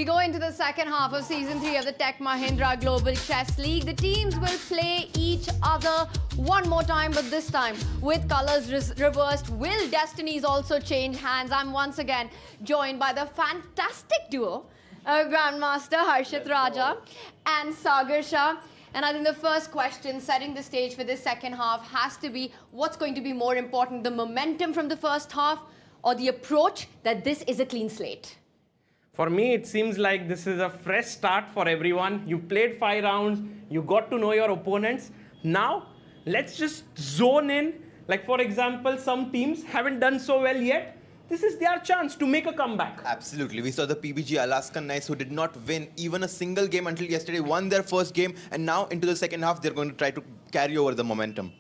go into the second half of Season 3 of the Tech Mahindra Global Chess League. The teams will play each other one more time, but this time with colors reversed. Will destinies also change hands? I'm once again joined by the fantastic duo, Grandmaster Harshit Raja and Sagar Shah. And I think the first question setting the stage for this second half has to be, what's going to be more important, the momentum from the first half or the approach that this is a clean slate? For me, it seems like this is a fresh start for everyone. You played 5 rounds, you got to know your opponents. Now, let's just zone in. Like, for example, some teams haven't done so well yet. This is their chance to make a comeback. Absolutely. We saw the PBG Alaskan Knights, who did not win even a single game until yesterday, won their first game, and now into the second half, they're going to try to carry over the momentum.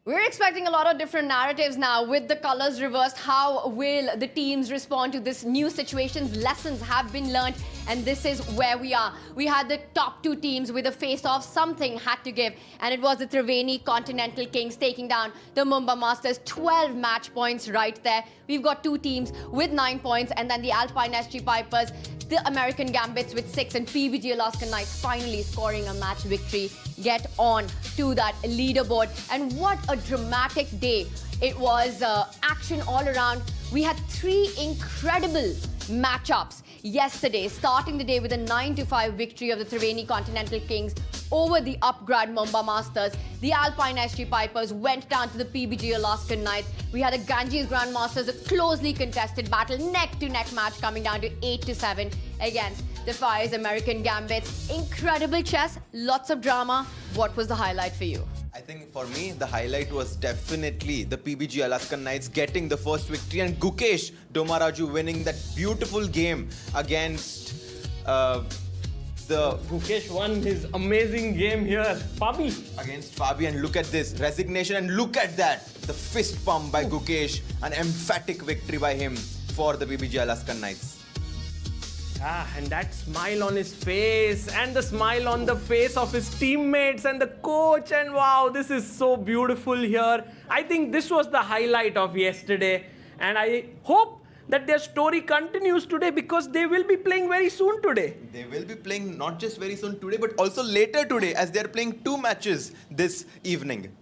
We're expecting a lot of different narratives now with the colors reversed. How will the teams respond to this new situations? Lessons have been learned, and this is where we are. We had the top 2 teams with a face-off. Something had to give, and it was the Triveni Continental Kings taking down the Mumba Masters. 12 match points right there. We've got 2 teams with 9 points, and then the Alpine SG Pipers, the American Gambits with 6, and PBG Alaskan Knights finally scoring a match victory. Get on to that leaderboard. And what a dramatic day. It was action all around. We had 3 incredible matchups yesterday, starting the day with a 9-5 victory of the Triveni Continental Kings over the Upgrad Mumba Masters. The Alpine SG Pipers went down to the PBG Alaskan Knights. We had a Ganges Grandmasters, a closely contested battle, neck-to-neck match coming down to 8-7 against the Fyers American Gambits. Incredible chess, lots of drama. What was the highlight for you? I think for me, the highlight was definitely the PBG Alaskan Knights getting the first victory and Gukesh Domaraju winning that beautiful game against Gukesh won his amazing game here. Fabi. Against Fabi, and look at this resignation, and look at that, the fist pump by Gukesh, an emphatic victory by him for the PBG Alaskan Knights. And that smile on his face, and the smile on the face of his teammates and the coach, and wow, this is so beautiful here. I think this was the highlight of yesterday, and I hope that their story continues today, because they will be playing very soon today. They will be playing not just very soon today, but also later today, as they're playing 2 matches this evening.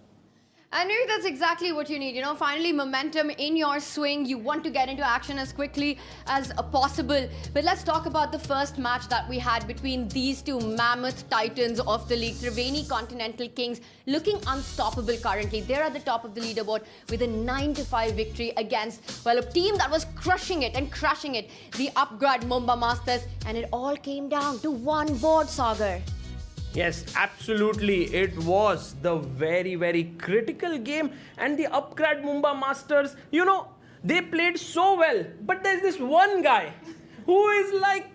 And maybe that's exactly what you need, you know, finally momentum in your swing. You want to get into action as quickly as possible. But let's talk about the first match that we had between these 2 mammoth titans of the league. Triveni Continental Kings looking unstoppable currently. They're at the top of the leaderboard with a 9-5 victory against, well, a team that was crushing it and crashing it, the Upgrad Mumba Masters. And it all came down to one board, Sagar. Yes, absolutely. It was the very, very critical game. And the Upgrad Mumba Masters, you know, they played so well. But there's this one guy who is like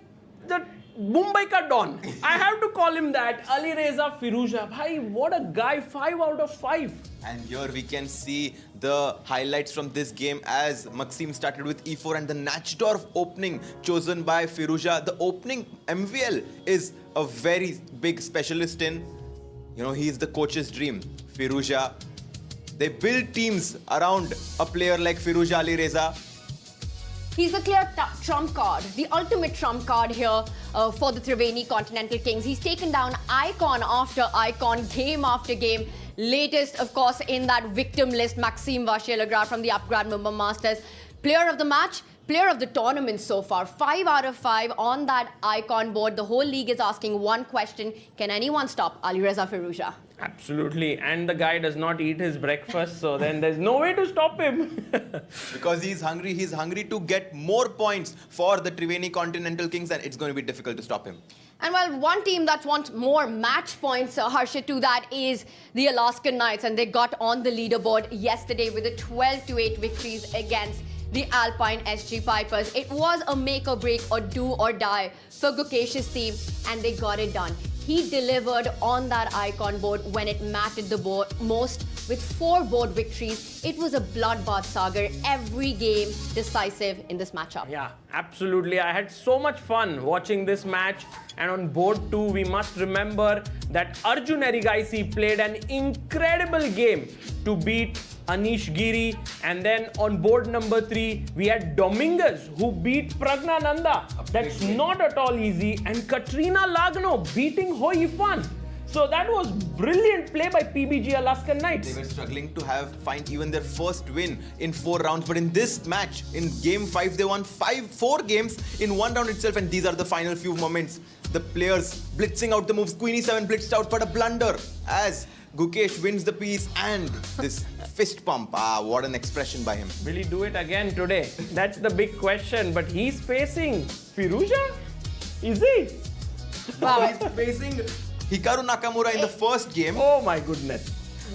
the Mumbai ka Don. I have to call him that. Alireza Firouzja. Bhai, what a guy. 5 out of 5. And here we can see the highlights from this game as Maxim started with e4 and the Nachdorf opening chosen by Firouzja. The opening MVL is a very big specialist in, you know, he is the coach's dream. Firouzja, they build teams around a player like Firouzja Alireza. He's the clear trump card, the ultimate trump card here for the Triveni Continental Kings. He's taken down icon after icon, game after game. Latest, of course, in that victim list, Maxime Vachier-Lagrave from the Upgrad Mumba Masters. Player of the match, player of the tournament so far. 5 out of 5 on that icon board. The whole league is asking one question: can anyone stop Alireza Firouzja? Absolutely. And the guy does not eat his breakfast, so then there's no way to stop him. Because he's hungry to get more points for the Triveni Continental Kings, and it's going to be difficult to stop him. And well, one team that wants more match points, Harshit, to that is the Alaskan Knights. And they got on the leaderboard yesterday with a 12-8 victories against the Alpine SG Pipers. It was a make or break or do or die for Gukesh's team, and they got it done. He delivered on that icon board when it mattered the most. with 4 board victories. It was a bloodbath saga, every game decisive in this matchup. Yeah, absolutely. I had so much fun watching this match. And on board 2, we must remember that Arjun Erigaisi played an incredible game to beat Anish Giri. And then on board number 3, we had Dominguez who beat Pragnananda. That's not at all easy. And Katrina Lagno beating Ho Yifan. So that was brilliant play by PBG Alaskan Knights. They were struggling to find even their first win in 4 rounds. But in this match, in game 5, they won 4 games in 1 round itself. And these are the final few moments. The players blitzing out the moves. Queen E7 blitzed out, but a blunder as Gukesh wins the piece. And this fist pump. Ah, what an expression by him. Will he do it again today? That's the big question. But he's facing Firouzja? Is he? Wow. He's facing Hikaru Nakamura in the first game. Oh my goodness.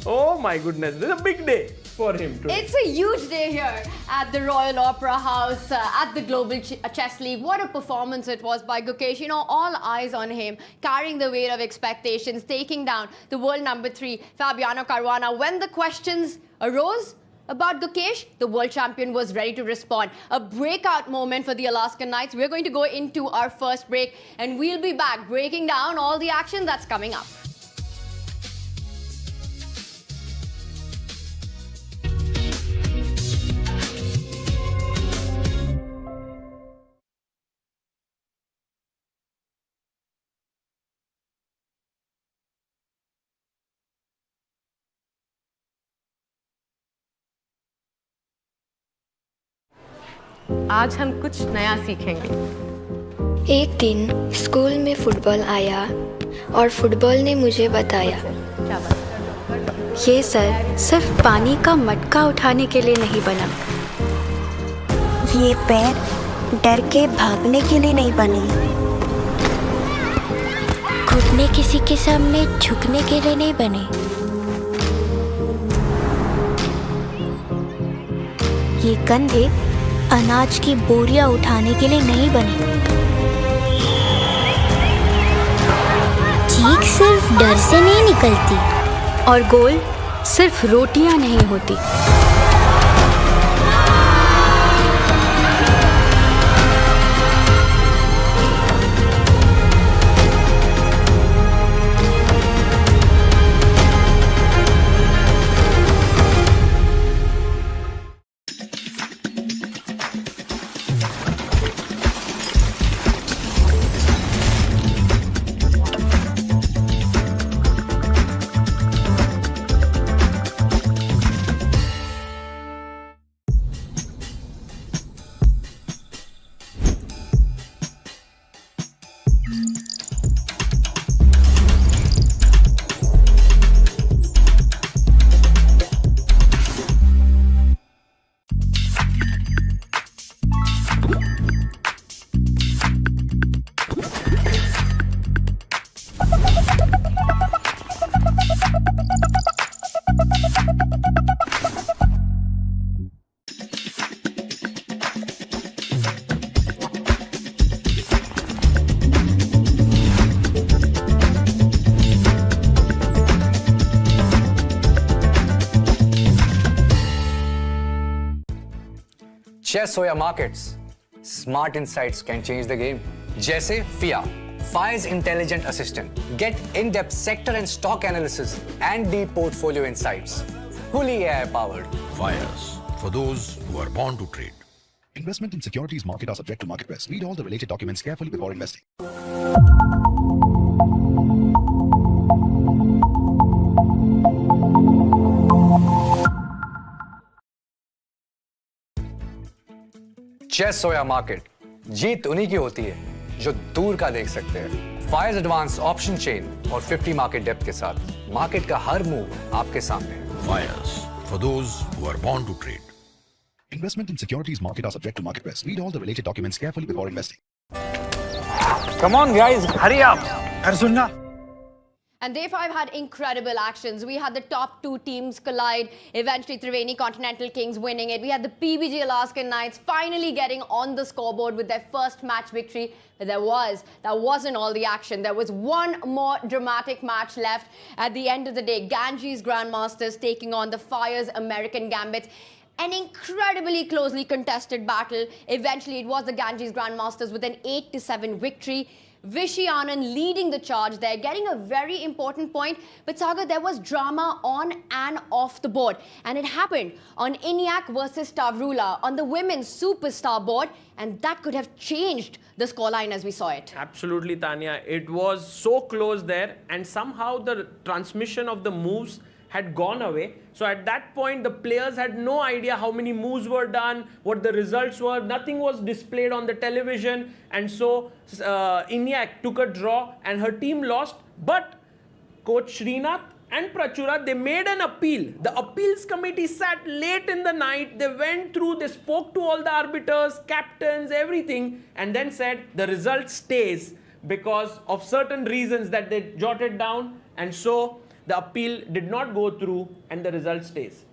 Oh my goodness. This is a big day for him today. It's a huge day here at the Royal Opera House, at the Global Chess League. What a performance it was by Gukesh. You know, all eyes on him, carrying the weight of expectations, taking down the world number 3, Fabiano Caruana. When the questions arose about Gukesh, the world champion was ready to respond. A breakout moment for the Alaskan Knights. We're going to go into our first break and we'll be back breaking down all the action that's coming up. आज हम कुछ नया सीखेंगे। एक दिन school में football आया और फुटबॉल ने मुझे बताया, ये सर सिर्फ पानी का मटका उठाने के लिए नहीं बना, ये पैर डर के भागने के लिए नहीं बने, घुटने किसी के सामने झुकने के लिए नहीं बने, ये कंधे अनाज की बोरियां उठाने के लिए नहीं बने, चीख सिर्फ डर से नहीं निकलती और गोल सिर्फ रोटियां नहीं होती। Chess or your markets, smart insights can change the game. जैसे FIA, Fyers Intelligent Assistant. Get in-depth sector and stock analysis and deep portfolio insights. Fully AI-powered. Fyers, for those who are born to trade. Investment in securities market are subject to market risk. Read all the related documents carefully before investing. Chess हो या market, जीत उन्हीं की होती है जो दूर का देख सकते हैं। फायर्स एडवांस ऑप्शन चेन और 50 मार्केट डेप्थ के साथ मार्केट का हर मूव आपके सामने। Fyers, for those who are born to trade. Investment in securities market are subject to market risk. Read all the related documents carefully before investing. Come on guys, hurry up. अरे सुनना, And day 5 had incredible actions. We had the top 2 teams collide, eventually Triveni Continental Kings winning it. We had the PBG Alaskan Knights finally getting on the scoreboard with their first match victory. But that wasn't all the action. There was one more dramatic match left at the end of the day. Ganges Grandmasters taking on the Fyers American Gambits. An incredibly closely contested battle. Eventually, it was the Ganges Grandmasters with an 8-7 victory. Vishy leading the charge there, getting a very important point. But Sagar, there was drama on and off the board. And it happened on ENIAC versus Tavrula on the women's superstar board. And that could have changed the scoreline as we saw it. Absolutely, Tanya. It was so close there. And somehow the transmission of the moves had gone away. So at that point, the players had no idea how many moves were done, what the results were. Nothing was displayed on the television. And so ENIAC took a draw and her team lost. But Coach Srinath and Prachura, they made an appeal. The appeals committee sat late in the night. They went through, they spoke to all the arbiters, captains, everything, and then said the result stays because of certain reasons that they jotted down. And so the appeal did not go through and the result stays.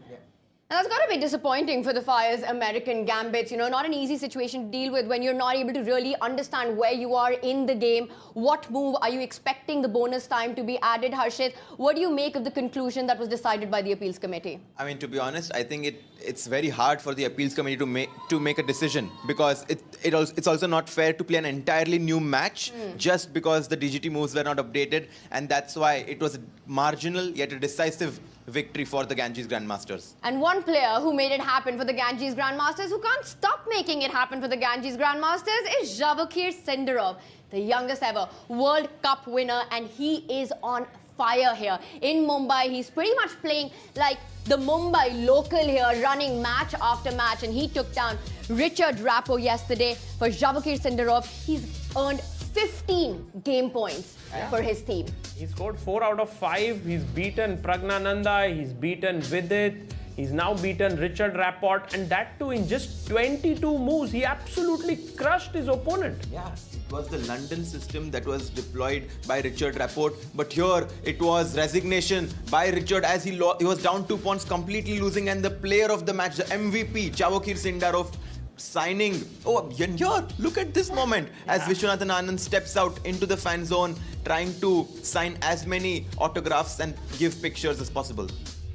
And that's got to be disappointing for the Fyers American Gambits. You know, not an easy situation to deal with when you're not able to really understand where you are in the game. What move are you expecting the bonus time to be added, Harshit? What do you make of the conclusion that was decided by the appeals committee? I mean, to be honest, I think it's very hard for the appeals committee to make a decision because it's also not fair to play an entirely new match just because the DGT moves were not updated, and that's why it was a marginal yet a decisive victory for the Ganges Grandmasters. And one player who made it happen for the Ganges Grandmasters, who can't stop making it happen for the Ganges Grandmasters, is Javakir Sindarov, the youngest ever World Cup winner, and he is on fire here. In Mumbai, he's pretty much playing like the Mumbai local here, running match after match, and he took down Richard Rappo yesterday. For Javakir Sindarov, he's earned 15 game points for his team. He scored 4 out of 5. He's beaten Pragnananda, he's beaten Vidit, he's now beaten Richard Rapport, and that too in just 22 moves. He absolutely crushed his opponent. Yeah, it was the London system that was deployed by Richard Rapport, but here it was resignation by Richard as he was down 2 points, completely losing, and the player of the match, the MVP, Javakir Sindarov, signing. Oh, and here, look at this moment as Vishwanathan Anand steps out into the fan zone, trying to sign as many autographs and give pictures as possible.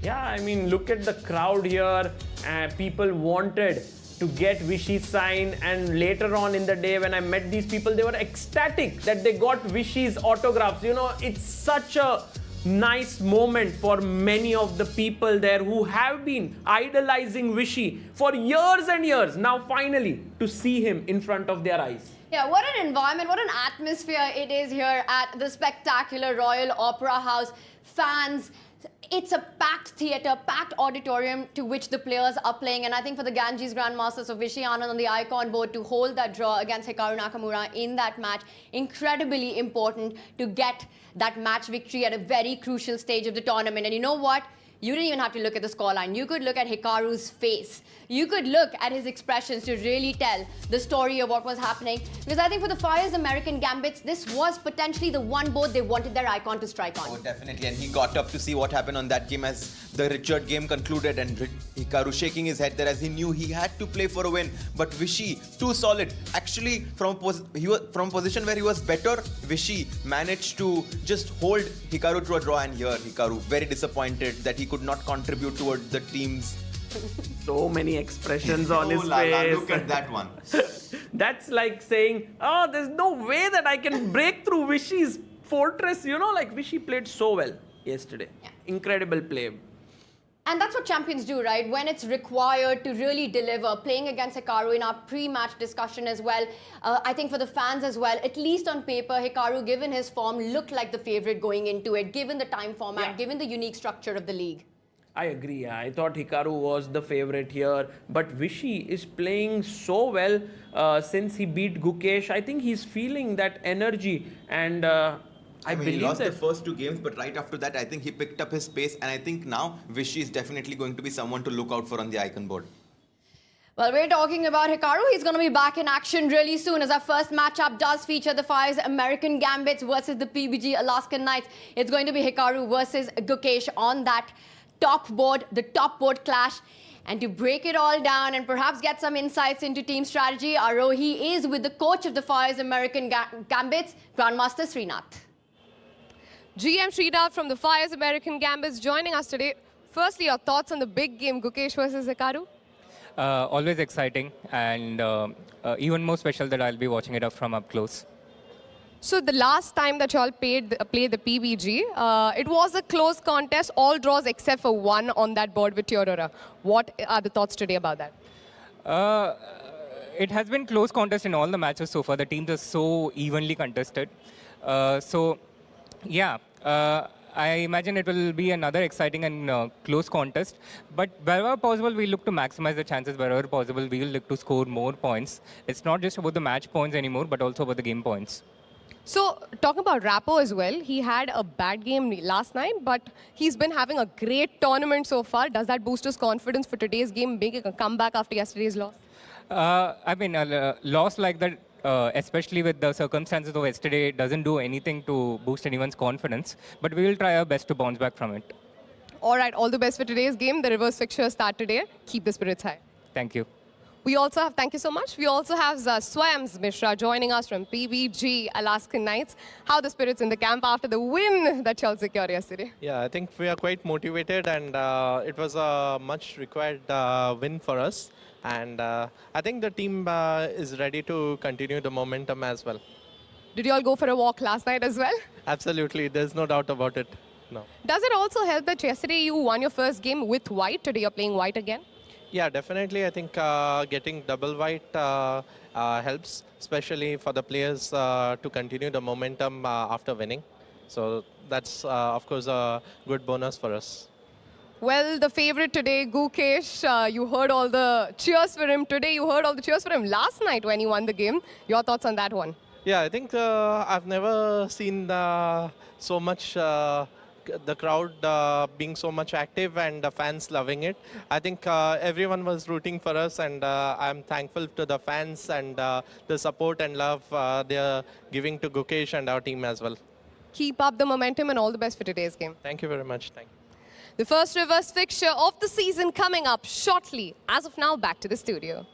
Yeah, I mean, look at the crowd here. People wanted to get Vishy's sign, and later on in the day when I met these people, they were ecstatic that they got Vishy's autographs. You know, it's such a nice moment for many of the people there who have been idolizing Vishy for years and years. Now finally to see him in front of their eyes. Yeah, what an environment, what an atmosphere it is here at the spectacular Royal Opera House. Fans, it's a packed theatre, packed auditorium to which the players are playing. And I think for the Ganges Grandmasters of Vishy Anand on the icon board to hold that draw against Hikaru Nakamura in that match, incredibly important to get that match victory at a very crucial stage of the tournament. And you know what? You didn't even have to look at the scoreline. You could look at Hikaru's face. You could look at his expressions to really tell the story of what was happening. Because I think for the Fyers American Gambits, this was potentially the one board they wanted their icon to strike on. Oh, definitely. And he got up to see what happened on that game as the Richard game concluded, and Hikaru shaking his head there as he knew he had to play for a win. But Vishy, too solid. Actually, from a position where he was better, Vishy managed to just hold Hikaru to a draw, and here Hikaru very disappointed that he could not contribute toward the team's. So many expressions on his La, face. look at that one. That's like saying, oh, there's no way that I can break through Vishy's fortress. You know, like Vishy played so well yesterday. Yeah. Incredible play. And that's what champions do, right? When it's required to really deliver. Playing against Hikaru in our pre-match discussion as well. I think for the fans as well, at least on paper, Hikaru, given his form, looked like the favorite going into it, given the time format, given the unique structure of the league. I agree. I thought Hikaru was the favorite here. But Vishy is playing so well since he beat Gukesh. I think he's feeling that energy, and I believe he lost that the first 2 games, but right after that, I think he picked up his pace, and I think now Vishy is definitely going to be someone to look out for on the icon board. Well, we're talking about Hikaru. He's going to be back in action really soon as our first matchup does feature the Fyers American Gambits versus the PBG Alaskan Knights. It's going to be Hikaru versus Gukesh on that top board, the top board clash. And to break it all down and perhaps get some insights into team strategy, Arohi is with the coach of the Fyers American Gambits, Grandmaster Srinath. GM Srinath from the Fyers American Gambits joining us today. Firstly, your thoughts on the big game, Gukesh versus Hikaru? Always exciting and even more special that I'll be watching it up from up close. So the last time that you all played the PBG, it was a close contest, all draws except for one on that board with Teodora. What are the thoughts today about that? It has been close contest in all the matches so far. The teams are so evenly contested. I imagine it will be another exciting and close contest. But wherever possible, we look to maximize the chances. Wherever possible, we will look to score more points. It's not just about the match points anymore, but also about the game points. So, talking about Rappo as well, he had a bad game last night, but he's been having a great tournament so far. Does that boost his confidence for today's game, making a comeback after yesterday's loss? A loss like that, especially with the circumstances of yesterday, doesn't do anything to boost anyone's confidence. But we will try our best to bounce back from it. All right, all the best for today's game. The reverse fixtures start today. Keep the spirits high. Thank you. We also have, thank you so much. We also have Swayams Mishra joining us from PBG Alaskan Knights. How the spirits in the camp after the win that y'all secured yesterday? Yeah, I think we are quite motivated, and it was a much required win for us. And I think the team is ready to continue the momentum as well. Did you all go for a walk last night as well? Absolutely, there's no doubt about it. No. Does it also help that yesterday you won your first game with white, today you're playing white again? Yeah, definitely. I think getting double white helps, especially for the players to continue the momentum after winning. So that's, of course, a good bonus for us. Well, the favorite today, Gukesh, you heard all the cheers for him today. You heard all the cheers for him last night when he won the game. Your thoughts on that one? Yeah, I think I've never seen so much the crowd being so much active and the fans loving it. I think everyone was rooting for us, and I'm thankful to the fans and the support and love they're giving to Gukesh and our team as well. Keep up the momentum and all the best for today's game. Thank you very much. Thank you. The first reverse fixture of the season coming up shortly. As of now, back to the studio.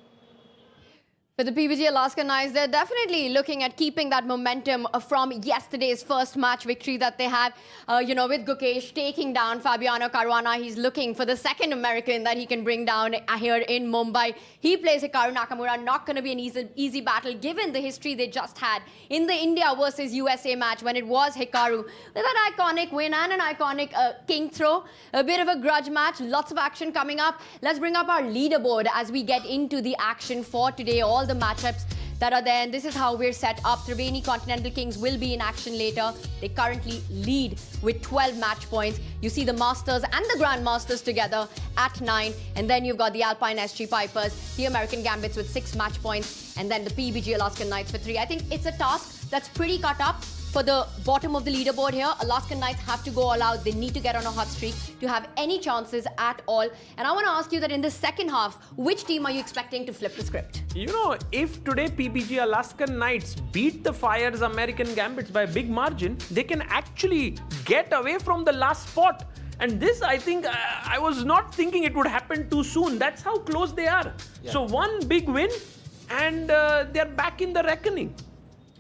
For the PBG Alaskan Knights, they're definitely looking at keeping that momentum from yesterday's first match victory that they had, with Gukesh taking down Fabiano Caruana. He's looking for the second American that he can bring down here in Mumbai. He plays Hikaru Nakamura. Not going to be an easy battle given the history they just had in the India versus USA match when it was Hikaru with that iconic win and an iconic king throw. A bit of a grudge match. Lots of action coming up. Let's bring up our leaderboard as we get into the action for today. All the matchups that are there, and this is how we're set up. Triveni Continental Kings will be in action later. They currently lead with 12 match points. You see the Masters and the Grandmasters together at 9, and then you've got the Alpine SG Pipers, the American Gambits with 6 match points, and then the PBG Alaskan Knights for 3. I think it's a task that's pretty cut up for the bottom of the leaderboard here. Alaskan Knights have to go all out. They need to get on a hot streak to have any chances at all. And I want to ask you that in the second half, which team are you expecting to flip the script? You know, if today PBG Alaskan Knights beat the Fyers American Gambits by a big margin, they can actually get away from the last spot. And this, I think, I was not thinking it would happen too soon. That's how close they are. Yeah. So one big win and they're back in the reckoning.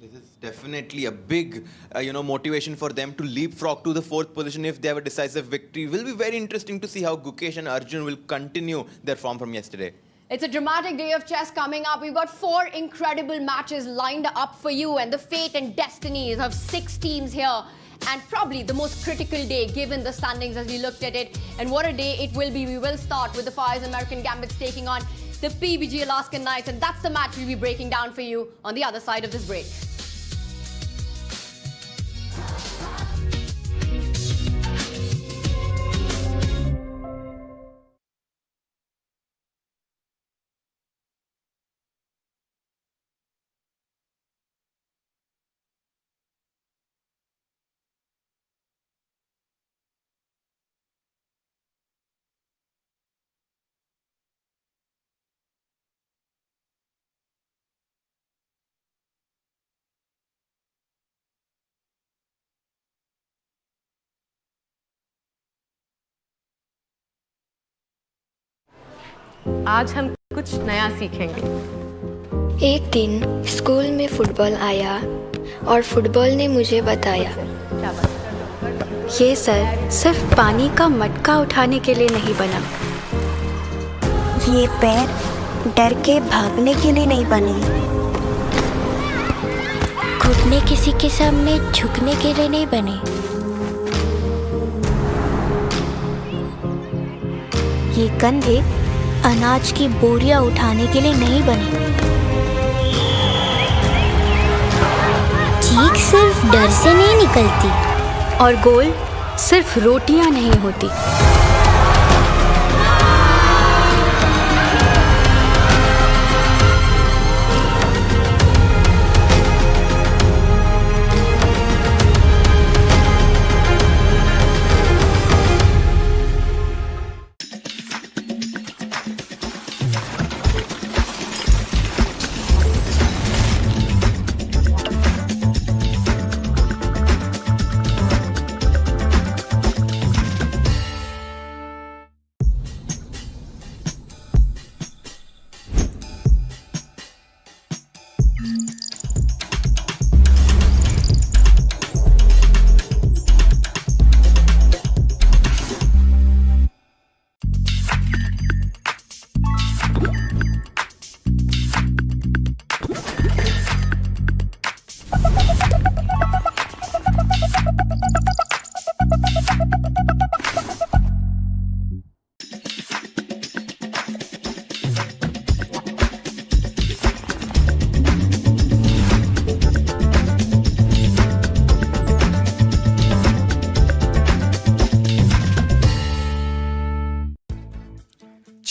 This is definitely a big, motivation for them to leapfrog to the 4th position if they have a decisive victory. Will be very interesting to see how Gukesh and Arjun will continue their form from yesterday. It's a dramatic day of chess coming up. We've got 4 incredible matches lined up for you, and the fate and destinies of 6 teams here. And probably the most critical day given the standings as we looked at it. And what a day it will be. We will start with the Fyers American Gambits taking on the PBG Alaskan Knights. And that's the match we'll be breaking down for you on the other side of this break. आज हम कुछ नया सीखेंगे। एक दिन school में football आया और फुटबॉल ने मुझे बताया, ये सर सिर्फ पानी का मटका उठाने के लिए नहीं बना। ये पैर डर के भागने के लिए नहीं बने। घुटने किसी के सामने झुकने के लिए नहीं बने। ये कंधे अनाज की बोरियां उठाने के लिए नहीं बने। चीख सिर्फ डर से नहीं निकलती और गोल सिर्फ रोटियां नहीं होती।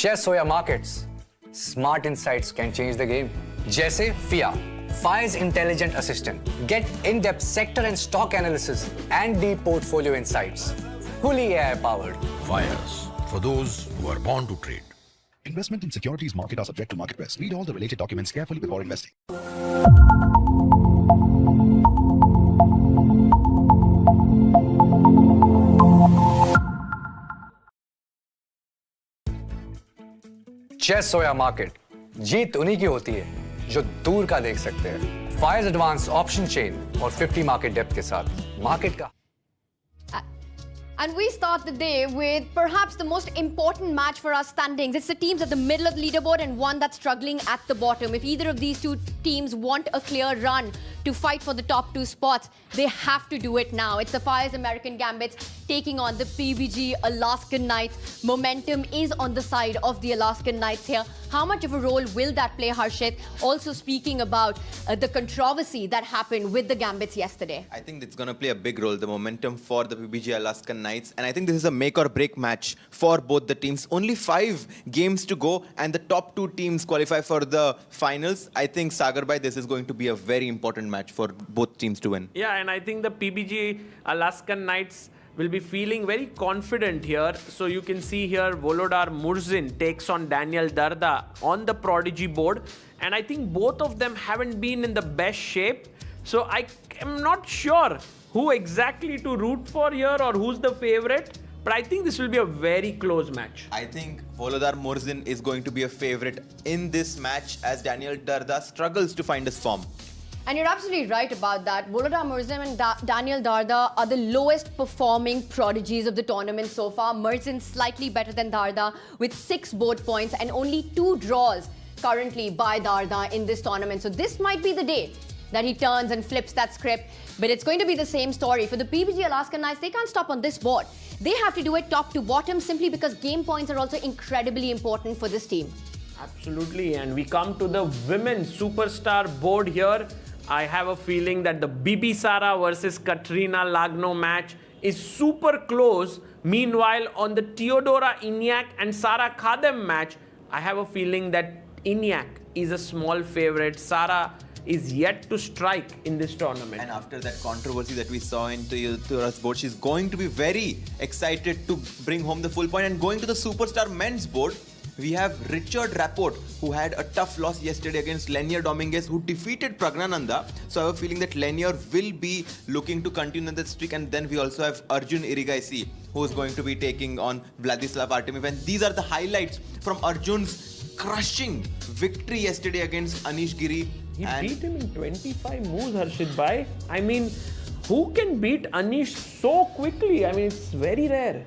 Chess or your markets, smart insights can change the game. जैसे FIA, Fyers Intelligent Assistant. Get in-depth sector and stock analysis and deep portfolio insights. Fully AI powered. Fyers, for those who are born to trade. Investment in securities market are subject to market risk. Read all the related documents carefully before investing. Chess हो या market, जीत उन्हीं की होती है जो दूर का देख सकते हैं। फायर्स एडवांस ऑप्शन चेन और 50 मार्केट डेप्थ के साथ मार्केट का। And we start the day with perhaps the most important match for our standings. It's the teams at the middle of the leaderboard and one that's struggling at the bottom. If either of these two teams want a clear run to fight for the top two spots, they have to do it now. It's the Fyers American Gambits taking on the PBG Alaskan Knights. Momentum is on the side of the Alaskan Knights here. How much of a role will that play, Harshit? Also speaking about the controversy that happened with the Gambits yesterday. I think it's going to play a big role, the momentum for the PBG Alaskan Knights. And I think this is a make or break match for both the teams. Only 5 games to go and the top 2 teams qualify for the finals. I think, Sagar bhai, this is going to be a very important match for both teams to win. Yeah, and I think the PBG Alaskan Knights will be feeling very confident here. So you can see here Volodar Murzin takes on Daniel Darda on the Prodigy board. And I think both of them haven't been in the best shape. So I am not sure who exactly to root for here or who's the favorite. But I think this will be a very close match. I think Volodar Murzin is going to be a favorite in this match as Daniel Darda struggles to find his form. And you're absolutely right about that. Volodar Murzin and Daniel Darda are the lowest performing prodigies of the tournament so far. Murzin slightly better than Darda with 6 board points and only 2 draws currently by Darda in this tournament. So this might be the day that he turns and flips that script. But it's going to be the same story. For the PBG Alaskan Knights, they can't stop on this board. They have to do it top to bottom simply because game points are also incredibly important for this team. Absolutely. And we come to the women's superstar board here. I have a feeling that the Bibi Sara versus Katrina Lagno match is super close. Meanwhile, on the Teodora Iñak and Sara Khadem match, I have a feeling that Iñak is a small favorite. Sara is yet to strike in this tournament. And after that controversy that we saw in Teodora's board, she's going to be very excited to bring home the full point. And going to the superstar men's board, we have Richard Rapport, who had a tough loss yesterday against Lenier Dominguez, who defeated Pragnananda. So I have a feeling that Lenier will be looking to continue that streak. And then we also have Arjun Irigaisi, who's going to be taking on Vladislav Artemiev. And these are the highlights from Arjun's crushing victory yesterday against Anish Giri. He beat him in 25 moves, Harshit Bhai. I mean, who can beat Anish so quickly? I mean, it's very rare.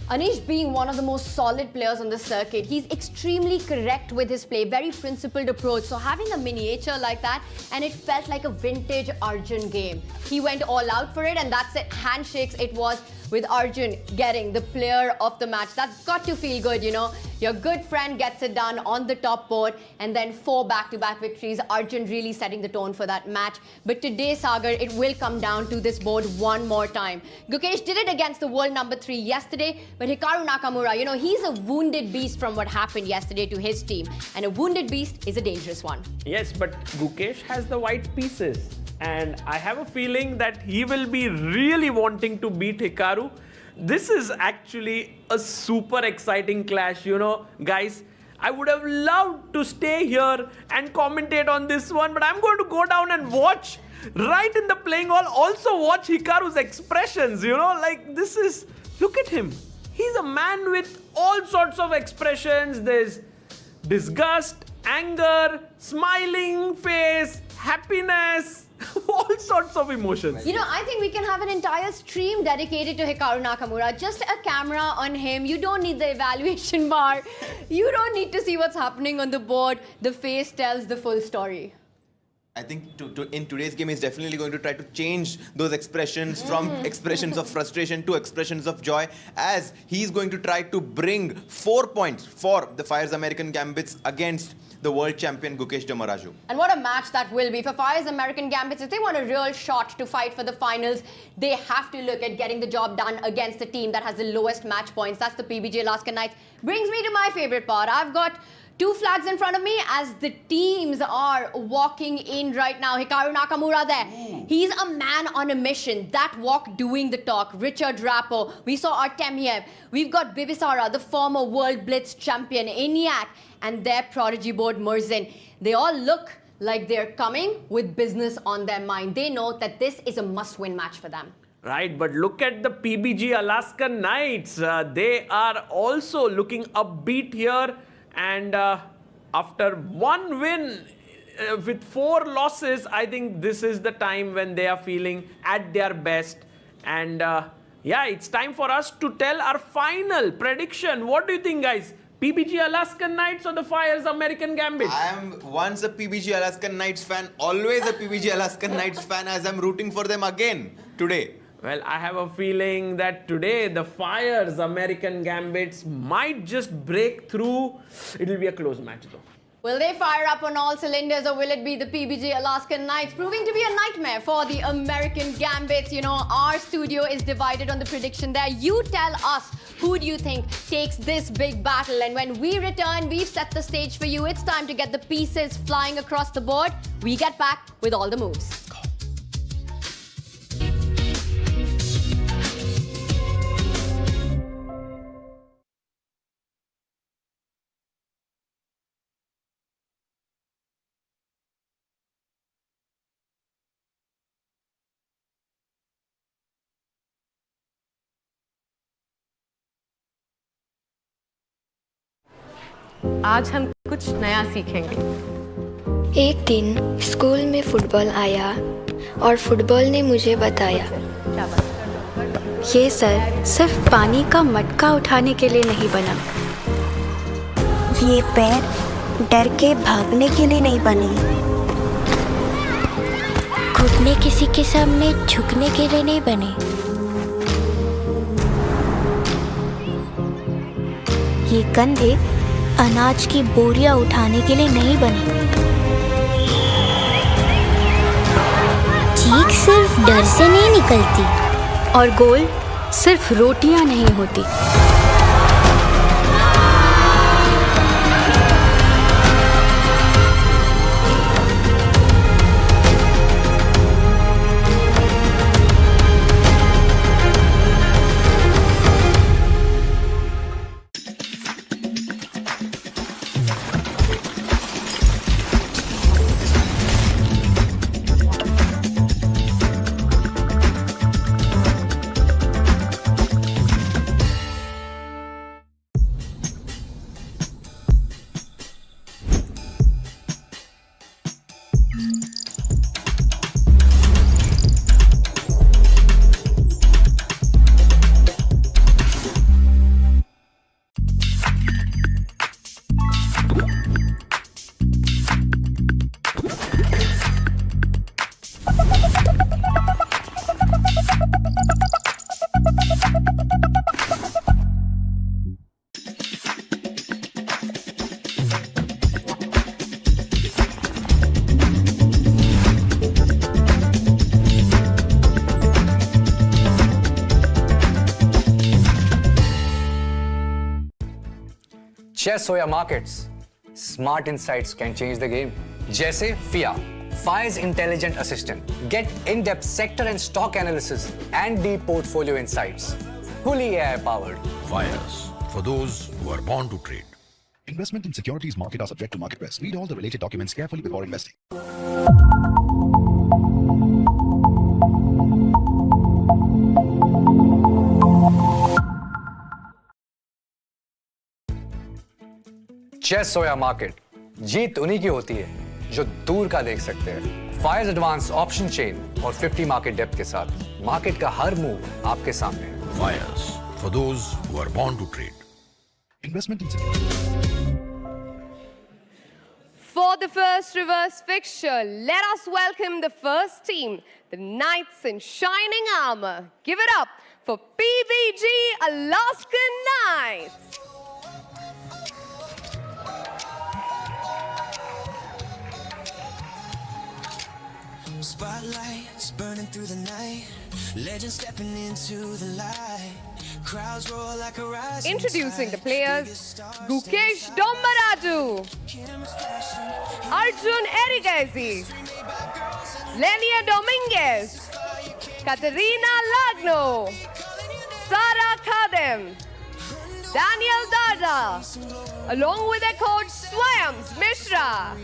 Anish being one of the most solid players on the circuit, he's extremely correct with his play, very principled approach. So having a miniature like that, and it felt like a vintage Arjun game. He went all out for it, and that's it. Handshakes it was, with Arjun getting the player of the match. That's got to feel good, you know. Your good friend gets it done on the top board, and then 4 back-to-back victories. Arjun really setting the tone for that match. But today, Sagar, it will come down to this board one more time. Gukesh did it against the world number 3 yesterday, but Hikaru Nakamura, you know, he's a wounded beast from what happened yesterday to his team. And a wounded beast is a dangerous one. Yes, but Gukesh has the white pieces. And I have a feeling that he will be really wanting to beat Hikaru. This is actually a super exciting clash, you know, guys. I would have loved to stay here and commentate on this one, but I'm going to go down and watch right in the playing hall. Also watch Hikaru's expressions, you know, like this is, look at him. He's a man with all sorts of expressions. There's disgust, anger, smiling face, happiness, all sorts of emotions. You know, I think we can have an entire stream dedicated to Hikaru Nakamura. Just a camera on him. You don't need the evaluation bar. You don't need to see what's happening on the board. The face tells the full story. I think in today's game, he's definitely going to try to change those expressions from expressions of frustration to expressions of joy, as he's going to try to bring 4 points for the Fyers American Gambits against the world champion Gukesh Damaraju. And what a match that will be for Fyers American Gambits. If they want a real shot to fight for the finals, they have to look at getting the job done against the team that has the lowest match points. That's the PBG Alaskan Knights. Brings me to my favorite part. I've got 2 flags in front of me as the teams are walking in right now. Hikaru Nakamura there. He's a man on a mission. That walk doing the talk. Richard Rappo. We saw Artemiev. We've got Bibisara, the former World Blitz champion. ENIAC and their prodigy board Murzin. They all look like they're coming with business on their mind. They know that this is a must-win match for them. Right, but look at the PBG Alaskan Knights. They are also looking upbeat here. And after 1 win with 4 losses, I think this is the time when they are feeling at their best. And yeah, it's time for us to tell our final prediction. What do you think, guys? PBG Alaskan Knights or the Fyers American Gambits? I am once a PBG Alaskan Knights fan, always a PBG Alaskan Knights fan, as I'm rooting for them again today. Well, I have a feeling that today the Fyers American Gambits might just break through. It will be a close match though. Will they fire up on all cylinders, or will it be the PBG Alaskan Knights proving to be a nightmare for the American Gambits? You know, our studio is divided on the prediction there. You tell us, who do you think takes this big battle? And when we return, we've set the stage for you. It's time to get the pieces flying across the board. We get back with all the moves. आज हम कुछ नया सीखेंगे। एक दिन school में football आया और फुटबॉल ने मुझे बताया, ये सर सिर्फ पानी का मटका उठाने के लिए नहीं बना। ये पैर डर के भागने के लिए नहीं बने। घुटने किसी के सामने झुकने के लिए नहीं बने। ये कंधे अनाज की बोरियां उठाने के लिए नहीं बने। चीख सिर्फ डर से नहीं निकलती, और गोल सिर्फ रोटियां नहीं होती। Chess or markets, smart insights can change the game. जैसे FIA, Fyers intelligent assistant. Get in-depth sector and stock analysis and deep portfolio insights. Fully AI powered. Fyers, for those who are born to trade. Investment in securities market are subject to market risk. Read all the related documents carefully before investing. Chess हो या market, जीत उन्हीं की होती है जो दूर का देख सकते हैं। फायर्स एडवांस ऑप्शन चेन और 50 मार्केट डेप्थ के साथ मार्केट का हर मूव आपके सामने। Fyers, for those who are born to trade. Investment in For the first reverse fixture, let us welcome the first team, the Knights in shining armor. Give it up for PBG Alaskan Knights. Spotlights burning through the night, legends stepping into the light. Crowds roar like a rising Introducing the players, Gukesh Dommaraju, Arjun Erigaisi, Lenia Dominguez, Katerina Lagno, Sara Kadem, Daniel Dada, along with their coach Swayams Mishra.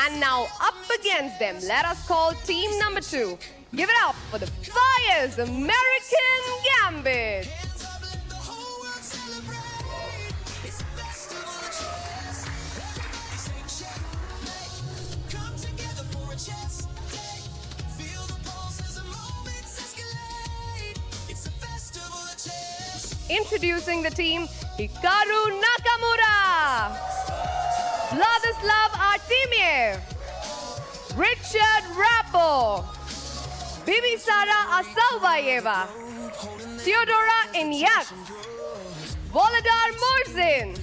And now up against them, let us call team number 2. Give it up for the Fyers American Gambits. Introducing the team, Hikaru Nakamura, Vladislav Artemiev, Richard Rappo, Bibisara Asalbayeva, Theodora Inyat, Volodar Murzin,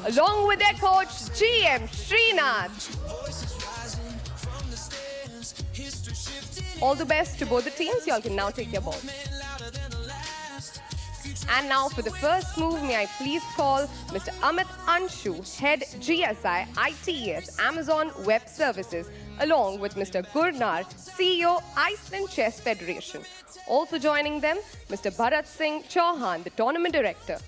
along with their coach GM Srinath. All the best to both the teams. Y'all can now take your balls. And now for the first move, may I please call Mr. Amit Anshu, Head GSI ITES Amazon Web Services, along with Mr. Gurnar, CEO Iceland Chess Federation. Also joining them, Mr. Bharat Singh Chauhan, the Tournament Director.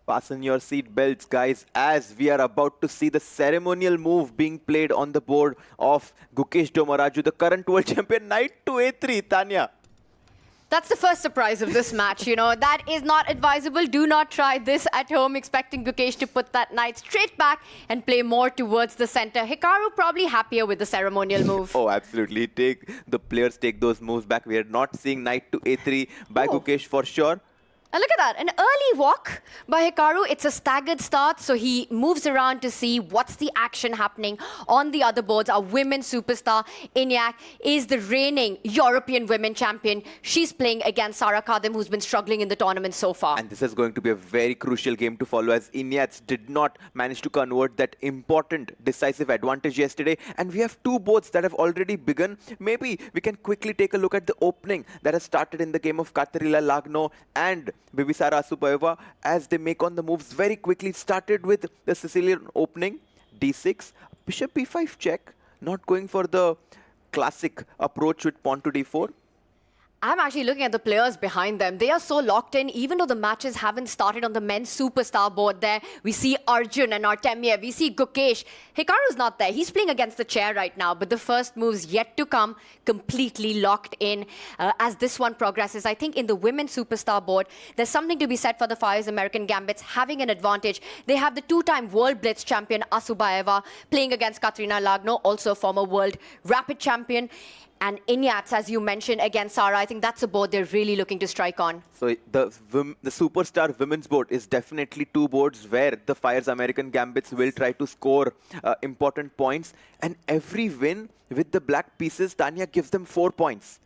Fasten your seat belts, guys, as we are about to see the ceremonial move being played on the board of Gukesh Dommaraju, the current world champion, knight to a3, Tanya. That's the first surprise of this match, you know. That is not advisable. Do not try this at home, expecting Gukesh to put that knight straight back and play more towards the center. Hikaru probably happier with the ceremonial move. Oh, absolutely. The players take those moves back. We are not seeing knight to a3 by Gukesh for sure. And look at that, an early walk by Hikaru. It's a staggered start, so he moves around to see what's the action happening on the other boards. Our women's superstar, Inyat, is the reigning European women champion. She's playing against Sara Kadem, who's been struggling in the tournament so far. And this is going to be a very crucial game to follow, as Inyat did not manage to convert that important decisive advantage yesterday. And we have two boards that have already begun. Maybe we can quickly take a look at the opening that has started in the game of Katerina Lagno and Bibisara Asabayeva as they make on the moves very quickly. Started with the Sicilian opening, d6, bishop b5 check, not going for the classic approach with pawn to d4. I'm actually looking at the players behind them. They are so locked in, even though the matches haven't started on the men's superstar board there. We see Arjun and Artemiev. We see Gukesh. Hikaru's not there. He's playing against the chair right now, but the first move's yet to come, completely locked in as this one progresses. I think in the women's superstar board, there's something to be said for the Fyers American Gambits having an advantage. They have the two-time World Blitz champion, Asubayeva, playing against Katerina Lagno, also former World Rapid champion. And Inyats, as you mentioned, against Sara, I think that's a board they're really looking to strike on. So the superstar women's board is definitely two boards where the Fyers American Gambits will try to score important points. And every win with the black pieces, Tanya, gives them 4 points.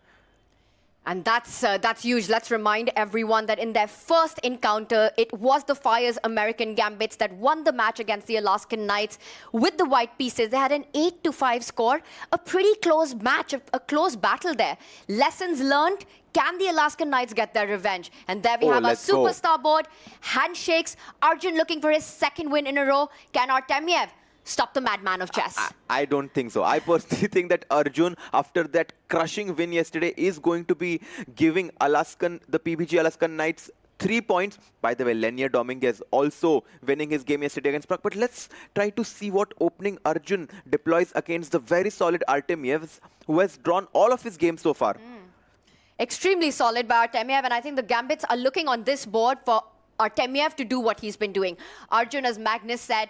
And that's huge. Let's remind everyone that in their first encounter, it was the Fyers American Gambits that won the match against the Alaskan Knights with the white pieces. They had an 8-5 score, a pretty close match, a close battle there. Lessons learned. Can the Alaskan Knights get their revenge? And there we have our superstar board. Handshakes. Arjun looking for his second win in a row. Can Artemiev stop the madman of chess? I don't think so. I personally think that Arjun, after that crushing win yesterday, is going to be giving the PBG Alaskan Knights 3 points. By the way, Lenier Dominguez also winning his game yesterday against Prague. But let's try to see what opening Arjun deploys against the very solid Artemiev, who has drawn all of his games so far. Extremely solid by Artemiev, and I think the Gambits are looking on this board for Artemiev to do what he's been doing. Arjun, as Magnus said,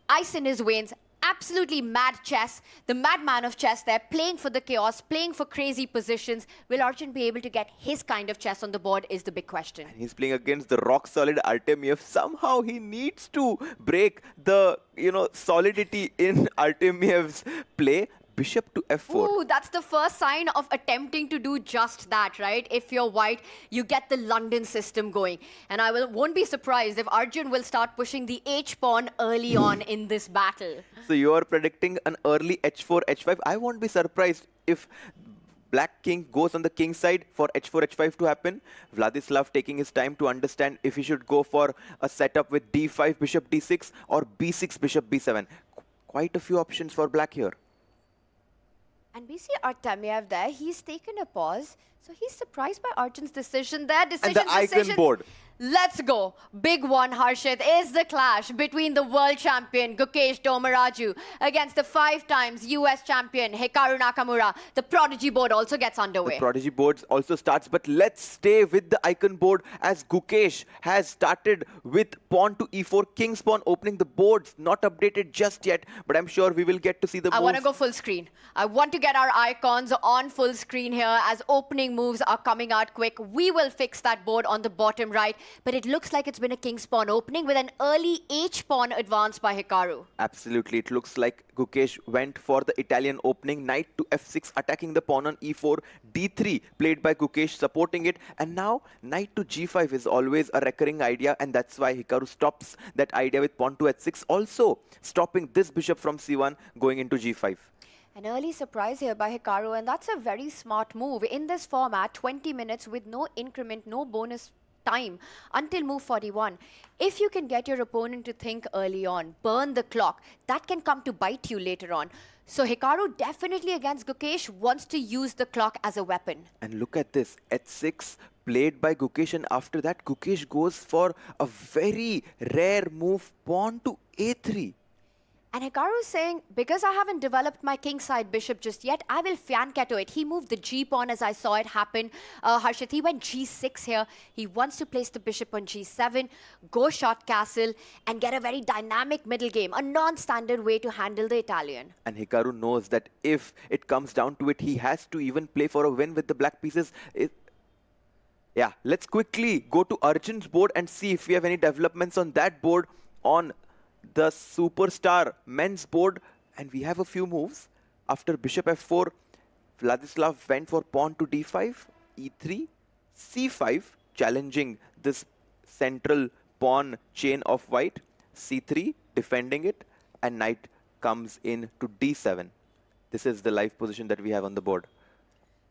ice in his veins, absolutely mad chess, the madman of chess there, playing for the chaos, playing for crazy positions. Will Arjun be able to get his kind of chess on the board is the big question. And he's playing against the rock-solid Artemiev. Somehow he needs to break the, solidity in Artemiev's play. Bishop to f4. Ooh, that's the first sign of attempting to do just that, right? If you're white, you get the London system going. And I won't be surprised if Arjun will start pushing the h-pawn early on in this battle. So you are predicting an early h4, h5. I won't be surprised if Black King goes on the king side for h4, h5 to happen. Vladislav taking his time to understand if he should go for a setup with d5, bishop d6 or b6, bishop b7. Quite a few options for Black here. And we see Artemiev there. He's taken a pause. So he's surprised by Arjun's decision there. And the icon board. Let's go. Big one, Harshit, is the clash between the world champion Gukesh Domaraju against the 5-time US champion Hikaru Nakamura. The prodigy board also gets underway. The prodigy board also starts, but let's stay with the icon board as Gukesh has started with pawn to e4, king's pawn opening the boards. Not updated just yet, but I'm sure we will get to see the moves. I want to go full screen. I want to get our icons on full screen here as opening moves are coming out quick. We will fix that board on the bottom right. But it looks like it's been a king's pawn opening with an early h-pawn advance by Hikaru. Absolutely. It looks like Gukesh went for the Italian opening. Knight to f6, attacking the pawn on e4. d3 played by Gukesh, supporting it. And now knight to g5 is always a recurring idea. And that's why Hikaru stops that idea with pawn to h6. Also stopping this bishop from c1 going into g5. An early surprise here by Hikaru. And that's a very smart move. In this format, 20 minutes with no increment, no bonus time until move 41. If you can get your opponent to think early on, burn the clock, that can come to bite you later on. So Hikaru definitely against Gukesh wants to use the clock as a weapon. And look at this, h6 played by Gukesh, and after that Gukesh goes for a very rare move, pawn to a3. And Hikaru is saying, because I haven't developed my kingside bishop just yet, I will fianchetto it. He moved the g-pawn as I saw it happen. Harshit, he went g6 here. He wants to place the bishop on g7, go short castle, and get a very dynamic middle game, a non-standard way to handle the Italian. And Hikaru knows that if it comes down to it, he has to even play for a win with the black pieces. Yeah, let's quickly go to Arjun's board and see if we have any developments on that board on the superstar men's board. And we have a few moves. After bishop f4, Vladislav went for pawn to d5, e3, c5, challenging this central pawn chain of white, c3, defending it, and knight comes in to d7. This is the live position that we have on the board.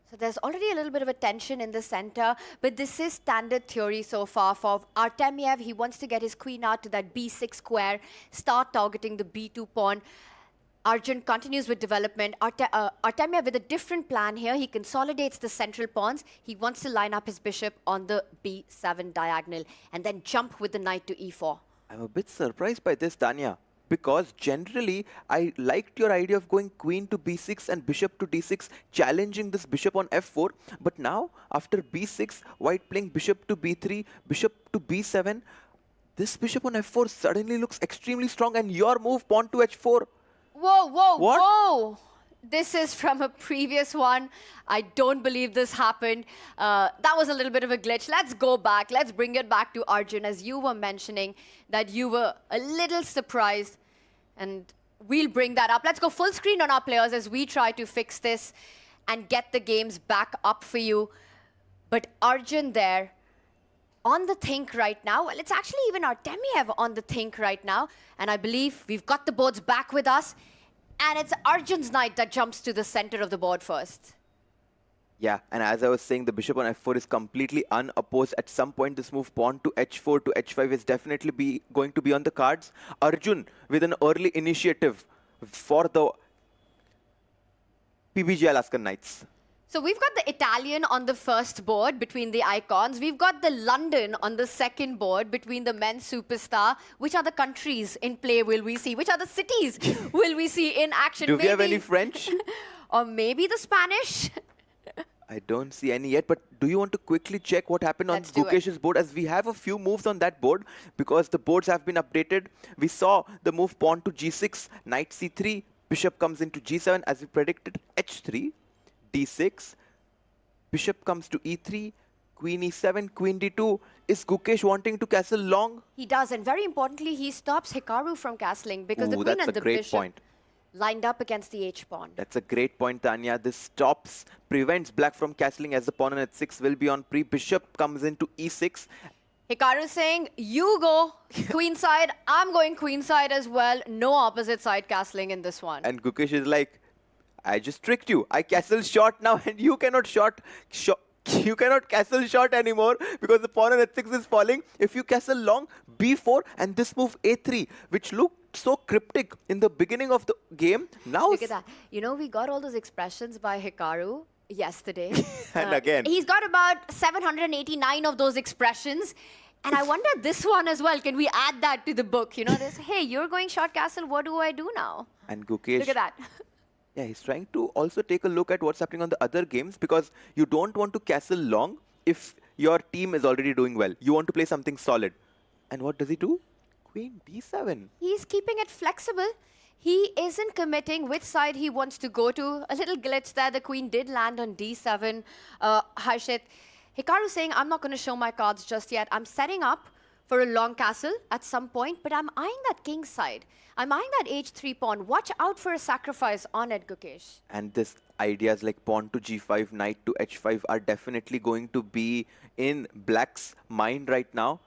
So there's already a little bit of a tension in the center, but this is standard theory so far for Artemiev. He wants to get his queen out to that b6 square, start targeting the b2 pawn. Arjun continues with development. Artemiev with a different plan here. He consolidates the central pawns. He wants to line up his bishop on the b7 diagonal and then jump with the knight to e4. I'm a bit surprised by this, Tanya, because generally I liked your idea of going queen to b6 and bishop to d6, challenging this bishop on f4. But now, after b6, white playing bishop to b3, bishop to b7, this bishop on f4 suddenly looks extremely strong, and your move, pawn to h4. Whoa, whoa, what? Whoa! This is from a previous one. I don't believe this happened. That was a little bit of a glitch. Let's go back. Let's bring it back to Arjun, as you were mentioning that you were a little surprised. And we'll bring that up. Let's go full screen on our players as we try to fix this and get the games back up for you. But Arjun there on the think right now. Well, it's actually even Artemiev on the think right now. And I believe we've got the boards back with us. And it's Arjun's knight that jumps to the center of the board first. Yeah, and as I was saying, the bishop on f4 is completely unopposed. At some point, this move pawn to h4 to h5 is definitely going to be on the cards. Arjun with an early initiative for the PBG Alaskan Knights. So we've got the Italian on the first board between the icons. We've got the London on the second board between the men's superstar. Which other countries in play will we see? Which other cities will we see in action? Do we have any French? Or maybe the Spanish? I don't see any yet, but do you want to quickly check what happened on Gukesh's board, as we have a few moves on that board because the boards have been updated. We saw the move pawn to g6, knight c3, bishop comes into g7 as we predicted, h3, d6, bishop comes to e3, queen e7, queen d2. Is Gukesh wanting to castle long? He does, and very importantly, he stops Hikaru from castling because the queen and the bishop point. lined up against the h-pawn. That's a great point, Tanya. This prevents black from castling as the pawn on h6 will be on pre. Bishop comes into e6. Hikaru saying, you go queenside, I'm going queenside as well. No opposite side castling in this one. And Gukesh is like, I just tricked you. I castle short now and you cannot you cannot castle short anymore because the pawn on h6 is falling. If you castle long, b4 and this move a3, which looked so cryptic in the beginning of the game. Now look at that. You know, we got all those expressions by Hikaru yesterday. And again. He's got about 789 of those expressions. And I wonder this one as well. Can we add that to the book? You know, this, hey, you're going short castle. What do I do now? And Gukesh. Look at that. Yeah, he's trying to also take a look at what's happening on the other games because you don't want to castle long if your team is already doing well. You want to play something solid. And what does he do? Queen d7. He's keeping it flexible. He isn't committing which side he wants to go to. A little glitch there. The queen did land on d7. Harshit, Hikaru saying, I'm not going to show my cards just yet. I'm setting up for a long castle at some point, but I'm eyeing that king side. I'm eyeing that h3 pawn. Watch out for a sacrifice on it, Gukesh. And this ideas like pawn to g5, knight to h5 are definitely going to be in black's mind right now.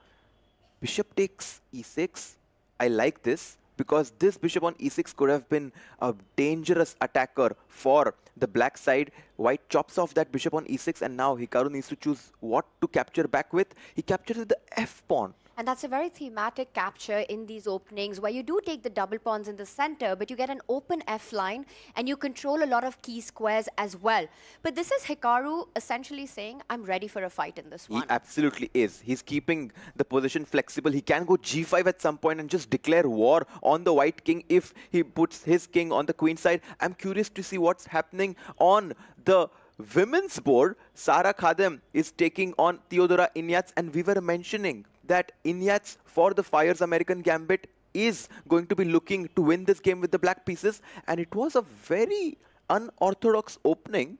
Bishop takes e6. I like this because this bishop on e6 could have been a dangerous attacker for the black side. White chops off that bishop on e6 and now Hikaru needs to choose what to capture back with. He captures with the f pawn. And that's a very thematic capture in these openings where you do take the double pawns in the center, but you get an open F line and you control a lot of key squares as well. But this is Hikaru essentially saying, I'm ready for a fight in this one. He absolutely is. He's keeping the position flexible. He can go g5 at some point and just declare war on the white king if he puts his king on the queen side. I'm curious to see what's happening on the women's board. Sara Khadem is taking on Theodora Inyats, and we were mentioning that Inyats for the Fyers American Gambit is going to be looking to win this game with the black pieces. And it was a very unorthodox opening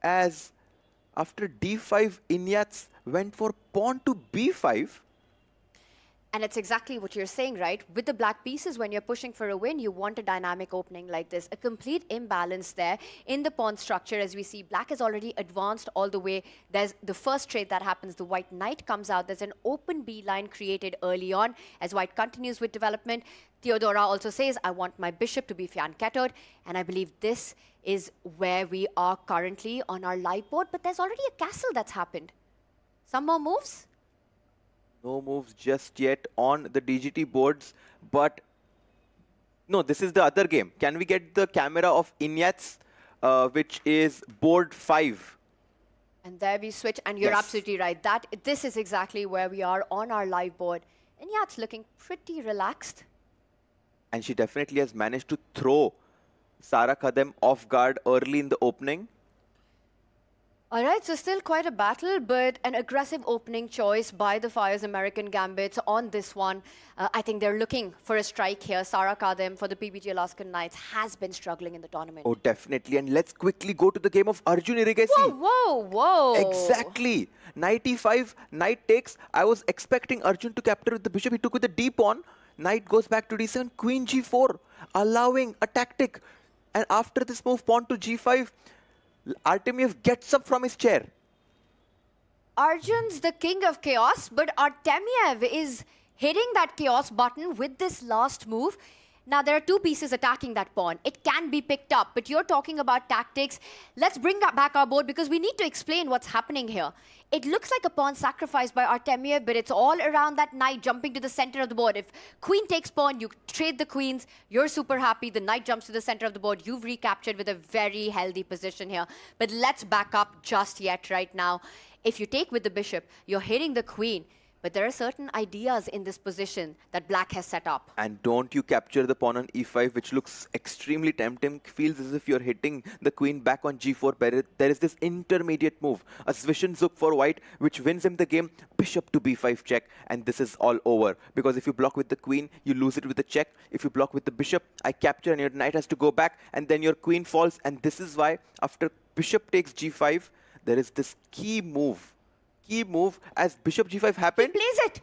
as after d5, Inyats went for pawn to b5. And it's exactly what you're saying, right? With the black pieces, when you're pushing for a win, you want a dynamic opening like this. A complete imbalance there in the pawn structure. As we see, black is already advanced all the way. There's the first trade that happens. The white knight comes out. There's an open B line created early on. As white continues with development, Theodora also says, I want my bishop to be fianchettoed. And I believe this is where we are currently on our live board. But there's already a castle that's happened. Some more moves? No moves just yet on the DGT boards, but no, this is the other game. Can we get the camera of Inyats, which is board 5? And there we switch, and you're absolutely right. This is exactly where we are on our live board. Inyats looking pretty relaxed. And she definitely has managed to throw Sara Khadem off guard early in the opening. All right, so still quite a battle, but an aggressive opening choice by the Fyers American Gambits on this one. I think they're looking for a strike here. Sara Khadem for the PBG Alaskan Knights has been struggling in the tournament. Oh, definitely. And let's quickly go to the game of Arjun Irigesi. Whoa, whoa, whoa. Exactly. Knight e5, knight takes. I was expecting Arjun to capture with the bishop. He took with the d pawn. Knight goes back to d7, queen g4, allowing a tactic. And after this move, pawn to g5, Artemiev gets up from his chair. Arjun's the king of chaos, but Artemiev is hitting that chaos button with this last move. Now, there are two pieces attacking that pawn. It can be picked up, but you're talking about tactics. Let's bring back our board because we need to explain what's happening here. It looks like a pawn sacrificed by Artemiev, but it's all around that knight jumping to the center of the board. If queen takes pawn, you trade the queens, you're super happy. The knight jumps to the center of the board. You've recaptured with a very healthy position here. But let's back up just yet right now. If you take with the bishop, you're hitting the queen. But there are certain ideas in this position that black has set up. And don't you capture the pawn on e5, which looks extremely tempting. Feels as if you're hitting the queen back on g4. There is this intermediate move, a Zwischenzug for white, which wins him the game. Bishop to b5 check, and this is all over. Because if you block with the queen, you lose it with the check. If you block with the bishop, I capture and your knight has to go back, and then your queen falls. And this is why, after bishop takes g5, there is this key move as bishop g5 happened. He plays it.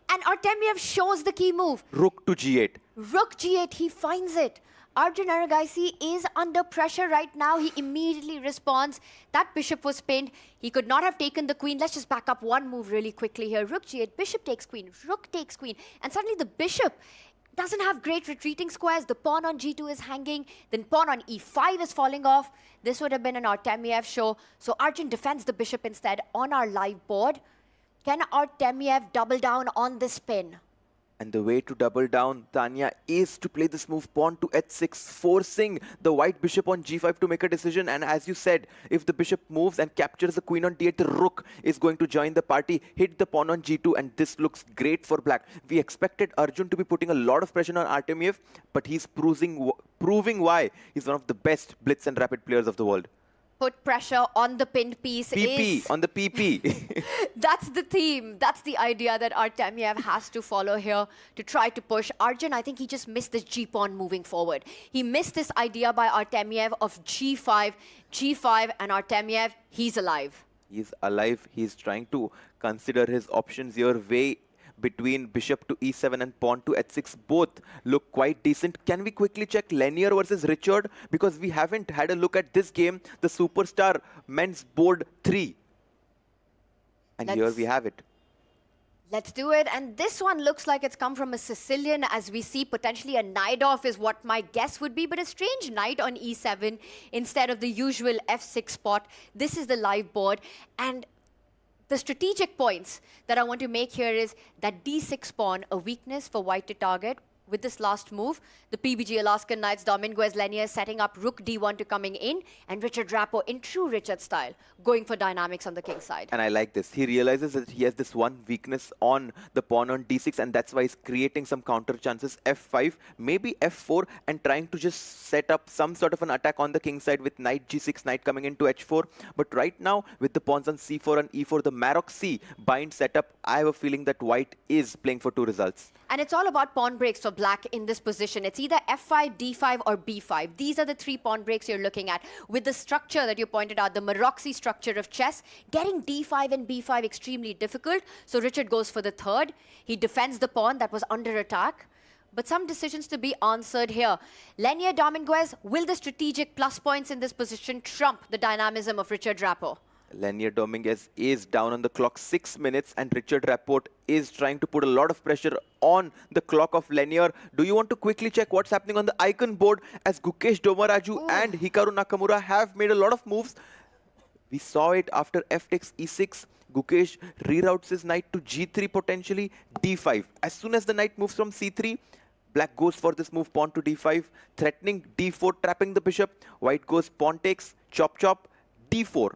And Artemiev shows the key move. Rook to g8. Rook g8, he finds it. Arjun Aragaisi is under pressure right now. He immediately responds. That bishop was pinned. He could not have taken the queen. Let's just back up one move really quickly here. Rook g8, bishop takes queen, rook takes queen. And suddenly the bishop doesn't have great retreating squares. The pawn on g2 is hanging. Then pawn on e5 is falling off. This would have been an Artemiev show. So Arjun defends the bishop instead on our live board. Can Artemiev double down on this pin? And the way to double down, Tanya, is to play this move pawn to h6, forcing the white bishop on g5 to make a decision. And as you said, if the bishop moves and captures the queen on d8, the rook is going to join the party, hit the pawn on g2, and this looks great for black. We expected Arjun to be putting a lot of pressure on Artemiev, but he's proving why he's one of the best blitz and rapid players of the world. Put pressure on the pinned piece. PP, on the PP. That's the theme. That's the idea that Artemiev has to follow here to try to push. Arjun, I think he just missed this g-pawn moving forward. He missed this idea by Artemiev of g5, and Artemiev, he's alive. He's alive. He's trying to consider his options here. Way between bishop to e7 and pawn to h6 both look quite decent. Can we quickly check Lanier versus Richard? Because we haven't had a look at this game, the Superstar Men's Board 3. And here we have it. Let's do it. And this one looks like it's come from a Sicilian, as we see potentially a knight off is what my guess would be, but a strange knight on e7 instead of the usual f6 spot. This is the live board. And the strategic points that I want to make here is that d6 pawn, a weakness for white to target. With this last move, the PBG Alaskan Knights, Dominguez Lenier setting up rook d1 to coming in, and Richard Drapo, in true Richard style, going for dynamics on the king side. And I like this. He realizes that he has this one weakness on the pawn on d6, and that's why he's creating some counter chances. f5, maybe f4, and trying to just set up some sort of an attack on the king side with knight g6, knight coming into h4. But right now, with the pawns on c4 and e4, the Maroc C bind setup, I have a feeling that white is playing for two results. And it's all about pawn breaks for black in this position. It's either f5, d5, or b5. These are the three pawn breaks you're looking at. With the structure that you pointed out, the Maroc-C structure of chess, getting d5 and b5 extremely difficult. So Richard goes for the third. He defends the pawn that was under attack. But some decisions to be answered here. Lenier Dominguez, will the strategic plus points in this position trump the dynamism of Richard Drapo? Lenier Dominguez is down on the clock 6 minutes, and Richard Rapport is trying to put a lot of pressure on the clock of Lenier. Do you want to quickly check what's happening on the icon board, as Gukesh Domaraju and Hikaru Nakamura have made a lot of moves? We saw it after f takes e6. Gukesh reroutes his knight to g3, potentially d5. As soon as the knight moves from c3, black goes for this move, pawn to d5, threatening d4, trapping the bishop. White goes pawn takes, chop chop, d4.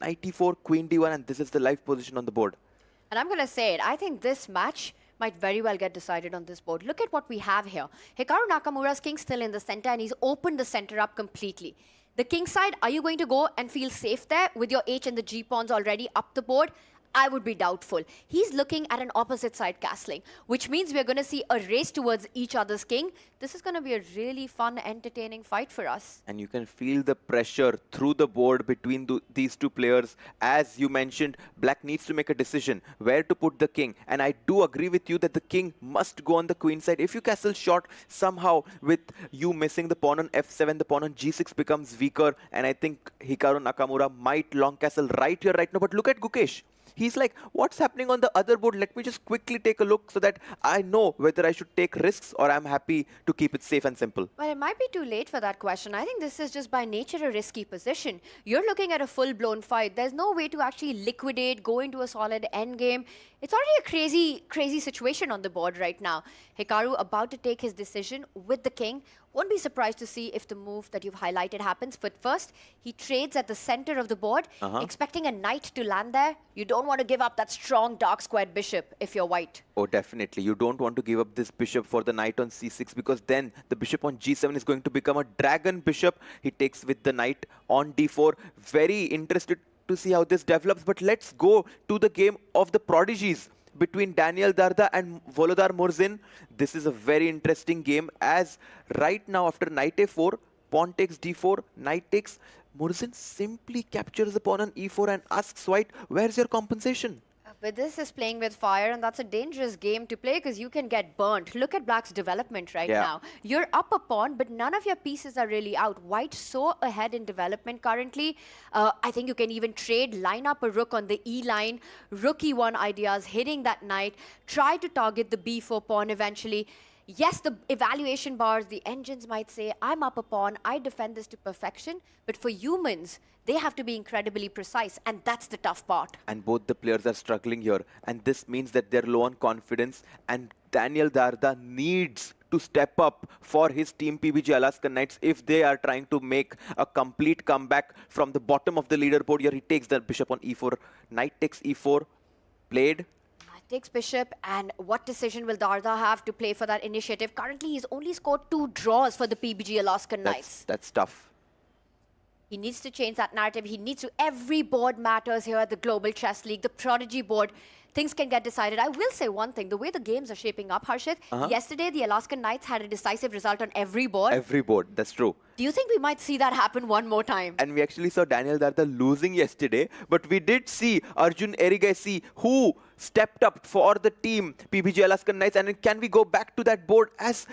Knight e4, queen d1, and this is the live position on the board. And I'm going to say it, I think this match might very well get decided on this board. Look at what we have here. Hikaru Nakamura's king still in the center, and he's opened the center up completely. The king side, are you going to go and feel safe there with your h and the g pawns already up the board? I would be doubtful. He's looking at an opposite side castling, which means we're going to see a race towards each other's king. This is going to be a really fun, entertaining fight for us. And you can feel the pressure through the board between these two players. As you mentioned, black needs to make a decision where to put the king. And I do agree with you that the king must go on the queen side. If you castle short, somehow with you missing the pawn on f7, the pawn on g6 becomes weaker. And I think Hikaru Nakamura might long castle right here, right now. But look at Gukesh. He's like, what's happening on the other board? Let me just quickly take a look so that I know whether I should take risks or I'm happy to keep it safe and simple. Well, it might be too late for that question. I think this is just by nature a risky position. You're looking at a full-blown fight. There's no way to actually liquidate, go into a solid endgame. It's already a crazy, crazy situation on the board right now. Hikaru about to take his decision with the king. Won't be surprised to see if the move that you've highlighted happens. But first, he trades at the center of the board, expecting a knight to land there. You don't want to give up that strong dark squared bishop if you're white. Oh, definitely. You don't want to give up this bishop for the knight on c6 because then the bishop on g7 is going to become a dragon bishop. He takes with the knight on d4. Very interested to see how this develops. But let's go to the game of the prodigies between Daniel Darda and Volodar Murzin. This is a very interesting game as right now after knight a4, pawn takes d4, knight takes, Murzin simply captures the pawn on e4 and asks white, where's your compensation? But this is playing with fire, and that's a dangerous game to play because you can get burnt. Look at Black's development right now. You're up a pawn, but none of your pieces are really out. White so ahead in development currently. I think you can even trade, line up a rook on the E line, rook E1 ideas, hitting that knight, try to target the B4 pawn eventually. Yes, the evaluation bars, the engines might say, I'm up a pawn, I defend this to perfection. But for humans, they have to be incredibly precise, and that's the tough part. And both the players are struggling here. And this means that they're low on confidence. And Daniel Darda needs to step up for his team PBG Alaskan Knights if they are trying to make a complete comeback from the bottom of the leaderboard. Here he takes the bishop on e4, knight takes e4, played. Takes bishop, and what decision will Darda have to play for that initiative? Currently, he's only scored 2 draws for the PBG Alaskan Knights. That's tough. He needs to change that narrative. He needs to. Every board matters here at the Global Chess League, the Prodigy board. Things can get decided. I will say one thing. The way the games are shaping up, Harshit, yesterday the Alaskan Knights had a decisive result on every board. Every board, that's true. Do you think we might see that happen one more time? And we actually saw Daniel Darda losing yesterday, but we did see Arjun Erigaisi who stepped up for the team PBG Alaskan Knights. And can we go back to that board as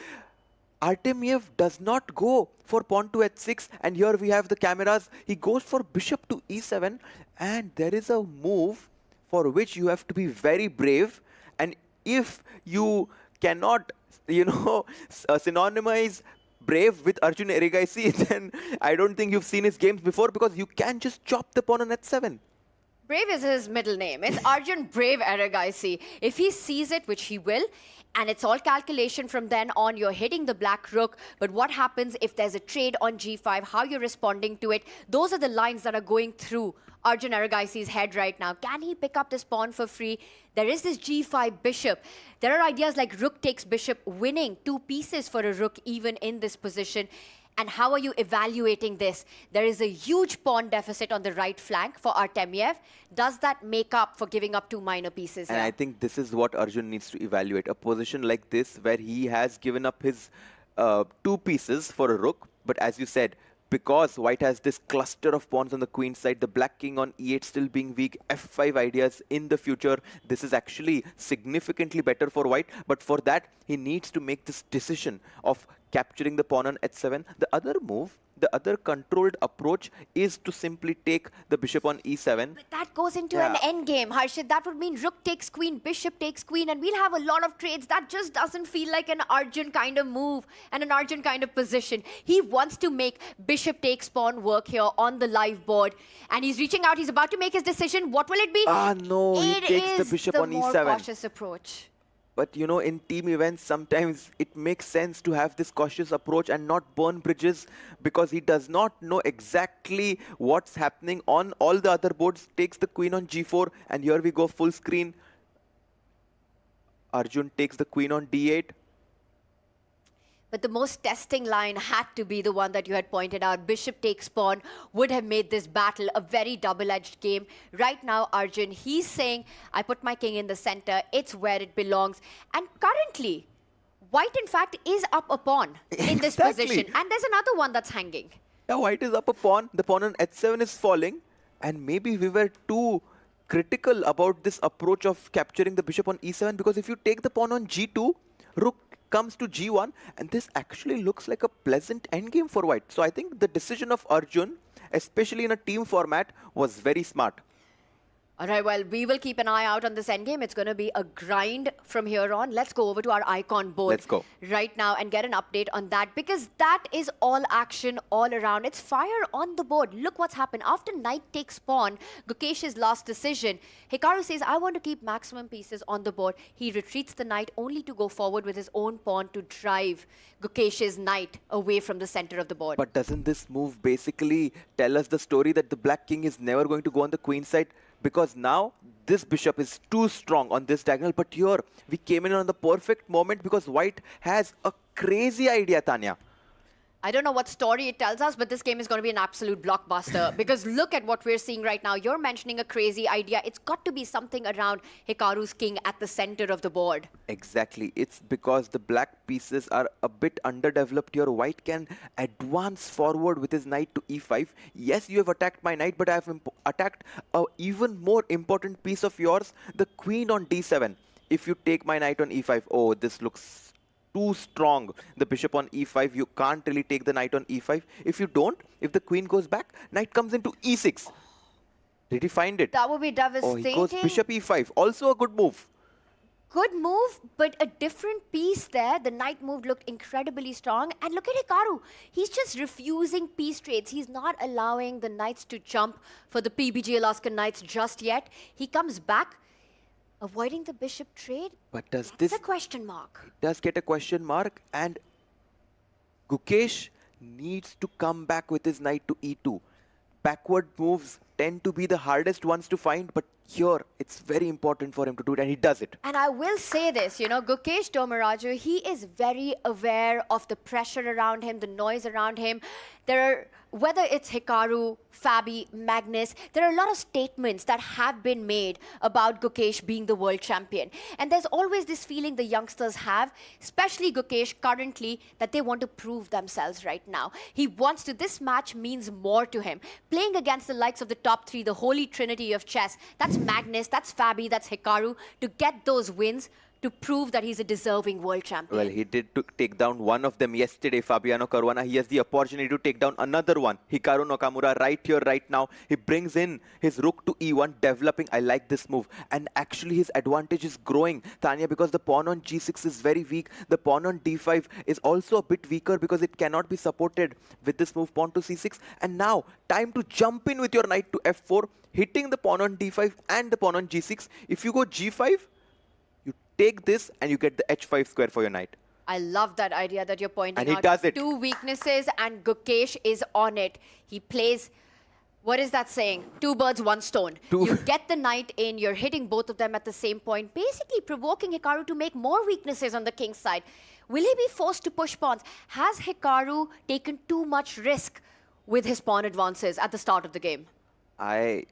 Artemiev does not go for pawn to h6, and here we have the cameras. He goes for bishop to e7, and there is a move for which you have to be very brave. And if you cannot, synonymize brave with Arjun Erigaisi, then I don't think you've seen his games before, because you can just chop the pawn on h7. Brave is his middle name. It's Arjun Brave Erigaisi. If he sees it, which he will, and it's all calculation from then on, you're hitting the black rook. But what happens if there's a trade on g5, how you're responding to it? Those are the lines that are going through Arjun Erigaisi's head right now. Can he pick up this pawn for free? There is this g5 bishop. There are ideas like rook takes bishop, winning 2 pieces for a rook even in this position. And how are you evaluating this? There is a huge pawn deficit on the right flank for Artemiev. Does that make up for giving up 2 minor pieces? And I think this is what Arjun needs to evaluate. A position like this where he has given up his 2 pieces for a rook. But as you said, because white has this cluster of pawns on the queen side, the black king on e8 still being weak, f5 ideas in the future, this is actually significantly better for white. But for that, he needs to make this decision of capturing the pawn on h7. The other move, the other controlled approach is to simply take the bishop on e7. But that goes into an endgame, Harshit. That would mean rook takes queen, bishop takes queen, and we'll have a lot of trades. That just doesn't feel like an Arjun kind of move and an Arjun kind of position. He wants to make bishop takes pawn work here on the live board. And he's reaching out. He's about to make his decision. What will it be? No, he takes the bishop on e7. It is the more cautious approach. But in team events, sometimes it makes sense to have this cautious approach and not burn bridges, because he does not know exactly what's happening on all the other boards. Takes the queen on g4, and here we go full screen. Arjun takes the queen on d8. But the most testing line had to be the one that you had pointed out. Bishop takes pawn would have made this battle a very double-edged game. Right now, Arjun, he's saying, I put my king in the center. It's where it belongs. And currently, white, in fact, is up a pawn in this position. And there's another one that's hanging. Yeah, white is up a pawn. The pawn on h7 is falling. And maybe we were too critical about this approach of capturing the bishop on e7, because if you take the pawn on g2, rook comes to g1, and this actually looks like a pleasant endgame for white. So I think the decision of Arjun, especially in a team format, was very smart. All right, well, we will keep an eye out on this endgame. It's going to be a grind from here on. Let's go over to our icon board Let's go. right now and get an update on that, because that is all action all around. It's fire on the board. Look what's happened. After knight takes pawn, Gukesh's last decision, Hikaru says, I want to keep maximum pieces on the board. He retreats the knight only to go forward with his own pawn to drive Gukesh's knight away from the center of the board. But doesn't this move basically tell us the story that the black king is never going to go on the queen side? Because now this bishop is too strong on this diagonal. But here we came in on the perfect moment because white has a crazy idea, Tanya. I don't know what story it tells us, but this game is going to be an absolute blockbuster. Because look at what we're seeing right now. You're mentioning a crazy idea. It's got to be something around Hikaru's king at the center of the board. Exactly. It's because the black pieces are a bit underdeveloped here. White can advance forward with his knight to e5. Yes, you have attacked my knight, but I have attacked an even more important piece of yours, the queen on d7. If you take my knight on e5, oh, this looks too strong. The bishop on e5, you can't really take the knight on e5. If you don't, if the queen goes back, knight comes into e6. Did he find it? That would be devastating. Oh, he goes bishop e5. Also a good move. Good move, but a different piece there. The knight move looked incredibly strong. And look at Hikaru. He's just refusing piece trades. He's not allowing the knights to jump for the PBG Alaskan Knights just yet. He comes back, avoiding the bishop trade. But does That's a question mark. It does get a question mark, and Gukesh needs to come back with his knight to e2. Backward moves tend to be the hardest ones to find, but here it's very important for him to do it, and he does it. And I will say this, you know, Gukesh Domaraju, he is very aware of the pressure around him, the noise around him. Whether it's Hikaru, Fabi, Magnus, there are a lot of statements that have been made about Gukesh being the world champion. And there's always this feeling the youngsters have, especially Gukesh currently, that they want to prove themselves right now. He wants to, this match means more to him. Playing against the likes of the top three, the holy trinity of chess, that's Magnus, that's Fabi, that's Hikaru, to get those wins, to prove that he's a deserving world champion. Well, he did take down one of them yesterday, Fabiano Caruana. He has the opportunity to take down another one, Hikaru Nakamura, right here, right now. He brings in his rook to e1, developing. I like this move. And actually, his advantage is growing, Tanya, because the pawn on g6 is very weak. The pawn on d5 is also a bit weaker because it cannot be supported with this move, pawn to c6. And now, time to jump in with your knight to f4, hitting the pawn on d5 and the pawn on g6. If you go g5, take this and you get the h5 square for your knight. I love that idea that you're pointing out. And he does it. Two weaknesses, and Gukesh is on it. He plays, what is that saying? Two birds, one stone. You get the knight in, you're hitting both of them at the same point, basically provoking Hikaru to make more weaknesses on the king's side. Will he be forced to push pawns? Has Hikaru taken too much risk with his pawn advances at the start of the game? I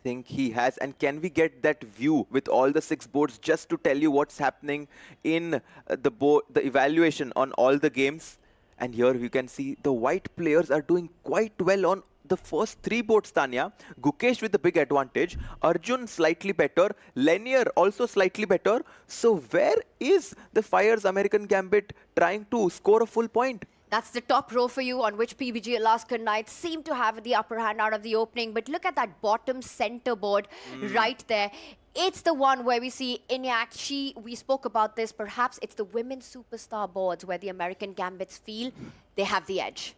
think he has. And can we get that view with all the 6 boards just to tell you what's happening in the evaluation on all the games? And here we can see the white players are doing quite well on the first 3 boards, Tanya. Gukesh with the big advantage, Arjun slightly better, Lanier also slightly better. So where is the Fyers American Gambit trying to score a full point? That's the top row for you, on which PBG Alaskan Knights seem to have the upper hand out of the opening. But look at that bottom center board right there. It's the one where we see Inyak. We spoke about this. Perhaps it's the women's superstar boards where the American Gambits feel they have the edge.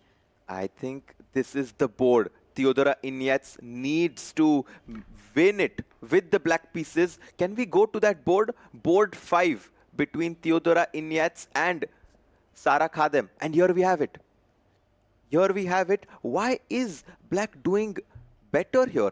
I think this is the board. Theodora Inyats needs to win it with the black pieces. Can we go to that board? Board 5 between Theodora Inyats and Sara Khadem. And here we have it. Here we have it. Why is black doing better here?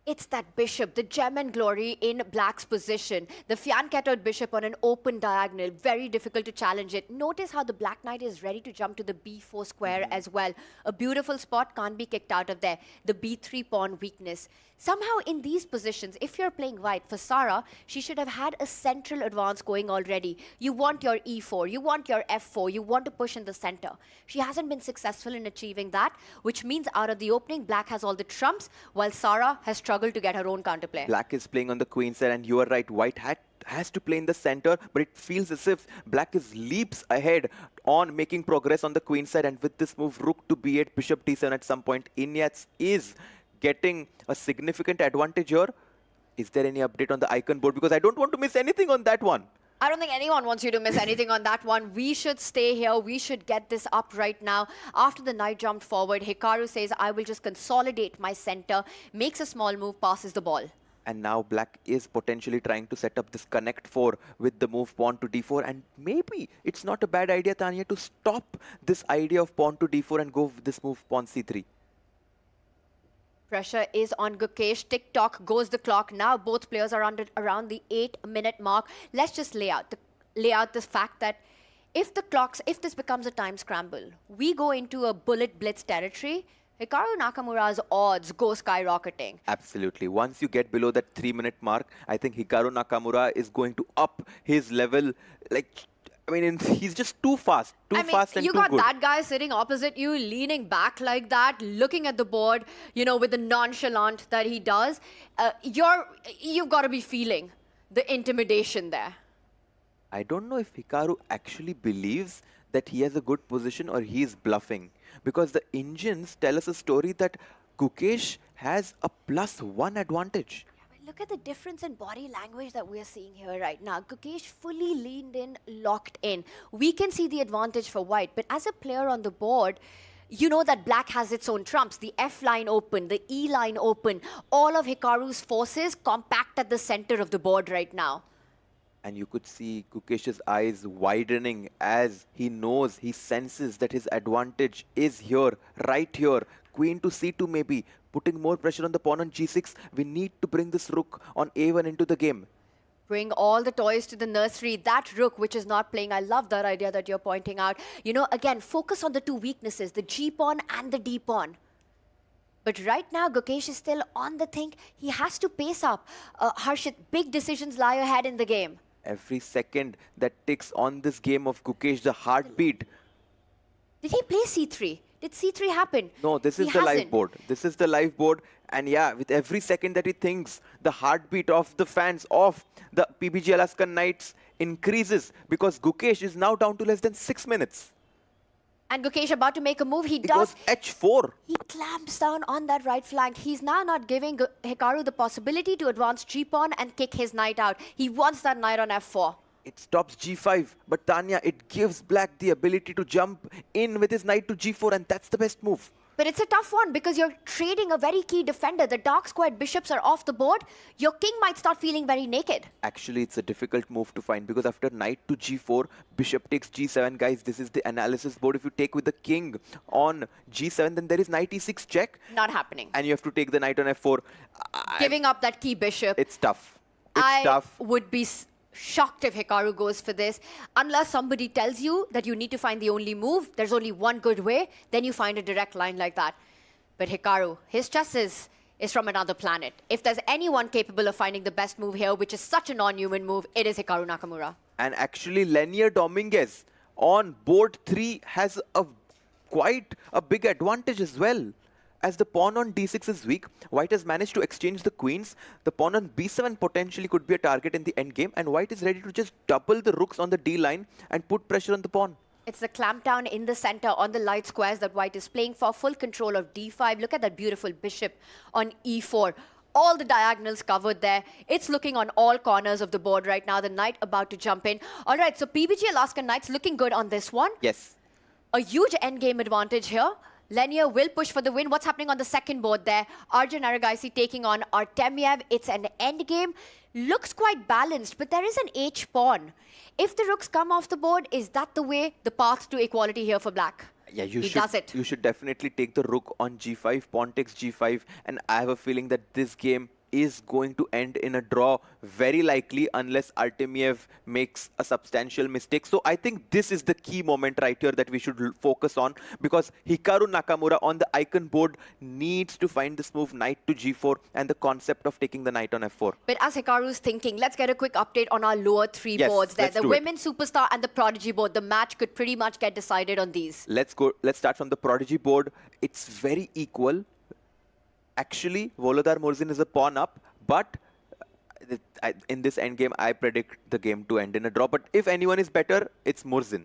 It's that bishop, the gem and glory in black's position. The fianchettoed bishop on an open diagonal. Very difficult to challenge it. Notice how the black knight is ready to jump to the b4 square as well. A beautiful spot, can't be kicked out of there. The b3 pawn weakness. Somehow in these positions, if you're playing white, for Sara, she should have had a central advance going already. You want your e4, you want your f4, you want to push in the center. She hasn't been successful in achieving that, which means out of the opening, black has all the trumps, while Sara has struggled to get her own counterplay. Black is playing on the queen side, and you are right, white has to play in the center, but it feels as if black is leaps ahead on making progress on the queen side. And with this move, rook to b8, bishop d7 at some point, Inyats is getting a significant advantage here. Is there any update on the icon board? Because I don't want to miss anything on that one. I don't think anyone wants you to miss anything on that one. We should stay here. We should get this up right now. After the knight jumped forward, Hikaru says, I will just consolidate my center, makes a small move, passes the ball. And now black is potentially trying to set up this connect 4 with the move pawn to d4. And maybe it's not a bad idea, Tanya, to stop this idea of pawn to d4 and go with this move pawn c3. Pressure is on Gukesh. Tick-tock goes the clock. Now both players are around the 8-minute mark. Let's just lay out the fact that if this becomes a time scramble, we go into a bullet blitz territory, Hikaru Nakamura's odds go skyrocketing. Absolutely. Once you get below that 3-minute mark, I think Hikaru Nakamura is going to up his level. He's just too fast. Too fast and too good. You got that guy sitting opposite you, leaning back like that, looking at the board, with the nonchalant that he does. You've got to be feeling the intimidation there. I don't know if Hikaru actually believes that he has a good position or he is bluffing. Because the engines tell us a story that Gukesh has a +1 advantage. Look at the difference in body language that we're seeing here right now. Gukesh fully leaned in, locked in. We can see the advantage for white, but as a player on the board, you know that black has its own trumps. The F line open, the E line open. All of Hikaru's forces compact at the center of the board right now. And you could see Gukesh's eyes widening as he knows, he senses that his advantage is here, right here. Queen to c2 maybe, putting more pressure on the pawn on g6. We need to bring this rook on a1 into the game. Bring all the toys to the nursery. That rook, which is not playing, I love that idea that you're pointing out. Again, focus on the two weaknesses, the g-pawn and the d-pawn. But right now, Gukesh is still on the think. He has to pace up. Harshit, big decisions lie ahead in the game. Every second that ticks on this game of Gukesh, the heartbeat. Did he play c3? Did c3 happen? No, this is the live board. This is the live board. And yeah, with every second that he thinks, the heartbeat of the fans of the PBG Alaskan Knights increases because Gukesh is now down to less than 6 minutes. And Gukesh about to make a move. He goes h4. He clamps down on that right flank. He's now not giving Hikaru the possibility to advance g-pawn and kick his knight out. He wants that knight on f4. It stops g5, but Tanya, it gives black the ability to jump in with his knight to g4, and that's the best move. But it's a tough one because you're trading a very key defender. The dark squared bishops are off the board. Your king might start feeling very naked. Actually, it's a difficult move to find because after knight to g4, bishop takes g7. Guys, this is the analysis board. If you take with the king on g7, then there is knight e6 check. Not happening. And you have to take the knight on f4. Giving up that key bishop. It's tough. It's tough. I would be shocked if Hikaru goes for this. Unless somebody tells you that you need to find the only move, there's only one good way, then you find a direct line like that. But Hikaru, his chess is from another planet. If there's anyone capable of finding the best move here, which is such a non-human move, it is Hikaru Nakamura. And actually, Lenier Dominguez on board 3 has quite a big advantage as well. As the pawn on d6 is weak, white has managed to exchange the queens. The pawn on b7 potentially could be a target in the endgame, and white is ready to just double the rooks on the d line and put pressure on the pawn. It's the clamp down in the center on the light squares that white is playing for. Full control of d5. Look at that beautiful bishop on e4. All the diagonals covered there. It's looking on all corners of the board right now. The knight about to jump in. All right, so PBG Alaskan Knights looking good on this one. Yes. A huge endgame advantage here. Lenier will push for the win. What's happening on the second board there? Arjun Aragaisi taking on Artemiev. It's an endgame. Looks quite balanced, but there is an H-pawn. If the rooks come off the board, is that the way, the path to equality here for black? Yeah, he does it. You should definitely take the rook on g5, pawn takes g5, and I have a feeling that this game is going to end in a draw, very likely, unless Artemiev makes a substantial mistake. So I think this is the key moment right here that we should focus on, because Hikaru Nakamura on the icon board needs to find this move, knight to g4, and the concept of taking the knight on f4. But as Hikaru's thinking, let's get a quick update on our lower three boards there. The Women's Superstar and the Prodigy board. The match could pretty much get decided on these. Let's start from the Prodigy board. It's very equal. Actually, Volodar Murzin is a pawn up, but in this endgame, I predict the game to end in a draw. But if anyone is better, it's Murzin.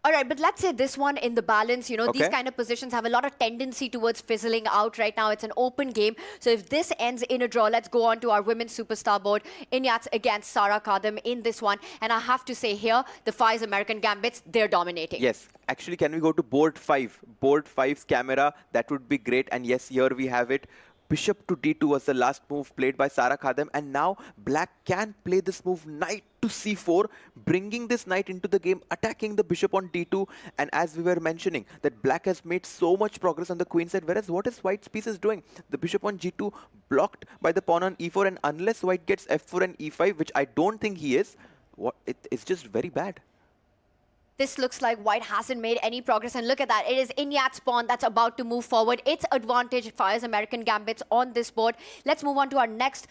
All right, but let's say this one in the balance, these kind of positions have a lot of tendency towards fizzling out right now. It's an open game. So if this ends in a draw, let's go on to our women's superstar board. Inyats against Sara Kadam in this one. And I have to say here, the Fyers American Gambits, they're dominating. Yes. Actually, can we go to board 5? Board 5's camera, that would be great. And yes, here we have it. Bishop to d2 was the last move played by Sara Kadam, and now black can play this move knight to c4, bringing this knight into the game, attacking the bishop on d2. And as we were mentioning, that black has made so much progress on the queen side, whereas what is white's piece is doing? The bishop on g2 blocked by the pawn on e4, and unless white gets f4 and e5, which I don't think he is, it's just very bad. This looks like white hasn't made any progress. And look at that. It is Inyat's pawn that's about to move forward. It's advantage Fyers American Gambits on this board. Let's move on to our next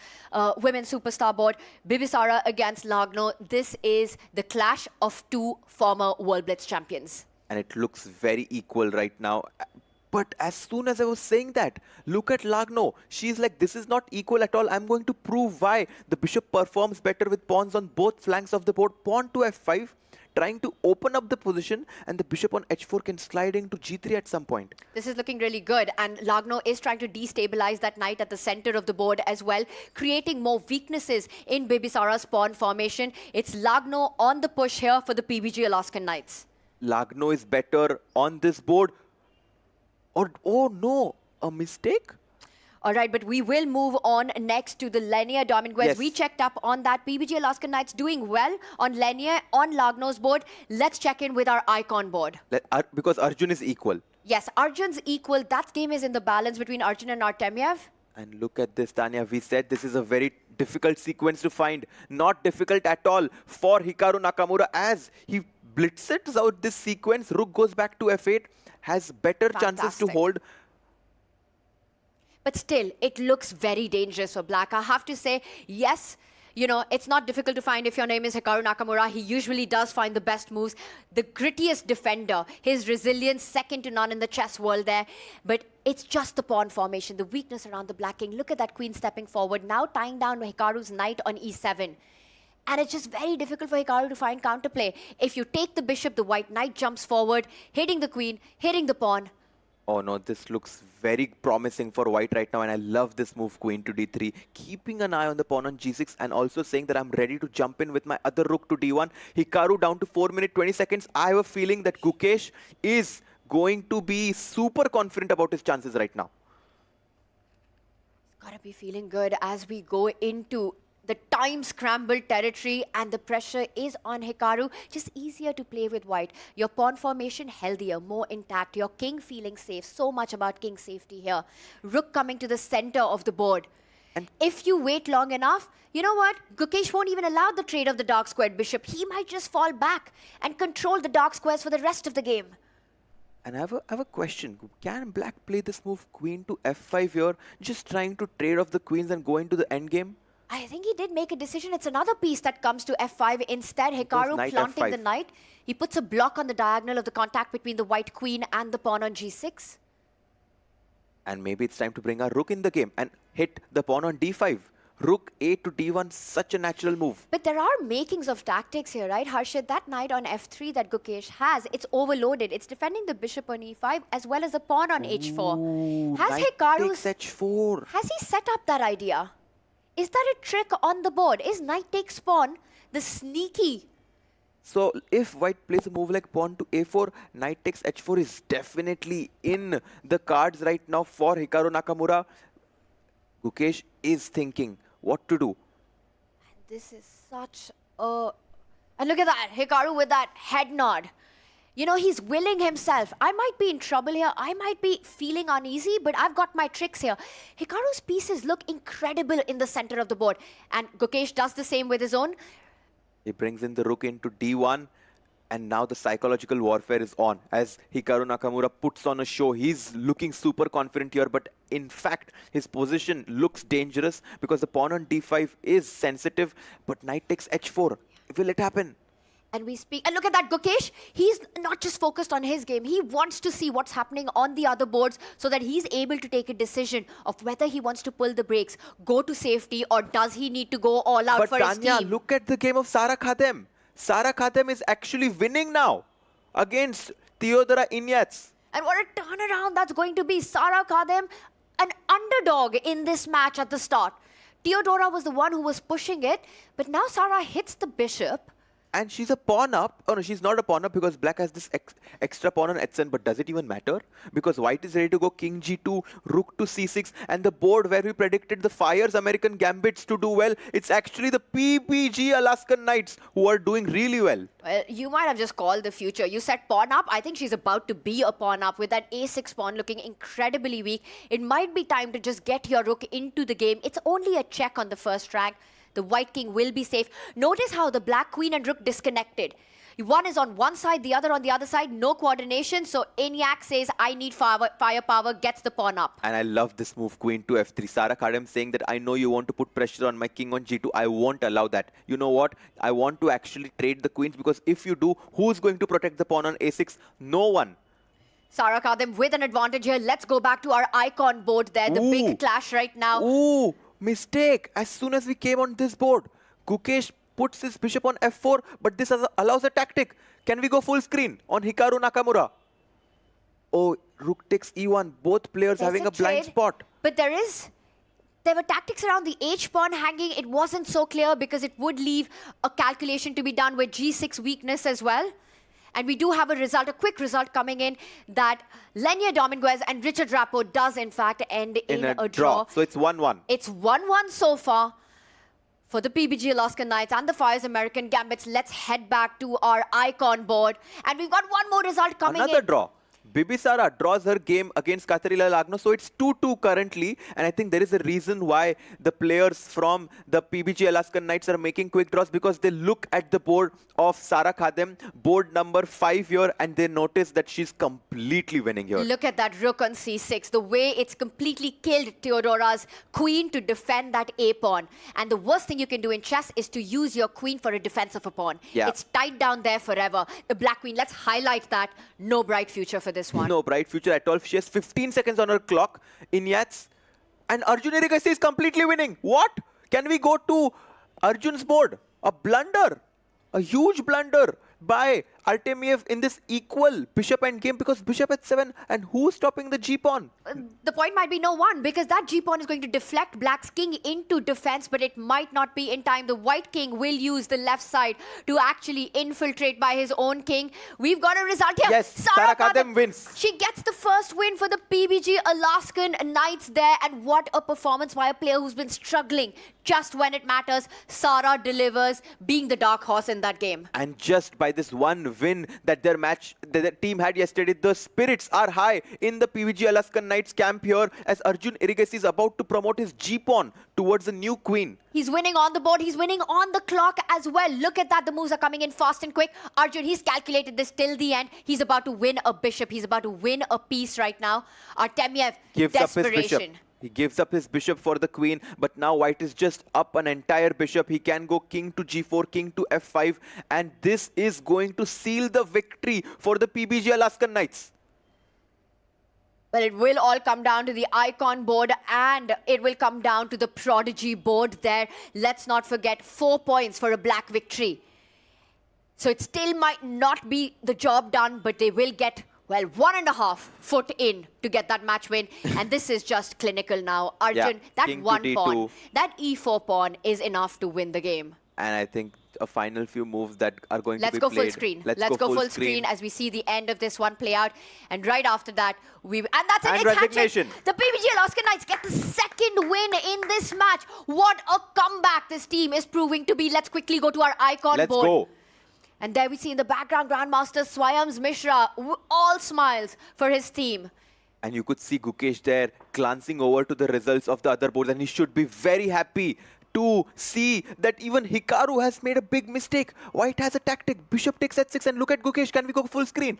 women's superstar board. Bibisara against Lagno. This is the clash of two former World Blitz champions. And it looks very equal right now. But as soon as I was saying that, look at Lagno. She's like, this is not equal at all. I'm going to prove why. The bishop performs better with pawns on both flanks of the board. Pawn to f5. Trying to open up the position, and the bishop on h4 can slide into g3 at some point. This is looking really good, and Lagno is trying to destabilize that knight at the center of the board as well, creating more weaknesses in Bibisara's pawn formation. It's Lagno on the push here for the PBG Alaskan Knights. Lagno is better on this board. Or, oh no, a mistake? All right, but we will move on next to the Linear Dominguez. Yes. We checked up on that. PBG Alaskan Knights doing well on Linear, on Lagno's board. Let's check in with our icon board. Because Arjun is equal. Yes, Arjun's equal. That game is in the balance between Arjun and Artemyev. And look at this, Tanya. We said this is a very difficult sequence to find. Not difficult at all for Hikaru Nakamura as he blitzes out this sequence. Rook goes back to f8. Has better chances to hold. But still, it looks very dangerous for black. I have to say, yes, it's not difficult to find if your name is Hikaru Nakamura. He usually does find the best moves. The grittiest defender. His resilience, second to none in the chess world there. But it's just the pawn formation, the weakness around the black king. Look at that queen stepping forward, now tying down Hikaru's knight on e7. And it's just very difficult for Hikaru to find counterplay. If you take the bishop, the white knight jumps forward, hitting the queen, hitting the pawn. Oh no, this looks very promising for white right now, and I love this move, queen to d3, keeping an eye on the pawn on g6 and also saying that I'm ready to jump in with my other rook to d1. Hikaru down to 4 minutes 20 seconds. I have a feeling that Gukesh is going to be super confident about his chances right now. He's gotta be feeling good as we go into the time-scrambled territory, and the pressure is on Hikaru. Just easier to play with white. Your pawn formation healthier, more intact. Your king feeling safe. So much about king safety here. Rook coming to the center of the board. And if you wait long enough, you know what? Gukesh won't even allow the trade of the dark squared bishop. He might just fall back and control the dark squares for the rest of the game. And I have a question. Can black play this move, queen to f5 here, just trying to trade off the queens and go into the endgame? I think he did make a decision. It's another piece that comes to f5 instead. Hikaru planting f5. the knight. He puts a block on the diagonal of the contact between the white queen and the pawn on g6. And maybe it's time to bring our rook in the game and hit the pawn on d5. Rook a to d1, such a natural move. But there are makings of tactics here, right, Harshit? That knight on f3 that Gukesh has, it's overloaded. It's defending the bishop on e5 as well as the pawn on h4. Has Hikaru takes h4. Has he set up that idea? Is that a trick on the board? Is knight takes pawn the sneaky? So if white plays a move like pawn to a4, knight takes h4 is definitely in the cards right now for Hikaru Nakamura. Gukesh is thinking what to do. And this is such a... And look at that, Hikaru with that head nod. He's willing himself. I might be in trouble here. I might be feeling uneasy, but I've got my tricks here. Hikaru's pieces look incredible in the center of the board. And Gukesh does the same with his own. He brings in the rook into d1. And now the psychological warfare is on. As Hikaru Nakamura puts on a show, he's looking super confident here. But in fact, his position looks dangerous because the pawn on d5 is sensitive. But knight takes h4. Will it happen? And we speak, and look at that, Gukesh, he's not just focused on his game. He wants to see what's happening on the other boards so that he's able to take a decision of whether he wants to pull the brakes, go to safety, or does he need to go all out for his team. But Tanya, look at the game of Sara Kadam. Sara Kadam is actually winning now. against Theodora Inyats. And what a turnaround that's going to be. Sara Kadem, an underdog in this match at the start. Theodora was the one who was pushing it, but now Sara hits the bishop. And she's a pawn up. Oh no, she's not a pawn up because black has this extra pawn on h7. But does it even matter? Because white is ready to go king g2, rook to c6. And the board where we predicted the Fyers American Gambits to do well, it's actually the PBG Alaskan Knights who are doing really well. Well, you might have just called the future. You said pawn up. I think she's about to be a pawn up with that a6 pawn looking incredibly weak. It might be time to just get your rook into the game. It's only a check on the first rank. The white king will be safe. Notice how the black queen and rook disconnected. One is on one side, the other on the other side. No coordination. So Enyak says, I need firepower, gets the pawn up. And I love this move, queen to f3. Sara Kadem saying that I know you want to put pressure on my king on g2. I won't allow that. You know what? I want to actually trade the queens because if you do, who's going to protect the pawn on a6? No one. Sara Kadem with an advantage here. Let's go back to our icon board there. The big clash right now. Ooh, mistake. As soon as we came on this board, Gukesh puts his bishop on f4, but this allows a tactic. Can we go full screen on Hikaru Nakamura? Oh, rook takes e1. Both players having a blind spot. But there were tactics around the h pawn hanging. It wasn't so clear because it would leave a calculation to be done with g6 weakness as well. And we do have a result, a quick result coming in that Lenya Dominguez and Richard Rapport does in fact end in a draw. So it's 1-1. It's 1-1 so far for the PBG Alaskan Knights and the Fyers American Gambits. Let's head back to our icon board. And we've got one more result coming in. Another draw. Bibisara draws her game against Katarina Lagno. So it's 2-2 currently. And I think there is a reason why the players from the PBG Alaskan Knights are making quick draws because they look at the board of Sara Kadem, board number 5 here, and they notice that she's completely winning here. Look at that rook on c6. The way it's completely killed Theodora's queen to defend that a-pawn. And the worst thing you can do in chess is to use your queen for a defense of a pawn. Yeah. It's tied down there forever. The black queen, let's highlight that. No bright future for this one. No bright future at all. She has 15 seconds on her clock. Inyats. And Arjun Irigasi is completely winning. What? Can we go to Arjun's board? A blunder. A huge blunder by Artemiev in this equal bishop endgame because bishop h7 and who's stopping the g-pawn? The point might be no one because that g-pawn is going to deflect black's king into defense, but it might not be in time. The white king will use the left side to actually infiltrate by his own king. We've got a result here. Yes, Sara Kadem wins. She gets the first win for the PBG Alaskan Knights there, and what a performance by a player who's been struggling just when it matters. Sara delivers, being the dark horse in that game. And just by this one win that their team had yesterday, the spirits are high in the PBG Alaskan Knights camp here as Arjun Irigasi is about to promote his g-pawn towards a new queen. He's winning on the board. He's winning on the clock as well. Look at that. The moves are coming in fast and quick. Arjun, he's calculated this till the end. He's about to win a bishop. He's about to win a piece right now. Artemiev, gives desperation. Up his bishop. He gives up his bishop for the queen, but now white is just up an entire bishop. He can go king to g4, king to f5, and this is going to seal the victory for the PBG Alaskan Knights. Well, it will all come down to the icon board and it will come down to the prodigy board there. Let's not forget 4 points for a black victory. So it still might not be the job done, but they will get, well, 1.5 foot in to get that match win. And this is just clinical now. Arjun, that king one to pawn, d2. that e4 pawn is enough to win the game. And I think a final few moves that are going Let's to be go played. full screen. Let's go full screen as we see the end of this one play out. And right after that, and that's it. And It's resignation. hatchet. The PBG Alaskan Knights get the second win in this match. What a comeback this team is proving to be. Let's quickly go to our icon Let's board. go. And there we see in the background Grandmaster Swayams Mishra, all smiles for his team. And you could see Gukesh there glancing over to the results of the other boards, and he should be very happy to see that even Hikaru has made a big mistake. White has a tactic. Bishop takes h6, and look at Gukesh. Can we go full screen?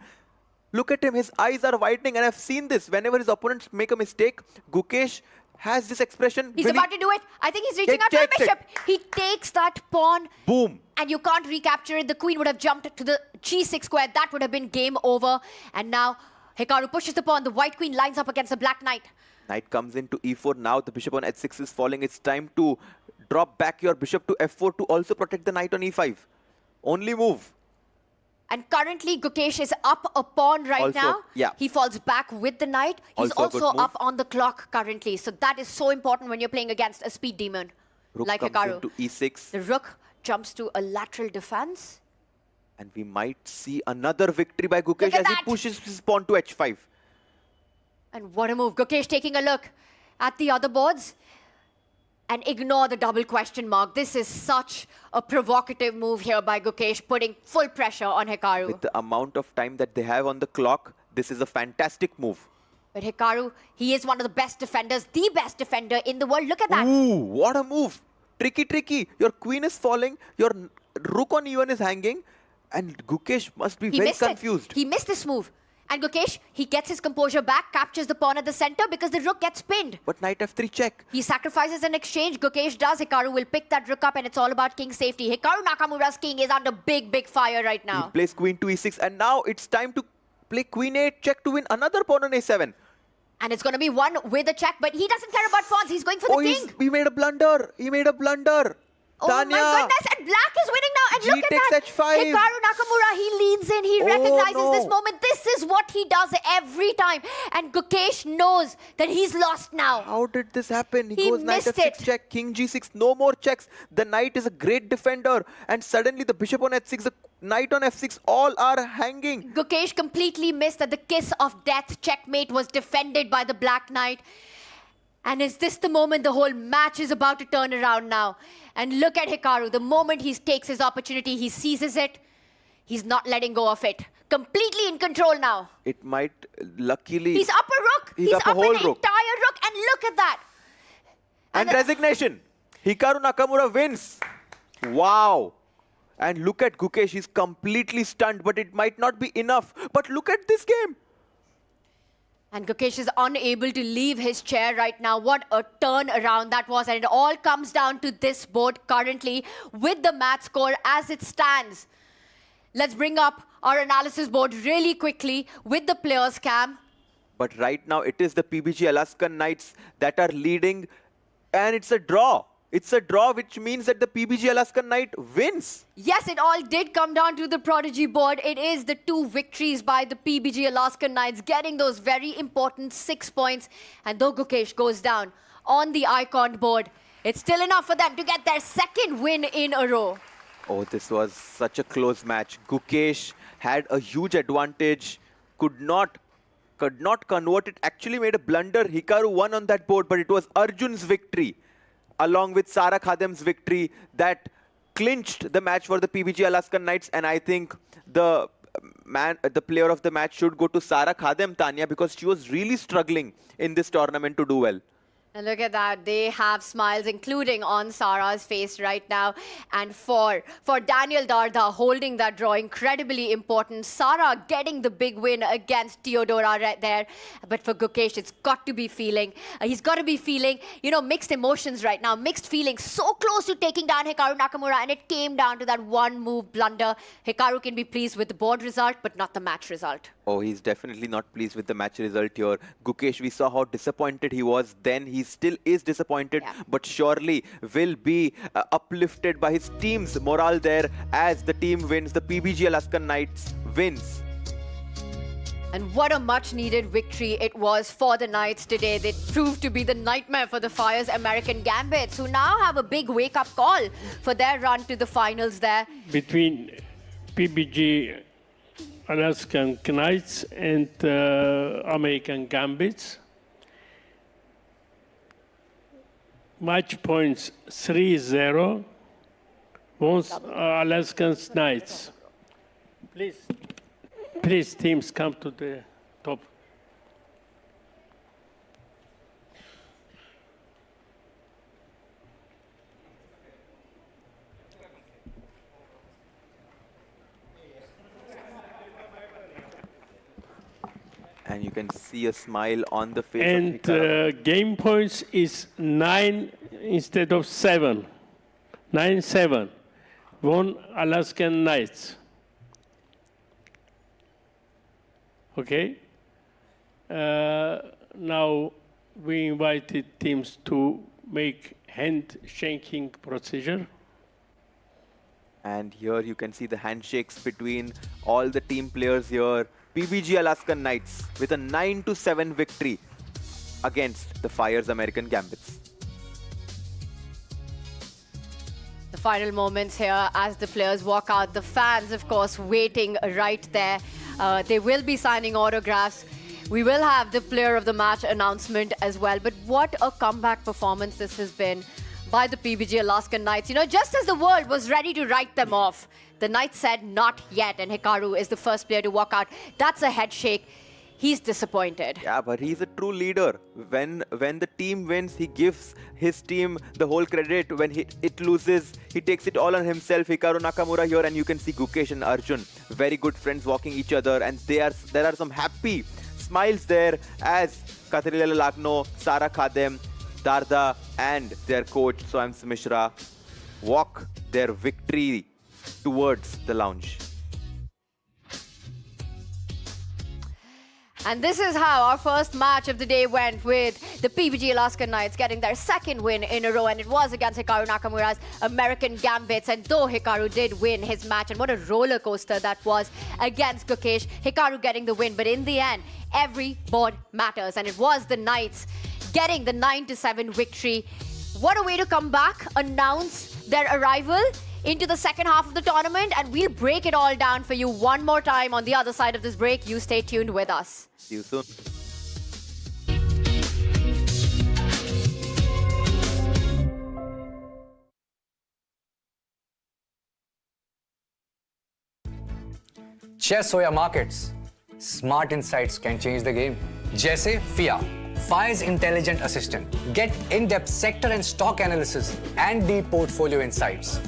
Look at him. His eyes are widening, and I've seen this. Whenever his opponents make a mistake, Gukesh has this expression. He's about to do it. I think he's reaching out to the bishop. He takes that pawn. Boom. And you can't recapture it. The queen would have jumped to the g6 square. That would have been game over. And now Hikaru pushes the pawn. The white queen lines up against the black knight. Knight comes into e4. Now the bishop on h6 is falling. It's time to drop back your bishop to f4 to also protect the knight on e5. Only move. And currently, Gukesh is up a pawn right Also, now. yeah. He falls back with the knight. He's Also a good also move. up on the clock currently. So that is so important when you're playing against a speed demon Rook like comes Hikaru. into e6. The rook jumps to a lateral defense. And we might see another victory by Gukesh Look at as he that. pushes his pawn to h5. And what a move. Gukesh taking a look at the other boards. And ignore the double question mark. This is such a provocative move here by Gukesh, putting full pressure on Hikaru. With the amount of time that they have on the clock, this is a fantastic move. But Hikaru, he is one of the best defenders, the best defender in the world. Look at that. Ooh, what a move. Tricky, tricky. Your queen is falling, your rook on e1 is hanging, and Gukesh must be He very missed confused. it. He missed this move. And Gukesh, he gets his composure back, captures the pawn at the center because the rook gets pinned. But knight f3 check. He sacrifices an exchange. Gukesh does. Hikaru will pick that rook up, and it's all about king safety. Hikaru Nakamura's king is under big fire right now. He plays queen to e6, and now it's time to play queen 8 check to win another pawn on a7. And it's going to be one with a check, but he doesn't care about pawns. He's going for the king. He made a blunder. He made a blunder. Oh Tanya. my goodness, and black is winning now. And G look at takes that. h5. Hikaru Nakamura, he leans in. He Oh, recognizes this no. moment. This is what he does every time. And Gukesh knows that he's lost now. How did this happen? He He goes knight missed f6 it. check, king g6, no more checks. The knight is a great defender. And suddenly the bishop on h6, the knight on f6, all are hanging. Gukesh completely missed that the kiss of death checkmate was defended by the black knight. And is this the moment the whole match is about to turn around now? And look at Hikaru. The moment he takes his opportunity, he seizes it. He's not letting go of it. Completely in control now. It might, luckily... He's up a rook. He's up a whole an rook. entire rook. And look at that. And resignation. Hikaru Nakamura wins. Wow. And look at Gukesh. He's completely stunned, but it might not be enough. But look at this game. And Gukesh is unable to leave his chair right now. What a turnaround that was. And it all comes down to this board currently with the match score as it stands. Let's bring up our analysis board really quickly with the players cam. But right now, it is the PBG Alaskan Knights that are leading. And it's a draw. It's a draw, which means that the PBG Alaskan Knight wins. Yes, it all did come down to the Prodigy board. It is the 2 victories by the PBG Alaskan Knights, getting those very important 6 points. And though Gukesh goes down on the icon board, it's still enough for them to get their 2nd win in a row. Oh, this was such a close match. Gukesh had a huge advantage, could not convert it, actually made a blunder. Hikaru won on that board, but it was Arjun's victory, along with Sara Khadem's victory, that clinched the match for the PBG Alaskan Knights. And I think the player of the match should go to Sara Khadem, Tanya, because she was really struggling in this tournament to do well. And look at that, they have smiles, including on Sarah's face right now. And for Daniel Darda holding that draw, incredibly important. Sarah getting the big win against Theodora right there. But for Gukesh, it's got to be feeling, he's got to be feeling, you know, mixed emotions right now, mixed feelings. So close to taking down Hikaru Nakamura, and it came down to that one move blunder. Hikaru can be pleased with the board result, but not the match result. Oh, he's definitely not pleased with the match result here. Gukesh, we saw how disappointed he was then. He still is disappointed, but surely will be uplifted by his team's morale there as the team wins. The PBG Alaskan Knights wins. And what a much-needed victory it was for the Knights today. They proved to be the nightmare for the Fyers American Gambits, who now have a big wake-up call for their run to the finals there. Between PBG Alaskan Knights and American Gambits. Match points 3-0. Wants Alaskan Knights. Please, teams, come to the top. And you can see a smile on the face And of Hikaru. game points is 9 instead of 7. 9-7. Won Alaskan Knights. Okay? Now we invited teams to make hand-shaking procedure. And here you can see the handshakes between all the team players here. PBG Alaskan Knights with a 9-7 victory against the Fyers American Gambits. The final moments here as the players walk out. The fans, of course, waiting right there. They will be signing autographs. We will have the player of the match announcement as well. But what a comeback performance this has been by the PBG Alaskan Knights. You know, just as the world was ready to write them off, the Knights said not yet, and Hikaru is the first player to walk out. That's a head shake. He's disappointed. Yeah, but he's a true leader. When the team wins, he gives his team the whole credit. When it loses, he takes it all on himself. Hikaru Nakamura here, and you can see Gukesh and Arjun, very good friends, walking each other, and there are some happy smiles there as Katarina Lagno, Sara Khadem, Darda, and their coach Swams Mishra walk their victory towards the lounge. And this is how our first match of the day went, with the PBG Alaskan Knights getting their second win in a row, and it was against Hikaru Nakamura's American Gambits. And though Hikaru did win his match, and what a roller coaster that was against Gukesh, Hikaru getting the win. But in the end, every board matters, and it was the Knights getting the 9-7 victory. What a way to come back, announce their arrival into the second half of the tournament, and we'll break it all down for you one more time on the other side of this break. You stay tuned with us. See you soon. Chess or markets, smart insights can change the game. जैसे FIA, Fyers Intelligent Assistant. Get in-depth sector and stock analysis and deep portfolio insights.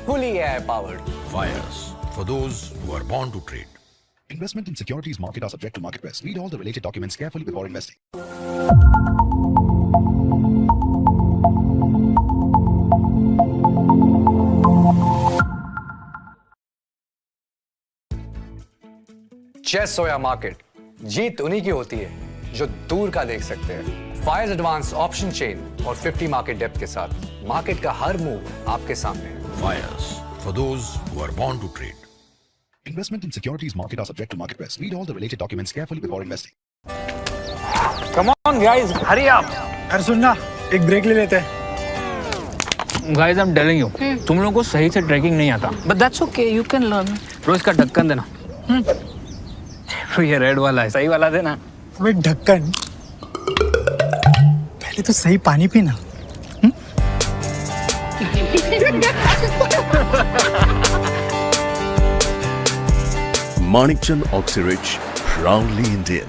Fully AI-powered. Fyers, for those who are born to trade. Investment in securities market are subject to market risk. Read all the related documents carefully before investing. Chess or market, जीत उन्हीं की होती है जो दूर का देख सकते हैं. Fyers Advanced Option Chain और 50 market depth के साथ मार्केट का हर मूव आपके सामने. Fyers, for those who are born to trade. Investment in securities market are subject to market risk. Read all the related documents carefully before investing. Come on guys, hurry up. अरे सुन ना, एक break ले लेते हैं. Guys, I'm telling you, तुम लोगों को सही से ट्रैकिंग नहीं आता. But that's okay, you can learn. रोज का ढक्कन देना. तो ये रेड वाला है, सही वाला देना. वे ढक्कन. पहले तो सही पानी पीना. Manikchand Oxyrich, proudly Indian.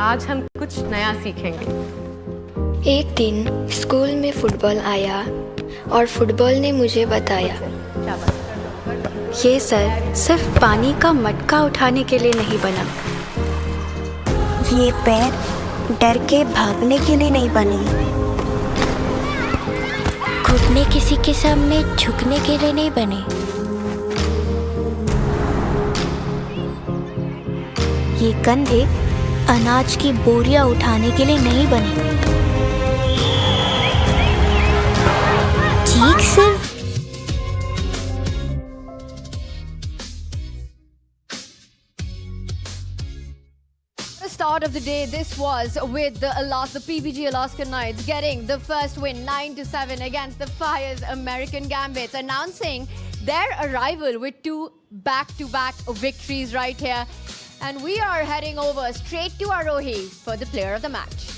आज हम कुछ नया सीखेंगे. एक दिन स्कूल में फुटबॉल आया और फुटबॉल ने मुझे बताया, ये सर सिर्फ पानी का मटका उठाने के लिए नहीं बना. ये पैर डर के भागने के लिए नहीं बने. घुटने किसी के सामने झुकने के लिए नहीं बने. ये कंधे अनाज की बोरियां उठाने के लिए नहीं बने. ठीक सिर्फ start start of the day, this was with the PBG Alaskan Knights getting the first win 9-7 against the Fyers American Gambits, announcing their arrival with 2 back-to-back victories right here. And we are heading over straight to Arohi for the player of the match.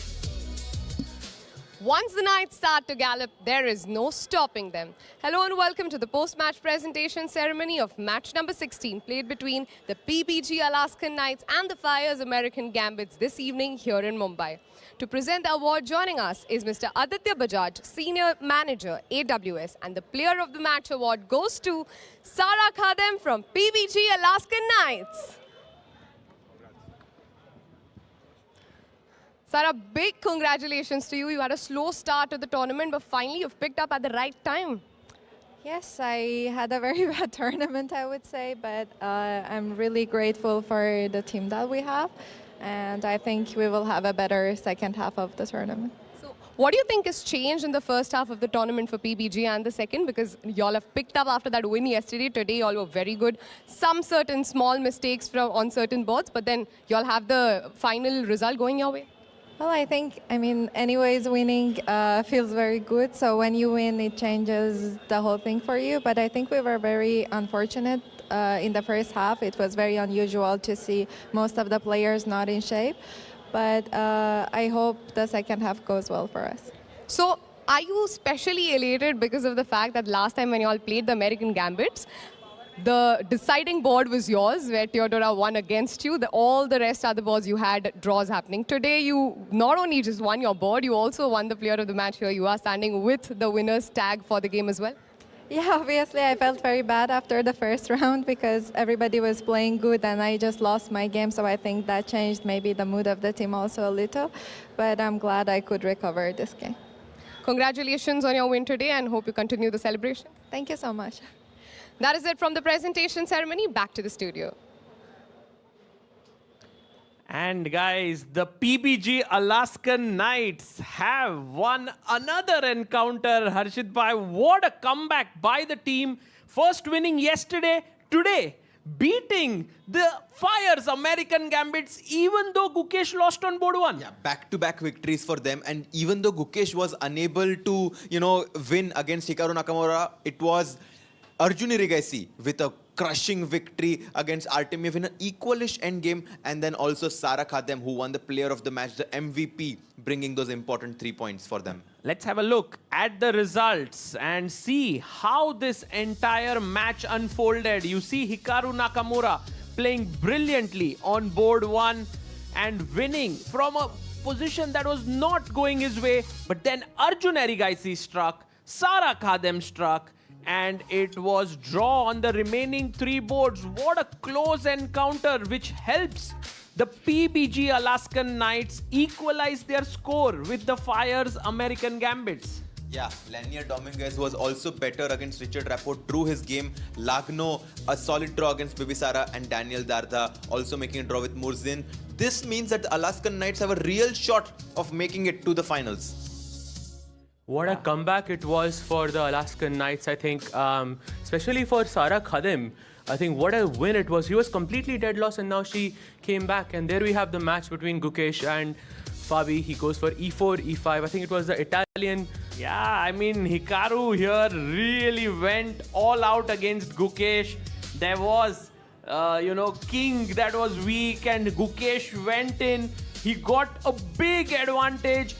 Once the Knights start to gallop, there is no stopping them. Hello and welcome to the post-match presentation ceremony of match number 16, played between the PBG Alaskan Knights and the Fyers American Gambits this evening here in Mumbai. To present the award, joining us is Mr. Aditya Bajaj, Senior Manager, AWS, and the Player of the Match award goes to Sara Khadem from PBG Alaskan Knights. Sara, big congratulations to you. You had a slow start to the tournament, but finally you've picked up at the right time. Yes, I had a very bad tournament, I would say, but I'm really grateful for the team that we have, and I think we will have a better second half of the tournament. So, what do you think has changed in the first half of the tournament for PBG and the second? Because y'all have picked up after that win yesterday. Today, y'all were very good. Some certain small mistakes on certain boards, but then y'all have the final result going your way. Well, I mean, anyways, winning feels very good. So when you win, it changes the whole thing for you. But I think we were very unfortunate in the first half. It was very unusual to see most of the players not in shape. But I hope the second half goes well for us. So are you especially elated because of the fact that last time when you all played the American Gambits, the deciding board was yours, where Theodora won against you. All the rest other boards you had draws happening. Today, you not only just won your board, you also won the player of the match here. You are standing with the winner's tag for the game as well. Yeah, obviously I felt very bad after the first round because everybody was playing good and I just lost my game. So I think that changed maybe the mood of the team also a little. But I'm glad I could recover this game. Congratulations on your win today and hope you continue the celebration. Thank you so much. That is it from the presentation ceremony. Back to the studio. And guys, the PBG Alaskan Knights have won another encounter. Harshit Bhai, what a comeback by the team. First winning yesterday, today beating the Fyers American Gambits, even though Gukesh lost on board 1. Yeah, back-to-back victories for them. And even though Gukesh was unable to, win against Hikaru Nakamura, it was Arjun with a crushing victory against Artemiev in an equalish endgame, and then also Sara Khadem, who won the player of the match, the MVP, bringing those important 3 points for them. Let's have a look at the results and see how this entire match unfolded. You see Hikaru Nakamura playing brilliantly on board 1 and winning from a position that was not going his way, but then Arjun struck, Sara Khadem struck, and it was draw on the remaining 3 boards. What a close encounter, which helps the PBG Alaskan Knights equalize their score with the Fyers American Gambits. Yeah, Lanier Dominguez was also better against Richard Rapport, drew his game. Lagno, a solid draw against Bibisara, and Daniel Darda also making a draw with Murzin. This means that the Alaskan Knights have a real shot of making it to the finals. What a comeback it was for the Alaskan Knights, I think, especially for Sara Khadem. I think what a win it was. He was completely dead lost and now she came back. And there we have the match between Gukesh and Fabi. He goes for E4, E5. I think it was the Italian. Yeah, I mean, Hikaru here really went all out against Gukesh. There was, King that was weak and Gukesh went in. He got a big advantage.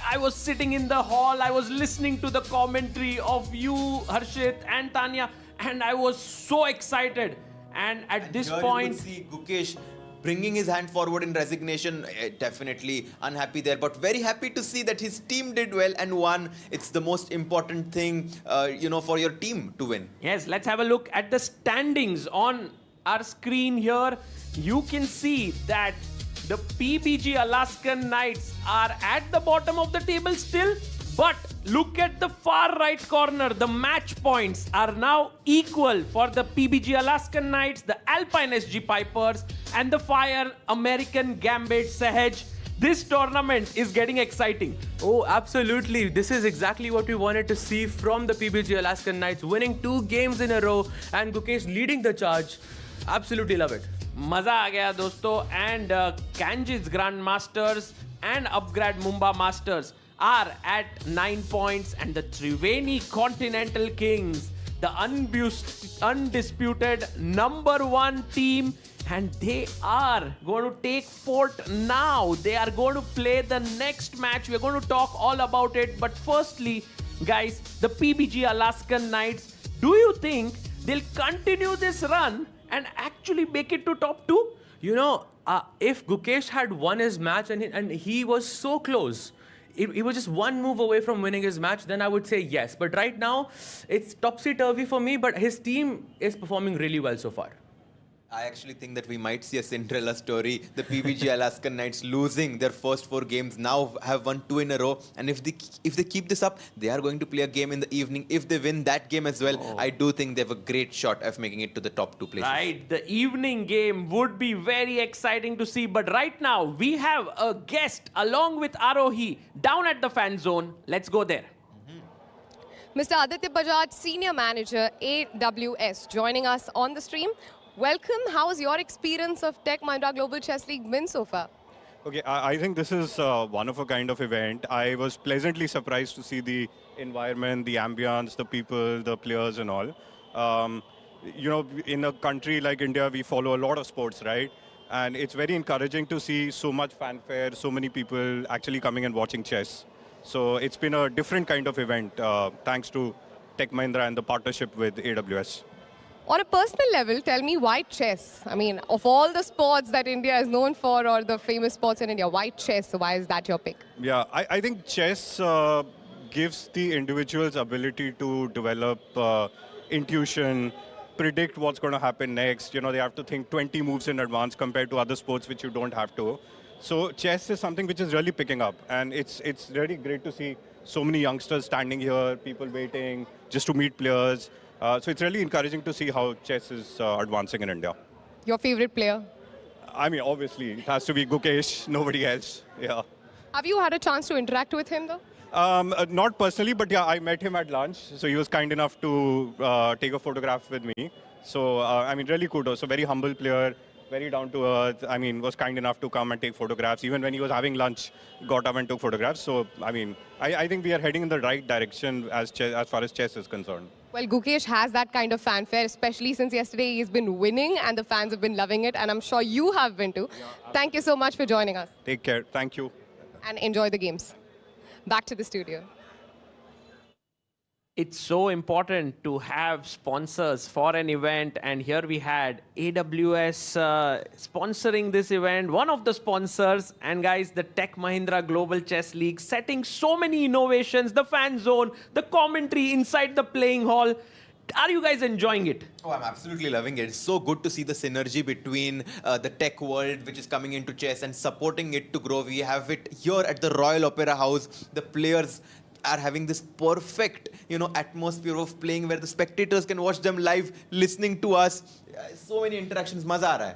I was sitting in the hall, I was listening to the commentary of you, Harshit and Tanya, and I was so excited. And at this point, you could see Gukesh bringing his hand forward in resignation. Definitely unhappy there, but very happy to see that his team did well and won. It's the most important thing, for your team to win. Yes, let's have a look at the standings on our screen here. You can see that the PBG Alaskan Knights are at the bottom of the table still, but look at the far right corner. The match points are now equal for the PBG Alaskan Knights, the Alpine SG Pipers, and the Fire American Gambits. Sahaj, this tournament is getting exciting. Oh, absolutely. This is exactly what we wanted to see from the PBG Alaskan Knights, winning 2 games in a row and Gukesh leading the charge. Absolutely love it. मजा आ गया दोस्तों. And Ganges Grandmasters and Upgrad Mumba Masters are at 9 points, and the Triveni Continental Kings, the undisputed #1 team, and they are going to take fort now. They are going to play the next match. We're going to talk all about it. But firstly, guys, the PBG Alaskan Knights, do you think they'll continue this run and actually make it to top 2? You know, if Gukesh had won his match and he was so close, he was just one move away from winning his match, then I would say yes. But right now, it's topsy-turvy for me, but his team is performing really well so far. I actually think that we might see a Cinderella story. The PBG Alaskan Knights losing their first 4 games now have won 2 in a row. And if they keep this up, they are going to play a game in the evening. If they win that game as well, I do think they have a great shot of making it to the top 2 places. Right, the evening game would be very exciting to see. But right now, we have a guest along with Arohi down at the fan zone. Let's go there. Mr. Aditya Bajaj, Senior Manager, AWS, joining us on the stream. Welcome. How has your experience of Tech Mahindra Global Chess League been so far? Okay, I think this is one of a kind of event. I was pleasantly surprised to see the environment, the ambience, the people, the players and all. You know, in a country like India, we follow a lot of sports, right? And it's very encouraging to see so much fanfare, so many people actually coming and watching chess. So it's been a different kind of event, thanks to Tech Mahindra and the partnership with AWS. On a personal level, tell me why chess? I mean, of all the sports that India is known for, or the famous sports in India, why chess? Why is that your pick? Yeah, I think chess gives the individual's ability to develop intuition, predict what's going to happen next. You know, they have to think 20 moves in advance compared to other sports which you don't have to. So chess is something which is really picking up, and it's really great to see so many youngsters standing here, people waiting just to meet players. So it's really encouraging to see how chess is advancing in India. Your favorite player? I mean, obviously, it has to be Gukesh, nobody else. Yeah. Have you had a chance to interact with him, though? Not personally, but yeah, I met him at lunch. So he was kind enough to take a photograph with me. So, I mean, really kudos. So very humble player, very down to earth. I mean, was kind enough to come and take photographs. Even when he was having lunch, got up and took photographs. So, I mean, I think we are heading in the right direction as far as chess is concerned. Well, Gukesh has that kind of fanfare, especially since yesterday he's been winning and the fans have been loving it. And I'm sure you have been too. Thank you so much for joining us. Take care. Thank you. And enjoy the games. Back to the studio. It's so important to have sponsors for an event, and here we had AWS sponsoring this event, one of the sponsors, and guys, the Tech Mahindra Global Chess League setting so many innovations, the fan zone, the commentary inside the playing hall. Are you guys enjoying it? Oh, I'm absolutely loving it. It's so good to see the synergy between the tech world, which is coming into chess, and supporting it to grow. We have it here at the Royal Opera House. The players are having this perfect, you know, atmosphere of playing where the spectators can watch them live, listening to us. So many interactions. Maza aa raha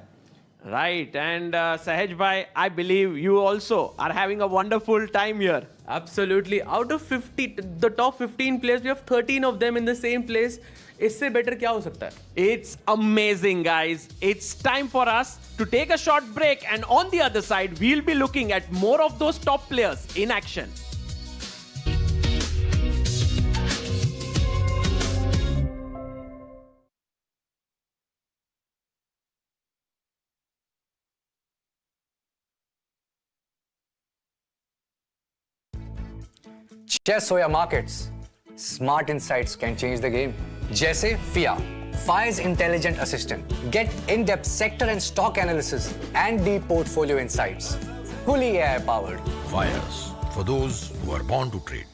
hai. Right, and Sahaj bhai, I believe you also are having a wonderful time here. Absolutely. Out of 50, the top 15 players, we have 13 of them in the same place. इससे better क्या हो सकता है? It's amazing, guys. It's time for us to take a short break, and on the other side, we'll be looking at more of those top players in action. Chess or markets, smart insights can change the game. जैसे Fyers intelligent assistant. Get in-depth sector and stock analysis and deep portfolio insights. Fully AI powered. Fyers, for those who are born to trade.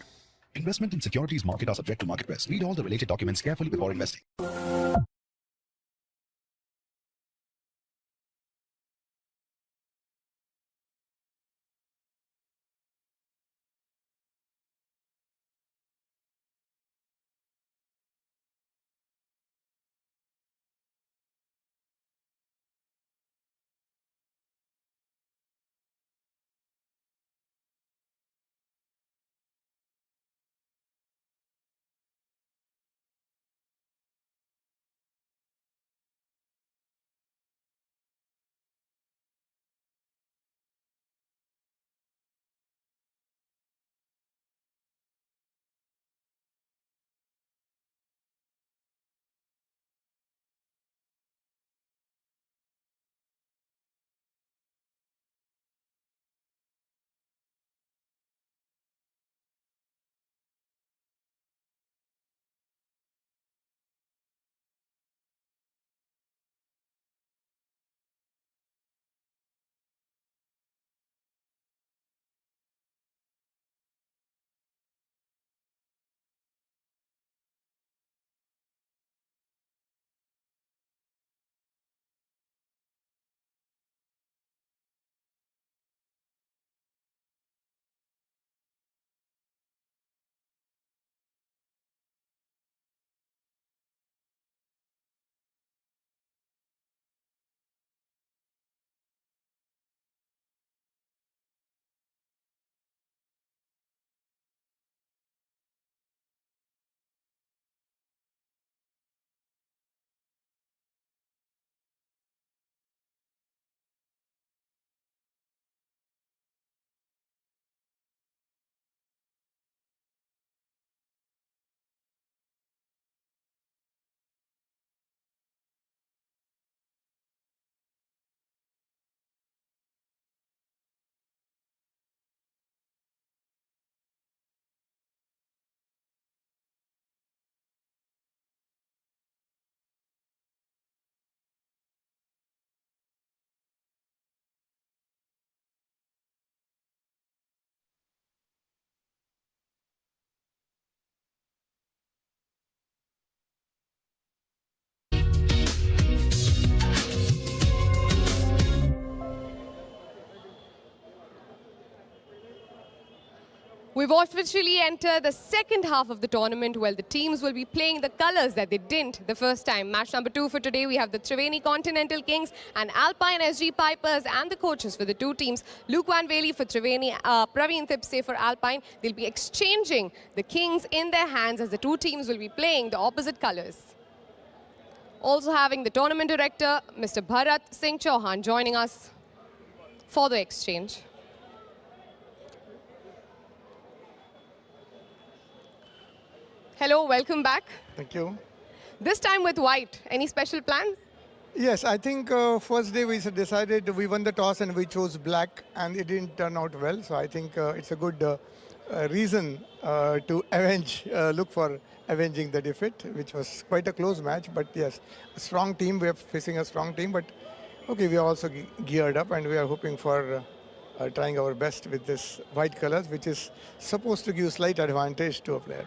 Investment in securities market are subject to market risk. Read all the related documents carefully before investing. We've officially entered the second half of the tournament where the teams will be playing the colors that they didn't the first time. Match number 2 for today, we have the Triveni Continental Kings and Alpine SG Pipers, and the coaches for the two teams, Luke Van Wely for Triveni, Praveen Thipse for Alpine. They'll be exchanging the Kings in their hands as the two teams will be playing the opposite colors. Also having the tournament director, Mr. Bharat Singh Chauhan, joining us for the exchange. Hello, welcome back. Thank you. This time with white. Any special plans? Yes, I think first day we decided we won the toss and we chose black, and it didn't turn out well. So I think it's a good reason to look for avenging the defeat, which was quite a close match. But yes, a strong team. We are facing a strong team, but okay, we are also geared up and we are hoping for trying our best with this white colors, which is supposed to give slight advantage to a player.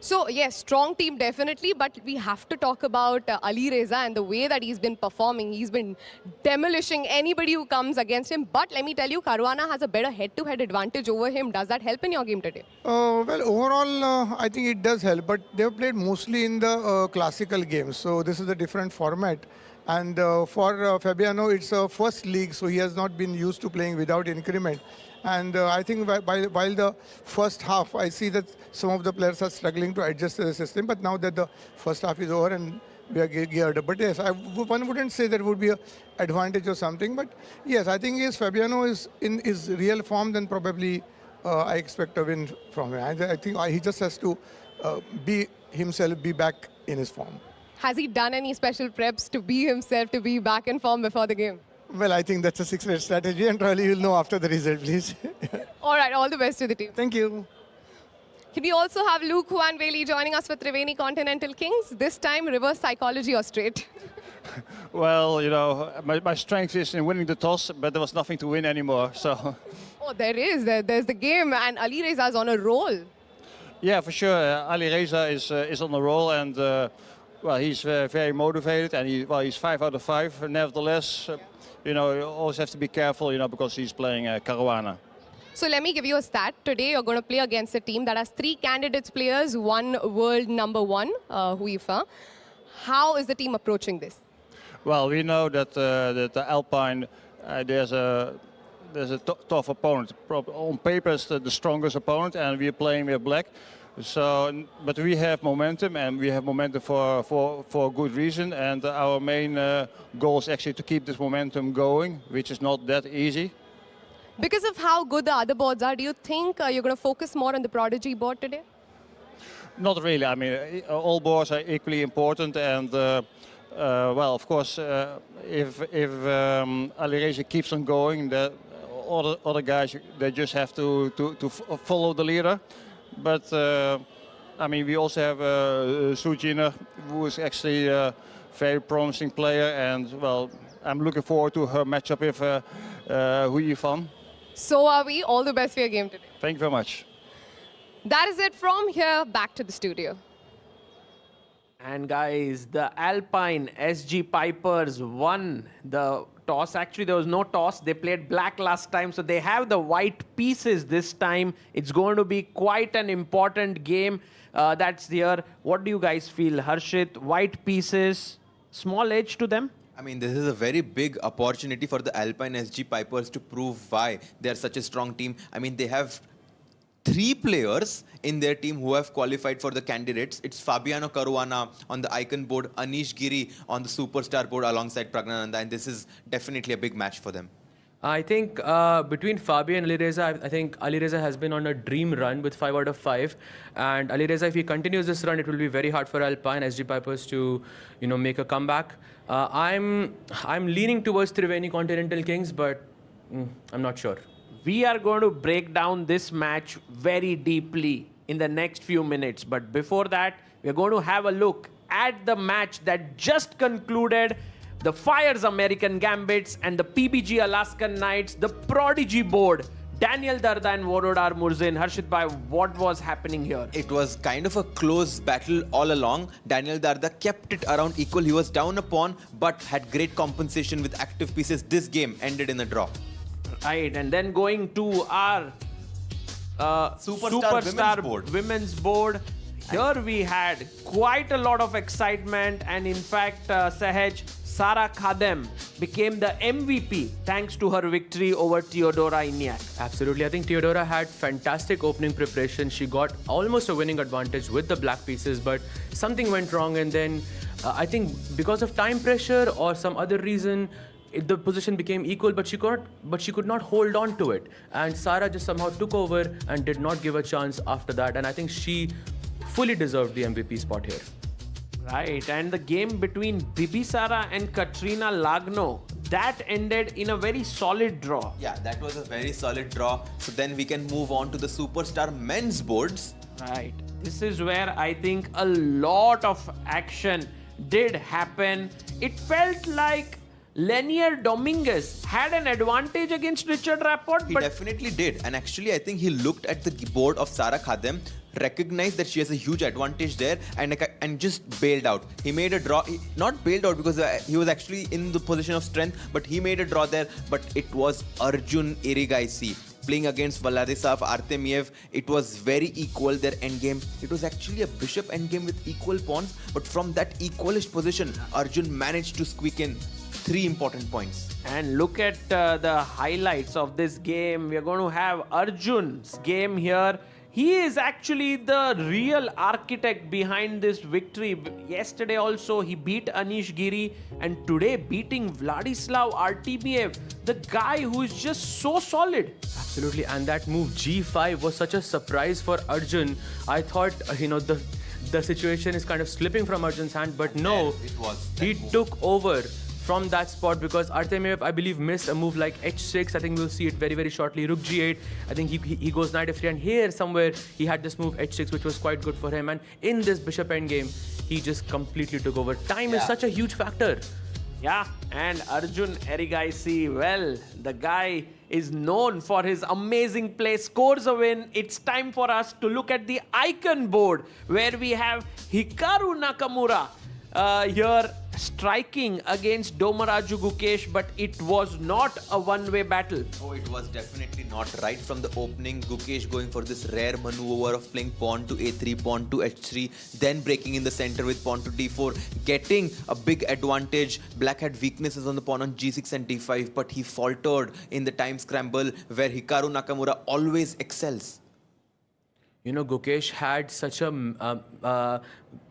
So, yes, strong team definitely, but we have to talk about Alireza and the way that he's been performing. He's been demolishing anybody who comes against him. But let me tell you, Caruana has a better head-to-head advantage over him. Does that help in your game today? Well, overall, I think it does help, but they've played mostly in the classical games. So this is a different format. And for Fabiano, it's a first league, so he has not been used to playing without increment. And I think while the first half, I see that some of the players are struggling to adjust to the system. But now that the first half is over and we are geared up. But yes, one wouldn't say that would be an advantage or something. But yes, I think if Fabiano is in his real form, then probably I expect a win from him. I think he just has to be himself, be back in his form. Has he done any special preps to be himself, to be back in form before the game? Well, I think that's a six-red strategy, and probably you'll know after the result, please. All right, all the best to the team. Thank you. Can we also have Luke Van Wely joining us for Triveni Continental Kings? This time, reverse psychology or straight? Well, you know, my strength is in winning the toss, but there was nothing to win anymore, so... Oh, there is. There's the game, and Alireza is on a roll. Yeah, for sure. Alireza is on a roll, and well, he's very motivated, and he's 5 out of 5. Nevertheless, you know, you always have to be careful, you know, because he's playing Caruana. So let me give you a stat. Today, you're going to play against a team that has 3 candidates players, 1 world number 1, UEFA. How is the team approaching this? Well, we know that the Alpine, there's a tough opponent. On paper, it's the strongest opponent, and we're playing with black. So, but we have momentum, and we have momentum for a good reason. And our main goal is actually to keep this momentum going, which is not that easy. Because of how good the other boards are, do you think you're going to focus more on the Prodigy board today? Not really. I mean, all boards are equally important, and well, of course, if Alireza keeps on going, the other guys, they just have to follow the leader. But I mean, we also have Sujina, who is actually a very promising player, and well, I'm looking forward to her matchup with Hu Yifan. So are we. All the best for your game today. Thank you very much. That is it from here. Back to the studio. And guys, the Alpine SG Pipers won the toss. Actually, there was no toss. They played black last time, so they have the white pieces this time. It's going to be quite an important game that's there. What do you guys feel? Harshit, white pieces, small edge to them? I mean, this is a very big opportunity for the Alpine SG Pipers to prove why they are such a strong team. I mean, they have 3 players in their team who have qualified for the candidates. It's Fabiano Caruana on the icon board, Anish Giri on the superstar board alongside Pragnananda, and this is definitely a big match for them. I think between Fabi and Alireza, I think Alireza has been on a dream run with 5 out of 5. And Alireza, if he continues this run, it will be very hard for Alpine SG Pipers to, you know, make a comeback. I'm leaning towards Triveni Continental Kings, but I'm not sure. We are going to break down this match very deeply in the next few minutes. But before that, we're going to have a look at the match that just concluded. The Fyers American Gambits and the PBG Alaskan Knights, the Prodigy board. Daniel Darda and Vorodar Murzin. Harshit bhai, what was happening here? It was kind of a close battle all along. Daniel Darda kept it around equal. He was down a pawn, but had great compensation with active pieces. This game ended in a draw. Right, and then going to our Superstar Women's Board. Here we had quite a lot of excitement, and in fact, Sahaj, Sara Khadem became the MVP thanks to her victory over Teodora Iniak. Absolutely. I think Teodora had fantastic opening preparation. She got almost a winning advantage with the black pieces, but something went wrong, and then I think because of time pressure or some other reason, the position became equal, but she could not hold on to it. And Sara just somehow took over and did not give a chance after that. And I think she fully deserved the MVP spot here. Right, and the game between Bibisara and Katrina Lagno, that ended in a very solid draw. Yeah, that was a very solid draw. So then we can move on to the Superstar Men's Boards. Right, this is where I think a lot of action did happen. It felt like Lenier Dominguez had an advantage against Richard Rapport. He definitely did. And actually, I think he looked at the board of Sara Khadem, recognized that she has a huge advantage there, and just bailed out. He made a draw. Not bailed out because he was actually in the position of strength, but he made a draw there. But it was Arjun Erigaisi playing against Vladislav Artemiev. It was very equal, their endgame. It was actually a bishop endgame with equal pawns, but from that equalish position, Arjun managed to squeak in 3 important points. And look at the highlights of this game. We are going to have Arjun's game here. He is actually the real architect behind this victory. Yesterday also he beat Anish Giri, and today beating Vladislav Artemiev, the guy who is just so solid. Absolutely, and that move G5 was such a surprise for Arjun. I thought, the situation is kind of slipping from Arjun's hand, but no, he took over from that spot because Artemiev, I believe, missed a move like H6. I think we'll see it very, very shortly. Rook G8. I think he goes Knight F3, and here somewhere he had this move H6, which was quite good for him. And in this bishop endgame, he just completely took over. Time is such a huge factor. Yeah, and Arjun Erigaisi, well, the guy is known for his amazing play, scores a win. It's time for us to look at the icon board where we have Hikaru Nakamura here striking against Domaraju Gukesh, but it was not a one-way battle. Oh, it was definitely not. Right from the opening, Gukesh going for this rare maneuver of playing pawn to a3, pawn to h3, then breaking in the center with pawn to d4, getting a big advantage. Black had weaknesses on the pawn on g6 and d5, but he faltered in the time scramble where Hikaru Nakamura always excels. Gukesh had such a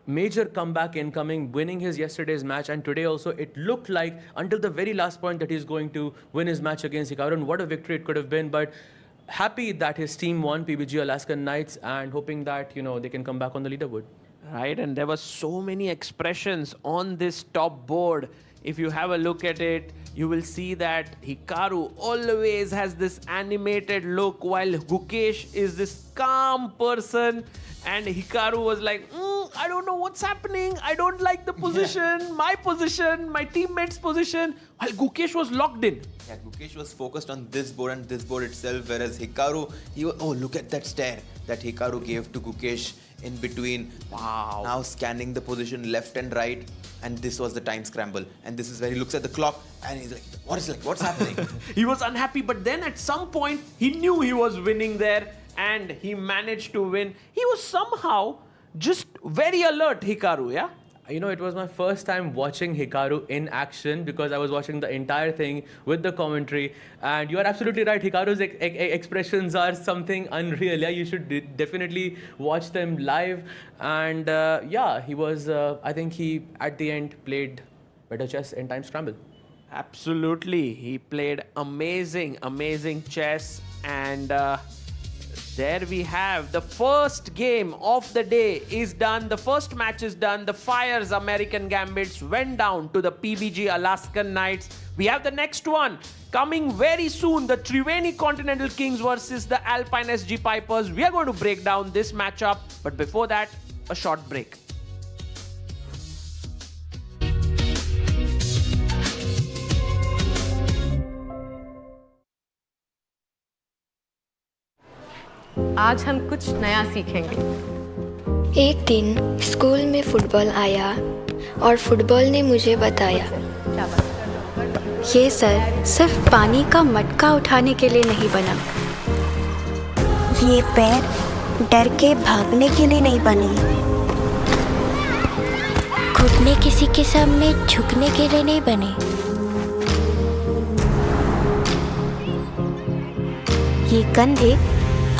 major comeback incoming, winning his yesterday's match, and today also it looked like until the very last point that he's going to win his match against Hikaru, and what a victory it could have been. But happy that his team won, PBG Alaskan Knights, and hoping that they can come back on the leaderboard. Right, and there were so many expressions on this top board. If you have a look at it, you will see that Hikaru always has this animated look, while Gukesh is this calm person, and Hikaru was like, I don't know what's happening. I don't like the position, my teammate's position, while Gukesh was locked in. Yeah, Gukesh was focused on this board and this board itself, whereas Hikaru, look at that stare that Hikaru gave to Gukesh in between. Wow. Now scanning the position left and right, and this was the time scramble. And this is where he looks at the clock and he's like, what's happening? He was unhappy, but then at some point he knew he was winning there, and he managed to win. He was somehow just very alert, Hikaru, yeah? It was my first time watching Hikaru in action because I was watching the entire thing with the commentary. And you are absolutely right. Hikaru's expressions are something unreal. Yeah, you should definitely watch them live. And he was, I think he, at the end, played better chess in time scramble. Absolutely. He played amazing chess. And there we have the first game of the day is done. The first match is done. The Fyers American Gambits went down to the PBG Alaskan Knights. We have the next one coming very soon. The Triveni Continental Kings versus the Alpine SG Pipers. We are going to break down this matchup. But before that, a short break. आज हम कुछ नया सीखेंगे। एक दिन school में football आया और फुटबॉल ने मुझे बताया, ये सर सिर्फ पानी का मटका उठाने के लिए नहीं बना, ये पैर डर के भागने के लिए नहीं बने। घुटने किसी के सामने झुकने के लिए नहीं बने। ये कंधे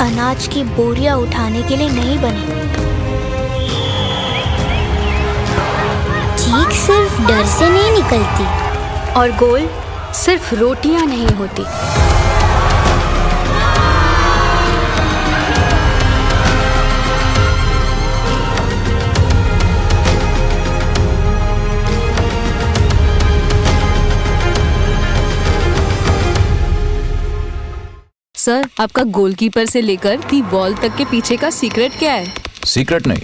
अनाज की बोरियां उठाने के लिए नहीं बने। चीख सिर्फ डर से नहीं निकलती और गोल सिर्फ रोटियां नहीं होती। सर, आपका गोलकीपर से लेकर दी बॉल तक के पीछे का सीक्रेट क्या है? सीक्रेट नहीं,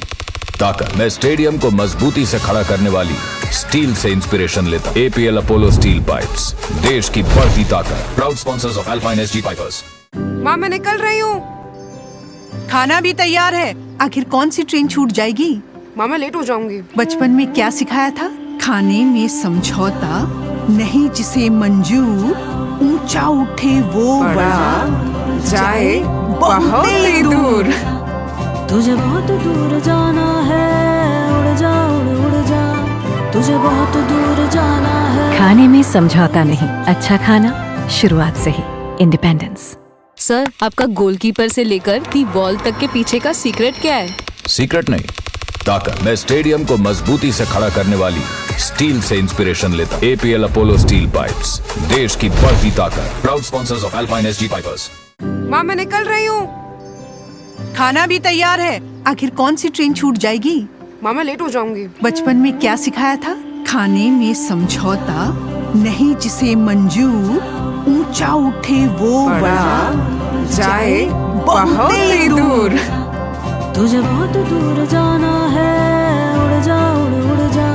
ताकत। मैं स्टेडियम को मजबूती से खड़ा करने वाली स्टील से इंस्पिरेशन लेता। APL अपोलो स्टील पाइप्स, देश की बढ़ती ताकत। Proud sponsors of alpine SG pipers. माँ, मैं निकल रही हूँ। खाना भी तैयार है। आखिर कौन सी ट्रेन छूट जाएगी? माँ, मैं लेट हो जाऊंगी। बचपन में क्या सिखाया था? खाने में समझौता नहीं, जिसे मंजूर ऊंचा उठे वो बड़ा जाए बहुत ही दूर। तुझे बहुत दूर जाना है, उड़ जा उड़ जा, तुझे बहुत दूर जाना है। खाने में समझौता नहीं, अच्छा खाना शुरुआत से ही। इंडिपेंडेंस। सर, आपका गोलकीपर से लेकर दी बॉल तक के पीछे का सीक्रेट क्या है? सीक्रेट नहीं, ताकत। मैं स्टेडियम को मजबूती से खड़ा करने वाली स्टील से इंस्पिरेशन लेता। APL अपोलो स्टील पाइप्स, देश की बढ़ती ताकत। Proud sponsors of alpine SG pipers. माँ, मैं निकल रही हूँ। खाना भी तैयार है। आखिर कौन सी ट्रेन छूट जाएगी? माँ, मैं लेट हो जाऊंगी। बचपन में क्या सिखाया था? खाने में समझौता नहीं, जिसे मंजूर ऊंचा उठे वो बड़ा जाए बहुत ही दूर। तुझे बहुत दूर जाना है, उड़ जा उड़ जा,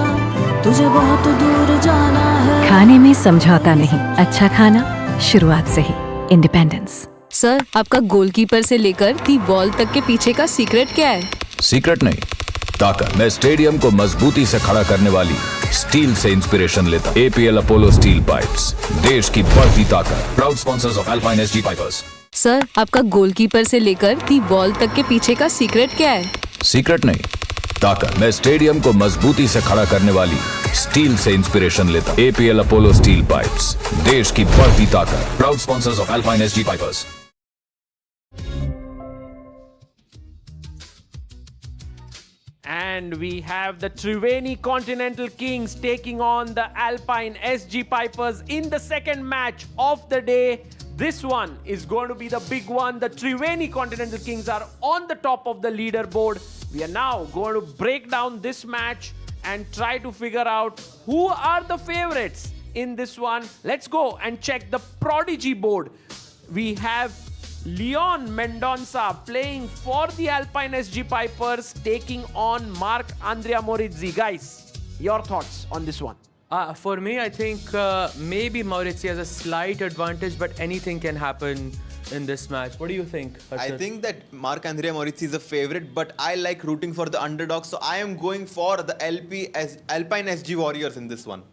तुझे बहुत दूर जाना है। खाने में समझौता नहीं, अच्छा खाना शुरुआत से ही। इंडिपेंडेंस। सर, आपका गोलकीपर से लेकर दी बॉल तक के पीछे का सीक्रेट क्या है? सीक्रेट नहीं, ताकत। मैं स्टेडियम को मजबूती से खड़ा करने वाली स्टील से इंस्पिरेशन लेता। APL अपोलो स्टील पाइप्स, देश की बढ़ती ताकत। Proud sponsors of alpine SG pipers. Sir, आपका गोलकीपर से लेकर दी बॉल तक के पीछे का सीक्रेट क्या है? सीक्रेट नहीं, ताकत। मैं स्टेडियम को मजबूती से खड़ा करने वाली स्टील से इंस्पिरेशन लेता। APL अपोलो स्टील पाइप्स, देश की बढ़ती ताकत। Proud sponsors of alpine SG pipers. And we have the Triveni Continental Kings taking on the Alpine SG Pipers in the second match of the day. This one is going to be the big one. The Triveni Continental Kings are on the top of the leaderboard. We are now going to break down this match and try to figure out who are the favorites in this one. Let's go and check the Prodigy board. We have Leon Mendonça playing for the Alpine SG Pipers, taking on Mark Andrea Morizzi. Guys, your thoughts on this one? For me, I think maybe Morizzi has a slight advantage, but anything can happen in this match. What do you think, Arjun? I think that Mark Andrea Morizzi is a favorite, but I like rooting for the underdog, so I am going for the Alpine SG Warriors in this one.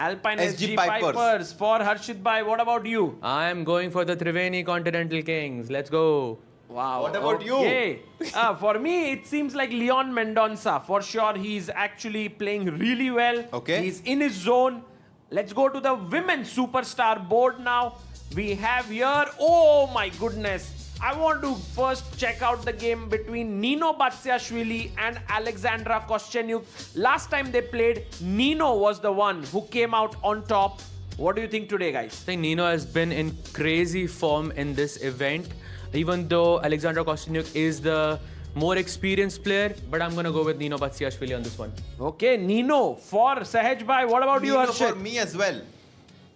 Alpine SG Pipers for Harshit Bhai. What about you? I am going for the Triveni Continental Kings. Let's go. Wow. What about you? For me, it seems like Leon Mendonça. For sure, he's actually playing really well. Okay. He's in his zone. Let's go to the women's superstar board now. We have here, oh my goodness. I want to first check out the game between Nino Batsiashvili and Alexandra Koschenyuk. Last time they played, Nino was the one who came out on top. What do you think today, guys? I think Nino has been in crazy form in this event. Even though Alexandra Koschenyuk is the more experienced player, but I'm going to go with Nino Batsiashvili on this one. Okay, Nino for Sahaj Bhai. What about you, Nino Harshit? for me as well.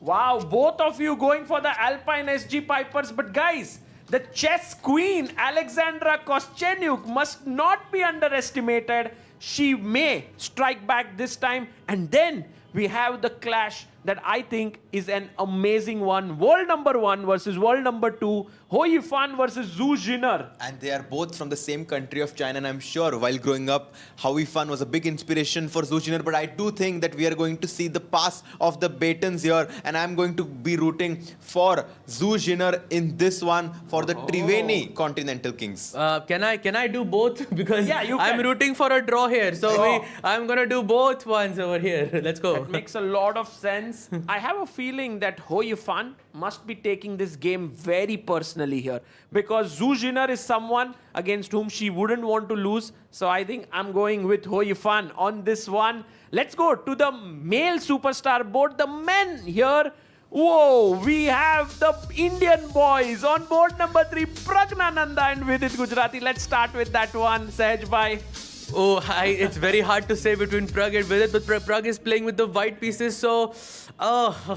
Wow, both of you going for the Alpine SG Pipers. But guys, the chess queen, Alexandra Koschenyuk, must not be underestimated. She may strike back this time. And then we have the clash that I think is an amazing one. World number 1 versus world number 2. Ho Yifan versus Zhu Jinner. And they are both from the same country of China, and I'm sure while growing up, Hao Yifan was a big inspiration for Zhu Jinner, but I do think that we are going to see the pass of the batons here, and I'm going to be rooting for Zhu Jinner in this one for the Triveni Continental Kings. Can I do both? Because Yeah, you I'm can. rooting for a draw here. So I'm going to do both ones over here. Let's go. That makes a lot of sense. I have a feeling that Ho Yifan must be taking this game very personally here, because Zhu Jinner is someone against whom she wouldn't want to lose. So I think I'm going with Ho Yifan on this one. Let's go to the male superstar board, the men here. Whoa, we have the Indian boys on board number 3, Pragnananda and Vidit Gujarati. Let's start with that one, Sahaj bhai. Oh, it's very hard to say between Prag and Vidit, but Prag is playing with the white pieces, so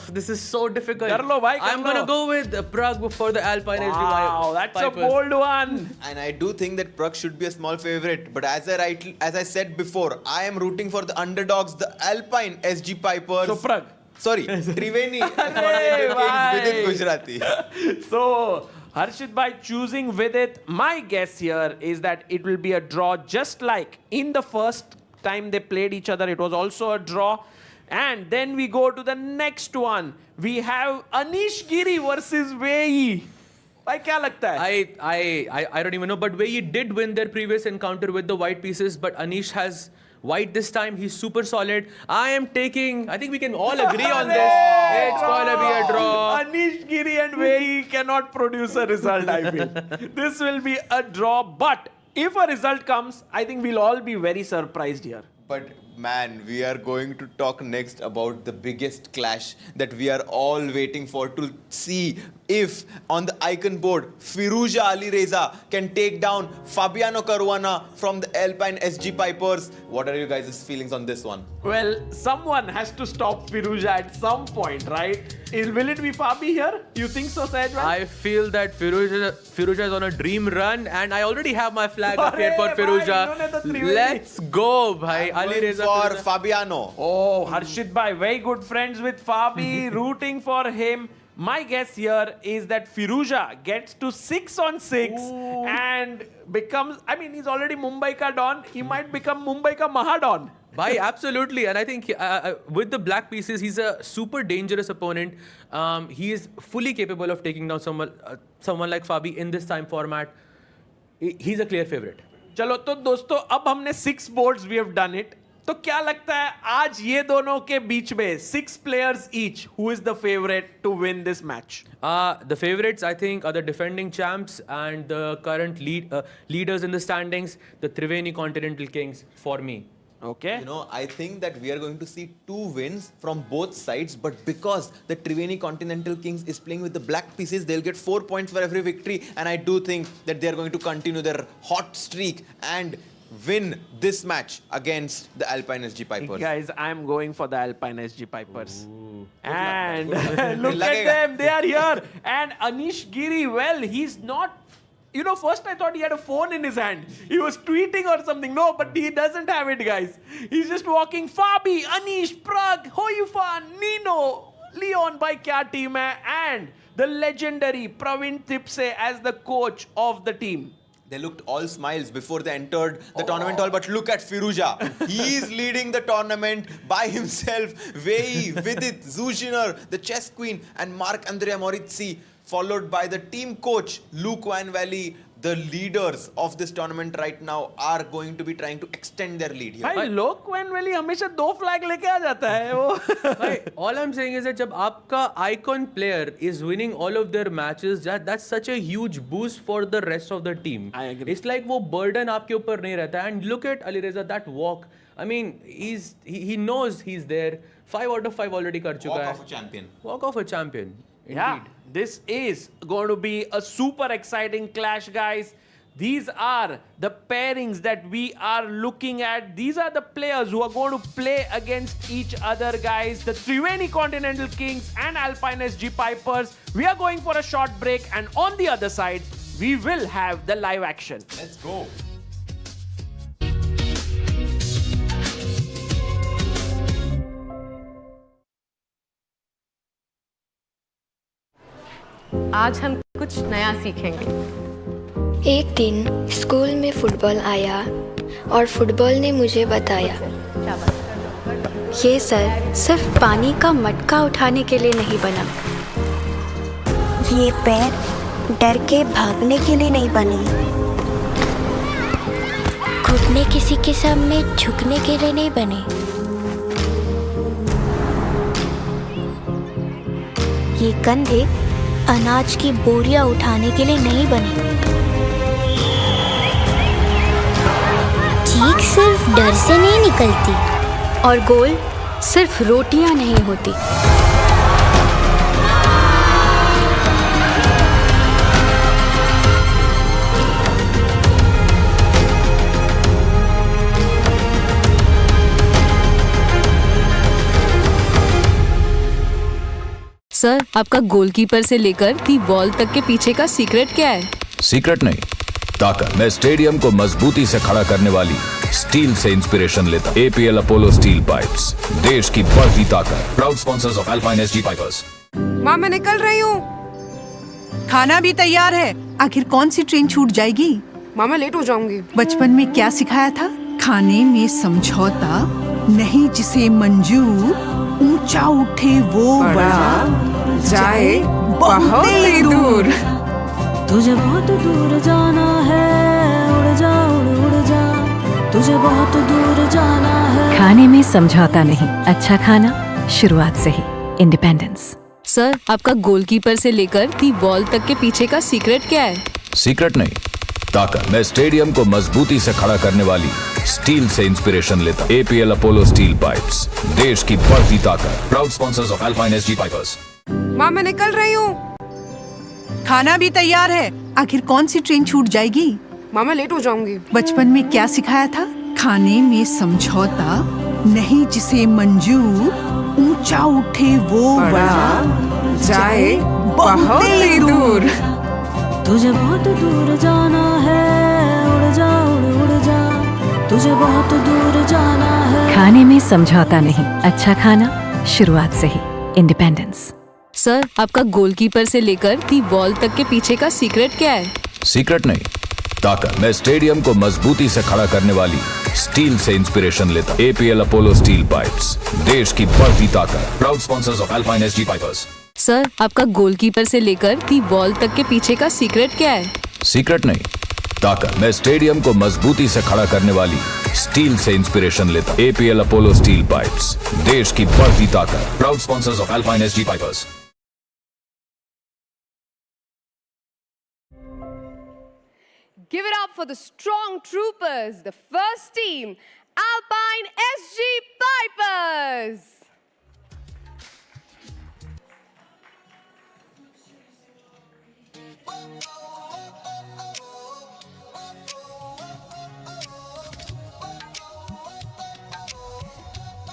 this is so difficult. Kar lo bhai, kar I'm gonna lo. go with Prag for the Alpine Wow, that's a Pipers. bold one. And I do think that Prag should be a small favorite, but as I said before, I am rooting for the underdogs, the Alpine SG Pipers. So Prag. Sorry, Triveni Continental Kings Vidit Gujarati. So, Harshit bhai choosing Vidit, my guess here is that it will be a draw, just like in the first time they played each other, it was also a draw. And then we go to the next one. We have Anish Giri versus Wei. Bhai, kya lagta hai? I don't even know, but Wei did win their previous encounter with the white pieces, but Anish has white this time. He's super solid. I think we can all agree on this. It's gonna be a draw. Anish Giri and Wei cannot produce a result, I feel. This will be a draw, but if a result comes, I think we'll all be very surprised here. But man, we are going to talk next about the biggest clash that we are all waiting for to see if on the icon board, Firouzja Alireza can take down Fabiano Caruana from the Alpine SG Pipers. What are you guys' feelings on this one? Well, someone has to stop Firouzja at some point, right? Will it be Fabi here? You think so, Sahaj? I feel that Firouzja is on a dream run, and I already have my flag up here for Arre, bhai, inhone to Firouzja. Triveni. Let's go, bhai. Alireza For Firouzja. Fabiano. Oh, Harshit bhai, very good friends with Fabi, rooting for him. My guess here is that Firouzja gets to 6 on 6 and becomes, he's already Mumbai ka Don. He might become Mumbai ka Mahadon. Bhai, absolutely. And I think with the black pieces, he's a super dangerous opponent. He is fully capable of taking down someone like Fabi in this time format. He's a clear favorite. चलो तो दोस्तों अब हमने 6 boards we have done it. तो क्या लगता है आज ये दोनों के बीच में 6 players each, who is the favorite to win this match? The favorites, I think, are the defending champs and the current leaders in the standings, the Triveni Continental Kings, for me. Okay. You know, I think that we are going to see 2 wins from both sides, but because the Triveni Continental Kings is playing with the black pieces, they'll get 4 points for every victory, and I do think that they are going to continue their hot streak and win this match against the Alpine SG Pipers. Guys, I'm going for the Alpine SG Pipers. Ooh. And look at them, they are here. And Anish Giri, well, he's not... first I thought he had a phone in his hand. He was tweeting or something. No, but he doesn't have it, guys. He's just walking. Fabi, Anish, Prag, Ho Yifan, Nino, Leon by kya team hai? And the legendary Praveen Tipse as the coach of the team. They looked all smiles before they entered the tournament hall, but look at Firouzja. He is leading the tournament by himself. Wei, Vidit, Zhu Jinner, the chess queen, and Marc-Andrea Morizzi, followed by the team coach, Luke Van Valley. The leaders of this tournament right now are going to be trying to extend their lead here. भाई लोक van valley हमेशा 2 flag लेके आ जाता है वो. All I'm saying is that जब आपका icon player is winning all of their matches, that's such a huge boost for the rest of the team. I agree. It's like वो burden आपके ऊपर नहीं रहता. And look at Alireza, that walk. I mean, he knows he's there. 5 out of 5 already कर चुका है. Walk of a champion. Walk of a champion. Yeah, Indeed. this is going to be a super exciting clash, guys. These are the pairings that we are looking at. These are the players who are going to play against each other, guys. The Triveni Continental Kings and Alpine SG Pipers. We are going for a short break, and on the other side, we will have the live action. Let's go. आज हम कुछ नया सीखेंगे। एक दिन school में football आया और फुटबॉल ने मुझे बताया, ये सर सिर्फ पानी का मटका उठाने के लिए नहीं बना। ये पैर डर के भागने के लिए नहीं बने। घुटने किसी के सामने झुकने के लिए नहीं बने। ये कंधे अनाज की बोरियां उठाने के लिए नहीं बने। चीख सिर्फ डर से नहीं निकलती और गोल सिर्फ रोटियां नहीं होती। सर, आपका गोलकीपर से लेकर दी बॉल तक के पीछे का सीक्रेट क्या है? सीक्रेट नहीं, ताकत। मैं स्टेडियम को मजबूती से खड़ा करने वाली स्टील से इंस्पिरेशन लेता। APL अपोलो स्टील पाइप्स, देश की बढ़ती ताकत। Proud sponsors of alpine SG pipers. माँ, मैं निकल रही हूँ। खाना भी तैयार है। आखिर कौन सी ट्रेन छूट जाएगी? माँ, मैं लेट हो जाऊंगी। बचपन में क्या सिखाया था? खाने में समझौता नहीं, जिसे मंजूर ऊंचा उठे वो बड़ा जाए बहुत ही दूर। तुझे बहुत दूर जाना है, उड़ जा उड़ जा, तुझे बहुत दूर जाना है। खाने में समझौता नहीं, अच्छा खाना शुरुआत से ही। इंडिपेंडेंस। सर, आपका गोलकीपर से लेकर दी बॉल तक के पीछे का सीक्रेट क्या है? सीक्रेट नहीं, ताकत। मैं स्टेडियम को मजबूती से खड़ा करने वाली स्टील से इंस्पिरेशन लेता। APL अपोलो स्टील पाइप्स, देश की बढ़ती ताकत। Proud sponsors of alpine SG pipers. माँ, मैं निकल रही हूँ। खाना भी तैयार है। आखिर कौन सी ट्रेन छूट जाएगी? माँ, मैं लेट हो जाऊंगी। बचपन में क्या सिखाया था? खाने में समझौता नहीं, जिसे मंजूर ऊंचा उठे वो बड़ा जाए बहुत ही दूर। तुझे बहुत दूर जाना है, उड़ जा उड़ जा, तुझे बहुत दूर जाना है। खाने में समझौता नहीं, अच्छा खाना शुरुआत से ही। इंडिपेंडेंस। सर, आपका गोलकीपर से लेकर दी बॉल तक के पीछे का सीक्रेट क्या है? सीक्रेट नहीं, ताकत। मैं स्टेडियम को मजबूती से खड़ा करने वाली स्टील से इंस्पिरेशन लेता। APL अपोलो स्टील पाइप्स, देश की बढ़ती ताकत। Proud sponsors of alpine SG pipers. Sir, आपका गोलकीपर से लेकर दी बॉल तक के पीछे का सीक्रेट क्या है? सीक्रेट नहीं, ताकत। मैं स्टेडियम को मजबूती से खड़ा करने वाली स्टील से इंस्पिरेशन लेता। APL अपोलो स्टील पाइप्स, देश की बढ़ती ताकत। Proud sponsors of alpine SG pipers. Give it up for the strong troopers, the first team, Alpine SG Pipers.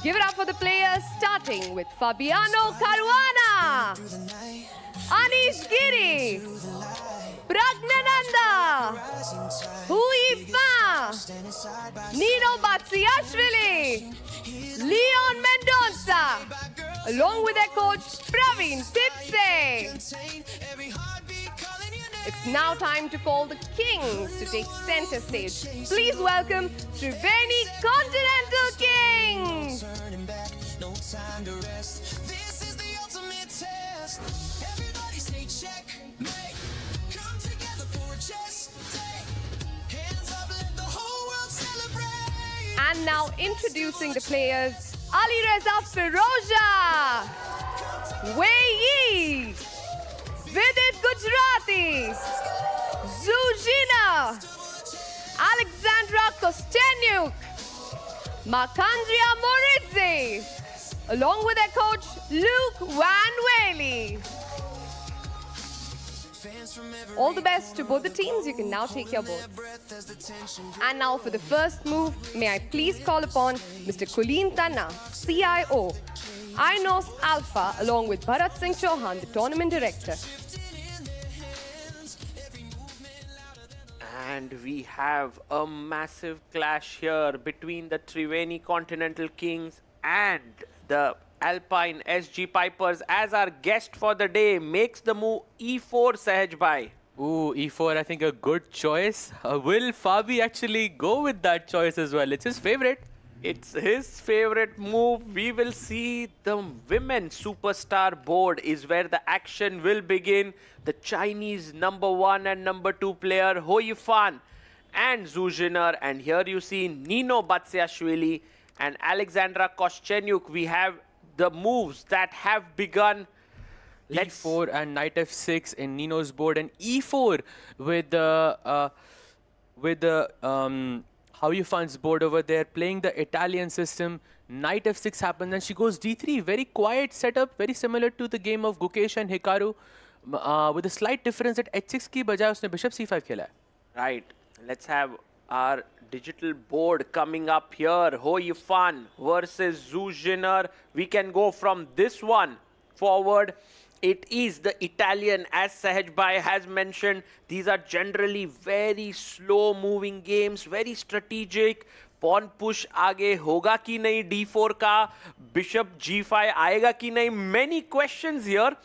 Give it up for the players, starting with Fabiano Caruana, Anish Giri, Pragnananda, Hui Fa, Nino Batsiashvili, Leon Mendonça, along with their coach Praveen Tipse. It's now time to call the Kings to take center stage. Please welcome Triveni Continental Kings. No time to rest. This is the ultimate test. Everybody say check, mate. Come together for a chest day. Hands up, let the whole world celebrate. And now introducing the players, Alireza Firouzja, Wei Vidit Gujarati, Zujina, Alexandra Kostenyuk, Makandria Moritzi, along with their coach Luke Van Whaley. All the best to both the teams. You can now take your boards. And now for the first move, may I please call upon Mr. Kulin Tanna, CIO, INOS Alpha, along with Bharat Singh Chauhan, the tournament director. And we have a massive clash here between the Triveni Continental Kings and the Alpine SG Pipers as our guest for the day makes the move E4 Sahaj Bhai. Ooh, E4, I think a good choice. Will Fabi actually go with that choice as well? It's his favorite. It's his favorite move. We will see the women superstar board is where the action will begin. The Chinese #1 and #2 player Ho Yifan and Zhu Jiner. And here you see Nino Batsiashvili and Alexandra Koschenyuk. We have the moves that have begun. E4 and knight f6 in Nino's board, and E4 with the How You Fun's board over there, playing the Italian system. Knight f6 happens and she goes d3. Very quiet setup, very similar to the game of Gukesh and Hikaru, with a slight difference that h6 की बजाय उसने bishop c5 खेला है. Right. Let's have our digital board coming up here. Ho Yifan versus Zhu Jiner. We can go from this one forward. It is the Italian, as Sahaj Bhai has mentioned. These are generally very slow moving games, very strategic. Pawn push आगे होगा कि नहीं, d4 का, bishop g5 आएगा कि नहीं. Many questions here.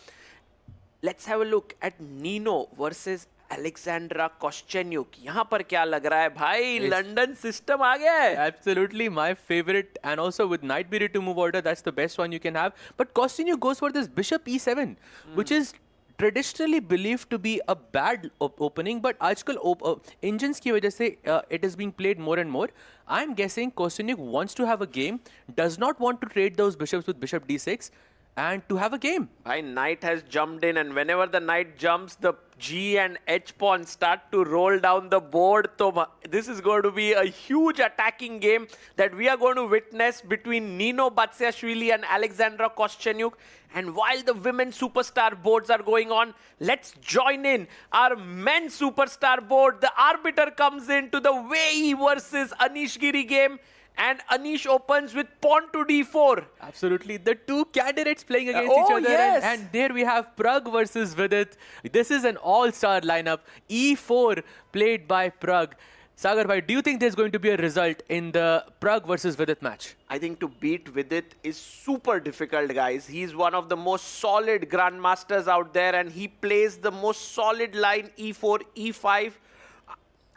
Let's have a look at Nino versus Alexandra Koschenyuk. यहाँ पर क्या लग रहा है भाई? London system आ गया है. Absolutely my favorite, and also with knight b2 move order, that's the best one you can have. But Koschenyuk goes for this bishop e7, which is traditionally believed to be a bad opening, but आजकल engines की वजह से it is being played more and more. I'm guessing Koschenyuk wants to have a game, does not want to trade those bishops with bishop d6, and to have a game. Knight has jumped in, and whenever the knight jumps, the G and H pawn start to roll down the board. So this is going to be a huge attacking game that we are going to witness between Nino Batsiashvili and Alexandra Koschenyuk. And while the women superstar boards are going on, let's join in our men's superstar board. The arbiter comes into the Wei versus Anish Giri game. And Anish opens with pawn to d4. Absolutely. The two candidates playing against each other. Yes. And there we have Prag versus Vidit. This is an all-star lineup. E4 played by Prag. Sagar bhai, do you think there's going to be a result in the Prag versus Vidit match? I think to beat Vidit is super difficult, guys. He's one of the most solid grandmasters out there, and he plays the most solid line e4, e5.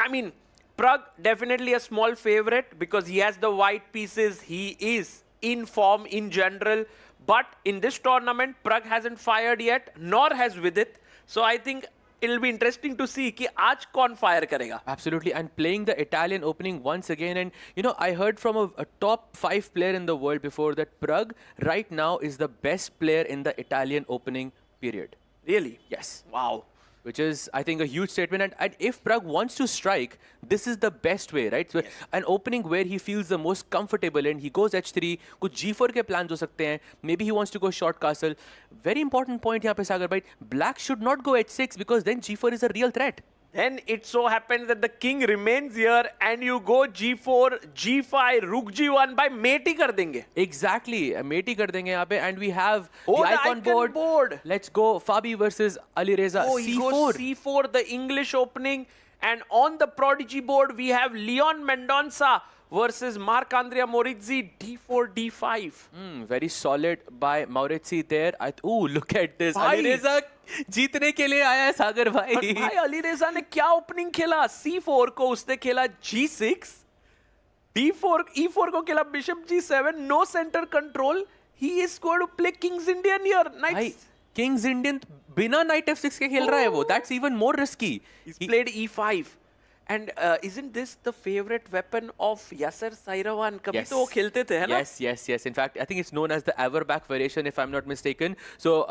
I mean, Prag definitely a small favorite because he has the white pieces. He is in form in general. But in this tournament, Prag hasn't fired yet, nor has Vidit. So I think it'll be interesting to see कि आज कौन fire करेगा. Absolutely, and playing the Italian opening once again. And you know, I heard from a top 5 player in the world before that Prag right now is the best player in the Italian opening period. Really? Yes. Wow. Which is, I think, a huge statement. And if Prag wants to strike, this is the best way, right? So yes. An opening where he feels the most comfortable in. He goes h3, कुछ g4 के plans हो सकते हैं. Maybe he wants to go short castle. Very important point यहाँ पे सागर भाई. Black should not go h6 because then g4 is a real threat. Then it so happens that the king remains here and you go g4, g5, rook g1 by mate ही कर देंगे. Exactly, mate ही कर देंगे यहाँ पे. And we have the icon board. Let's go Fabi versus Alireza. Oh, c4. He goes c4, the English opening. And on the Prodigy board, we have Leon Mendonça versus Marc-Andrea Maurizzi, d4, d5. Very solid by Maurizzi there. Ooh, look at this. भाई, Alireza जीतने के लिए आया है सागर भाई. भाई Alireza ने क्या ओपनिंग खेला? c4 को उसने खेला g6, d4, e4 को खेला bishop g7, no center control. He is going to play King's Indian here. Knights. King's Indian बिना knight f6 के खेल रहा है वो. That's even more risky. He's played e5. And isn't this the favorite weapon of Yasser Sairawan? कभी तो वो खेलते थे, है ना? Yes. In fact, I think it's known as the Everback variation, if I'm not mistaken. So,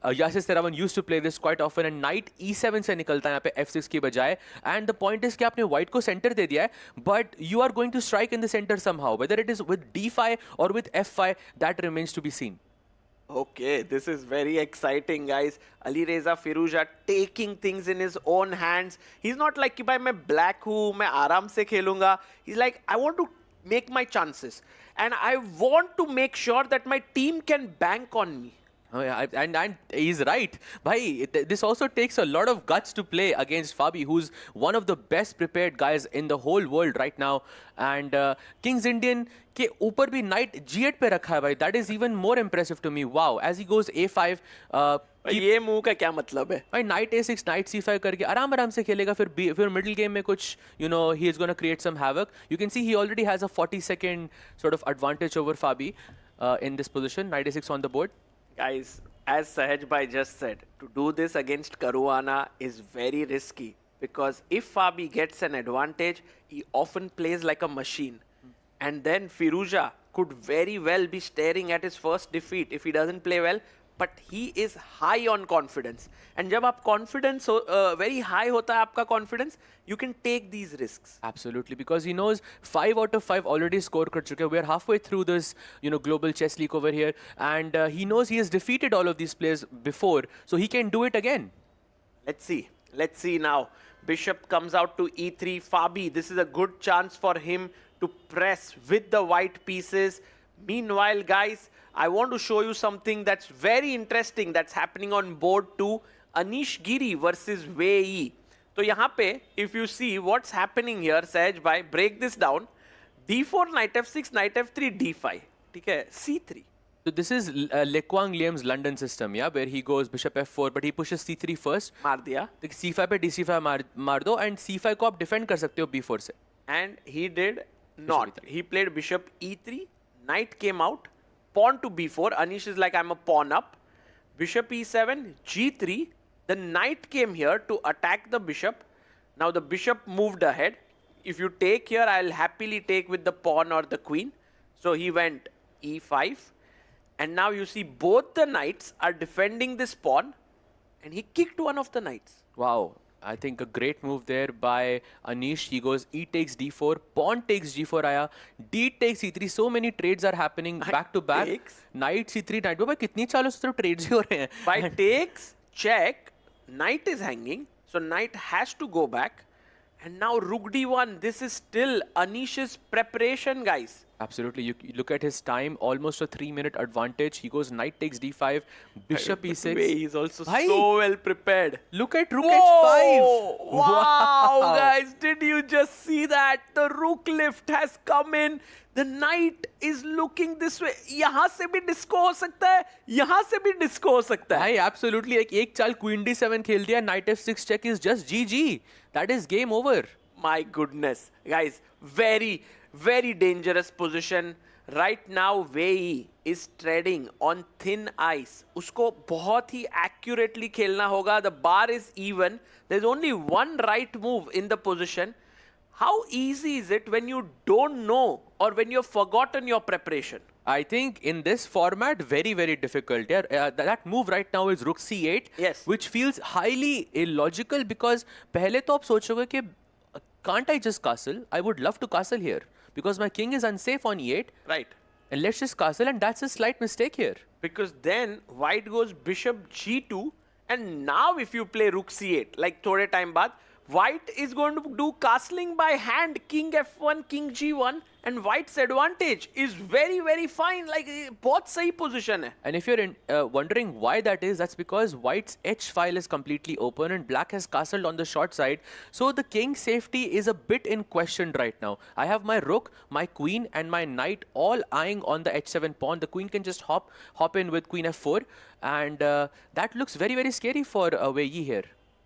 Yasser Sairawan used to play this quite often, and knight e7 से निकलता है यहाँ पे f6 की बजाय. And the point is कि आपने white को center दे दिया है, but you are going to strike in the center somehow. Whether it is with d5 or with f5, that remains to be seen. Okay, this is very exciting, guys. Alireza Firouzja taking things in his own hands. He's not like कि भाई मैं black हूँ, मैं आराम से खेलूँगा. He's like, I want to make my chances. And I want to make sure that my team can bank on me. Oh, yeah, and he's right. Bhai, this also takes a lot of guts to play against Fabi, who's one of the best prepared guys in the whole world right now. And Kings Indian के ऊपर भी knight g8 पे रखा है भाई. That is even more impressive to me. Wow. As he goes a5. ये move का क्या मतलब है? भाई knight a6, knight c5 करके आराम से खेलेगा. फिर middle game में कुछ, he is going to create some havoc. You can see he already has a 40-second sort of advantage over Fabi in this position. Knight a6 on the board. Guys, as Sahaj Bhai just said, to do this against Caruana is very risky because if Fabi gets an advantage, he often plays like a machine. And then Firouzja could very well be staring at his first defeat if he doesn't play well, but he is high on confidence. And जब आप confidence very high होता है आपका confidence, you can take these risks. Absolutely, because he knows 5 out of 5 already scored कर चुके हैं. We are halfway through this, global chess league over here, and he knows he has defeated all of these players before, so he can do it again. Let's see now. Bishop comes out to e3. Fabi, this is a good chance for him to press with the white pieces. Meanwhile, guys, I want to show you something that's very interesting that's happening on board 2. Anish Giri versus Wei Yi. So यहाँ पे, if you see what's happening here, Sahaj bhai, break this down. d4, knight f6, knight f3, d5. ठीक है, c3. So this is Le Quang Liam's London system, yeah, where he goes bishop f4, but he pushes c3 first. मार दिया. तो c5 पे d5 मार दो, and c5 को आप defend कर सकते हो b4 से. And he did not. He played bishop e3, knight came out, pawn to b4. Anish is like, I'm a pawn up. Bishop e7, g3. The knight came here to attack the bishop. Now the bishop moved ahead. If you take here, I'll happily take with the pawn or the queen. So he went e5. And now you see both the knights are defending this pawn. And he kicked one of the knights. Wow. I think a great move there by Anish. He goes E takes D4, pawn takes G4 आया, D takes E3. So many trades are happening back to back. Knight C3, knight. भाई कितनी चालों से तो trades ही हो रहे हैं. By takes, check, knight is hanging. So knight has to go back. And now rook D1. This is still Anish's preparation, guys. Absolutely. You look at his time, almost a 3-minute advantage. He goes knight takes D5, bishop E6. He's also so well prepared. Look at rook H5. Wow, guys, did you just see that? The rook lift has come in. The knight is looking this way. यहाँ से भी disco हो सकता है, यहाँ से भी disco हो सकता है. Absolutely. एक चाल queen D7 खेल दिया, knight F6 check is just GG. That is game over. My goodness, guys, very, very dangerous position. Right now, Wei is treading on thin ice. उसको बहुत ही accurately खेलना होगा. The bar is even. There's only one right move in the position. How easy is it when you don't know or when you've forgotten your preparation? I think in this format, very, very difficult. Yeah, that move right now is rook c8, yes, which feels highly illogical because पहले तो आप सोचोगे कि can't I just castle? I would love to castle here because my king is unsafe on e8. Right. And let's just castle, and that's a slight mistake here. Because then white goes bishop g2, and now if you play rook c8, like थोड़े time बाद, white is going to do castling by hand, king f1, king g1, and white's advantage is very, very fine. Like, बहुत सही position है. And if you're wondering why that is, that's because white's h file is completely open and black has castled on the short side. So the king's safety is a bit in question right now. I have my rook, my queen, and my knight all eyeing on the h7 pawn. The queen can just hop in with queen f4, and that looks very, very scary for Wei Yi here.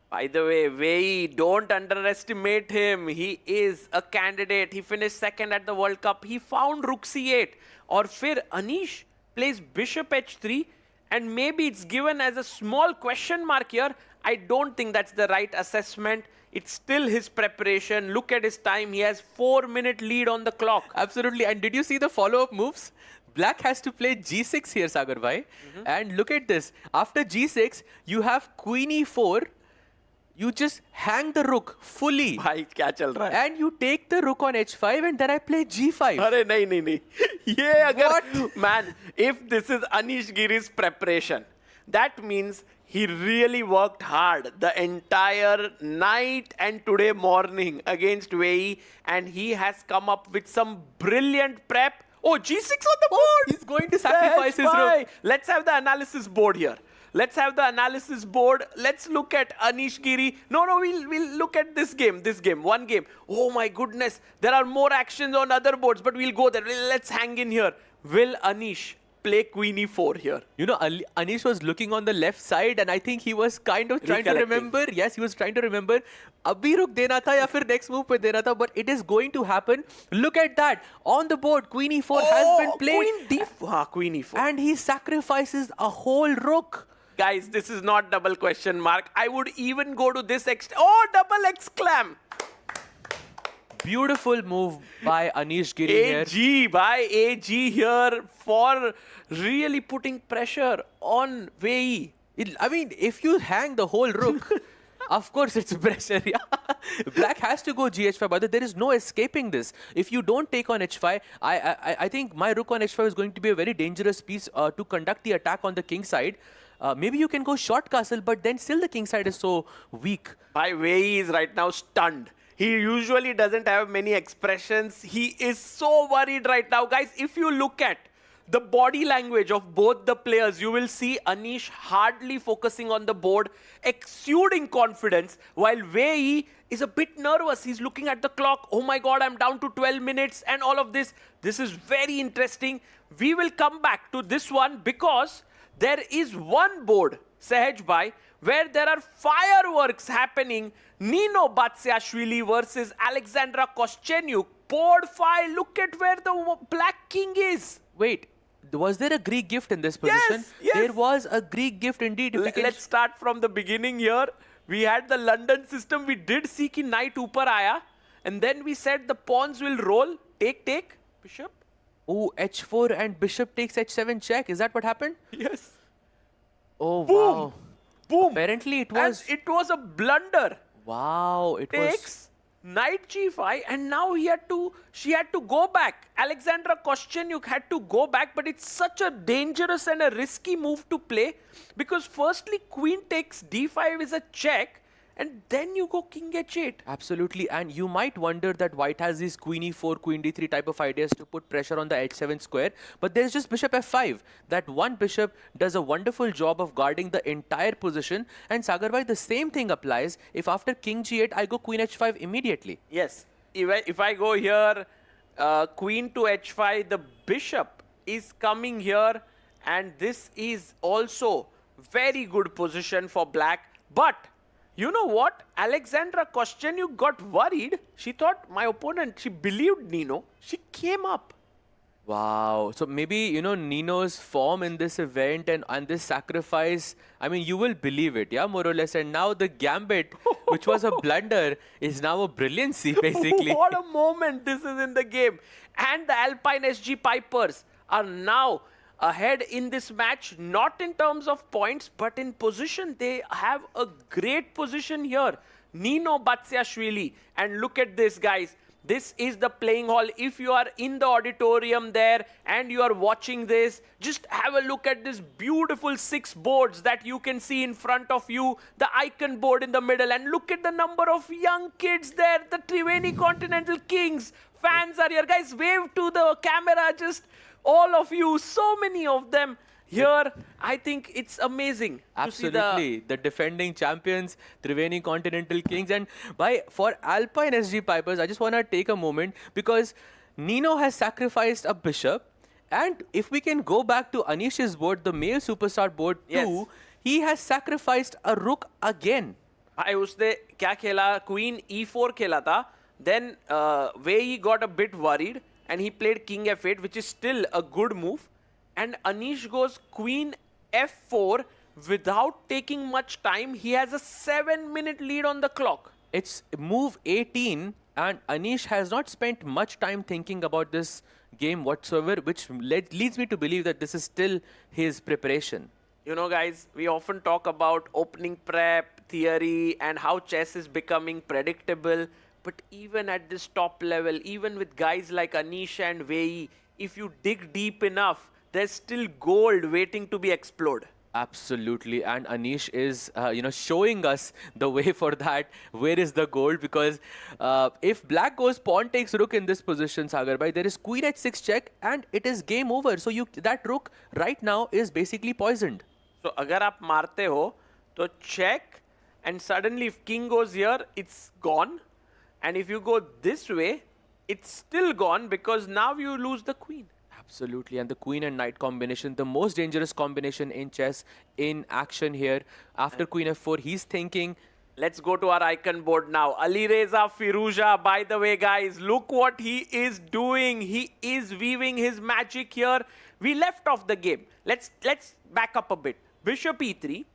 By the way, Wei, don't underestimate him. He is a candidate. He finished second at the World Cup. He found rook c8. Or फिर Anish plays bishop h3, and maybe it's given as a small question mark here. I don't think that's the right assessment. It's still his preparation. Look at his time. He has 4-minute lead on the clock. Absolutely. And did you see the follow-up moves? Black has to play g6 here, Sagar bhai. And look at this. After g6, you have queen e4. You just hang the rook fully. भाई क्या चल रहा है? And you take the rook on h5 and then I play g5. अरे नहीं. ये अगर man, if this is Anish Giri's preparation, that means he really worked hard the entire night and today morning against Wei, and he has come up with some brilliant prep. Oh, G6 on the board! He's going to sacrifice his rook. Let's have the analysis board here. Let's have the analysis board. Let's look at Anish Giri. No, we'll look at this game. One game. Oh my goodness. There are more actions on other boards, but we'll go there. Let's hang in here. Will Anish play Queen E4 here? You know, Anish was looking on the left side and I think he was kind of trying to remember. Yes, he was trying to remember. Abhi ruk dena tha ya fir next move pe dena tha, but it is going to happen. Look at that. On the board, Queen E4 has been played. Queen E4. And he sacrifices a whole rook. Guys, this is not double question mark. I would even go to this double exclam. Beautiful move by Anish Giri here. AG here for really putting pressure on Wei. I mean, if you hang the whole rook, of course it's pressure. Yeah. Black has to go GH5, but there is no escaping this. If you don't take on H5, I think my rook on H5 is going to be a very dangerous piece to conduct the attack on the king side. Maybe you can go short castle, but then still the king side is so weak. Wei is right now stunned. He usually doesn't have many expressions. He is so worried right now. Guys, if you look at the body language of both the players, you will see Anish hardly focusing on the board, exuding confidence, while Wei is a bit nervous. He's looking at the clock. Oh my God, I'm down to 12 minutes and all of this. This is very interesting. We will come back to this one because there is one board, Sahaj Bhai, where there are fireworks happening. Nino Batsyashvili versus Alexandra Koschenyuk. Board 5, look at where the black king is. Wait, was there a Greek gift in this position? Yes. There was a Greek gift indeed. Let's start from the beginning here. We had the London system. We did see ki knight upar aaya. And then we said the pawns will roll. Take, bishop. Oh, H4 and bishop takes H7 check. Is that what happened? Yes. Oh, Boom. wow. Boom. Apparently it was... And it was a blunder. Wow. It takes knight G5 and now she had to go back. Alexandra Koschenyuk had to go back, but it's such a dangerous and a risky move to play because firstly queen takes D5 is a check and then you go king H8. Absolutely, and you might wonder that white has these queen E4, queen D3 type of ideas to put pressure on the H7 square, but there's just bishop F5. That one bishop does a wonderful job of guarding the entire position, and Sagar bhai, the same thing applies if after king G8 I go queen H5 immediately. Yes, if I go here, queen to H5, the bishop is coming here, and this is also very good position for black, but you know what? Alexandra Koschenyuk got worried. She thought my opponent, she believed Nino. She came up. Wow. So maybe, you know, Nino's form in this event and this sacrifice, I mean, you will believe it, yeah, more or less. And now the gambit, which was a blunder, is now a brilliancy, basically. What a moment this is in the game. And the Alpine SG Pipers are now ahead in this match, not in terms of points, but in position. They have a great position here. Nino Batsyashvili. And look at this, guys. This is the playing hall. If you are in the auditorium there and you are watching this, just have a look at this beautiful 6 boards that you can see in front of you. The icon board in the middle. And look at the number of young kids there. The Triveni Continental Kings. Fans are here. Guys, wave to the camera. Just all of you, so many of them here. I think it's amazing. Absolutely. The defending champions, Triveni Continental Kings. And for Alpine SG Pipers, I just want to take a moment because Nino has sacrificed a bishop. And if we can go back to Anish's board, the male superstar board too, he has sacrificed a rook again. उसने क्या खेला? Queen E4 खेला था. Then Wei got a bit worried. And he played king F8, which is still a good move. And Anish goes queen F4 without taking much time. He has a 7-minute lead on the clock. It's move 18, and Anish has not spent much time thinking about this game whatsoever, which leads me to believe that this is still his preparation. You know, guys, we often talk about opening prep, theory, and how chess is becoming predictable. But even at this top level, even with guys like Anish and Wei, if you dig deep enough, there's still gold waiting to be explored. Absolutely, and Anish is, showing us the way for that. Where is the gold? Because if Black goes pawn takes rook in this position, Sagar bhai, there is queen h6 check, and it is game over. So that rook right now is basically poisoned. So अगर आप मारते हो तो check, and suddenly if king goes here, it's gone, and if you go this way, it's still gone because now you lose the queen. Absolutely, and the queen and knight combination, the most dangerous combination in chess in action here. After queen f4, he's thinking, let's go to our icon board now. Alireza Firouzja, by the way, guys, look what he is doing. He is weaving his magic here. We left off the game. Let's back up a bit. Bishop e3,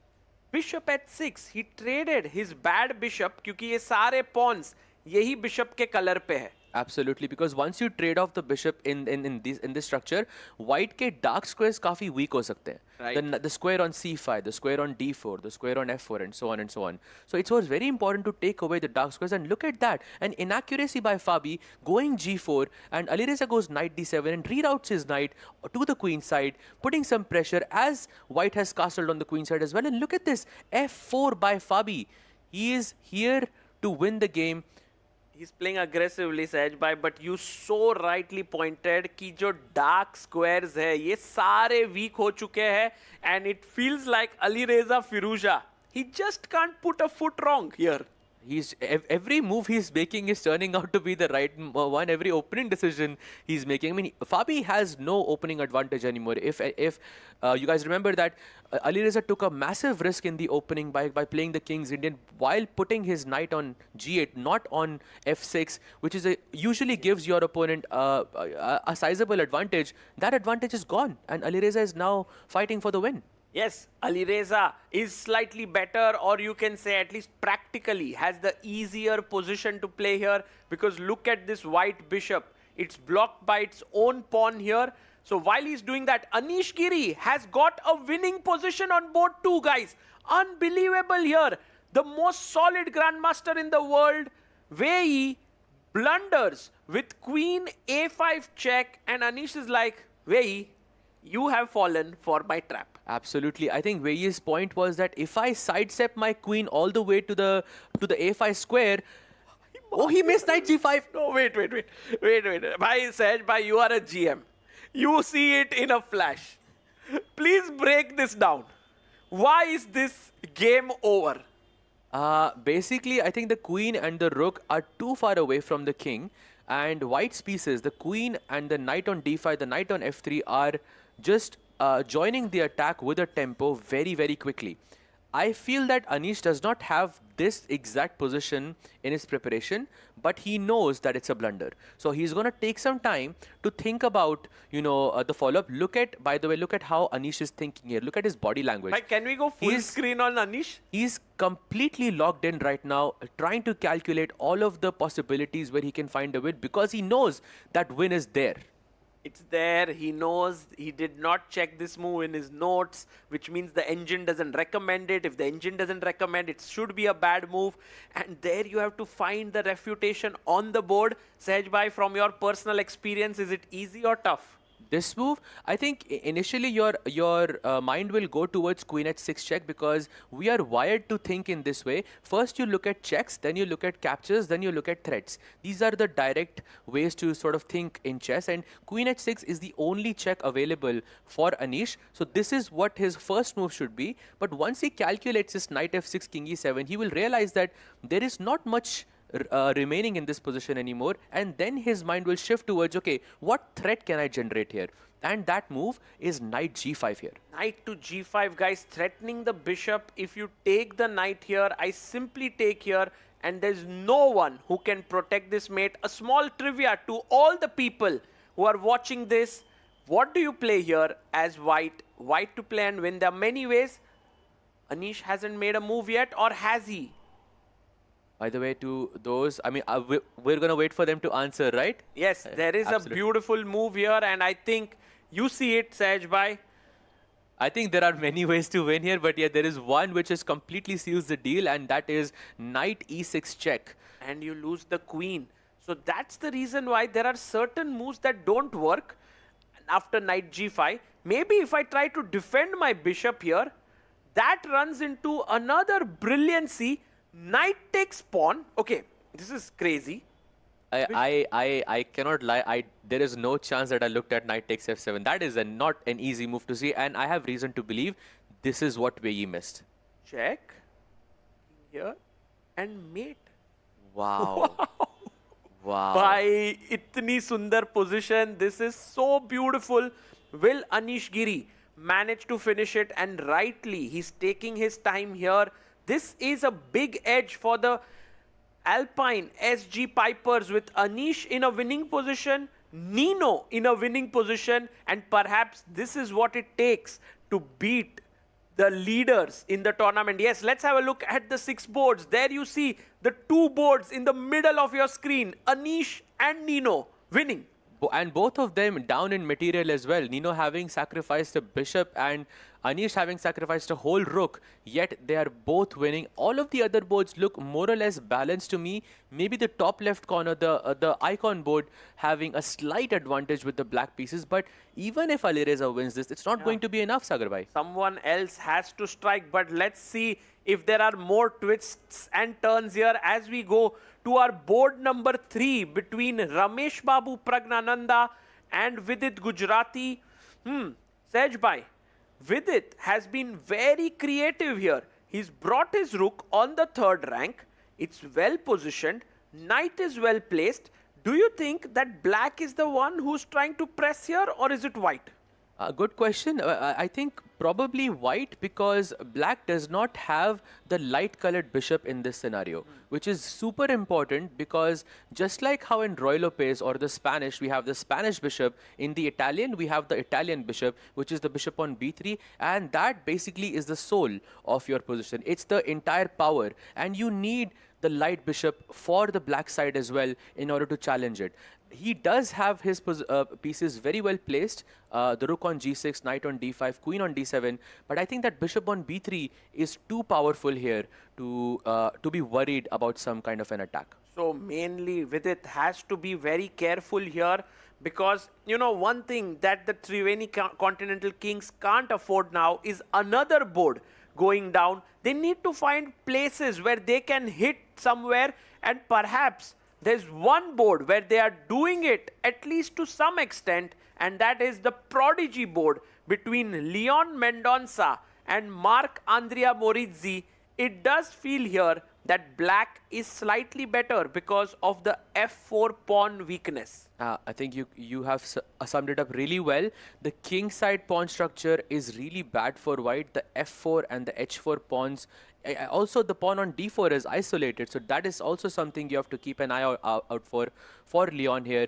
bishop h6. He traded his bad bishop क्योंकि ये सारे pawns यही bishop के color पे है. Absolutely, because once you trade off the bishop in this structure, white के dark squares काफी weak हो सकते हैं. Right. The square on c5, the square on d4, the square on f4, and so on and so on. So it was very important to take away the dark squares, and look at that, an inaccuracy by Fabi going g4, and Alireza goes knight d7 and reroutes his knight to the queen side, putting some pressure as white has castled on the queen side as well. And look at this, f4 by Fabi. He is here to win the game. He's playing aggressively, Sahaj bhai, but you so rightly pointed कि जो dark squares है ये सारे weak हो चुके हैं, and it feels like Alireza Firouzja, he just can't put a foot wrong here. Every move he's making is turning out to be the right one. Every opening decision he's making. I mean, Fabi has no opening advantage anymore. If you guys remember that Alireza took a massive risk in the opening by playing the King's Indian while putting his knight on g8, not on f6, which is usually gives your opponent a sizable advantage. That advantage is gone, and Alireza is now fighting for the win. Yes, Alireza is slightly better, or you can say at least practically has the easier position to play here, because look at this white bishop. It's blocked by its own pawn here. So while he's doing that, Anish Giri has got a winning position on board too, guys. Unbelievable here. The most solid grandmaster in the world, Wei, blunders with queen a5 check, and Anish is like, Wei, you have fallen for my trap. Absolutely. I think Wei's point was that if I sidestep my queen all the way to the a5 square, oh, he missed knight g5. No, wait. Bhai, Sahaj bhai, you are a GM. You see it in a flash. Please break this down. Why is this game over? Basically, I think the queen and the rook are too far away from the king, and white's pieces, the queen and the knight on d5, the knight on f3 are just joining the attack with a tempo very, very quickly. I feel that Anish does not have this exact position in his preparation, but he knows that it's a blunder. So he's going to take some time to think about, the follow-up. By the way, look at how Anish is thinking here. Look at his body language. Like, can we go full screen on Anish? He's completely locked in right now, trying to calculate all of the possibilities where he can find a win, because he knows that win is there. It's there. He knows he did not check this move in his notes, which means the engine doesn't recommend it. If the engine doesn't recommend it, should be a bad move. And there you have to find the refutation on the board. Sahaj bhai, from your personal experience, is it easy or tough? This move, I think initially your mind will go towards queen h6 check, because we are wired to think in this way. First you look at checks, then you look at captures, then you look at threats. These are the direct ways to sort of think in chess, and queen h6 is the only check available for Anish. So this is what his first move should be. But once he calculates his knight f6, king e7, he will realize that there is not much remaining in this position anymore, and then his mind will shift towards, okay, what threat can I generate here? And that move is knight g5 here. Knight to g5, guys, threatening the bishop. If you take the knight here, I simply take here, and there's no one who can protect this mate. A small trivia to all the people who are watching this: what do you play here as white? White to play and win. There are many ways. Anish hasn't made a move yet, or has he? By the way, to those, I mean, we're going to wait for them to answer, right? Yes, there is Absolutely. a beautiful move here, and I think you see it, Sahaj bhai. I think there are many ways to win here, but yeah, there is one which is completely seals the deal, and that is knight e6 check. And you lose the queen. So that's the reason why there are certain moves that don't work after knight g5. Maybe if I try to defend my bishop here, that runs into another brilliancy. Knight takes pawn. Okay, this is crazy. I cannot lie. There is no chance that I looked at knight takes f7. That is not an easy move to see, and I have reason to believe this is what Wei missed. Check here and mate. Wow. Wow. Bhai, itni sundar position. This is so beautiful. Will Anish Giri manage to finish it? And rightly, he's taking his time here. This is a big edge for the Alpine SG Pipers with Anish in a winning position, Nino in a winning position, and perhaps this is what it takes to beat the leaders in the tournament. Yes, let's have a look at the 6 boards. There you see the 2 boards in the middle of your screen, Anish and Nino winning. And both of them down in material as well. Nino having sacrificed a bishop and Anish having sacrificed a whole rook, yet they are both winning. All of the other boards look more or less balanced to me. Maybe the top left corner, the icon board, having a slight advantage with the black pieces. But even if Alireza wins this, it's not going to be enough, Sagar bhai. Someone else has to strike, but let's see if there are more twists and turns here as we go to our board number 3 between Ramesh Babu Pragnananda and Vidit Gujarati. Sej bhai, Vidit has been very creative here. He's brought his rook on the 3rd rank. It's well positioned. Knight is well placed. Do you think that black is the one who's trying to press here, or is it white? Good question. I think probably white, because black does not have the light colored bishop in this scenario, which is super important, because just like how in Roy Lopez or the Spanish, we have the Spanish bishop, in the Italian, we have the Italian bishop, which is the bishop on b3, and that basically is the soul of your position. It's the entire power, and you need the light bishop for the black side as well in order to challenge it. He does have his pieces very well placed. The rook on g6, knight on d5, queen on d7. But I think that bishop on b3 is too powerful here to be worried about some kind of an attack. So mainly Vidit has to be very careful here, because, you know, one thing that the Triveni Continental Kings can't afford now is another board going down. They need to find places where they can hit somewhere, and perhaps there's one board where they are doing it at least to some extent, and that is the Prodigy board between Leon Mendonça and Marc Andrea Morizzi. It does feel here that black is slightly better because of the f4 pawn weakness. I think you have summed it up really well. The king side pawn structure is really bad for white. The f4 and the h4 pawns. Also, the pawn on d4 is isolated, so that is also something you have to keep an eye out for Leon here.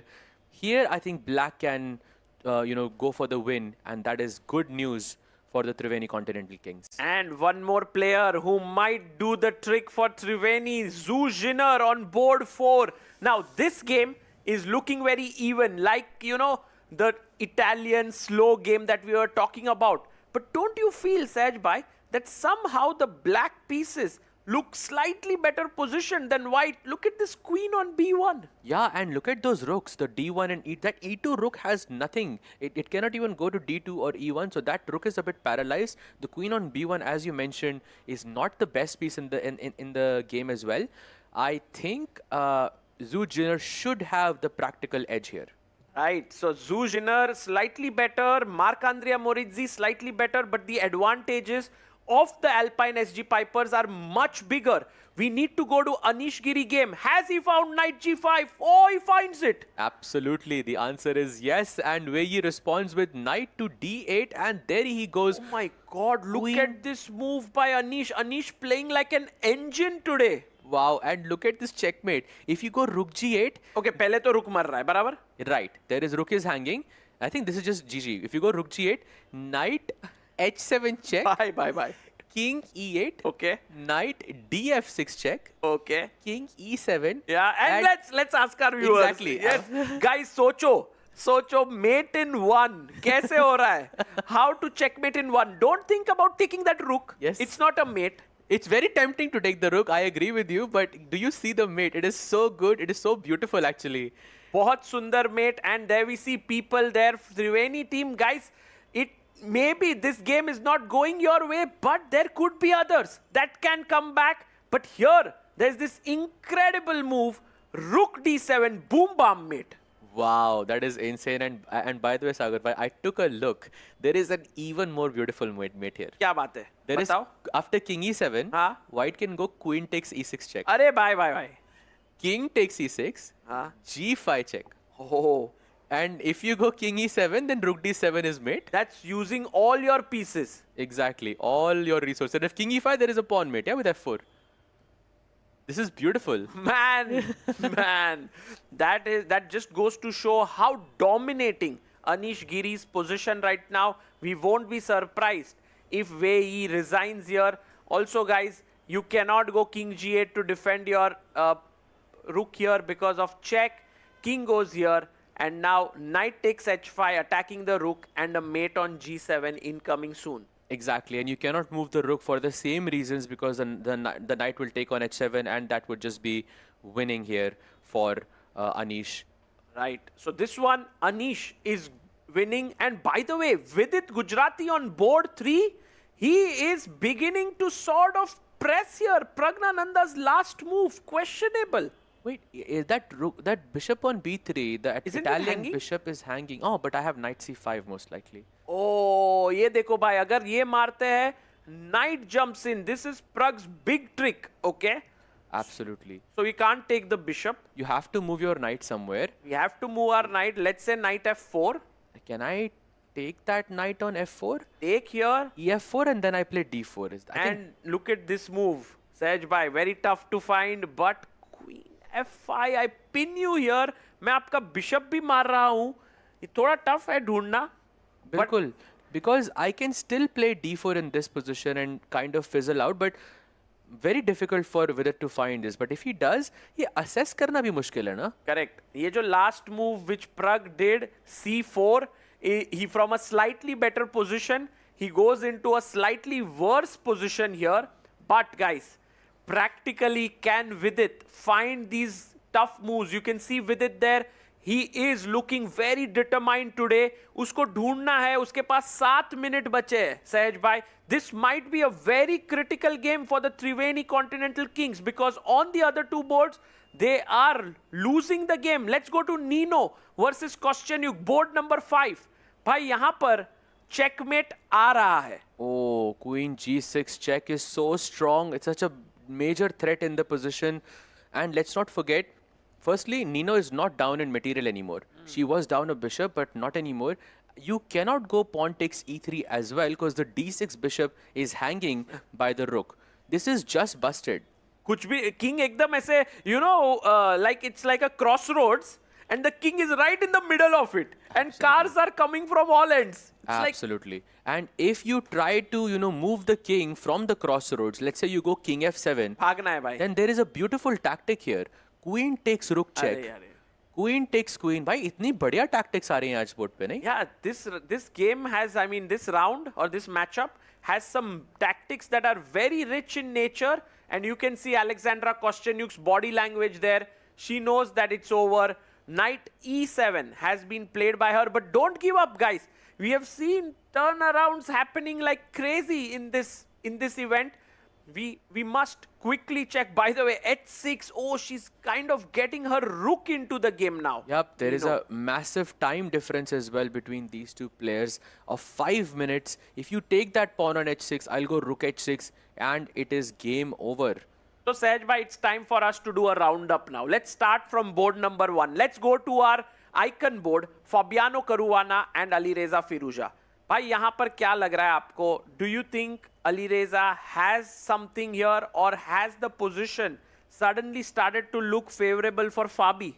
Here, I think black can, go for the win, and that is good news for the Triveni Continental Kings. And one more player who might do the trick for Triveni, Zhu Jinner on board 4. Now, this game is looking very even, like, the Italian slow game that we were talking about. But don't you feel, Saj bhai, that somehow the black pieces look slightly better positioned than white? Look at this queen on b1. Yeah, and look at those rooks, the d1 and e. That e2 rook has nothing. It cannot even go to d2 or e1, so that rook is a bit paralyzed. The queen on b1, as you mentioned, is not the best piece in the game as well. I think Zhu Jinner should have the practical edge here. Right, so Zhu Jinner slightly better, Marc Andrea Morizzi slightly better, but the advantages of the Alpine SG Pipers are much bigger. We need to go to Anish Giri game. Has he found knight g5? Oh, he finds it. Absolutely, the answer is yes, and Wei responds with knight to d8, and there he goes. Oh my god, look at this move by Anish. Anish playing like an engine today. Wow, and look at this checkmate. If you go rook g8... Okay, pehle to rook mar raha hai, barabar? Right, there is rook is hanging. I think this is just GG. If you go rook g8, knight h7 check. Bye. King e8. Okay. Knight df6 check. Okay. King e7. Yeah, and let's ask our viewers. Exactly. Yes, guys, socho mate in one. Kaise ho raha hai? How to checkmate in one? Don't think about taking that rook. Yes. It's not a mate. It's very tempting to take the rook. I agree with you, but do you see the mate? It is so good. It is so beautiful, actually. Bahut sundar mate, and there we see people there. Triveni team, guys. It maybe this game is not going your way, but there could be others that can come back. But here, there's this incredible move, Rook D7, boom bam mate. Wow, that is insane. And by the way, Sagar, I took a look. There is an even more beautiful mate here. क्या बात है? There is, बताओ. after king e7, white can go queen takes e6 check. अरे bye. King takes e6, g5 check. Oh. And if you go king e7, then rook d7 is mate. That's using all your pieces. Exactly, all your resources. And if king e5, there is a pawn mate, yeah, with f4. This is beautiful. Man, that just goes to show how dominating Anish Giri's position right now. We won't be surprised if Wei Yi resigns here. Also, guys, you cannot go king g8 to defend your rook here because of check. King goes here, and now knight takes h5, attacking the rook, and a mate on g7 incoming soon. Exactly, and you cannot move the rook for the same reasons because the knight will take on h7, and that would just be winning here for Anish. Right, so this one, Anish is winning. And by the way, Vidit Gujarati on board 3, he is beginning to sort of press here. Pragnananda's last move, questionable. Wait, is that bishop on b3, the Isn't it Italian hanging? bishop is hanging. Oh, but I have knight c5 most likely. Oh, ये देखो भाई, अगर ये मारते हैं, knight jumps in. This is Prag's big trick, okay? Absolutely. So we can't take the bishop. You have to move your knight somewhere. We have to move our knight. Let's say knight f4. Can I take that knight on f4? Take here. ef4 and then I play d4. And look at this move. Sahaj bhai, very tough to find, but queen f5, I pin you here. मैं आपका bishop भी मार रहा हूँ. ये थोड़ा tough है ढूंढना. बिल्कुल. Because I can still play d4 in this position and kind of fizzle out, but very difficult for Vidit to find this. But if he does, ये assess करना भी मुश्किल है ना? Correct. ये जो last move which Prag did, c4, he from a slightly better position, he goes into a slightly worse position here. But guys, practically can Vidit find these tough moves? You can see Vidit there. He is looking very determined today. उसको ढूंढना है. उसके पास 7 minutes बचे हैं. सहज भाई, this might be a very critical game for the Triveni Continental Kings because on the other two boards, they are losing the game. Let's go to Nino versus Kostyanyuk, board number 5. भाई यहाँ पर checkmate आ रहा है. Oh, queen g6 check is so strong. It's such a major threat in the position. And let's not forget, firstly, Nino is not down in material anymore. She was down a bishop, but not anymore. You cannot go pawn takes e3 as well because the d6 bishop is hanging by the rook. This is just busted. कुछ भी king एकदम ऐसे, you know, like it's like a crossroads, and the king is right in the middle of it, and cars are coming from all ends. It's Absolutely. And if you try to, move the king from the crossroads, let's say you go king f7, भागना है भाई. then there is a beautiful tactic here. Queen takes rook check. अरे. Queen takes queen. भाई इतनी बढ़िया tactics आ रही हैं आज board पे नहीं? Yeah, this game has, I mean, this round or this matchup has some tactics that are very rich in nature, and you can see Alexandra Kostyanyuk's body language there. She knows that it's over. Knight e7 has been played by her, but don't give up, guys. We have seen turnarounds happening like crazy in this event. We must quickly check. By the way, h6. Oh, she's kind of getting her rook into the game now. Yep, there is a massive time difference as well between these two players of 5 minutes. If you take that pawn on h6, I'll go rook h6, and it is game over. So, Sahaj bhai, it's time for us to do a roundup now. Let's start from board number 1. Let's go to our icon board, Fabiano Caruana and Alireza Firouzja. भाई यहाँ पर क्या लग रहा है आपको? Do you think Alireza has something here, or has the position suddenly started to look favorable for Fabi?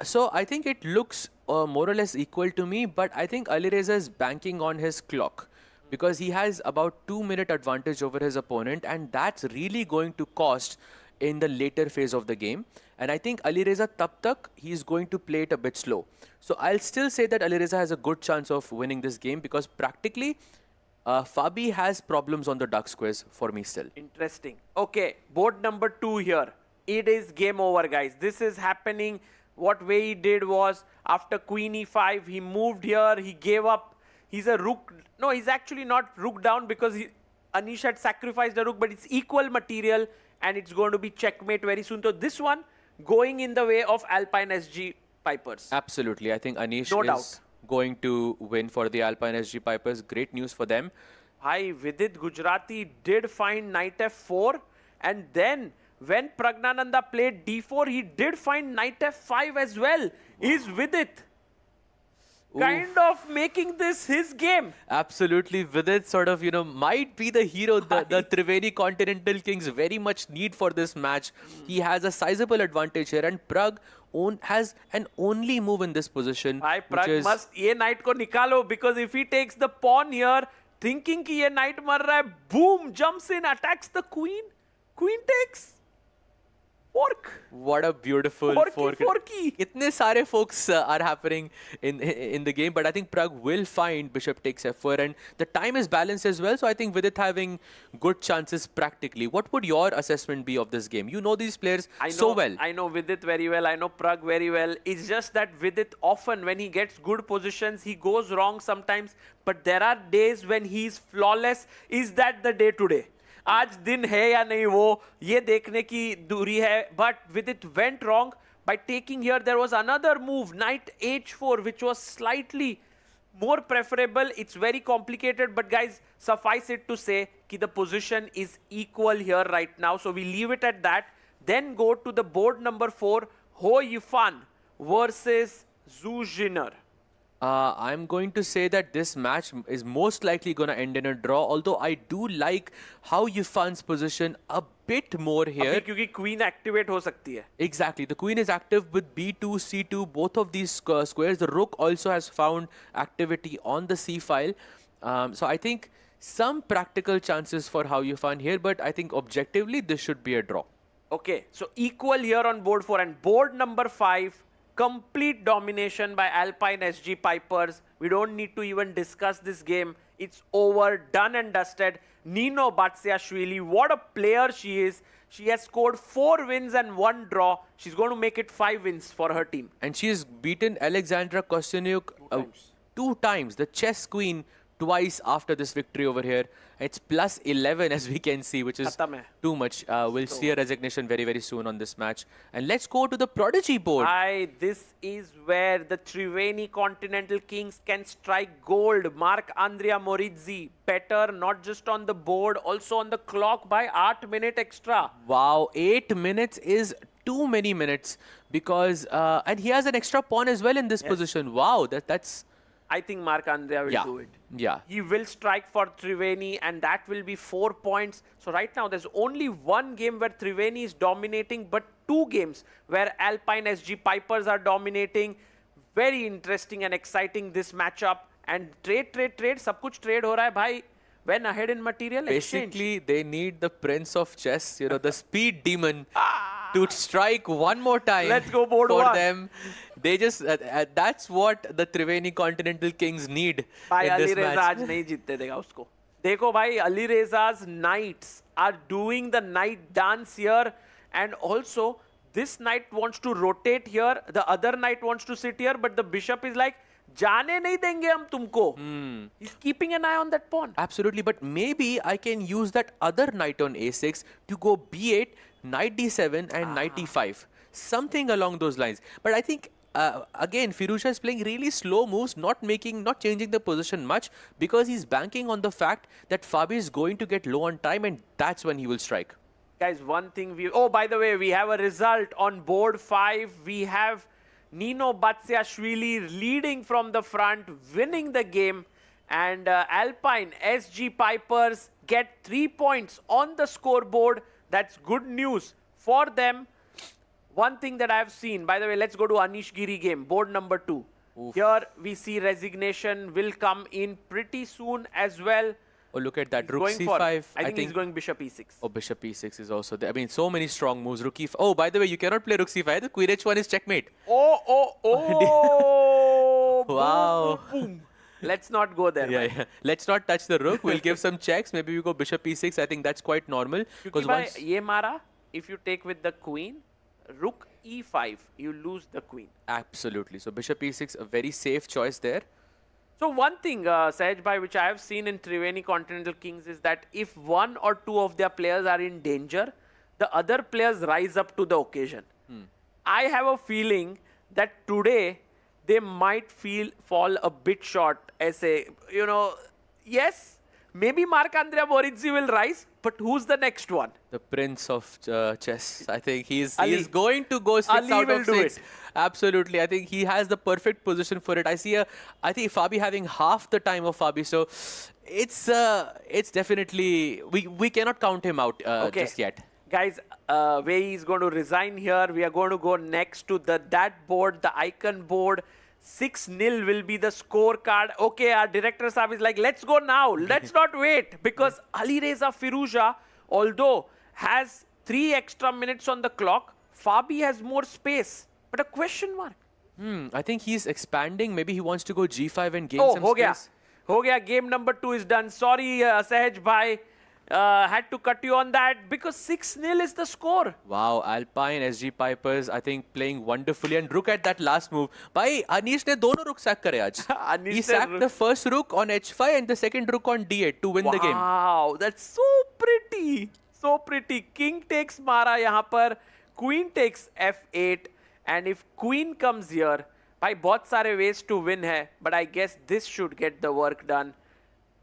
So I think it looks more or less equal to me, but I think Alireza is banking on his clock because he has about 2-minute advantage over his opponent, and that's really going to cost in the later phase of the game. And I think Alireza tab tak, he is going to play it a bit slow. So I'll still say that Alireza has a good chance of winning this game because practically Fabi has problems on the dark squares for me still. Interesting. Okay, board number 2 here. It is game over, guys. This is happening. What Wei did was, after queen e5, he moved here, he gave up He's a rook. No, he's actually not rook down because Anish had sacrificed a rook, but it's equal material and it's going to be checkmate very soon. So this one going in the way of Alpine SG Pipers. Absolutely. I think Anish No is doubt. going to win for the Alpine SG Pipers. Great news for them. Hi, Vidit Gujarati did find knight f4, and then when Pragnananda played d4, he did find knight f5 as well. Is Vidit kind of making this his game? Absolutely. Vidit sort of, might be the hero the Triveni Continental Kings very much need for this match. He has a sizable advantage here, and Prag has an only move in this position. Bhai, which Prag is must ye knight ko nikalo, because if he takes the pawn here, thinking ki ye knight mar raha hai, boom, jumps in, attacks the queen. Queen takes. Fork. What a beautiful Forky. Itne sare folks are happening in the game, but I think Prag will find bishop takes f4, and the time is balanced as well, so I think Vidit having good chances practically. What would your assessment be of this game? You know these players so well. I know Vidit very well. I know Prag very well. It's just that Vidit often, when he gets good positions, he goes wrong sometimes, but there are days when he's flawless. Is that the day today? आज दिन है या नहीं वो ये देखने की दूरी है, but Vidit went wrong by taking here. There was another move, knight h4, which was slightly more preferable. It's very complicated, but guys, suffice it to say that the position is equal here right now, so we leave it at that. Then go to the board number 4, Ho Yifan versus Zhu Jiner. I'm going to say that this match is most likely going to end in a draw, although I do like how Yifan's position a bit more here. अभी क्योंकि queen activate हो सकती है. Exactly. The queen is active with b2, c2, both of these squares. The rook also has found activity on the c file. So I think some practical chances for Hao Yifan here, but I think objectively this should be a draw. Okay, so equal here on board 4, and board number 5. Complete domination by Alpine SG Pipers. We don't need to even discuss this game. It's over, done and dusted. Nino Batsiashvili, what a player she is. She has scored 4 wins and 1 draw. She's going to make it 5 wins for her team. And she has beaten Alexandra Kostyanyuk 2 times. The chess queen twice after this victory over here. It's plus 11 as we can see, which is too much. We'll see a resignation very, very soon on this match. And let's go to the Prodigy board. This is where the Triveni Continental Kings can strike gold. Mark Andrea Morizzi, better not just on the board, also on the clock by 8 minutes extra. Wow, 8 minutes is too many minutes because, and he has an extra pawn as well in this position. Wow, that's... I think Mark Andrea will do it. Yeah. He will strike for Triveni, and that will be 4 points. So right now, there's only 1 game where Triveni is dominating, but 2 games where Alpine SG Pipers are dominating. Very interesting and exciting this matchup. And trade, सब कुछ trade हो रहा है भाई. When ahead in material exchange. Basically, they need the prince of chess, the speed demon, to strike one more time. Let's go board for 1. them. They just, that's what the Triveni Continental Kings need in this match. आज नहीं जीतने देगा उसको. देखो भाई, Alireza's knights are doing the knight dance here, and also this knight wants to rotate here, the other knight wants to sit here, but the bishop is like, जाने नहीं देंगे हम तुमको. He's keeping an eye on that pawn. Absolutely, but maybe I can use that other knight on a6 to go b8, knight d7 and knight d5. Something along those lines. But I think, again, Firouzja is playing really slow moves, not changing the position much, because he's banking on the fact that Fabi is going to get low on time, and that's when he will strike. Guys, one thing oh, by the way, we have a result on board 5. We have Nino Batsiashvili leading from the front, winning the game, and Alpine SG Pipers get 3 points on the scoreboard. That's good news for them. One thing that I've seen, by the way, let's go to Anish Giri game, board number 2. Oof. Here we see resignation will come in pretty soon as well. Oh, look at that. He's Rook going c5. I think he's going bishop e6. Oh, bishop e6 is also there. I mean, so many strong moves. Rook e5. Oh, by the way, you cannot play rook c5. The queen h1 is checkmate. Oh. Wow. Boom, boom, boom. Let's not go there. Yeah. Let's not touch the rook. We'll give some checks. Maybe we go bishop e6. I think that's quite normal. Because once ye mara, if you take with the queen, rook e5, you lose the queen. Absolutely. So bishop e6, a very safe choice there. So one thing, Sahaj bhai, which I have seen in Triveni Continental Kings is that if one or two of their players are in danger, the other players rise up to the occasion. I have a feeling that today they might fall a bit short. Yes, maybe Marc-Andrea Morizzi will rise, but who's the next one? The prince of chess. I think he's Ali. going to go 6 Ali out will of do 6. it. Absolutely. I think he has the perfect position for it. I think Fabi having half the time of Fabi. So it's definitely, we cannot count him out just yet. Guys, Wei is going to resign here. We are going to go next to that board, the icon board. 6-0 will be the scorecard. Okay, our director Saab is like, let's go now. Let's not wait. Because Alireza Firouzja, although has 3 extra minutes on the clock, Fabi has more space. But a question mark. I think he's expanding. Maybe he wants to go G5 and gain some ho space. Ho gaya. Game number 2 is done. Sorry, Sahaj bhai. Had to cut you on that because 6-0 is the score. Wow, Alpine, SG Pipers, I think playing wonderfully. And look at that last move. Bhai, Anish ne dono rook sack kare aaj. He sacked the first rook on H5 and the second rook on D8 to win the game. Wow, that's so pretty. So pretty. King takes Mara yahan par. Queen takes F8. And if Queen comes here, bhai, bahut sare ways to win hai. But I guess this should get the work done.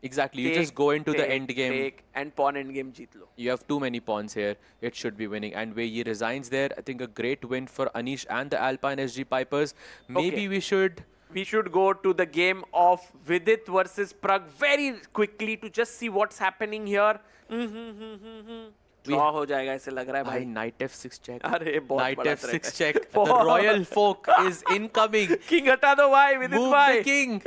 Exactly, you just go into the end game. And pawn endgame jeet lo. You have too many pawns here. It should be winning. And where he resigns there, I think a great win for Anish and the Alpine SG Pipers. Maybe we should go to the game of Vidit versus Prag very quickly to just see what's happening here. Draw हो जाएगा ऐसे लग रहा है भाई. Knight F6 check. अरे बहुत Knight बड़ा F6 threat है. check. The royal folk is incoming. King हटा दो भाई, Vidit Move भाई. the king.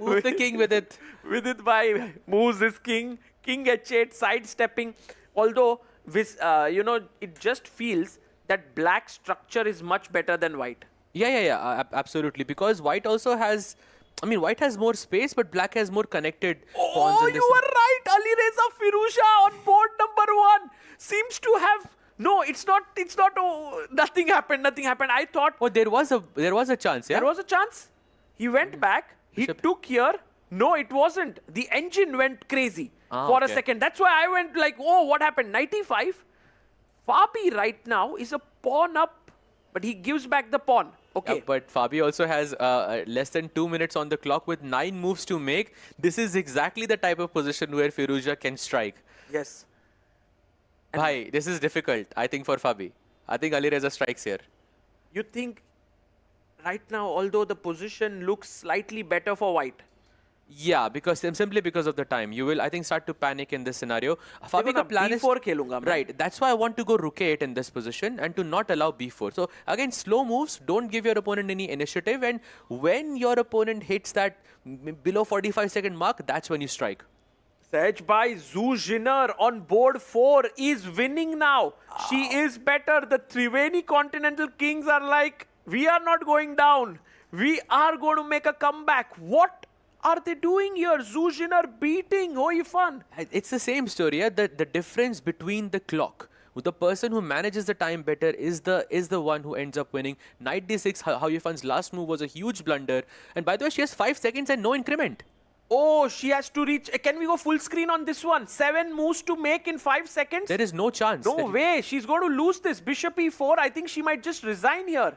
Move the king with it. Vidit bhai moves his king. King H8 sidestepping. Although, it just feels that black structure is much better than white. Yeah, absolutely. Because white also has, white has more space, but black has more connected pawns. Oh, you were right. Alireza Firouzja on board number 1 seems to have. No, it's not. Oh, nothing happened. I thought. Oh, there was a chance. Yeah, there was a chance. He went back. He took here. No, it wasn't. The engine went crazy for a second. That's why I went like, oh, what happened? 95. Fabi right now is a pawn up, but he gives back the pawn. Okay. Yeah, but Fabi also has less than 2 minutes on the clock with 9 moves to make. This is exactly the type of position where Firouzja can strike. Yes. Bhai, this is difficult, I think, for Fabi. I think Alireza strikes here. You think right now, although the position looks slightly better for white? Yeah, simply because of the time. You will, I think, start to panic in this scenario. Fabi ka plan is B4 खेलूंगा मैं. Right, that's why I want to go rook a8 in this position and to not allow b4. So again, slow moves, don't give your opponent any initiative, and when your opponent hits that below 45-second mark, that's when you strike. Sahaj bhai, Zhu Jinner on board 4 is winning now. She is better. The Triveni Continental Kings are like, we are not going down. We are going to make a comeback. What are they doing here? Zhu Jinner beating Hoi Fan. It's the same story. Yeah? The difference between the clock. The person who manages the time better is the one who ends up winning. Knight d6, Hoi Fan's last move was a huge blunder. And by the way, she has 5 seconds and no increment. Oh, she has to reach. Can we go full screen on this one? 7 moves to make in 5 seconds? There is no chance. No way. She's going to lose this. Bishop e4. I think she might just resign here.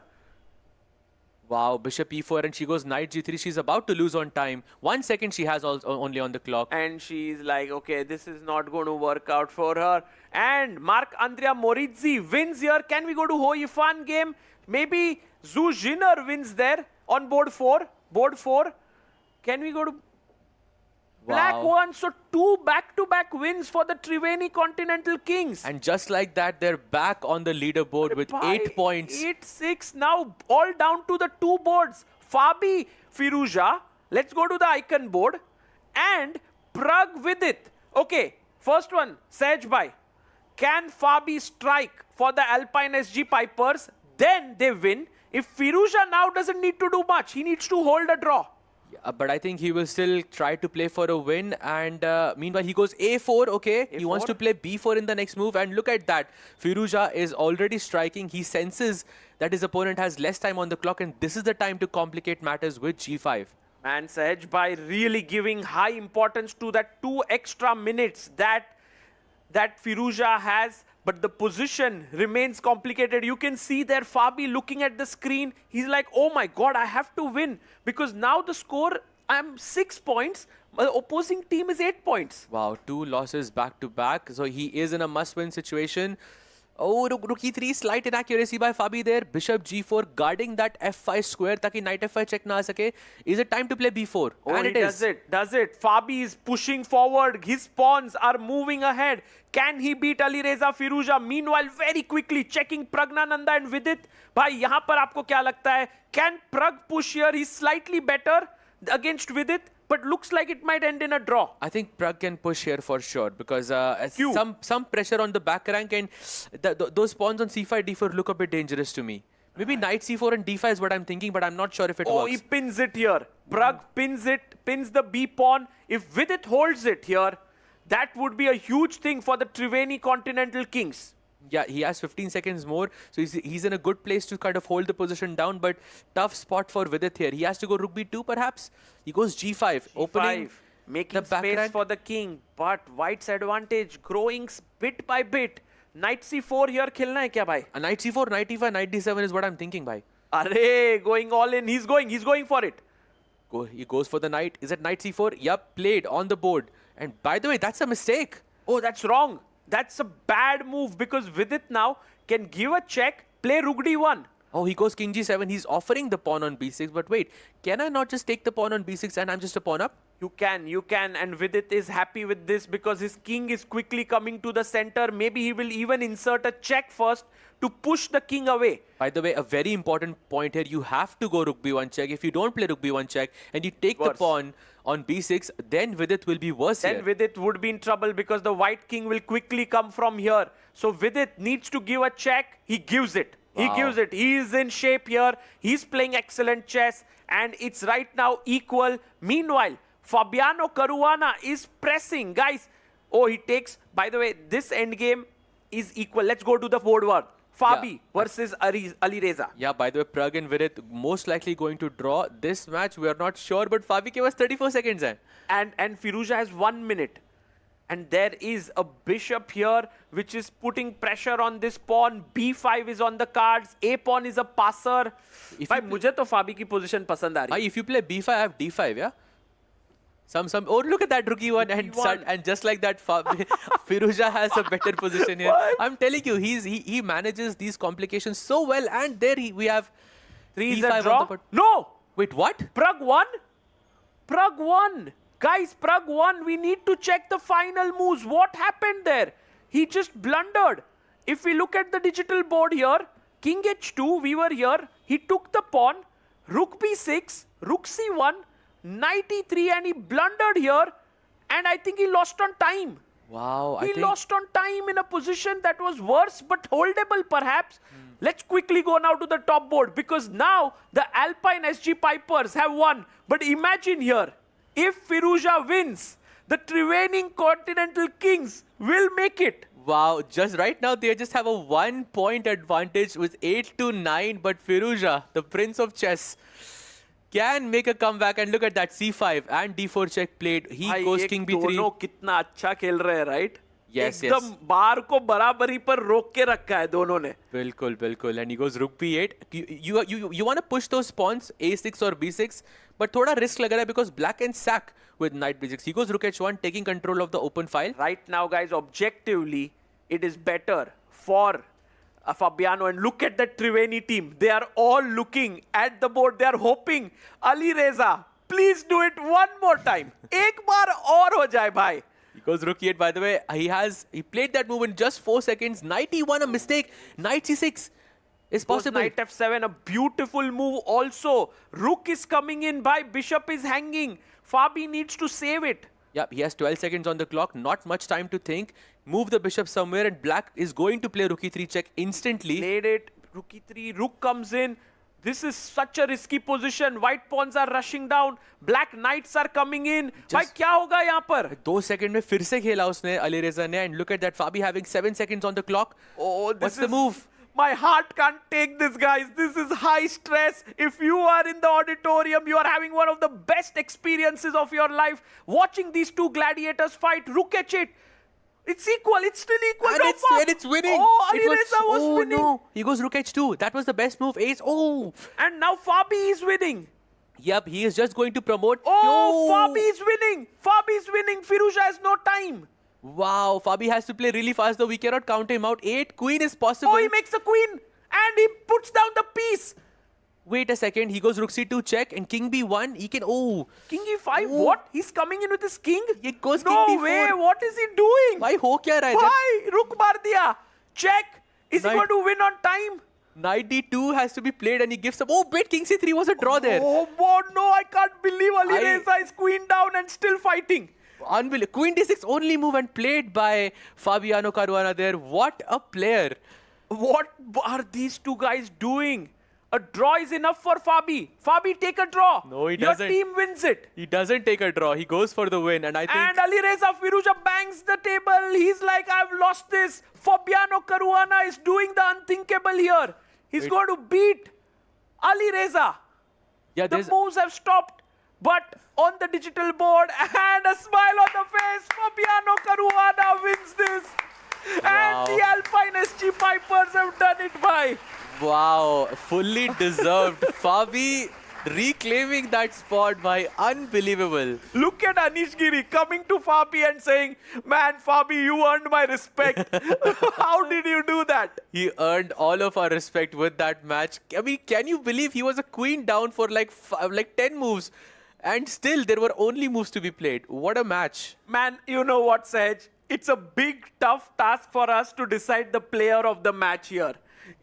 Wow, Bishop e4 and she goes Knight g3. She's about to lose on time. 1 second she has only on the clock. And she's like, okay, this is not going to work out for her. And Marc-Andrea Morizzi wins here. Can we go to Hoi Fan game? Maybe Zhu Jinner wins there on board 4. Board 4. Can we go to Black 1? So 2 back-to-back wins for the Triveni Continental Kings. And just like that, they're back on the leaderboard with 8 points. 8-6 now, all down to the 2 boards. Fabi Firouzja. Let's go to the icon board. And Prag Vidit. Okay, first one, Sahaj bhai. Can Fabi strike for the Alpine SG Pipers? Then they win. If Firouzja now doesn't need to do much, he needs to hold a draw. But I think he will still try to play for a win. And meanwhile, he goes A4, okay? A4? He wants to play B4 in the next move. And look at that. Firouzja is already striking. He senses that his opponent has less time on the clock. And this is the time to complicate matters with G5. And Sahaj by really giving high importance to that 2 extra minutes that Firouzja has, but the position remains complicated. You can see there Fabi looking at the screen. He's like, oh my God, I have to win, because now the score, I'm 6 points. The opposing team is 8 points. Wow, 2 losses back to back. So he is in a must-win situation. Oh, rook e3, slight inaccuracy by Fabi there. Bishop g4 guarding that f5 square ताकि knight f5 check ना आ सके. Is it time to play b4? Oh, and he does it. Fabi is pushing forward. His pawns are moving ahead. Can he beat Alireza Firouzja? Meanwhile, very quickly checking Pragnananda and Vidit. भाई यहाँ पर आपको क्या लगता है? Can Prag push here? He's slightly better against Vidit, but looks like it might end in a draw. I think Prag can push here for sure, because some pressure on the back rank, and those pawns on c5, d4 look a bit dangerous to me. Maybe knight c4 and d5 is what I'm thinking, but I'm not sure if it works. Oh, he pins it here. Prag pins the b pawn. If Vidit holds it here, that would be a huge thing for the Triveni Continental Kings. Yeah, he has 15 seconds more, so he's in a good place to kind of hold the position down, but tough spot for Vidit here. He has to go rook b2 perhaps. He goes g5, opening making space for the king, but white's advantage growing bit by bit. Knight c4 here खेलना है क्या भाई? A knight c4, knight e5, knight d7 is what I'm thinking भाई. Arey, going all in. He's going for it. He goes for the knight. Is it knight c4? Yup, played on the board. And by the way, that's a mistake. Oh, that's wrong. That's a bad move, because Vidit now can give a check, play rook d1. Oh, he goes king g7. He's offering the pawn on b6. But wait, can I not just take the pawn on b6 and I'm just a pawn up? You can. And Vidit is happy with this because his king is quickly coming to the center. Maybe he will even insert a check first to push the king away. By the way, a very important point here. You have to go rook b1 check. If you don't play rook b1 check and you take the pawn on b6, then Vidit will be worse here. Then Vidit would be in trouble because the white king will quickly come from here. So Vidit needs to give a check. He gives it. He gives it. He is in shape here. He's playing excellent chess, and it's right now equal. Meanwhile, Fabiano Caruana is pressing. Guys, oh, he takes, by the way, this endgame is equal. Let's go to the board war. Fabi versus Alireza. Yeah, by the way, Prag and Vidit most likely going to draw this match. We are not sure, but Fabi gave us 34 seconds. And Firouzja has 1 minute. And there is a bishop here, which is putting pressure on this pawn. b5 is on the cards. A pawn is a passer. Bhai, mujhe to Fabi ki position pasand aa rahi. If you play b5, I have d5, yeah? Oh, look at that rook e1 and just like that, Firouzja has a better position here. I'm telling you, he manages these complications so well, and there we have 3 e5 draw. on the board. No! Wait, what? Prag won? Prag won! Guys, Prag won. We need to check the final moves. What happened there? He just blundered. If we look at the digital board here, king h2, we were here. He took the pawn, rook b6, rook c1, knight e3, and he blundered here. And I think he lost on time. Wow. He lost on time in a position that was worse, but holdable perhaps. Let's quickly go now to the top board, because now the Alpine SG Pipers have won. But imagine here, if Firouzja wins, the Triveni Continental Kings will make it. Wow, just right now they just have a 1 point advantage with 8-9, but Firouzja, the prince of chess, can make a comeback. And look at that, c5 and d4 check played. He goes king b3. दोनों कितना अच्छा खेल रहे हैं, right? Yes, एकदम बार को बराबरी पर रोक के रखा है दोनों ने. बिल्कुल, बिल्कुल. And he goes rook b8. You want to push those pawns a6 or b6, but thoda risk लग रहा है because black can sack with knight b6. He goes rook h1, taking control of the open file. Right now, guys, objectively, it is better for Fabiano. And look at the Triveni team. They are all looking at the board. They are hoping, Alireza, please do it one more time. एक बार और हो जाए भाई. He goes rook e8. By the way, he played that move in just 4 seconds. Knight e1, a mistake. Knight c6 is possible. Knight f7, a beautiful move also. Rook is coming in by, bishop is hanging. Fabi needs to save it. Yep, he has 12 seconds on the clock. Not much time to think. Move the bishop somewhere, and black is going to play rook e3 check instantly. Played it. Rook e3, rook comes in. This is such a risky position. White pawns are rushing down. Black knights are coming in. भाई क्या होगा यहाँ पर? 2 seconds में फिर से खेला उसने Alireza ने, and look at that, Fabi having 7 seconds on the clock. Oh, what's the move? My heart can't take this, guys. This is high stress. If you are in the auditorium, you are having one of the best experiences of your life. Watching these two gladiators fight, Gukesh it. It's equal. It's still equal. And it's winning. Oh, Alireza was winning. No. He goes Gukesh too. That was the best move. Ace. Oh. And now Fabi is winning. Yep, he is just going to promote. Oh, Fabi is winning. Fabi is winning. Firouzja has no time. Wow, Fabi has to play really fast though. We cannot count him out. 8 queen is possible. Oh, he makes a queen and he puts down the piece. Wait a second. He goes Rook C2 check and King B1. He can. Oh. King E5. What? He's coming in with his king? He goes no King D4. way. What is he doing? Why ho kya raha hai? Why? Rook mar diya. Check. Is he Knight- going to win on time? Knight D2 has to be played and he gives up. Oh, bait King C3 was a draw there. Oh, no. I can't believe Alireza is queen down and still fighting. Unbelievable. Queen D6 only move and played by Fabiano Caruana there. What a player. What are these two guys doing? A draw is enough for Fabi. Fabi, take a draw. No, he doesn't. Your team wins it. He doesn't take a draw. He goes for the win. And I think... And Alireza Firouzja bangs the table. He's like, I've lost this. Fabiano Caruana is doing the unthinkable here. He's going to beat Alireza. Yeah, the moves have stopped. But on the digital board and a smile on the face, Fabiano Caruana wins this. Wow. And the Alpine SG Pipers have done it by. Wow, fully deserved. Fabi reclaiming that spot by unbelievable. Look at Anish Giri coming to Fabi and saying, man, Fabi, you earned my respect. How did you do that? He earned all of our respect with that match. I mean, can you believe he was a queen down for like 10 moves and still there were only moves to be played? What a match. Man, you know what, Sahaj? It's a big, tough task for us to decide the player of the match here.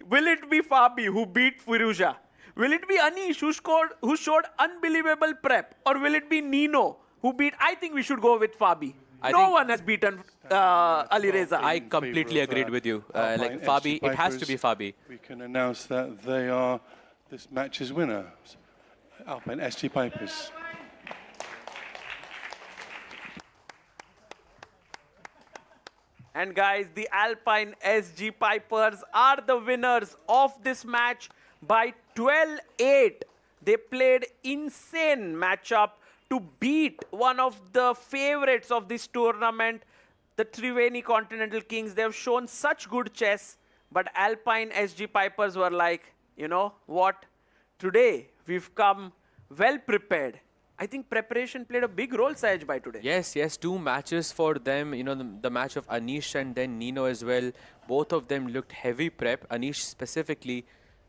Will it be Fabi who beat Firouzja? Will it be Anish who showed unbelievable prep? Or will it be Nino who beat... I think we should go with Fabi. No one has beaten Alireza. I completely agreed with you. Like Fabi, it has to be Fabi. We can announce that they are this match's winner. Alpine SG Pipers. And guys, the Alpine SG Pipers are the winners of this match by 12-8. They played insane matchup to beat one of the favorites of this tournament, the Triveni Continental Kings. They have shown such good chess, but Alpine SG Pipers were like, you know what? Today, we've come well prepared. I think preparation played a big role, Sahaj, by today. Yes, 2 matches for them. You know, the match of Anish and then Nino as well. Both of them looked heavy prep, Anish specifically,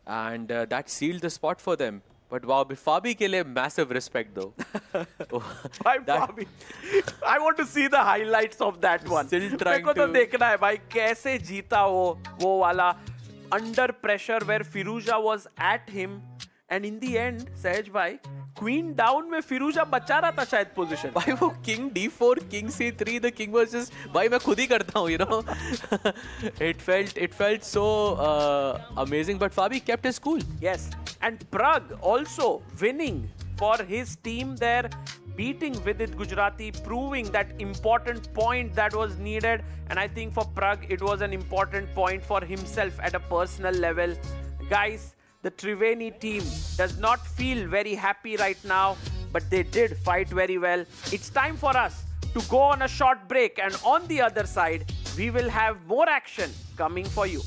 and that sealed the spot for them. But wow, Fabi ke liye massive respect though. By Fabi. I want to see the highlights of that one. Still trying to देखना है भाई कैसे जीता वो वाला under pressure where Firouzja was at him, and in the end, Sahaj bhai, Queen down में Firouzja बचा रहा था शायद position. भाई वो King D4, King C3, the King was just भाई मैं खुद ही करता हूँ, you know. It felt so amazing, but Fabi kept his cool. Yes, and Prague also winning for his team there, beating Vidit Gujarati, proving that important point that was needed. And I think for Prague, it was an important point for himself at a personal level. Guys, the Triveni team does not feel very happy right now, but they did fight very well. It's time for us to go on a short break, and on the other side, we will have more action coming for you.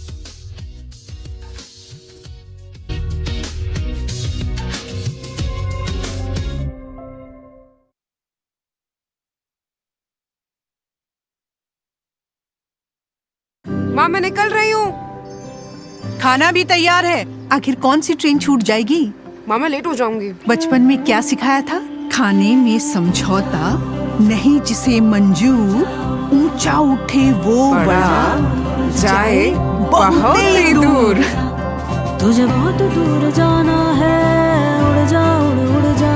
माँ मैं निकल रही हूँ। खाना भी तैयार है। आखिर कौन सी ट्रेन छूट जाएगी? माँ मैं लेट हो जाऊंगी। बचपन में क्या सिखाया था? खाने में समझौता नहीं, जिसे मंजूर ऊंचा उठे वो बड़ा जाए बहुत ही दूर। तुझे बहुत दूर जाना है, उड़ जा उड़ जा,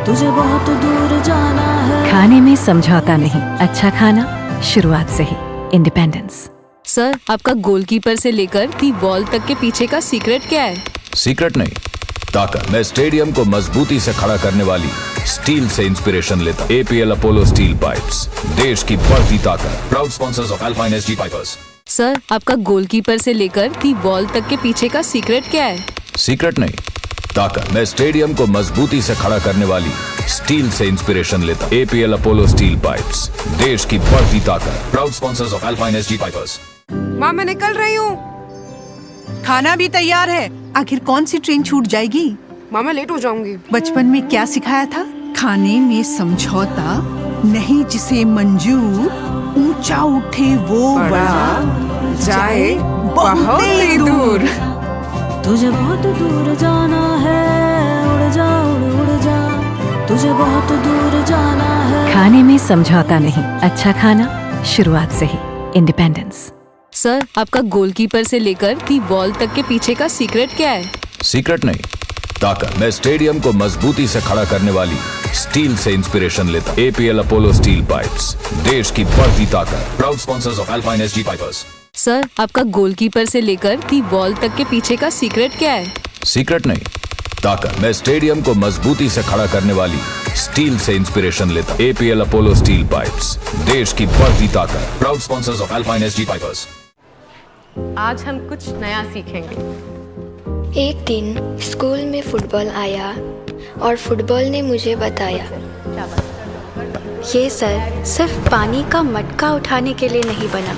तुझे बहुत दूर जाना है। खाने में समझौता नहीं, अच्छा खाना शुरुआत से ही। इंडिपेंडेंस। सर, आपका गोलकीपर से लेकर दी बॉल तक के पीछे का सीक्रेट क्या है? सीक्रेट नहीं, ताकत। मैं स्टेडियम को मजबूती से खड़ा करने वाली स्टील से इंस्पिरेशन लेता। APL अपोलो स्टील पाइप्स, देश की बढ़ती ताकत। Proud sponsors of alpine SG pipers. Sir, आपका गोलकीपर से लेकर दी बॉल तक के पीछे का सीक्रेट क्या है? सीक्रेट नहीं, ताकत। मैं स्टेडियम को मजबूती से खड़ा करने वाली स्टील से इंस्पिरेशन लेता। APL अपोलो स्टील पाइप्स, देश की बढ़ती ताकत। Proud sponsors of alpine SG pipers. माँ, मैं निकल रही हूँ। खाना भी तैयार है। आखिर कौन सी ट्रेन छूट जाएगी? माँ, मैं लेट हो जाऊंगी। बचपन में क्या सिखाया था? खाने में समझौता नहीं, जिसे मंजूर ऊंचा उठे वो बड़ा जाए बहुत ही दूर। तुझे बहुत दूर जाना है, उड़ जा उड़ जा, तुझे बहुत दूर जाना है। खाने में समझौता नहीं, अच्छा खाना शुरुआत से ही। इंडिपेंडेंस। सर, आपका गोलकीपर से लेकर दी बॉल तक के पीछे का सीक्रेट क्या है? सीक्रेट नहीं, ताकत। मैं स्टेडियम को मजबूती से खड़ा करने वाली स्टील से इंस्पिरेशन लेता। APL अपोलो स्टील पाइप्स, देश की बढ़ती ताकत। Proud sponsors of alpine SG pipers. Sir, आपका गोलकीपर से लेकर दी बॉल तक के पीछे का सीक्रेट क्या है? सीक्रेट नहीं, ताकत। मैं स्टेडियम को मजबूती से खड़ा करने वाली स्टील से इंस्पिरेशन लेता। APL अपोलो स्टील पाइप्स, देश की बढ़ती ताकत। Proud sponsors of alpine SG pipers. आज हम कुछ नया सीखेंगे। एक दिन स्कूल में फुटबॉल आया और फुटबॉल ने मुझे बताया, ये सर सिर्फ पानी का मटका उठाने के लिए नहीं बना।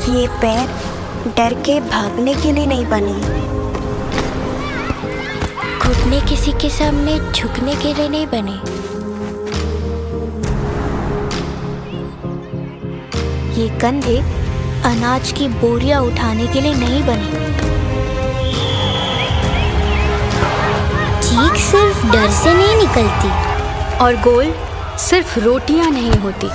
ये पैर डर के भागने के लिए नहीं बने। घुटने किसी के सामने झुकने के लिए नहीं बने। ये कंधे अनाज की बोरियां उठाने के लिए नहीं बने। चीख सिर्फ डर से नहीं निकलती और गोल सिर्फ रोटियां नहीं होती।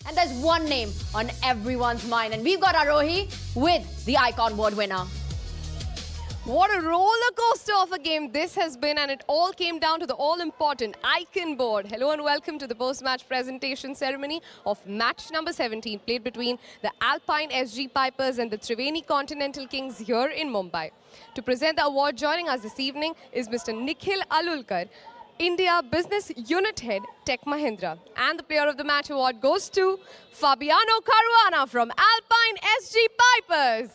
And there's one name on everyone's mind, and we've got Arohi with the Icon Award winner. What a roller coaster of a game this has been, and it all came down to the all-important Icon Board. Hello and welcome to the post-match presentation ceremony of match number 17, played between the Alpine SG Pipers and the Triveni Continental Kings here in Mumbai. To present the award, joining us this evening is Mr. Nikhil Alulkar. India Business Unit Head, Tech Mahindra. And the Player of the Match award goes to Fabiano Caruana from Alpine SG Pipers.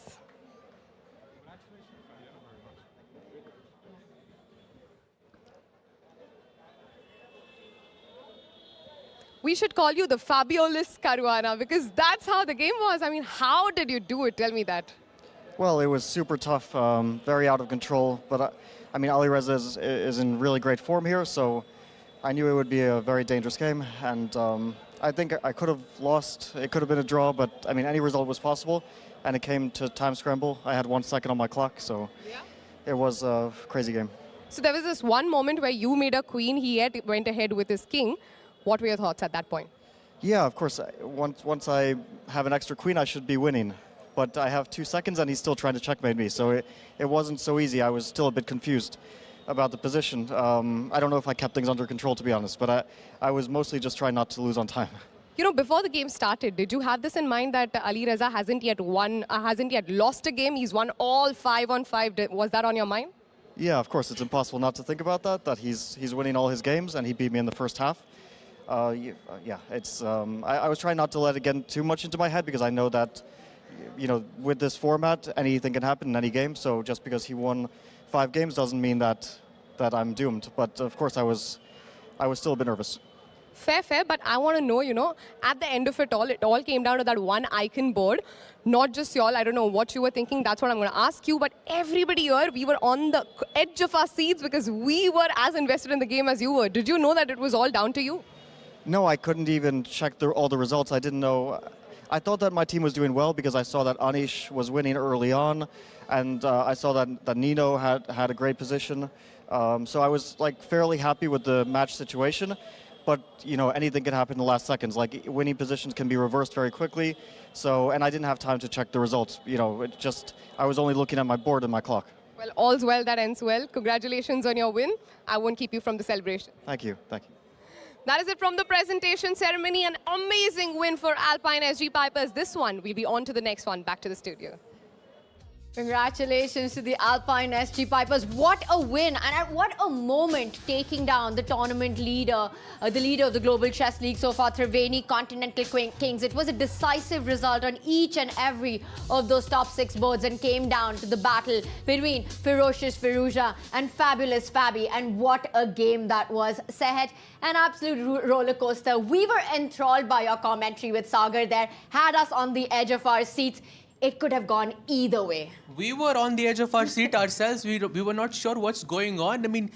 We should call you the Fabulous Caruana because that's how the game was. I mean, how did you do it? Tell me that. Well, it was super tough, very out of control. But I mean, Alireza is in really great form here, so I knew it would be a very dangerous game. And I think I could have lost. It could have been a draw, but I mean, any result was possible. And it came to time scramble. I had 1 second on my clock, so it was a crazy game. So there was this one moment where you made a queen. He went ahead with his king. What were your thoughts at that point? Yeah, of course. Once I have an extra queen, I should be winning. But I have 2 seconds, and he's still trying to checkmate me. So it wasn't so easy. I was still a bit confused about the position. I don't know if I kept things under control, to be honest. But I was mostly just trying not to lose on time. You know, before the game started, did you have this in mind that Alireza hasn't yet lost a game? He's won all 5 on 5. Was that on your mind? Yeah, of course. It's impossible not to think about that. That he's winning all his games, and he beat me in the first half. Yeah, it's. I was trying not to let it get too much into my head because I know that, you know, with this format, anything can happen in any game. So just because he won 5 games doesn't mean that I'm doomed. But of course, I was still a bit nervous. Fair, but I want to know, you know, at the end of it all came down to that one icon board. Not just y'all, I don't know what you were thinking, that's what I'm going to ask you, but everybody here, we were on the edge of our seats because we were as invested in the game as you were. Did you know that it was all down to you? No, I couldn't even check all the results. I didn't know. I thought that my team was doing well because I saw that Anish was winning early on, and I saw that Nino had a great position. So I was like fairly happy with the match situation. But you know, anything can happen in the last seconds. Like winning positions can be reversed very quickly. So, and I didn't have time to check the results. You know, I was only looking at my board and my clock. Well, all's well that ends well. Congratulations on your win. I won't keep you from the celebration. Thank you. That is it from the presentation ceremony. An amazing win for Alpine SG Pipers. This one, we'll be on to the next one. Back to the studio. Congratulations to the Alpine SG Pipers. What a win and what a moment taking down the tournament leader, the leader of the Global Chess League so far, Triveni Continental Kings. It was a decisive result on each and every of those top 6 boards and came down to the battle between Ferocious Firouzja and Fabulous Fabi. And what a game that was. Sehet, an absolute roller coaster. We were enthralled by your commentary with Sagar there, had us on the edge of our seats. It could have gone either way. We were on the edge of our seat ourselves. We were not sure what's going on. I mean,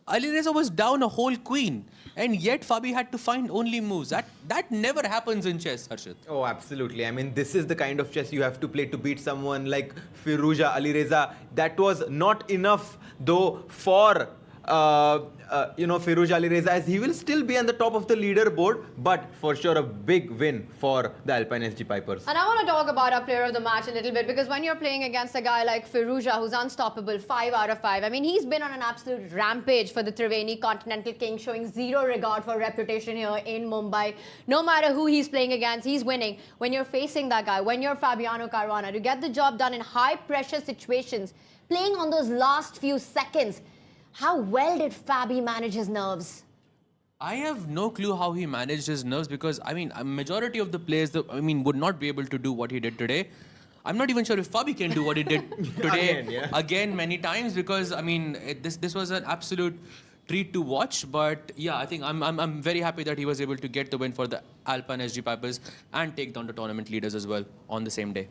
Alireza was down a whole queen, and yet Fabi had to find only moves. That never happens in chess, Harshit. Oh, absolutely. I mean, this is the kind of chess you have to play to beat someone like Firouzja, Alireza. That was not enough, though, for Firouzja Alireza, as he will still be on the top of the leaderboard, but for sure a big win for the Alpine SG Pipers. And I want to talk about our player of the match a little bit because when you're playing against a guy like Firouzja, who's unstoppable, 5 out of 5, I mean, he's been on an absolute rampage for the Triveni Continental Kings, showing zero regard for reputation here in Mumbai. No matter who he's playing against, he's winning. When you're facing that guy, when you're Fabiano Caruana, to get the job done in high-pressure situations, playing on those last few seconds, how well did Fabi manage his nerves? I have no clue how he managed his nerves because, I mean, a majority of the players, would not be able to do what he did today. I'm not even sure if Fabi can do what he did today again many times because, I mean, this was an absolute treat to watch. But yeah, I think I'm very happy that he was able to get the win for the Alpine SG Pipers and take down the tournament leaders as well on the same day.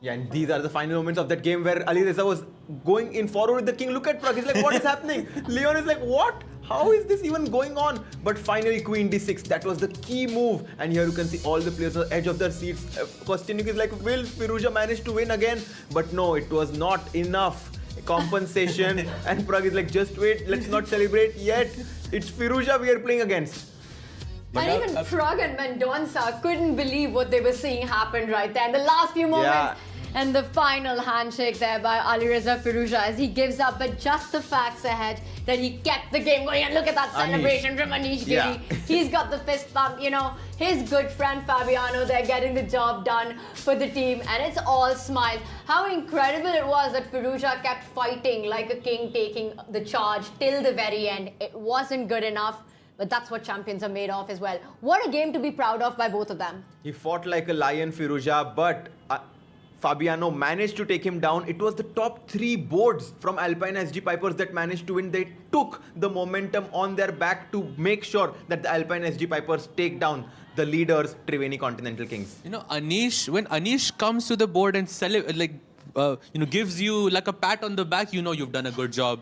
Yeah, and these are the final moments of that game where Alireza was going in forward with the king. Look at Prag. He's like, what is happening? Leon is like, what? How is this even going on? But finally, Queen D6. That was the key move. And here you can see all the players on the edge of their seats. Kostyuk is like, will Firouzja manage to win again? But no, it was not enough compensation. And Prag is like, just wait. Let's not celebrate yet. It's Firouzja we are playing against. And even Prag and Mendonça couldn't believe what they were seeing happen right there. In the last few moments, And the final handshake there by Alireza Firouzja as he gives up, but just the facts ahead that he kept the game going. And look at that celebration from Anish Giri. Yeah. He's got the fist bump. You know, his good friend Fabiano, they're getting the job done for the team, and it's all smiles. How incredible it was that Firouzja kept fighting like a king, taking the charge till the very end. It wasn't good enough, but that's what champions are made of as well. What a game to be proud of by both of them. He fought like a lion, Firouzja, but Fabiano managed to take him down. It was the top 3 boards from Alpine SG Pipers that managed to win. They took the momentum on their back to make sure that the Alpine SG Pipers take down the leaders, Triveni Continental Kings. You know, when Anish comes to the board and gives you like a pat on the back, you know you've done a good job.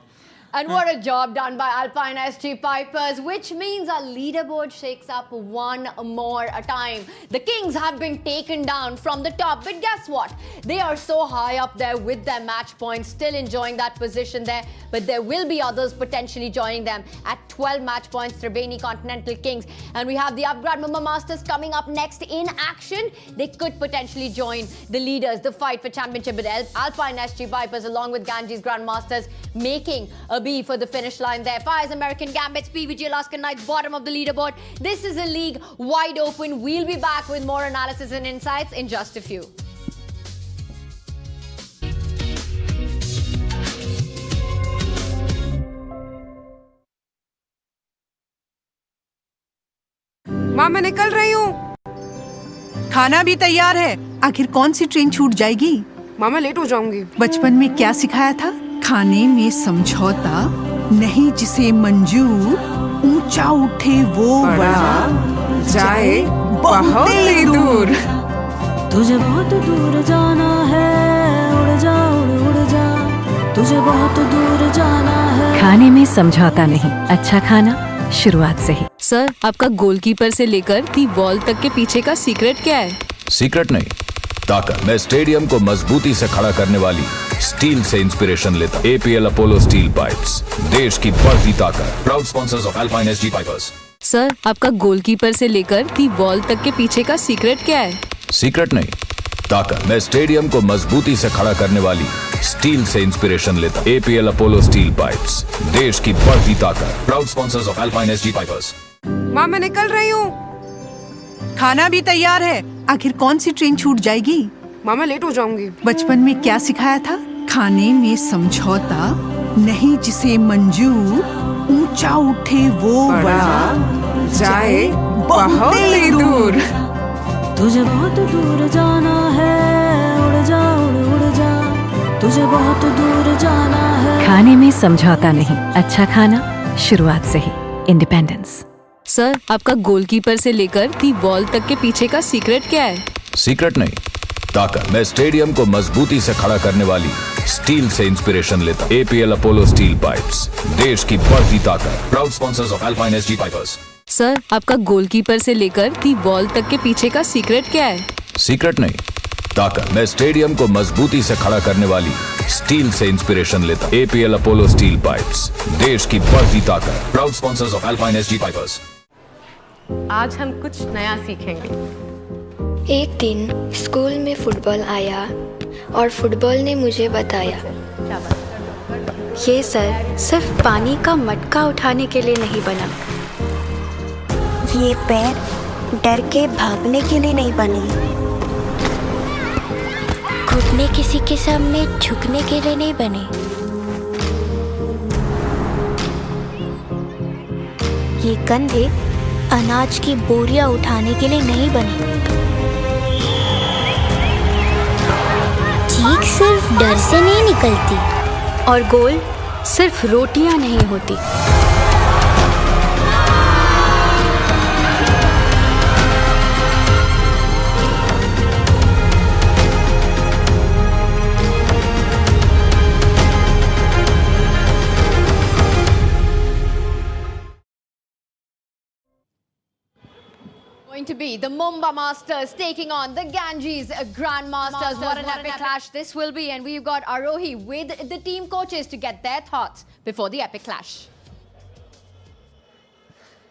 And what a job done by Alpine SG Pipers, which means our leaderboard shakes up one more time. The Kings have been taken down from the top, but guess what? They are so high up there with their match points, still enjoying that position there, but there will be others potentially joining them at 12 match points, Triveni Continental Kings. And we have the Upgrad Mumba Masters coming up next in action. They could potentially join the leaders, the fight for championship with Alpine SG Pipers along with Ganges Grandmasters, making a bee for the finish line there. Fyers, American Gambits, PBG Alaskan Knights, bottom of the leaderboard. This is a league wide open. We'll be back with more analysis and insights in just a few. माँ मैं निकल रही हूँ। खाना भी तैयार है। आखिर कौन सी ट्रेन छूट जाएगी? माँ मैं लेट हो जाऊंगी। बचपन में क्या सिखाया था? खाने में समझौता नहीं, जिसे मंजूर ऊंचा उठे वो बड़ा जाए बहुत ही दूर। तुझे बहुत दूर जाना है, उड़ जा उड़ जा, तुझे बहुत दूर जाना है। खाने में समझौता नहीं, अच्छा खाना शुरुआत से ही। सर, आपका गोलकीपर से लेकर दी बॉल तक के पीछे का सीक्रेट क्या है? सीक्रेट नहीं, ताकत। मैं स्टेडियम को मजबूती से खड़ा करने वाली स्टील से इंस्पिरेशन लेता। APL अपोलो स्टील पाइप्स, देश की बढ़ती ताकत। Proud sponsors of alpine SG pipers. Sir, आपका गोलकीपर से लेकर दी बॉल तक के पीछे का सीक्रेट क्या है? सीक्रेट नहीं, ताकत। मैं स्टेडियम को मजबूती से खड़ा करने वाली स्टील से इंस्पिरेशन लेता। APL अपोलो स्टील पाइप्स, देश की बढ़ती ताकत। Proud sponsors of alpine SG pipers. माँ मैं निकल रही हूँ। खाना भी तैयार है। आखिर कौन सी ट्रेन छूट जाएगी? माँ मैं लेट हो जाऊंगी। बचपन में क्या सिखाया था? खाने में समझौता नहीं, जिसे मंजूर ऊंचा उठे वो बड़ा जाए बहुत ही दूर। तुझे बहुत दूर जाना है, उड़ जा उड़ जा, तुझे बहुत दूर जाना है। खाने में समझौता नहीं, अच्छा खाना शुरुआत से ही। इंडिपेंडेंस। सर, आपका गोलकीपर से लेकर दी बॉल तक के पीछे का सीक्रेट क्या है? सीक्रेट नहीं, ताकत। मैं स्टेडियम को मजबूती से खड़ा करने वाली स्टील से इंस्पिरेशन लेता। APL अपोलो स्टील पाइप्स, देश की बढ़ती ताकत। Proud sponsors of alpine SG pipers. Sir, आपका गोलकीपर से लेकर दी बॉल तक के पीछे का सीक्रेट क्या है? सीक्रेट नहीं, ताकत। मैं स्टेडियम को मजबूती से खड़ा करने वाली स्टील से इंस्पिरेशन लेता। APL अपोलो स्टील पाइप्स, देश की बढ़ती ताकत। Proud sponsors of alpine SG pipers. आज हम कुछ नया सीखेंगे। एक दिन स्कूल में फुटबॉल आया और फुटबॉल ने मुझे बताया, ये सर सिर्फ पानी का मटका उठाने के लिए नहीं बना। ये पैर डर के भागने के लिए नहीं बने। घुटने किसी के सामने झुकने के लिए नहीं बने। ये कंधे अनाज की बोरियां उठाने के लिए नहीं बने। चीख सिर्फ डर से नहीं निकलती और गोल सिर्फ रोटियां नहीं होती। Going to be the Mumba Masters taking on the Ganges Grandmasters. What an epic clash this will be. And we've got Arohi with the team coaches to get their thoughts before the epic clash.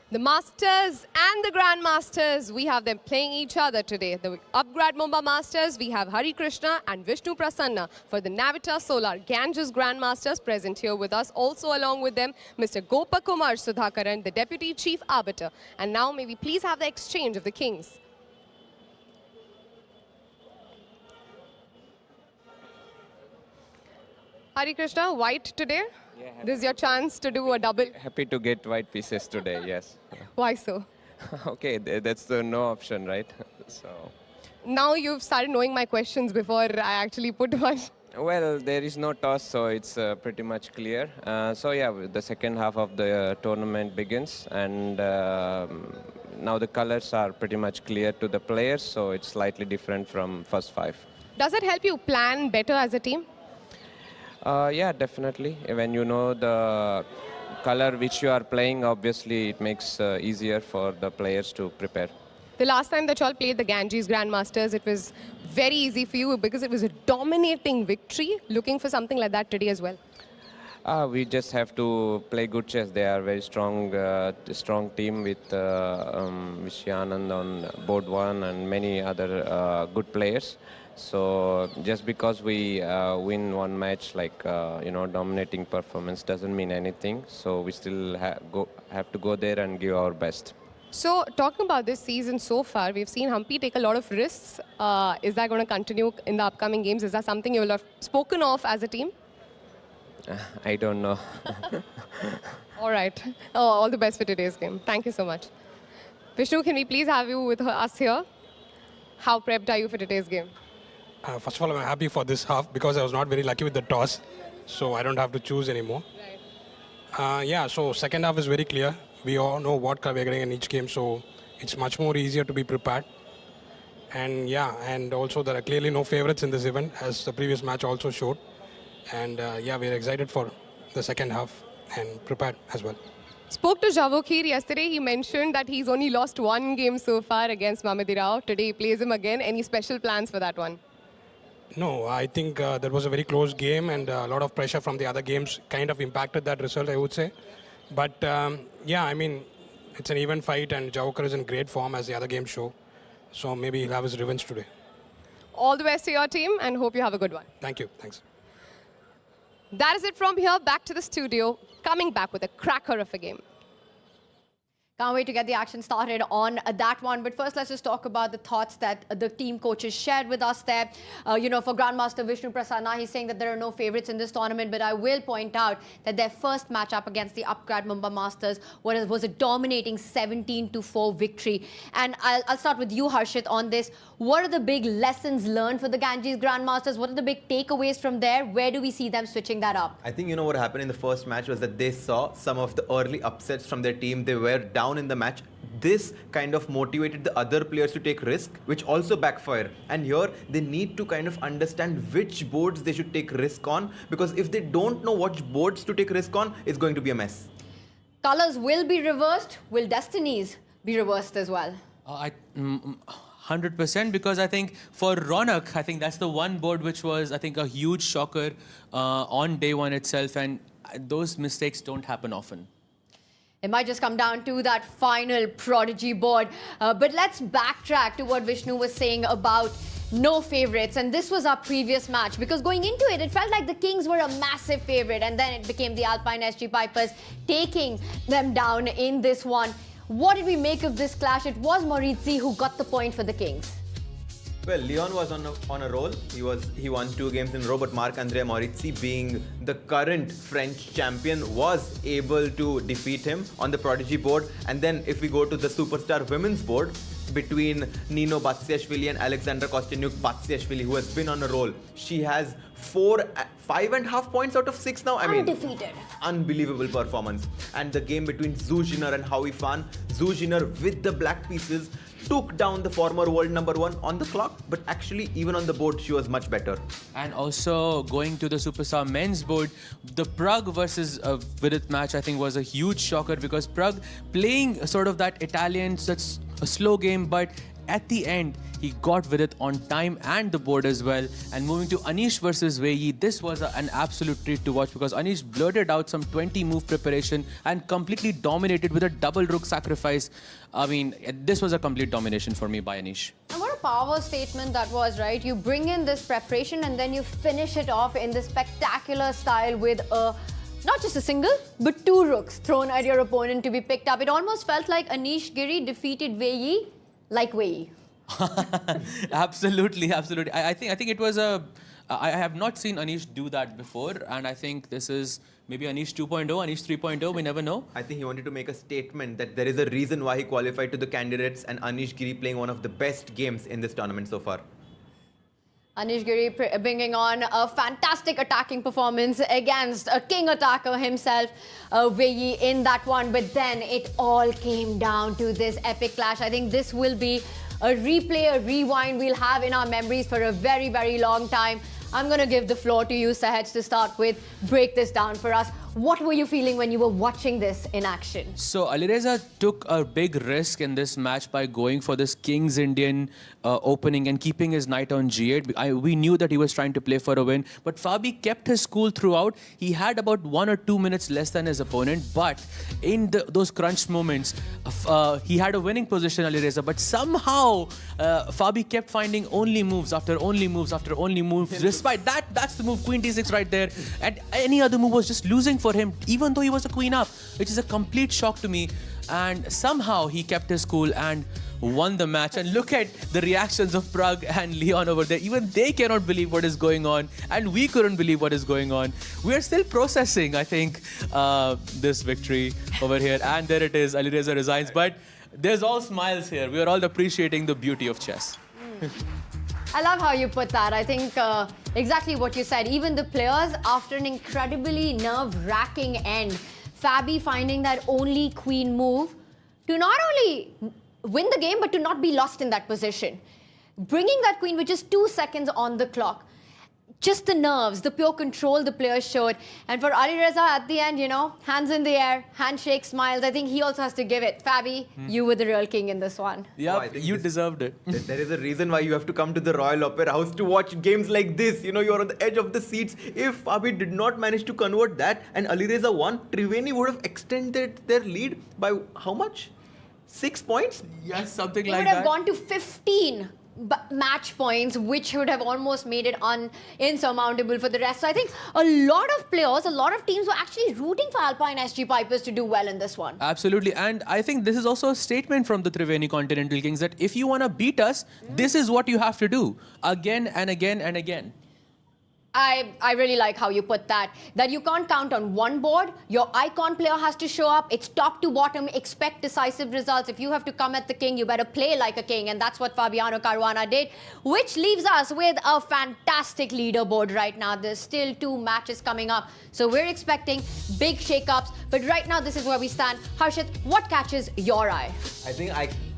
The Masters and the Grandmasters, we have them playing each other today. The Upgrad Mumba Masters, we have Hari Krishna and Vishnu Prasanna for the Navita Solar Ganges Grandmasters present here with us. Also along with them, Mr. Gopakumar Sudhakaran, the Deputy Chief Arbiter. And now may we please have the exchange of the Kings. Hari Krishna, white today? Yeah, This is your chance to do a double. happy to get white pieces today, yes. Why so? Okay, that's the no option, right? So, Now you've started knowing my questions before I actually put one. well, there is no toss, so it's pretty much clear. So yeah, the second half of the tournament begins, and now the colors are pretty much clear to the players, so it's slightly different from first five. Does it help you plan better as a team? Yeah, definitely. When you know the color which you are playing, obviously it makes easier for the players to prepare. The last time that y'all played the Ganges Grandmasters, it was very easy for you because it was a dominating victory. Looking for something like that today as well. We just have to play good chess. They are very strong, strong team with Vishy on board one and many other good players. So just because we win one match, like dominating performance doesn't mean anything. So we still have to go there and give our best. So talking about this season so far, we've seen Humpy take a lot of risks. Is that going to continue in the upcoming games? Is that something you will have spoken of as a team? I don't know. All right. Oh, all the best for today's game. Thank you so much. Vishnu, can we please have you with us here? How prepped are you for today's game? First of all, I'm happy for this half because I was not very lucky with the toss, so I don't have to choose anymore. Yeah, so second half is very clear. We all know what we're getting in each game, so it's much more easier to be prepared. And yeah, and also there are clearly no favorites in this event, as the previous match also showed. And yeah, we're excited for the second half and prepared as well. Spoke to Javokhir yesterday. He mentioned that he's only lost one game so far against Mahindra. Today he plays him again. Any special plans for that one? No, I think that was a very close game, and a lot of pressure from the other games kind of impacted that result, I would say. But yeah, I mean, it's an even fight, and Javokhir is in great form as the other games show. So maybe he'll have his revenge today. All the best to your team and hope you have a good one. Thank you. Thanks. That is it from here. Back to the studio. Coming back with a cracker of a game. Can't wait to get the action started on that one. But first, let's just talk about the thoughts that the team coaches shared with us there. For Grandmaster Vishnu Prasanna, he's saying that there are no favorites in this tournament. But I will point out that their first matchup against the Upgrad Mumba Masters was a dominating 17-4 victory. And I'll start with you, Harshit, on this. What are the big lessons learned for the Ganges Grandmasters? What are the big takeaways from there? Where do we see them switching that up? I think what happened in the first match was that they saw some of the early upsets from their team. They were down in the match. This kind of motivated the other players to take risk, which also backfire. And here they need to kind of understand which boards they should take risk on, because if they don't know which boards to take risk on, it's going to be a mess. Colors will be reversed. Will destinies be reversed as well? 100%, because I think for Ronak, I think that's the one board which was, I think, a huge shocker on day one itself, and those mistakes don't happen often. It might just come down to that final prodigy board. But let's backtrack to what Vishnu was saying about no favorites. And this was our previous match, because going into it, it felt like the Kings were a massive favorite. And then it became the Alpine SG Pipers taking them down in this one. What did we make of this clash? It was Maurizio who got the point for the Kings. Well, Leon was on a roll. He won 2 games in a row, but Marc-André Maurizio, being the current French champion, was able to defeat him on the Prodigy board. And then if we go to the Superstar Women's board, between Nino Batsiashvili and Alexandra Kostyanyuk Batsiashvili, who has been on a roll, she has 5.5 points out of 6 now. I mean, undefeated. Unbelievable performance. And the game between Zhu Jiner and Howie Fan, Zhu Jiner with the black pieces took down the former world #1 on the clock, but actually even on the board she was much better. And also going to the Superstar men's board, the Prague versus Vidit match I think was a huge shocker, because Prague playing sort of that Italian, such a slow game, but at the end, he got with it on time and the board as well. And moving to Anish versus Wei Yi, this was an absolute treat to watch because Anish blurted out some 20 move preparation and completely dominated with a double rook sacrifice. I mean, this was a complete domination for me by Anish. And what a power statement that was, right? You bring in this preparation and then you finish it off in this spectacular style with not just a single, but 2 rooks thrown at your opponent to be picked up. It almost felt like Anish Giri defeated Wei Yi like Wei Yi. Absolutely. I think it was I have not seen Anish do that before, and I think this is maybe Anish 2.0, Anish 3.0, we never know. I think he wanted to make a statement that there is a reason why he qualified to the candidates, and Anish Giri playing one of the best games in this tournament so far. Anish Giri bringing on a fantastic attacking performance against a king attacker himself, Wei Yi, in that one. But then it all came down to this epic clash. I think this will be a replay, a rewind we'll have in our memories for a very, very long time. I'm going to give the floor to you, Sahaj, to start with. Break this down for us. What were you feeling when you were watching this in action? So Alireza took a big risk in this match by going for this King's Indian opening and keeping his knight on G8. We knew that he was trying to play for a win, but Fabi kept his cool throughout. He had about 1 or 2 minutes less than his opponent, but in those crunch moments, he had a winning position, Alireza, but somehow Fabi kept finding only moves after only moves after only moves. Despite that, that's the move, Queen D6 right there, and any other move was just losing for him, even though he was a queen up, which is a complete shock to me. And somehow he kept his cool and won the match. And look at the reactions of Prag and Leon over there. Even they cannot believe what is going on, and we couldn't believe what is going on. We are still processing, I think, this victory over here. And there it is, Alireza resigns. But there's all smiles here. We are all appreciating the beauty of chess. I love how you put that. I think exactly what you said. Even the players, after an incredibly nerve-wracking end, Fabi finding that only queen move to not only win the game, but to not be lost in that position. Bringing that queen with just 2 seconds on the clock. Just the nerves, the pure control the players showed. And for Alireza at the end, you know, hands in the air, handshake, smiles. I think he also has to give it. Fabi, you were the real king in this one. Yeah, you deserved it. There is a reason why you have to come to the Royal Opera House to watch games like this. You know, you're on the edge of the seats. If Fabi did not manage to convert that and Alireza won, Triveni would have extended their lead by how much? 6 points? Yes, something It like would that. have gone to 15 match points, which would have almost made it insurmountable for the rest. So I think a lot of players, a lot of teams were actually rooting for Alpine SG Pipers to do well in this one. Absolutely. And I think this is also a statement from the Triveni Continental Kings that if you want to beat us, this is what you have to do again and again and again. I really like how you put that you can't count on one board. Your icon player has to show up. It's top to bottom. Expect decisive results. If you have to come at the king, you better play like a king. And that's what Fabiano Caruana did, which leaves us with a fantastic leaderboard right now. There's still 2 matches coming up. So we're expecting big shakeups. But right now, this is where we stand. Harshit, what catches your eye? I think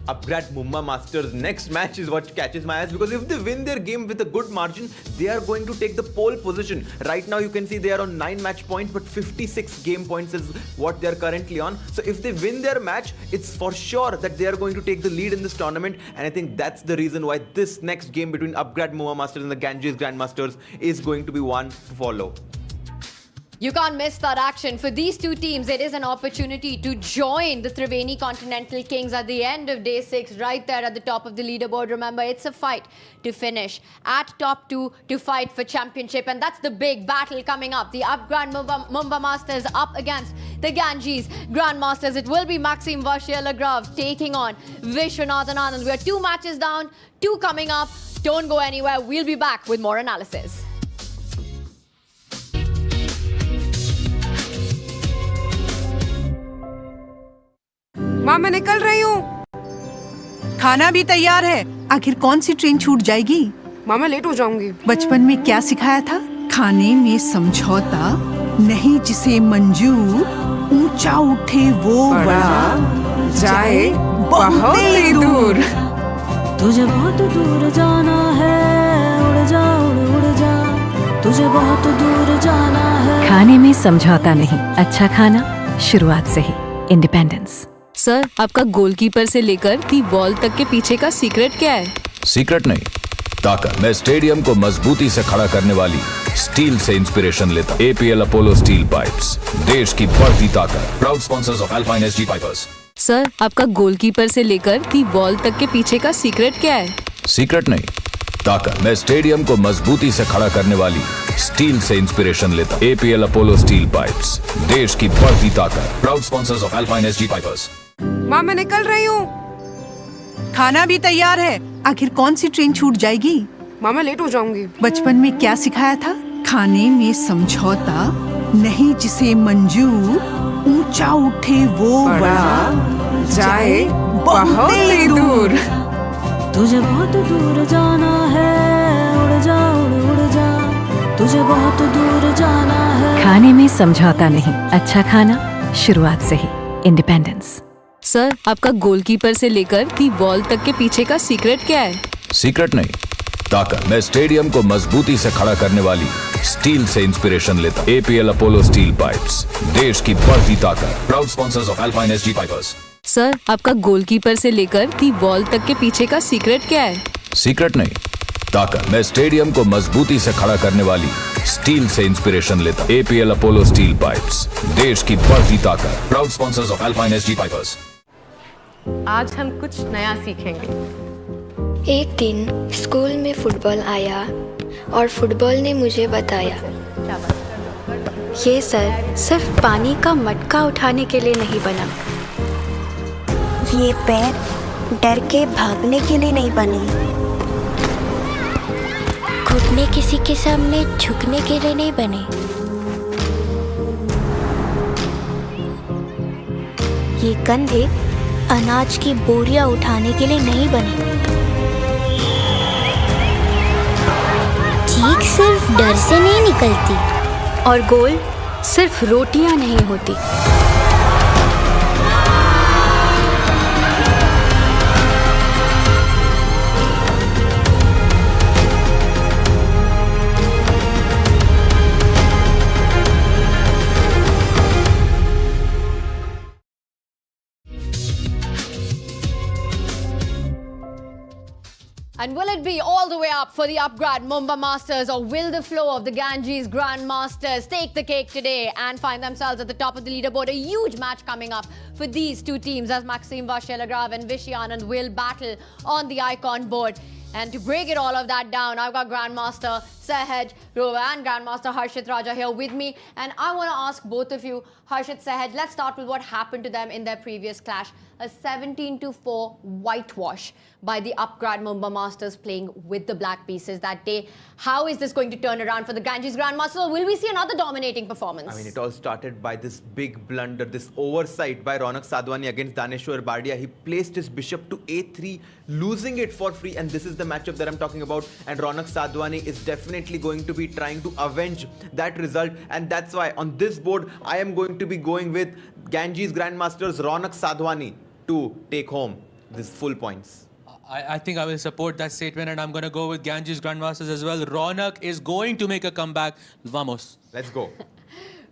Upgrad Mumba Masters next match is what catches my eyes, because if they win their game with a good margin, they are going to take the pole position. Right now you can see they are on 9 match points, but 56 game points is what they are currently on. So if they win their match, it's for sure that they are going to take the lead in this tournament, and I think that's the reason why this next game between Upgrad Mumba Masters and the Ganges Grandmasters is going to be one to follow. You can't miss that action. For these 2 teams, it is an opportunity to join the Triveni Continental Kings at the end of day 6, right there at the top of the leaderboard. Remember, it's a fight to finish at top 2 to fight for championship. And that's the big battle coming up. The Upgrad Mumba Masters up against the Ganges Grandmasters. It will be Maxime Vachier-Lagrave taking on Vishwanathan Anand. We are 2 matches down, 2 coming up. Don't go anywhere. We'll be back with more analysis. माँ मैं निकल रही हूँ। खाना भी तैयार है। आखिर कौन सी ट्रेन छूट जाएगी? माँ मैं लेट हो जाऊंगी। बचपन में क्या सिखाया था? खाने में समझौता नहीं, जिसे मंजूर ऊंचा उठे वो बड़ा जाए बहुत ही दूर। तुझे बहुत दूर जाना है, उड़ जा उड़ जा, तुझे बहुत दूर जाना है। खाने में समझौता नहीं, अच्छा खाना शुरुआत से ही। इंडिपेंडेंस। सर, आपका गोलकीपर से लेकर दी बॉल तक के पीछे का सीक्रेट क्या है? सीक्रेट नहीं, ताकत। मैं स्टेडियम को मजबूती से खड़ा करने वाली स्टील से इंस्पिरेशन लेता। APL अपोलो स्टील पाइप्स, देश की बढ़ती ताकत। Proud sponsors of alpine SG pipers. Sir, आपका गोलकीपर से लेकर दी बॉल तक के पीछे का सीक्रेट क्या है? सीक्रेट नहीं, ताकत। मैं स्टेडियम को मजबूती से खड़ा करने वाली स्टील से इंस्पिरेशन लेता। APL अपोलो स्टील पाइप्स, देश की बढ़ती ताकत। Proud sponsors of alpine SG pipers. माँ मैं निकल रही हूँ। खाना भी तैयार है। आखिर कौन सी ट्रेन छूट जाएगी? माँ मैं लेट हो जाऊंगी। बचपन में क्या सिखाया था? खाने में समझौता नहीं, जिसे मंजूर ऊंचा उठे वो बड़ा जाए बहुत ही दूर। तुझे बहुत दूर जाना है, उड़ जा उड़ जा, तुझे बहुत दूर जाना है। खाने में समझौता नहीं, अच्छा खाना शुरुआत से ही। इंडिपेंडेंस। सर, आपका गोलकीपर से लेकर दी बॉल तक के पीछे का सीक्रेट क्या है? सीक्रेट नहीं, ताकत। मैं स्टेडियम को मजबूती से खड़ा करने वाली स्टील से इंस्पिरेशन लेता। APL अपोलो स्टील पाइप्स, देश की बढ़ती ताकत। Proud sponsors of alpine SG pipers. Sir, आपका गोलकीपर से लेकर दी बॉल तक के पीछे का सीक्रेट क्या है? सीक्रेट नहीं, ताकत। मैं स्टेडियम को मजबूती से खड़ा करने वाली स्टील से इंस्पिरेशन लेता। APL अपोलो स्टील पाइप्स, देश की बढ़ती ताकत। Proud sponsors of alpine SG pipers. आज हम कुछ नया सीखेंगे। एक दिन स्कूल में फुटबॉल आया और फुटबॉल ने मुझे बताया, ये सर सिर्फ पानी का मटका उठाने के लिए नहीं बना। ये पैर डर के भागने के लिए नहीं बने। घुटने किसी के सामने झुकने के लिए नहीं बने। ये कंधे अनाज की बोरियां उठाने के लिए नहीं बने। चीख सिर्फ डर से नहीं निकलती और गोल सिर्फ रोटियां नहीं होती। And will it be all the way up for the Upgrad Mumba Masters, or will the flow of the Ganges Grandmasters take the cake today and find themselves at the top of the leaderboard? A huge match coming up for these two teams as Maxime Varshelograve and Vishy will battle on the icon board. And to break it all of that down, I've got Grandmaster Sahaj Rova and Grandmaster Harshit Raja here with me. And I want to ask both of you, Harshit, Sahaj, let's start with what happened to them in their previous clash. A 17-4 whitewash by the Upgrad Mumba Masters playing with the black pieces that day. How is this going to turn around for the Ganges Grandmasters? Or will we see another dominating performance? I mean, it all started by this big blunder, this oversight by Ronak Sadhwani against Daneshwar Bardia. He placed his bishop to A3, losing it for free, and this is the matchup that I'm talking about. And Ronak Sadhwani is definitely going to be trying to avenge that result, and that's why on this board I am going to be going with Ganges Grandmasters Ronak Sadhwani to take home this full points. I think I will support that statement, and I'm going to go with Ganges Grandmasters as well. Ronak is going to make a comeback. Vamos. Let's go.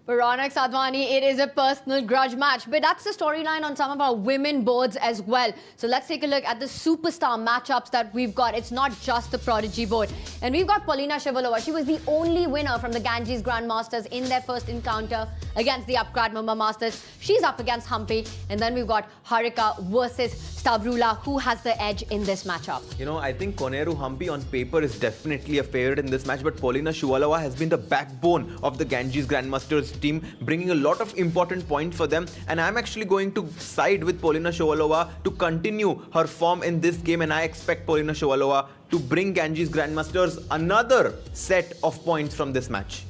For Ronak Sadhwani, it is a personal grudge match, but that's the storyline on some of our women boards as well. So let's take a look at the superstar matchups that we've got. It's not just the Prodigy board. And we've got Polina Shivalova. She was the only winner from the Ganges Grandmasters in their first encounter against the Upgrad Mumba Masters. She's up against Humpy. And then we've got Harika versus Stavrula. Who has the edge in this matchup? You know, I think Koneru Humpy on paper is definitely a favorite in this match, but Polina Shivalova has been the backbone of the Ganges Grandmasters team, bringing a lot of important points for them, and I'm actually going to side with Polina Shivalova to continue her form in this game, and I expect Polina Shivalova to bring Ganges Grandmasters another set of points from this match.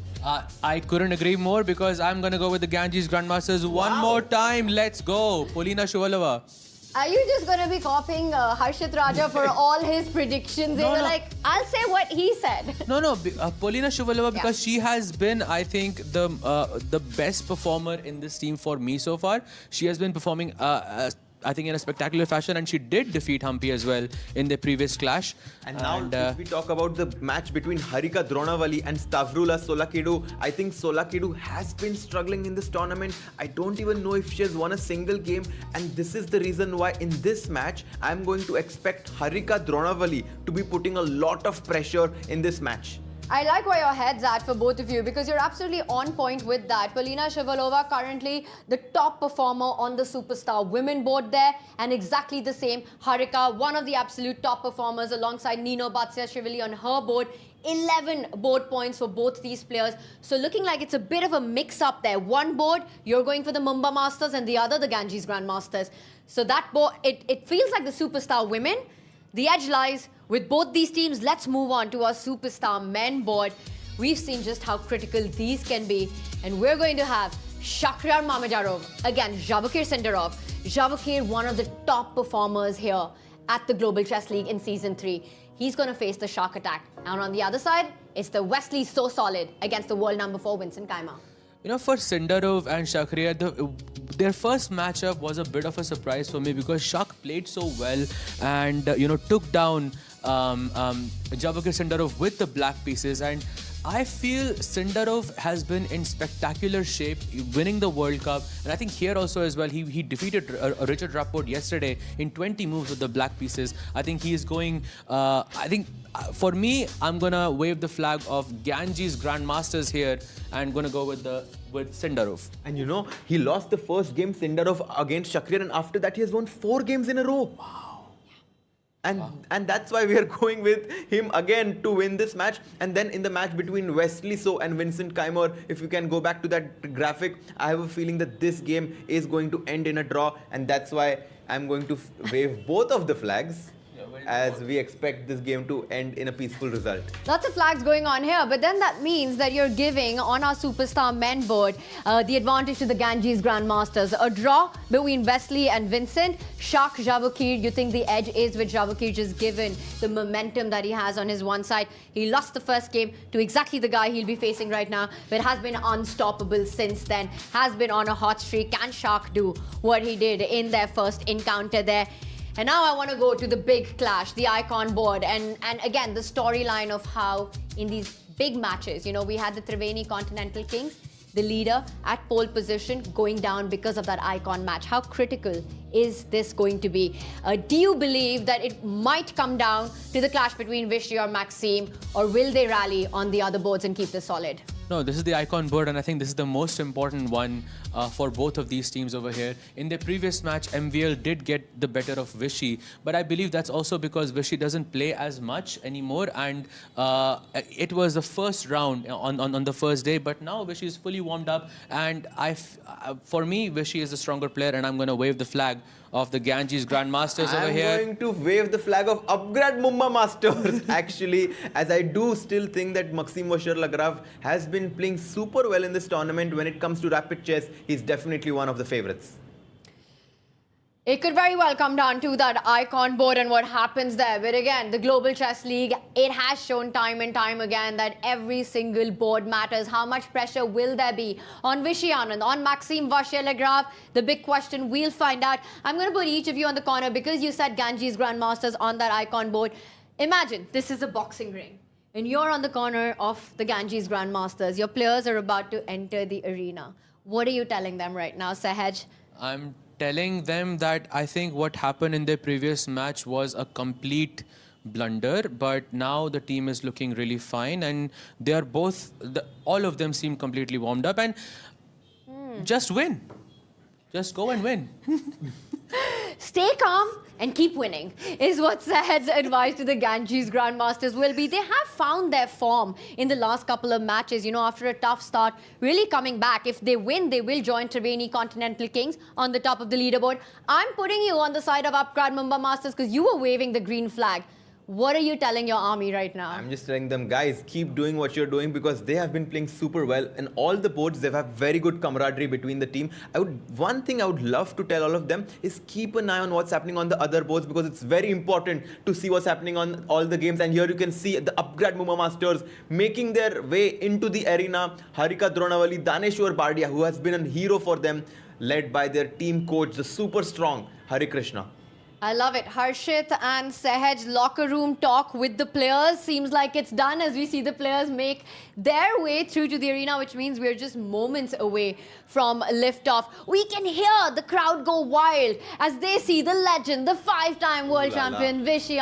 I couldn't agree more, because I'm going to go with the Ganges Grandmasters one more time. Let's go, Polina Shivalova. Are you just going to be copying Harshit Raja for all his predictions? No, They were no. like, I'll say what he said. No, Polina Shivalova, because she has been, I think, the best performer in this team for me so far. She has been performing I think in a spectacular fashion, and she did defeat Humpy as well in the previous clash. And now if we talk about the match between Harika Dronavali and Stavrula Solakidu, I think Solakidu has been struggling in this tournament. I don't even know if she has won a single game, and this is the reason why in this match I'm going to expect Harika Dronavali to be putting a lot of pressure in this match. I like where your head's at for both of you because you're absolutely on point with that. Polina Shivalova currently the top performer on the Superstar Women board there, and exactly the same Harika, one of the absolute top performers alongside Nino Batsiashvili on her board. 11 board points for both these players. So looking like it's a bit of a mix-up there. One board, you're going for the Mumba Masters, and the other, the Ganges Grandmasters. So that board, it feels like the Superstar Women. The edge lies with both these teams. Let's move on to our Superstar Men board. We've seen just how critical these can be. And we're going to have Shakhriyar Mamedyarov against Javakir Sindarov. Javakir, one of the top performers here at the Global Chess League in Season 3. He's going to face the Shark Attack. And on the other side, it's the Wesley So Solid against the world number 4, Vincent Kaima. You know, for Sindarov and Shakhriyar, their first matchup was a bit of a surprise for me because Shak played so well and, took down Javakir Sindarov with the black pieces. And I feel Sindarov has been in spectacular shape, winning the World Cup. And I think here also as well, he defeated Richard Rapport yesterday in 20 moves with the black pieces. I think he is going, for me, I'm going to wave the flag of Ganges Grandmasters here and going to go with Sindarov. And he lost the first game, Sindarov, against Shakhriyar, and after that he has won 4 games in a row. Wow. And that's why we are going with him again to win this match. And then in the match between Wesley So and Vincent Keimer, if you can go back to that graphic, I have a feeling that this game is going to end in a draw. And that's why I'm going to wave both of the flags, as we expect this game to end in a peaceful result. Lots of flags going on here, but then that means that you're giving, on our Superstar Men board, the advantage to the Ganges Grandmasters. A draw between Wesley and Vincent. Shak, Javakir, you think the edge is with Javakir, just given the momentum that he has on his one side. He lost the first game to exactly the guy he'll be facing right now, but has been unstoppable since then. Has been on a hot streak. Can Shak do what he did in their first encounter there? And now I want to go to the big clash, the icon board, and again, the storyline of how in these big matches, we had the Triveni Continental Kings, the leader at pole position, going down because of that icon match. How critical is this going to be? Do you believe that it might come down to the clash between Vishy or Maxime, or will they rally on the other boards and keep this solid? No, this is the icon board, and I think this is the most important one for both of these teams over here. In the previous match, MVL did get the better of Vishy, but I believe that's also because Vishy doesn't play as much anymore, and it was the first round on the first day, but now Vishy is fully warmed up, and for me, Vishy is the stronger player, and I'm going to wave the flag of the Ganges Grandmasters over here. I'm going to wave the flag of Upgrad Mumba Masters, actually, as I do still think that Maxime Vacher-Lagrave has been playing super well in this tournament. When it comes to rapid chess, he's definitely one of the favorites. It could very well come down to that icon board and what happens there. But again, the Global Chess League, it has shown time and time again that every single board matters. How much pressure will there be on Vishy Anand, on Maxime Vacher-Lagrave? The big question, we'll find out. I'm going to put each of you on the corner because you said Ganges Grandmasters on that icon board. Imagine this is a boxing ring and you're on the corner of the Ganges Grandmasters. Your players are about to enter the arena. What are you telling them right now, Sahaj? I'm telling them that I think what happened in their previous match was a complete blunder, but now the team is looking really fine, and they are both, all of them seem completely warmed up, and just win. Just go and win. Stay calm and keep winning is what Sahed's advice to the Ganges Grandmasters will be. They have found their form in the last couple of matches, after a tough start, really coming back. If they win, they will join Triveni Continental Kings on the top of the leaderboard. I'm putting you on the side of Upgrad Mumba Masters because you were waving the green flag. What are you telling your army right now? I'm just telling them, guys, keep doing what you're doing because they have been playing super well. And all the boards, they have very good camaraderie between the team. One thing I would love to tell all of them is keep an eye on what's happening on the other boards because it's very important to see what's happening on all the games. And here you can see the Upgrad Mumba Masters making their way into the arena. Harika Dronavali, Daneshwar Bardia, who has been a hero for them, led by their team coach, the super strong Hari Krishna. I love it. Harshit and Sehaj locker room talk with the players seems like it's done as we see the players make their way through to the arena, which means we're just moments away from liftoff. We can hear the crowd go wild as they see the legend, the 5-time world champion Vishy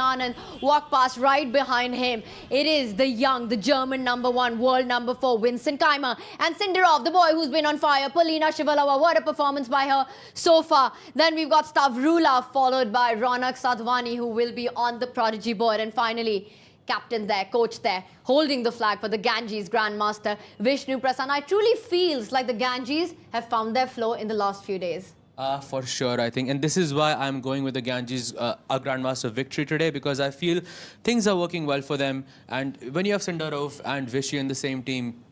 walk past right behind him. It is the young, the German #1, world #4, Vincent Keimer, and Sinderov, the boy who's been on fire, Polina Shivalova. What a performance by her so far. Then we've got Stavrula, followed by Ronak Sadhwani, who will be on the prodigy board. And finally, captain there, coach there, holding the flag for the Ganges Grandmaster, Vishnu Prasanna. It truly feels like the Ganges have found their flow in the last few days. For sure, I think. And this is why I'm going with the Ganges Grandmaster victory today, because I feel things are working well for them. And when you have Sindarov and Vishy in the same team,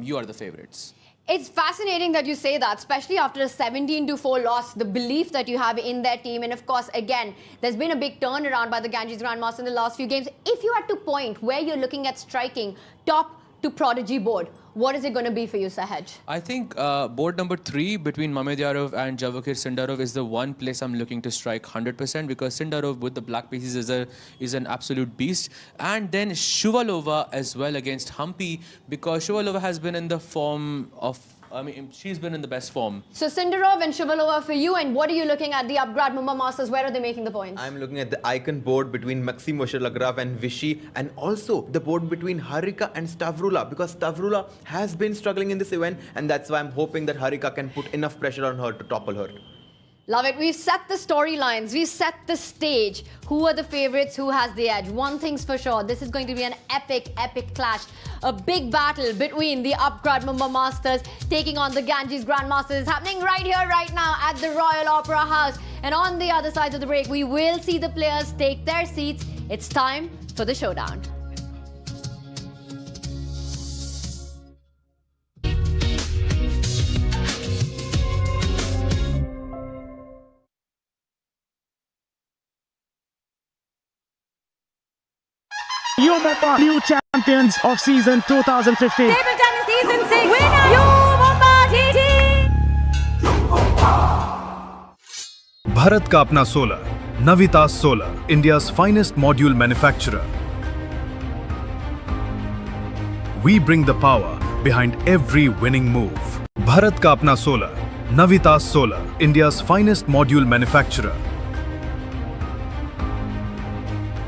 you are the favorites. It's fascinating that you say that, especially after a 17-4 loss, the belief that you have in their team. And of course, again, there's been a big turnaround by the Ganges Grandmaster in the last few games. If you had to point where you're looking at striking top to prodigy board, what is it going to be for you, Sahaj? I think board number 3 between Mamedyarov and Javakir Sindarov is the one place I'm looking to strike 100%, because Sindarov with the black pieces is an absolute beast. And then Shuvalova as well against Humpy, because Shuvalova has been in the form of, I mean, she's been in the best form. So Sindarov and Shuvalova for you, and what are you looking at? The Upgrad Mumba Masters, where are they making the points? I'm looking at the icon board between Maxim Oshalagraf and Vishy, and also the board between Harika and Stavrula, because Stavrula has been struggling in this event, and that's why I'm hoping that Harika can put enough pressure on her to topple her. Love it. We've set the storylines. We've set the stage. Who are the favorites? Who has the edge? One thing's for sure. This is going to be an epic, epic clash. A big battle between the Upgrad Mumba Masters taking on the Ganges Grandmasters is happening right here, right now at the Royal Opera House. And on the other side of the break, we will see the players take their seats. It's time for the showdown. You Mumba, new champions of season 2015. Table tennis season 6 winner, you Mumba TT. Bharat का अपना solar, Navitas Solar, India's finest module manufacturer. We bring the power behind every winning move. Bharat का अपना solar, Navitas Solar, India's finest module manufacturer.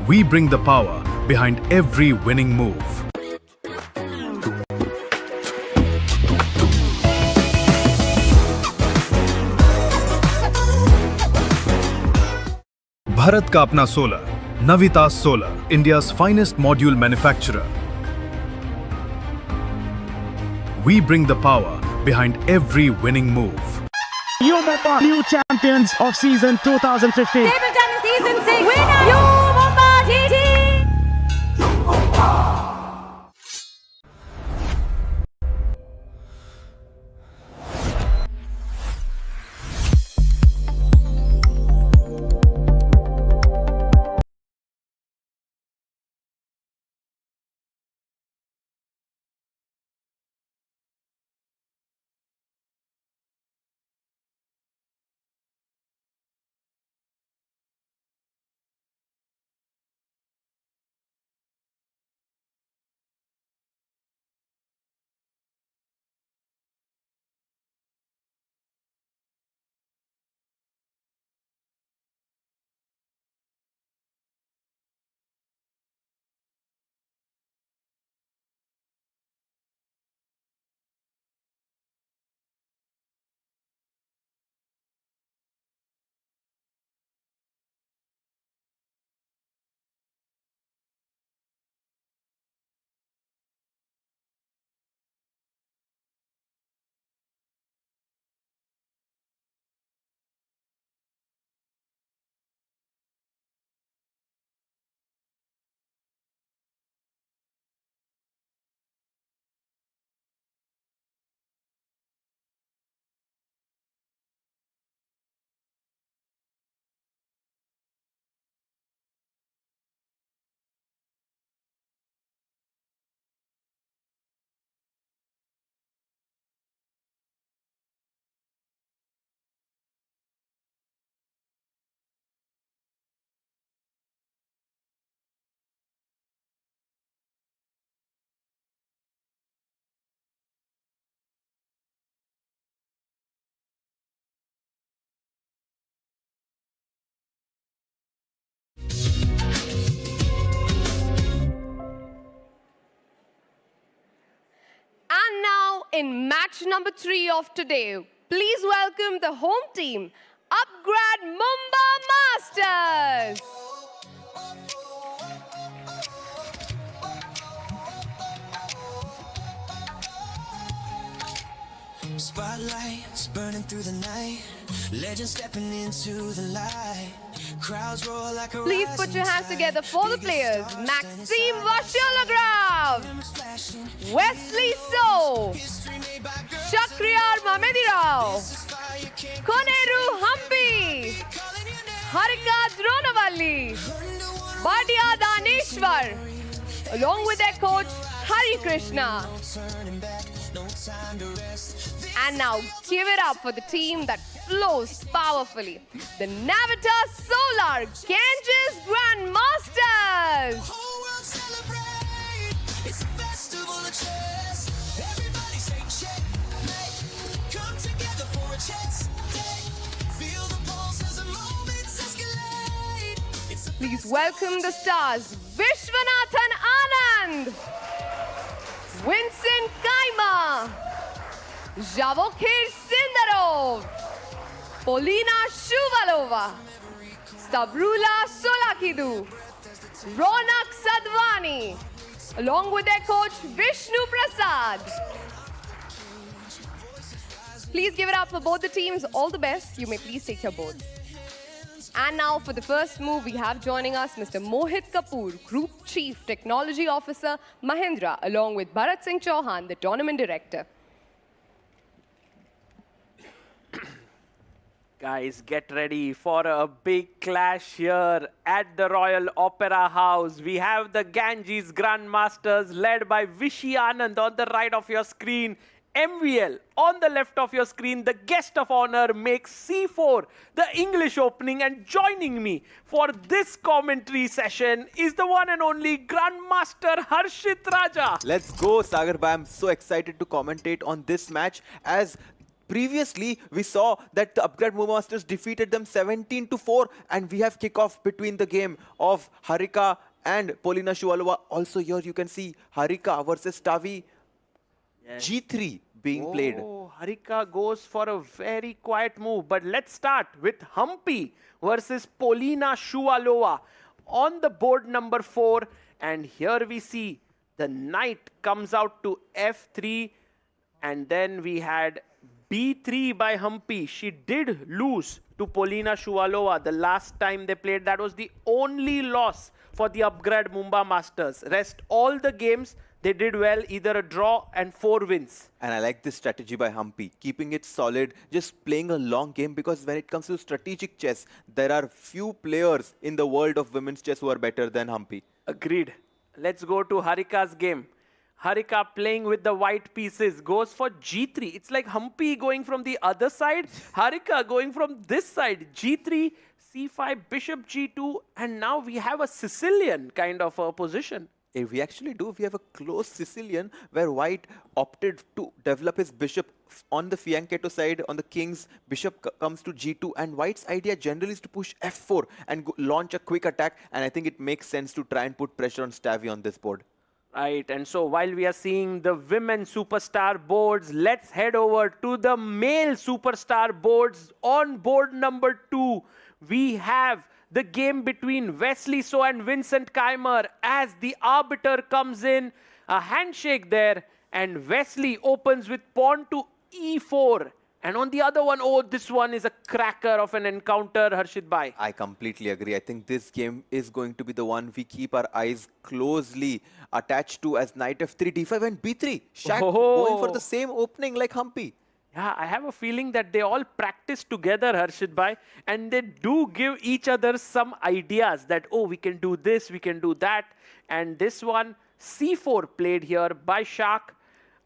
We bring the power behind every winning move. Bharat का अपना solar, Navitas Solar, India's finest module manufacturer. We bring the power behind every winning move. You Mumba, new champions of season 2015. Table tennis season 6 winner, you Mumba TT. in match number 3 of today. Please welcome the home team, Upgrad Mumba Masters. Spotlights burning through the night, legends stepping into the light. Crowds roar like a Please put your hands together for the players. Maxime Vasholograph, Wesley So, Shakriyar Mamedirao, Koneru Hampi, Harika Dronavalli, Badia Daneshwar, along with their coach Hari Krishna. And now give it up for the team that flows powerfully, the Navita Solar Ganges Grandmasters. It's a festival of chess. Everybody say checkmate. Come together for a chess day. Feel the pulse as the moments escalate. Please welcome the stars, Vishwanathan Anand, Vincent Kaima, Javokir Sindarov, Polina Shuvalova, Stavrula Solakidu, Ronak Sadvani, along with their coach Vishnu Prasad. Please give it up for both the teams. All the best. You may please take your boards. And now for the first move, we have joining us Mr. Mohit Kapoor, Group Chief Technology Officer, Mahindra, along with Bharat Singh Chauhan, the Tournament Director. Guys, get ready for a big clash here at the Royal Opera House. We have the Ganges Grandmasters led by Vishy Anand on the right of your screen. MVL on the left of your screen. The guest of honor makes C4 the English opening, and joining me for this commentary session is the one and only Grandmaster Harshit Raja. Let's go, Sagar Bhai. I'm so excited to commentate on this match, as previously we saw that the Upgrad Mumba Masters defeated them 17-4, and we have kickoff between the game of Harika and Polina Shuvalova. Also here you can see Harika versus Tavi. Yes. G3 being played. Harika goes for a very quiet move, but let's start with Hampi versus Polina Shuvalova on the board number 4, and here we see the knight comes out to F3, and then we had B3 by Hampi. She did lose to Polina Shuvalova the last time they played. That was the only loss for the Upgrad Mumba Masters. Rest all the games they did well, either a draw and 4 wins. And I like this strategy by Hampi, keeping it solid, just playing a long game, because when it comes to strategic chess, there are few players in the world of women's chess who are better than Hampi. Agreed. Let's go to Harika's game. Harika playing with the white pieces, goes for G3. It's like Hampi going from the other side, Harika going from this side. G3, C5, Bishop G2, and now we have a Sicilian kind of a position. We actually do. We have a close Sicilian where white opted to develop his bishop on the fianchetto side. On the king's, bishop comes to G2, and white's idea generally is to push F4 and launch a quick attack, and I think it makes sense to try and put pressure on Stavi on this board. Right, and so while we are seeing the women superstar boards, let's head over to the male superstar boards. On board number 2, we have the game between Wesley So and Vincent Keimer as the arbiter comes in. A handshake there, and Wesley opens with pawn to E4. And on the other one, oh, this one is a cracker of an encounter, Harshit Bhai. I completely agree. I think this game is going to be the one we keep our eyes closely attached to, as knight F3, D5 and B3. Shaq going for the same opening like Hampi. Yeah, I have a feeling that they all practice together, Harshit Bhai, and they do give each other some ideas that, oh, we can do this, we can do that. And this one, C4 played here by Shaq.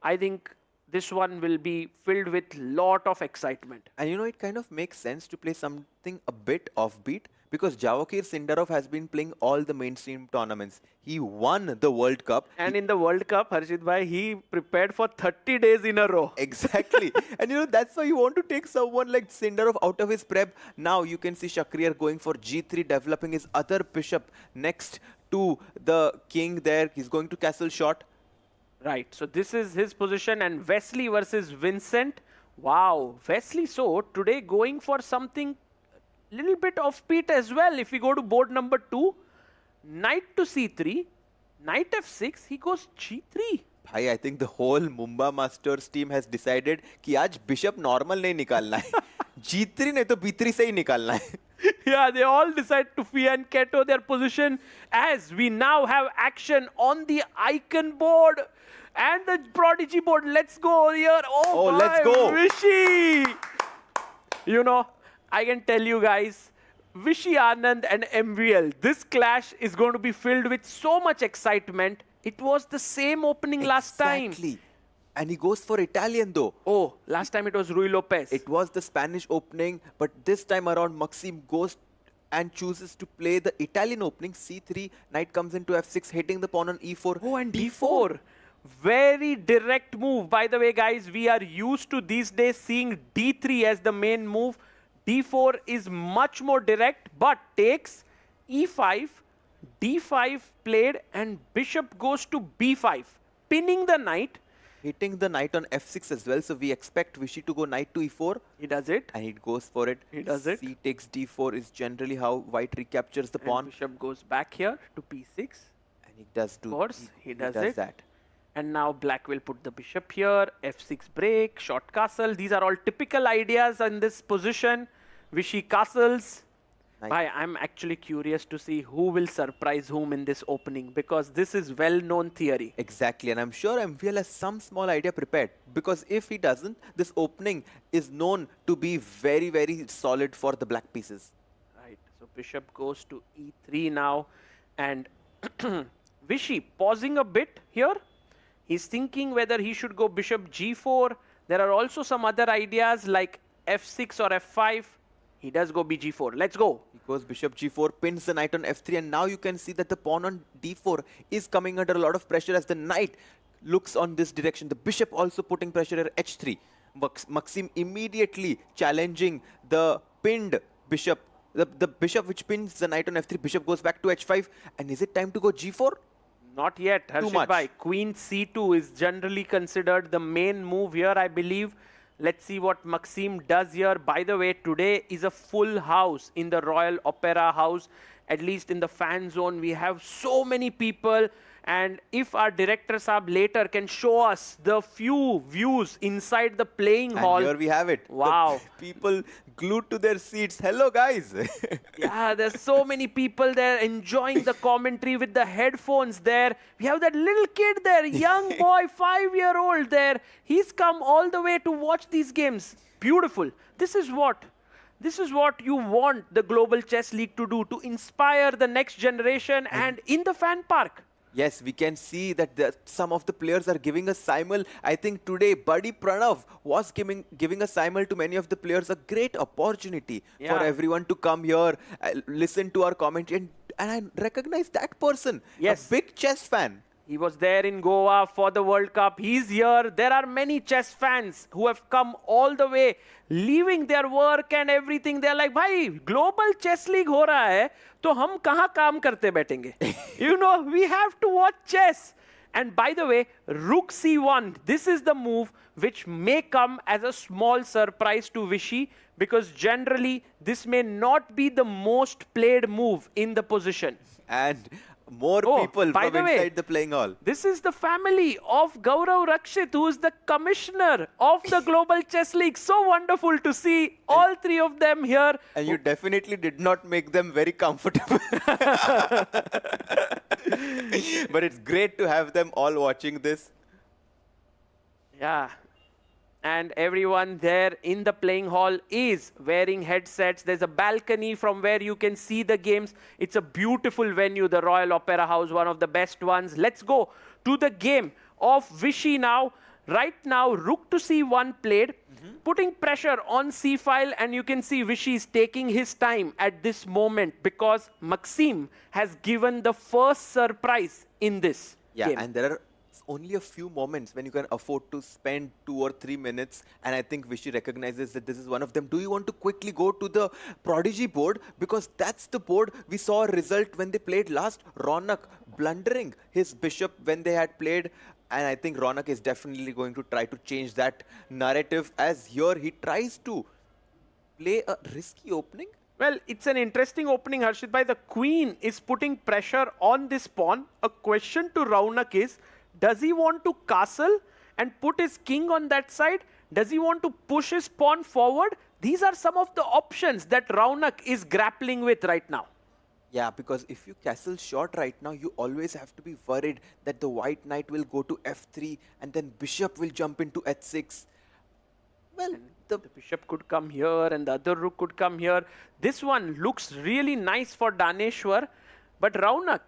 I think this one will be filled with lot of excitement. And you know, it kind of makes sense to play something a bit offbeat, because Javokir Sindarov has been playing all the mainstream tournaments. He won the World Cup. And in the World Cup, Harshit Bhai, he prepared for 30 days in a row. Exactly. And you know, that's why you want to take someone like Sindarov out of his prep. Now you can see Shakriyar going for G3, developing his other bishop next to the king there. He's going to castle shot. Right, so this is his position, and Wesley versus Vincent. Wow, Wesley, so today going for something little bit offbeat as well. If we go to board number 2, knight to c3, knight f6, he goes g3. Bhai, I think the whole Mumba Masters team has decided कि आज bishop normal नहीं निकालना है. G3 नहीं तो B3 से ही निकालना है. Yeah, they all decide to fianchetto their position as we now have action on the icon board and the prodigy board. Let's go here. Oh my, let's go. Vishy. You know, I can tell you guys, Vishy Anand and MVL, this clash is going to be filled with so much excitement. It was the same opening last time. Exactly. And he goes for Italian though. Oh, last time it was Rui Lopez. It was the Spanish opening, but this time around Maxim goes and chooses to play the Italian opening. C3, knight comes into f6, hitting the pawn on e4. Oh, and d4. Very direct move. By the way, guys, we are used to these days seeing d3 as the main move. d4 is much more direct, but takes e5, d5 played, and bishop goes to b5, pinning the knight. Hitting the knight on f6 as well, so we expect Vishy to go knight to e4. He does it. And he goes for it. He does it. C takes d4 is generally how white recaptures the pawn. And bishop goes back here to p6. And he does do. Of course, he does it. That. And now black will put the bishop here, f6 break, short castle. These are all typical ideas in this position. Vishy castles. Bhai, I'm actually curious to see who will surprise whom in this opening, because this is well-known theory. Exactly, and I'm sure MVL has some small idea prepared, because if he doesn't, this opening is known to be very, very solid for the black pieces. Right, so bishop goes to e3 now, and Vishy pausing a bit here. He's thinking whether he should go bishop g4. There are also some other ideas like f6 or f5. He does go bg4. Let's go. He goes bishop g4, pins the knight on f3, and now you can see that the pawn on d4 is coming under a lot of pressure as the knight looks on this direction. The bishop also putting pressure at h3. Maxim immediately challenging the pinned bishop. The bishop which pins the knight on f3, bishop goes back to h5. And is it time to go g4? Not yet, Harshit bhai. Queen c2 is generally considered the main move here, I believe. Let's see what Maxim does here. By the way, today is a full house in the Royal Opera House. At least in the fan zone, we have so many people. And if our director Saab later can show us the few views inside the playing hall. And here we have it. Wow. The people glued to their seats. Hello, guys. Yeah, there's so many people there enjoying the commentary with the headphones there. We have that little kid there, young boy, 5-year-old there. He's come all the way to watch these games. Beautiful. This is what you want the Global Chess League to do, to inspire the next generation and in the fan park. Yes, we can see that some of the players are giving a simul. I think today Buddy Pranav was giving a simul to many of the players. A great opportunity for everyone to come here, listen to our commentary. And I recognize that person. Yes. A big chess fan. He was there in Goa for the World Cup. He's here. There are many chess fans who have come all the way, leaving their work and everything. They're like, bhai, Global Chess League ho raha hai, to hum kahan kaam karte baithenge? You know, we have to watch chess. And by the way, Rook C1, this is the move which may come as a small surprise to Vishy, because generally this may not be the most played move in the position. And more people by from the way, inside the playing hall. This is the family of Gaurav Rakshit, who is the commissioner of the Global Chess League. So wonderful to see all three of them here. And you definitely did not make them very comfortable. But it's great to have them all watching this. Yeah. And everyone there in the playing hall is wearing headsets. There's a balcony from where you can see the games. It's a beautiful venue, the Royal Opera House, one of the best ones. Let's go to the game of Vishy now. Right now, Rook to C1 played, putting pressure on C file, and you can see Vishy is taking his time at this moment because Maxim has given the first surprise in this game. And there are only a few moments when you can afford to spend 2 or 3 minutes, and I think Vishy recognizes that this is one of them. Do you want to quickly go to the Prodigy board? Because that's the board we saw a result when they played last. Ronak blundering his bishop when they had played, And I think Raunak is definitely going to try to change that narrative, as here he tries to play a risky opening. Well, it's an interesting opening, Harshit bhai. The queen is putting pressure on this pawn. A question to Raunak is, does he want to castle and put his king on that side? Does he want to push his pawn forward? These are some of the options that Raunak is grappling with right now. Yeah, because if you castle short right now, you always have to be worried that the white knight will go to f3 and then bishop will jump into h6. Well, the bishop could come here and the other rook could come here. This one looks really nice for Daneshwar, but Raunak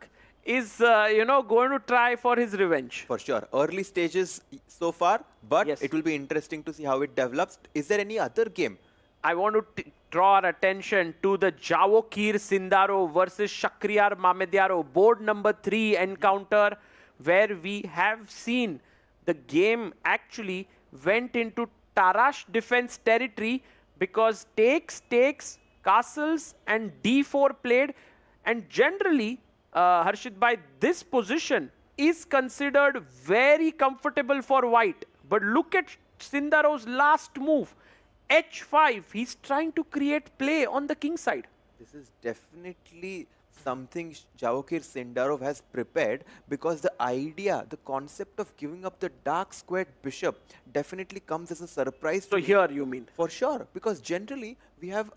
is, going to try for his revenge. For sure. Early stages so far, but it will be interesting to see how it develops. Is there any other game? I want to draw our attention to the Javokir Sindaro versus Shakriyar Mamedyaro board number 3 encounter, where we have seen the game actually went into Tarash defense territory because takes, castles and d4 played, and generally Harshit bhai, this position is considered very comfortable for white. But look at Sindaro's last move. h5, he's trying to create play on the king side. This is definitely something Javokir Sindarov has prepared, because the idea, the concept of giving up the dark squared bishop definitely comes as a surprise. So here you mean? For sure, because generally we have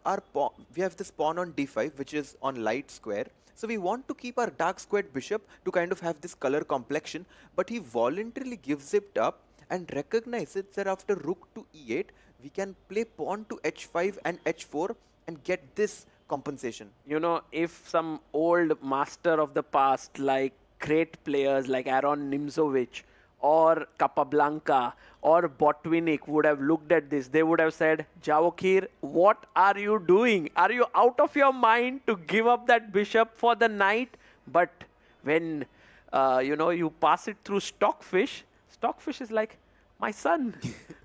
this pawn on d5, which is on light square. So we want to keep our dark squared bishop to kind of have this color complexion, but he voluntarily gives it up and recognizes that after rook to e8, we can play pawn to h5 and h4 and get this compensation. You know, if some old master of the past, like great players like Aaron Nimzovich or Capablanca or Botvinnik would have looked at this, they would have said, Javokir, what are you doing? Are you out of your mind to give up that bishop for the knight? But when, you pass it through Stockfish, Stockfish is like, my son,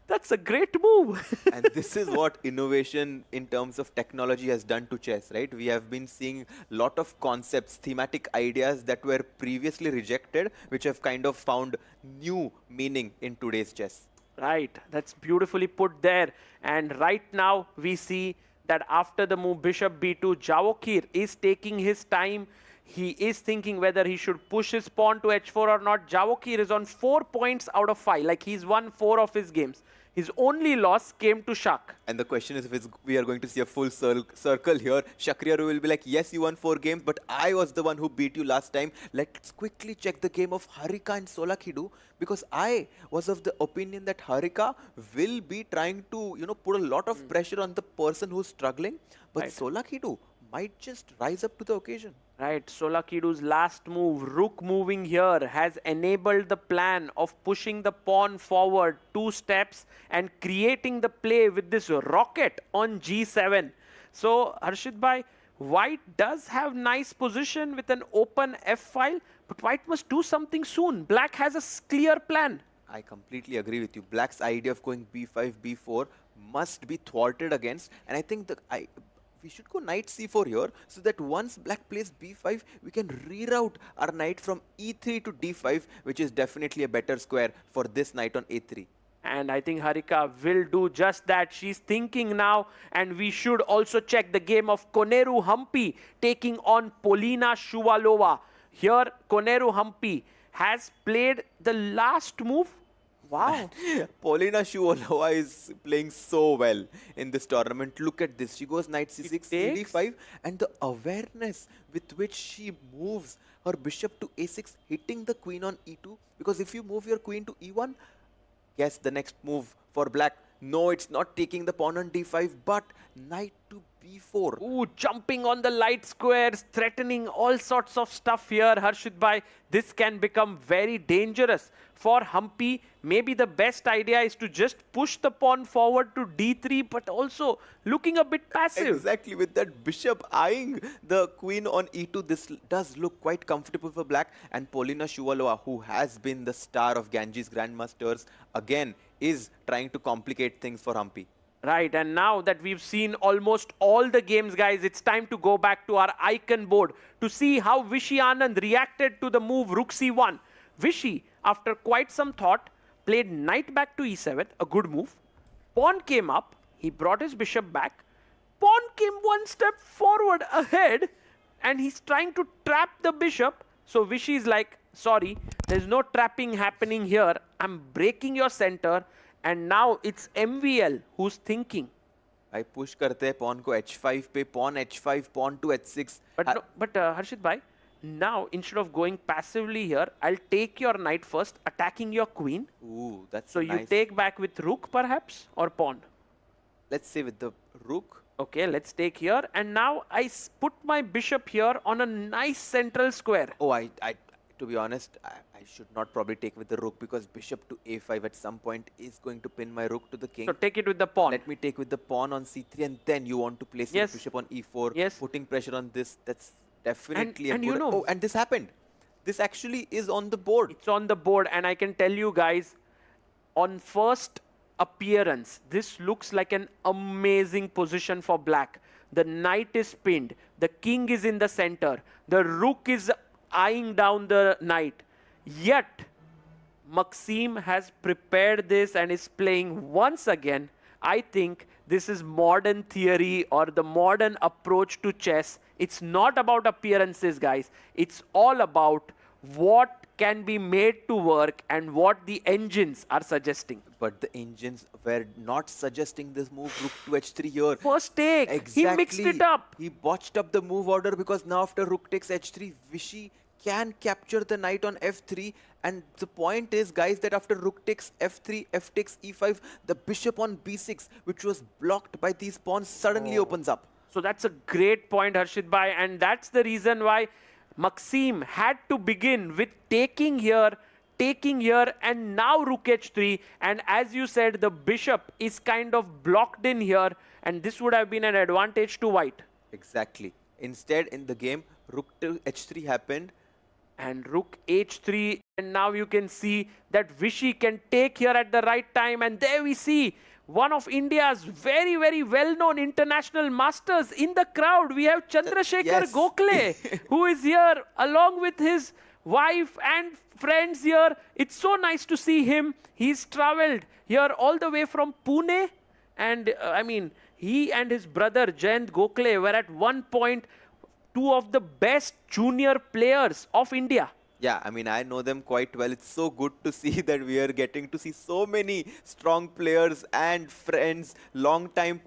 that's a great move. And this is what innovation in terms of technology has done to chess, right? We have been seeing a lot of concepts, thematic ideas that were previously rejected, which have kind of found new meaning in today's chess. Right, that's beautifully put there. And right now we see that after the move bishop b2, Javokir is taking his time. He is thinking whether he should push his pawn to h4 or not. Javokir is on 4 points out of 5. Like, he's won 4 of his games. His only loss came to Shak. And the question is if we are going to see a full circle here. Shakriyar will be like, yes, you won 4 games, but I was the one who beat you last time. Let's quickly check the game of Harika and Solakhidu, because I was of the opinion that Harika will be trying to, put a lot of pressure on the person who's struggling. But Solakhidu might just rise up to the occasion. Right, Solakhidu's last move, rook moving here, has enabled the plan of pushing the pawn forward 2 steps and creating the play with this rocket on g7. So, Harshit bhai, white does have nice position with an open f-file, but white must do something soon. Black has a clear plan. I completely agree with you. Black's idea of going b5, b4 must be thwarted against, and I think we should go knight c4 here, so that once black plays b5, we can reroute our knight from e3 to d5, which is definitely a better square for this knight on a3. And I think Harika will do just that. She's thinking now, and we should also check the game of Koneru Hampi taking on Polina Shuvalova. Here, Koneru Hampi has played the last move. Wow. Polina Shuvalova is playing so well in this tournament. Look at this. She goes knight c6, d5, and the awareness with which she moves her bishop to a6, hitting the queen on e2. Because if you move your queen to e1, guess the next move for black. No, it's not taking the pawn on d5, but knight to b4. Ooh, jumping on the light squares, threatening all sorts of stuff here, Harshit bhai. This can become very dangerous. For Hampi, maybe the best idea is to just push the pawn forward to d3, but also looking a bit passive. Exactly, with that bishop eyeing the queen on e2, this does look quite comfortable for black. And Polina Shuvalova, who has been the star of Ganges Grandmasters, again is trying to complicate things for Hampi. Right, and now that we've seen almost all the games, guys, it's time to go back to our icon board to see how Vishy Anand reacted to the move rook c1. Vishy, after quite some thought, played knight back to e7, a good move. Pawn came up, he brought his bishop back. Pawn came one step forward ahead, and he's trying to trap the bishop. So Vishy is like, sorry, there's no trapping happening here. I'm breaking your center, and now it's MVL who's thinking. I push karte hai pawn ko h5 pe, pawn h5, pawn to h6. But Harshit bhai, now instead of going passively here, I'll take your knight first, attacking your queen. Ooh, that's so nice. You take back with rook perhaps, or pawn? Let's say with the rook. Okay, let's take here, and now I put my bishop here on a nice central square. Oh, to be honest, I should not probably take with the rook, because bishop to a5 at some point is going to pin my rook to the king. So take it with the pawn. Let me take with the pawn on c3, and then you want to place the bishop on e4. Yes. Putting pressure on this, that's definitely a and good... you know, oh, and this happened. This actually is on the board. It's on the board, and I can tell you guys, on first appearance, this looks like an amazing position for black. The knight is pinned, the king is in the center, the rook is eyeing down the knight. Yet, Maxime has prepared this and is playing once again. I think this is modern theory or the modern approach to chess. It's not about appearances, guys. It's all about what can be made to work and what the engines are suggesting. But the engines were not suggesting this move, rook to h3 here. First take. Exactly. He mixed it up. He botched up the move order, because now after rook takes h3, Vishy can capture the knight on f3. And the point is, guys, that after rook takes f3, f takes e5, the bishop on b6, which was blocked by these pawns, suddenly opens up. So that's a great point, Harshit bhai, and that's the reason why Maxime had to begin with taking here, and now rook h3. And as you said, the bishop is kind of blocked in here, and this would have been an advantage to white. Exactly. Instead, in the game, rook to h3 happened. And rook h3, and now you can see that Vishy can take here at the right time, and there we see one of India's very, very well-known international masters in the crowd. We have Chandrasekhar Gokhale, who is here along with his wife and friends here. It's so nice to see him. He's traveled here all the way from Pune, and I mean, he and his brother Jayant Gokhale were at one point two of the best junior players of India. Yeah, I mean, I know them quite well. It's so good to see that we are getting to see so many strong players and friends, long-time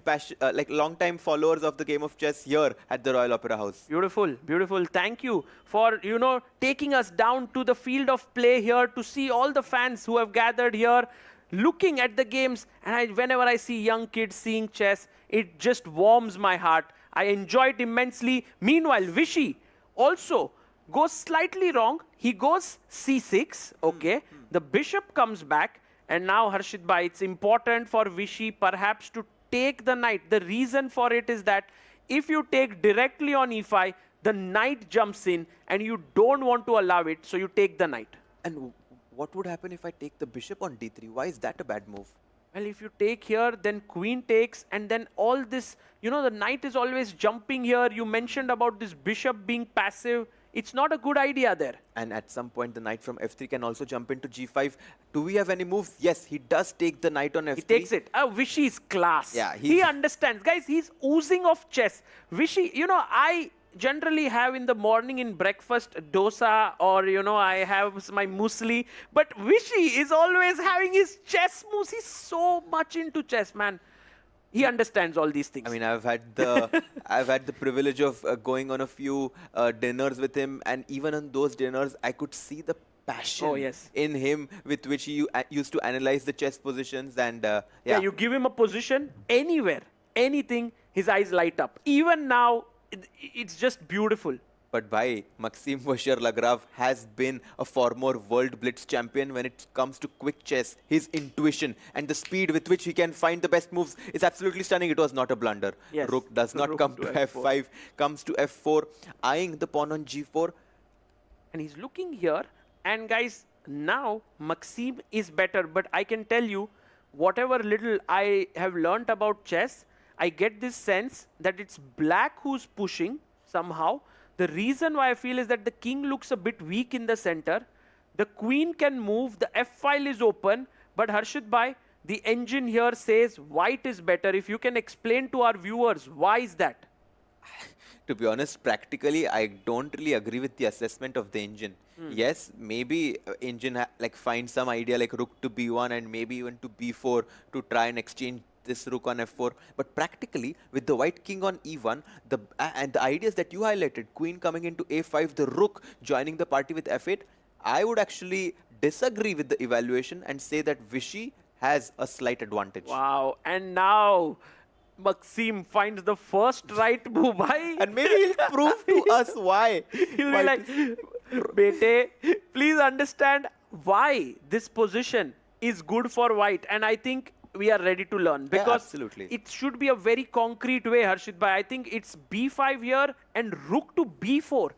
followers of the game of chess here at the Royal Opera House. Beautiful, beautiful. Thank you for, taking us down to the field of play here to see all the fans who have gathered here, looking at the games. And whenever I see young kids seeing chess, it just warms my heart. I enjoy it immensely. Meanwhile, Vishy also goes slightly wrong. He goes c6, okay. The bishop comes back, and now Harshit bhai, it's important for Vishy perhaps to take the knight. The reason for it is that if you take directly on e5, the knight jumps in, and you don't want to allow it, so you take the knight. And what would happen if I take the bishop on d3? Why is that a bad move? Well, if you take here, then queen takes, and then all this, the knight is always jumping here. You mentioned about this bishop being passive. It's not a good idea there. And at some point, the knight from f3 can also jump into g5. Do we have any moves? Yes, he does take the knight on f3. He takes it. Vishy's class. Yeah, he understands. Guys, he's oozing of chess. Vishy, I generally have in the morning in breakfast dosa, or I have my muesli, but Vishy is always having his chess moves. He's so much into chess, man. He understands all these things. I mean, I've had the privilege of going on a few dinners with him, and even on those dinners, I could see the passion in him with which he used to analyze the chess positions. And yeah, you give him a position anywhere, anything, his eyes light up. Even now, it's just beautiful. But Maxime Vachier-Lagrave has been a former World Blitz champion when it comes to quick chess. His intuition and the speed with which he can find the best moves is absolutely stunning. It was not a blunder. Yes. Rook does not come to f5, comes to f4, eyeing the pawn on g4. And he's looking here. And guys, now Maxime is better. But I can tell you, whatever little I have learnt about chess, I get this sense that it's black who's pushing somehow. The reason why I feel is that the king looks a bit weak in the center. The queen can move, the f file is open, but Harshit bhai, the engine here says white is better. If you can explain to our viewers, why is that? To be honest, practically, I don't really agree with the assessment of the engine. Yes, maybe engine like find some idea like rook to b1 and maybe even to b4 to try and exchange this rook on f4. But practically, with the white king on e1, and the ideas that you highlighted, queen coming into a5, the rook joining the party with f8, I would actually disagree with the evaluation and say that Vishy has a slight advantage. Wow, and now Maxim finds the first right move, bhai. And maybe he'll prove to us why. He'll be like, Bete, please understand why this position is good for white. And I think we are ready to learn. Because absolutely. It should be a very concrete way, Harshit bhai. I think it's b5 here and rook to b4.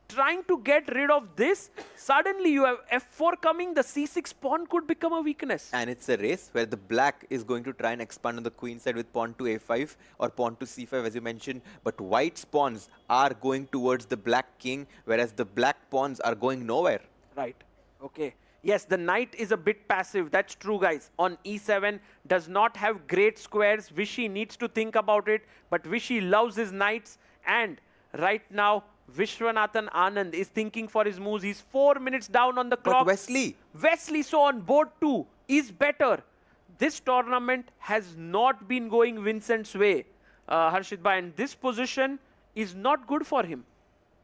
Trying to get rid of this, suddenly you have f4 coming, the c6 pawn could become a weakness. And it's a race where the black is going to try and expand on the queen side with pawn to a5 or pawn to c5 as you mentioned, but white's pawns are going towards the black king, whereas the black pawns are going nowhere. Right, okay. Yes, the knight is a bit passive, that's true guys. On e7, does not have great squares, Vishy needs to think about it, but Vishy loves his knights, and right now, Vishwanathan Anand is thinking for his moves. He's 4 minutes down on the clock. But Wesley so on board 2 is better. This tournament has not been going Vincent's way, Harshit bhai, and this position is not good for him.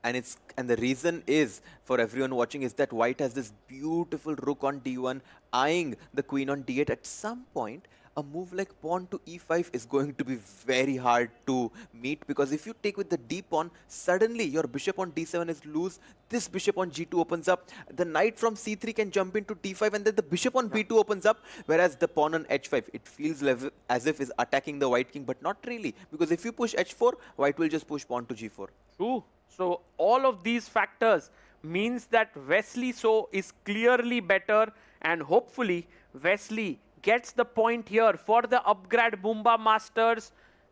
And the reason is, for everyone watching, is that white has this beautiful rook on d1, eyeing the queen on d8. At some point, a move like pawn to e5 is going to be very hard to meet, because if you take with the d pawn, suddenly your bishop on d7 is loose, this bishop on g2 opens up, the knight from c3 can jump into d5, and then the bishop on b2 opens up, whereas the pawn on h5, it feels as if is attacking the white king, but not really, because if you push h4, white will just push pawn to g4. True. So all of these factors means that Wesley So is clearly better, and hopefully Wesley gets the point here for the Upgrad Mumba Masters.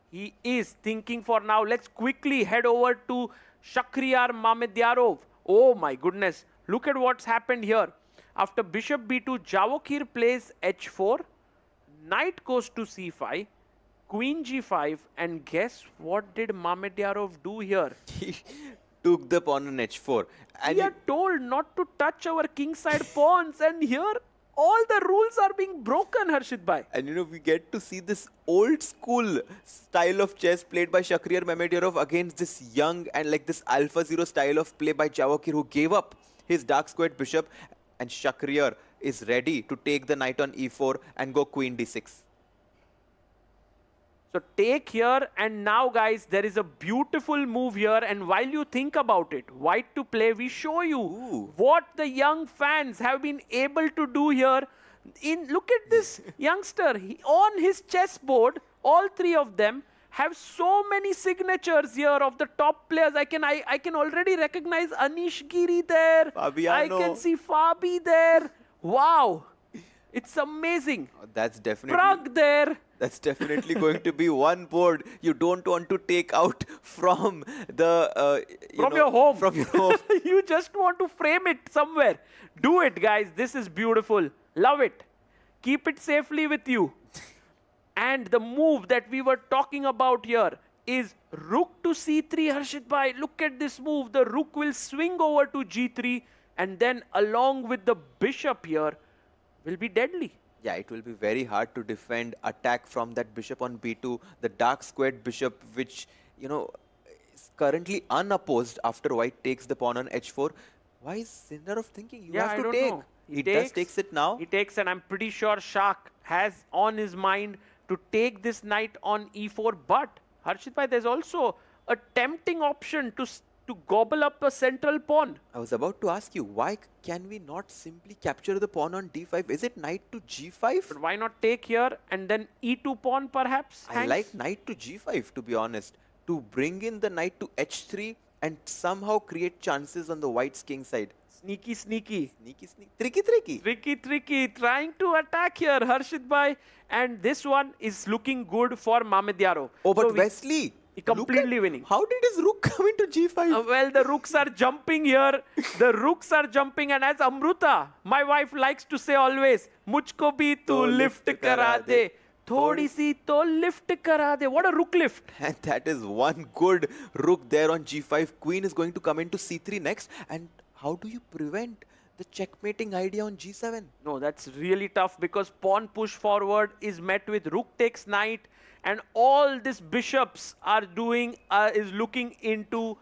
He is thinking for now. Let's quickly head over to Shakhriyar Mamedyarov. Oh my goodness. Look at what's happened here. After bishop b2, Javokir plays h4. Knight goes to c5. Queen g5. And guess what did Mamedyarov do here? He took the pawn on h4. And we are told not to touch our kingside pawns, and here all the rules are being broken, Harshit bhai. And you know, we get to see this old school style of chess played by Shakhriyar Mamedyarov against this young and like this Alpha Zero style of play by Javokir, who gave up his dark squared bishop, and Shakhriyar is ready to take the knight on e4 and go queen d6. So take here, and now guys, there is a beautiful move here, and while you think about it, white to play, we show you what the young fans have been able to do here. Look at this youngster, on his chessboard, all three of them have so many signatures here of the top players. I can already recognize Anish Giri there. Fabiano. I can see Fabi there. Wow. It's amazing. That's definitely... Prague there. That's definitely going to be one board you don't want to take out from the... your home. From your home. You just want to frame it somewhere. Do it, guys. This is beautiful. Love it. Keep it safely with you. And the move that we were talking about here is rook to c3, Harshit bhai. Look at this move. The rook will swing over to g3, and then along with the bishop here will be deadly. Yeah, it will be very hard to defend attack from that bishop on b2. The dark squared bishop, which, you know, is currently unopposed after white takes the pawn on h4. Why is Sindarov thinking you have to take? Know. He takes it now. He takes, and I'm pretty sure Shak has on his mind to take this knight on e4. But, Harshit bhai, there's also a tempting option to gobble up a central pawn. I was about to ask you, why can we not simply capture the pawn on d5? Is it knight to g5? But why not take here and then e2 pawn perhaps? I like knight to g5, to be honest. To bring in the knight to h3 and somehow create chances on the white's king side. Sneaky, sneaky. Sneaky, sneaky. Tricky, tricky. Tricky, tricky. Trying to attack here, Harshit bhai. And this one is looking good for Mamedyarov. Oh, but Wesley, Completely winning. How did his rook come into g5? Well, the rooks are jumping here. The rooks are jumping, and as Amruta, my wife likes to say always, "Mujhko bhi tu lift kara de." Thodi si to lift kara de. What a rook lift. And that is one good rook there on g5. Queen is going to come into c3 next. And how do you prevent the checkmating idea on g7? No, that's really tough because pawn push forward is met with rook takes knight, and all these bishops are doing is looking into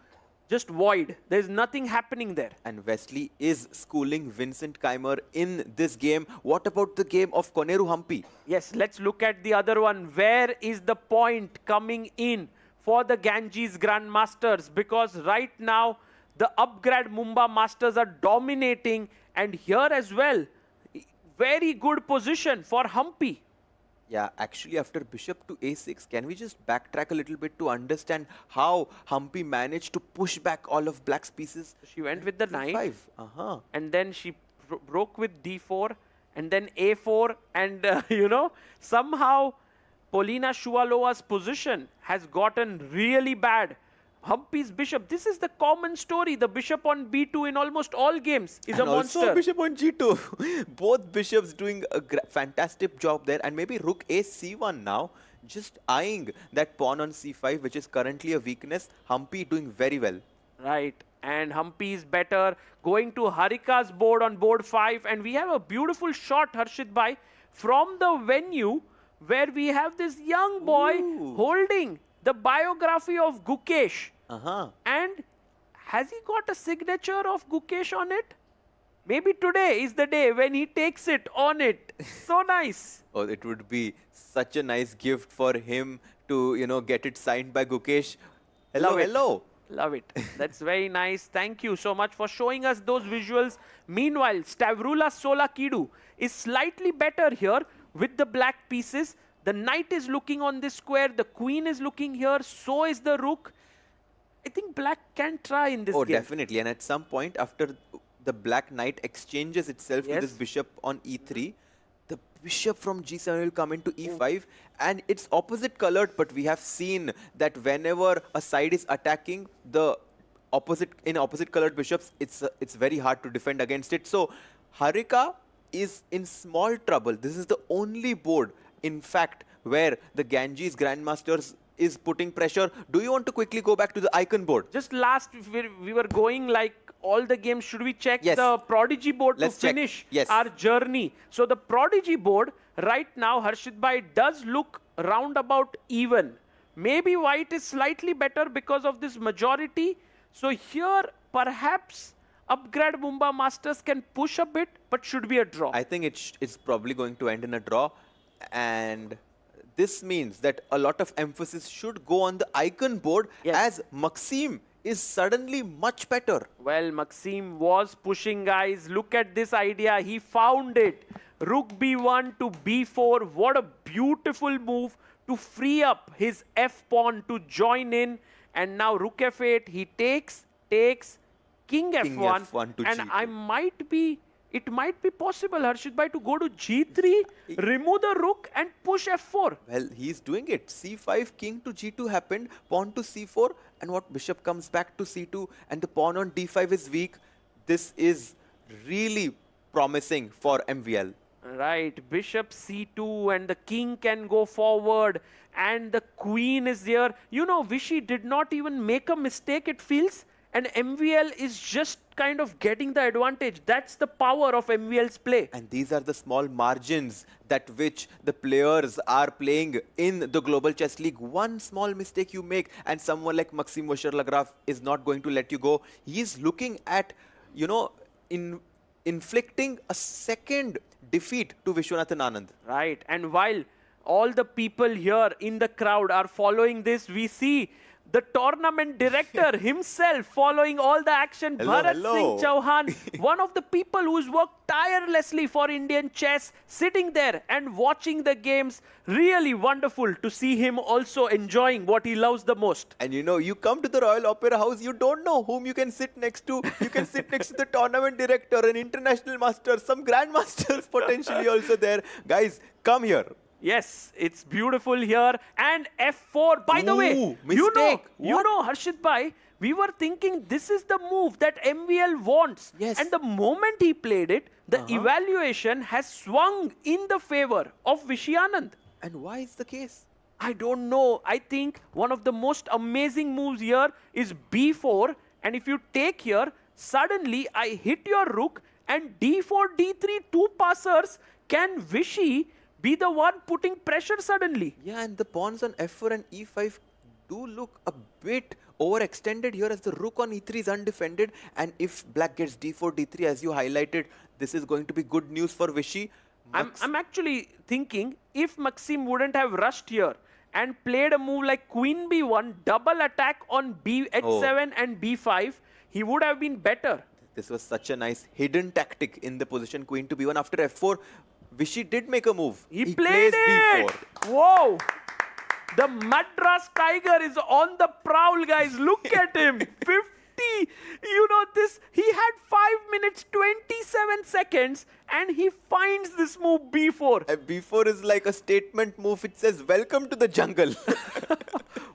just void. There's nothing happening there. And Wesley is schooling Vincent Keimer in this game. What about the game of Koneru Hampi? Yes, let's look at the other one. Where is the point coming in for the Ganges Grandmasters? Because right now, the Upgrad Mumba Masters are dominating, and here as well, very good position for Hampi. Yeah, actually after bishop to a6, can we just backtrack a little bit to understand how Hampi managed to push back all of black's pieces? She went with the knight, D5. and then she broke with d4, and then a4, and you know, somehow Polina Shuvalova's position has gotten really bad. Hampi's bishop, this is the common story. The bishop on b2 in almost all games is and a monster. Also bishop on g2. Both bishops doing a fantastic job there. And maybe rook a c1 now. Just eyeing that pawn on c5, which is currently a weakness. Hampi doing very well. Right. And Hampi is better. Going to Harika's board on board 5. And we have a beautiful shot, Harshit Bhai, from the venue where we have this young boy holding the biography of Gukesh. And has he got a signature of Gukesh on it? Maybe today is the day when he takes it on it. So nice. Oh, it would be such a nice gift for him to, you know, get it signed by Gukesh. Hello, hello. Love it. That's very nice. Thank you so much for showing us those visuals. Meanwhile, Stavrula Solakidu is slightly better here with the black pieces. The knight is looking on this square. The queen is looking here. So is the rook. I think black can try in this game. Oh, definitely. And at some point, after the black knight exchanges itself with this bishop on e3, the bishop from g7 will come into e5. And it's opposite colored, but we have seen that whenever a side is attacking the opposite colored bishops, it's very hard to defend against it. So Harika is in small trouble. This is the only board, in fact, where the Ganges Grandmasters is putting pressure. Do you want to quickly go back to the icon board? Just last, we were going like all the games. Should we check the Prodigy board to finish our journey? So the Prodigy board right now, Harshit Bhai, does look roundabout even. Maybe white is slightly better because of this majority. So here, perhaps Upgrad Mumba Masters can push a bit, but should be a draw. I think it's probably going to end in a draw. And this means that a lot of emphasis should go on the icon board as Maxime is suddenly much better. Well, Maxime was pushing, guys. Look at this idea. He found it. Rook b1 to b4. What a beautiful move to free up his f-pawn to join in. And now rook f8. He takes, king f1. To and G2. It might be possible, Harshit Bhai, to go to g3, remove the rook and push f4. Well, he's doing it. c5, king to g2 happened, pawn to c4, and what bishop comes back to c2, and the pawn on d5 is weak. This is really promising for MVL. Right, bishop c2 and the king can go forward and the queen is here. You know, Vishy did not even make a mistake, it feels. And MVL is just kind of getting the advantage. That's the power of MVL's play. And these are the small margins that which the players are playing in the Global Chess League. One small mistake you make and someone like Maxime Vacher-Lagrave is not going to let you go. He is looking at, you know, inflicting a second defeat to Vishwanathan Anand. Right. And while all the people here in the crowd are following this, we see the tournament director himself following all the action. Bharat Singh Chauhan, one of the people who's worked tirelessly for Indian chess, sitting there and watching the games. Really wonderful to see him also enjoying what he loves the most. And you know, you come to the Royal Opera House, you don't know whom you can sit next to. You can sit next to the tournament director, an international master, some grandmasters potentially also there. Guys, come here. Yes, it's beautiful here. And F4. By the way, mistake. you know, Harshit Bhai, we were thinking this is the move that MVL wants. Yes. And the moment he played it, the evaluation has swung in the favor of Vishy Anand. And why is the case? I don't know. I think one of the most amazing moves here is B4. And if you take here, suddenly I hit your rook and D4, D3, two passers. Can Vishy be the one putting pressure suddenly? Yeah, and the pawns on F4 and E5 do look a bit overextended here as the rook on E3 is undefended. And if black gets D4, D3 as you highlighted, this is going to be good news for Vishy. I'm actually thinking if Maxim wouldn't have rushed here and played a move like Queen B1, double attack on H7 and B5, he would have been better. This was such a nice hidden tactic in the position Queen to B1. After F4, Vishy did make a move. He plays played it! B4. Whoa! The Madras Tiger is on the prowl, guys. Look at him. 50. You know this. He had 5 minutes, 27 seconds, and he finds this move B4. And B4 is like a statement move. It says, welcome to the jungle.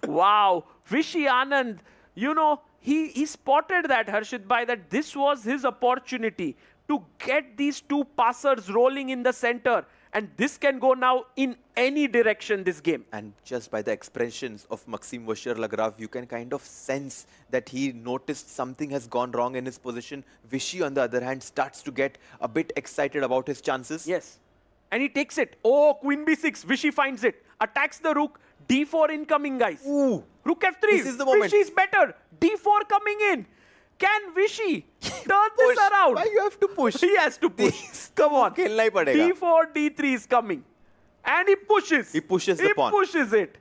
Wow. Vishy Anand, you know, he spotted that, Harshit Bhai, that this was his opportunity to get these two passers rolling in the center. And this can go now in any direction, this game. And just by the expressions of Maxime Vachier-Lagrave, you can kind of sense that he noticed something has gone wrong in his position. Vishy, on the other hand, starts to get a bit excited about his chances. Yes. And he takes it. Oh, Queen B6. Vishy finds it. Attacks the rook. D4 incoming, guys. Ooh. Rook F3. This is the moment. Vishy is better. D4 coming in. Can Vishy turn this around? Why you have to push? He has to push. Come on. D4, D3 is coming. And he pushes. He pushes the pawn. He pushes it.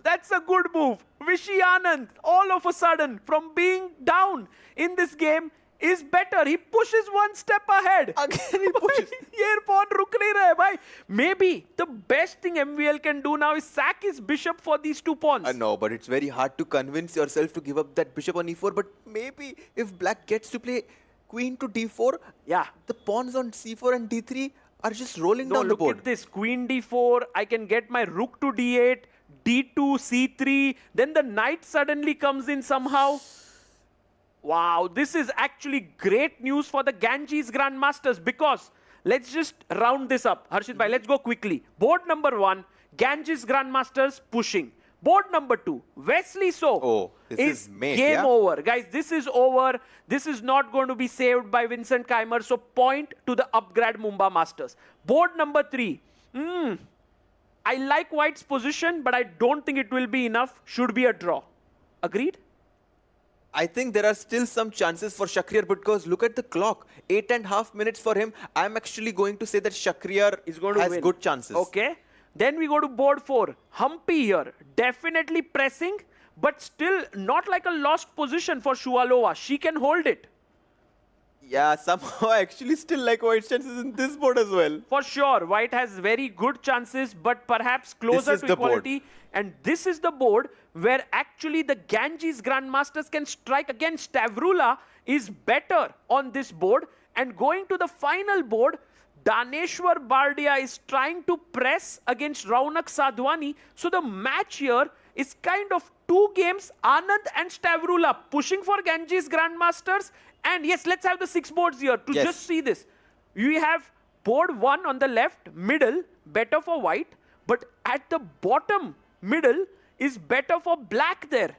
That's a good move. Vishy Anand, all of a sudden, from being down in this game, is better. He pushes one step ahead. Again he pushes. Here pawn ruk nahi rahe, bhai. Maybe the best thing MVL can do now is sack his bishop for these two pawns. No, but it's very hard to convince yourself to give up that bishop on E4. But maybe if black gets to play queen to D4, yeah, the pawns on C4 and D3 are just rolling down the board. Look at this. Queen D4. I can get my rook to D8, D2, C3. Then the knight suddenly comes in somehow. Wow, this is actually great news for the Ganges Grandmasters because let's just round this up. Harshit Bhai, let's go quickly. Board number 1, Ganges Grandmasters pushing. Board number 2, Wesley So is made, game over. Guys, this is over. This is not going to be saved by Vincent Keimer. So point to the Upgrad Mumba Masters. Board number 3, I like White's position, but I don't think it will be enough. Should be a draw. Agreed? I think there are still some chances for Shakhriyar because look at the clock. 8.5 minutes for him. I'm actually going to say that Shakhriyar is going to has win. good chances. Okay. Then we go to board 4. Humpy here. Definitely pressing, but still not like a lost position for Shuvalova. She can hold it. Yeah, somehow I actually still like White's chances in this board as well. For sure. White has very good chances, but perhaps closer to equality. And this is the board where actually the Ganges Grandmasters can strike against. Stavrula is better on this board. And going to the final board, Daneshwar Bardia is trying to press against Raunak Sadhwani. So the match here is kind of 2 games, Anand and Stavrula pushing for Ganges Grandmasters. And yes, let's have the 6 boards here to just see this. We have board 1 on the left, middle, better for white. But at the bottom, middle, is better for black there.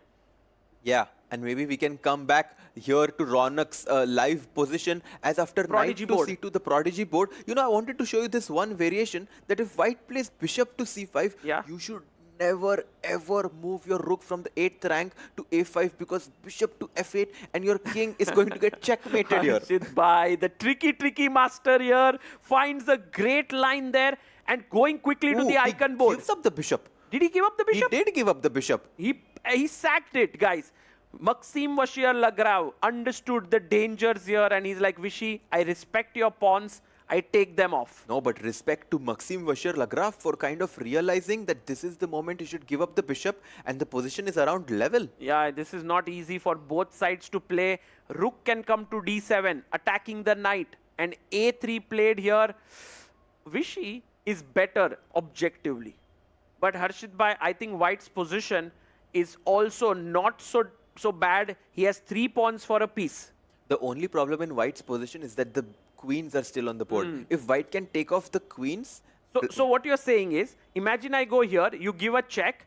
Yeah, and maybe we can come back here to Raunak's live position as after Prodigy knight to board. C2, the prodigy board. You know, I wanted to show you this one variation that if white plays bishop to C5, you should never ever move your rook from the 8th rank to A5 because bishop to F8 and your king is going to get checkmated here. Harshit Bhai, the tricky master here finds a great line there and going quickly to the icon board. He gives up the bishop. Did he give up the bishop? He did give up the bishop. He sacked it, guys. Maxime Vachier-Lagrave understood the dangers here and he's like, Vishy, I respect your pawns. I take them off. No, but respect to Maxime Vachier-Lagrave for kind of realizing that this is the moment he should give up the bishop and the position is around level. Yeah, this is not easy for both sides to play. Rook can come to D7, attacking the knight. And A3 played here. Vishy is better objectively. But Harshit Bhai, I think White's position is also not so bad. He has 3 pawns for a piece. The only problem in White's position is that the queens are still on the board. If White can take off the queens... So what you're saying is, imagine I go here, you give a check,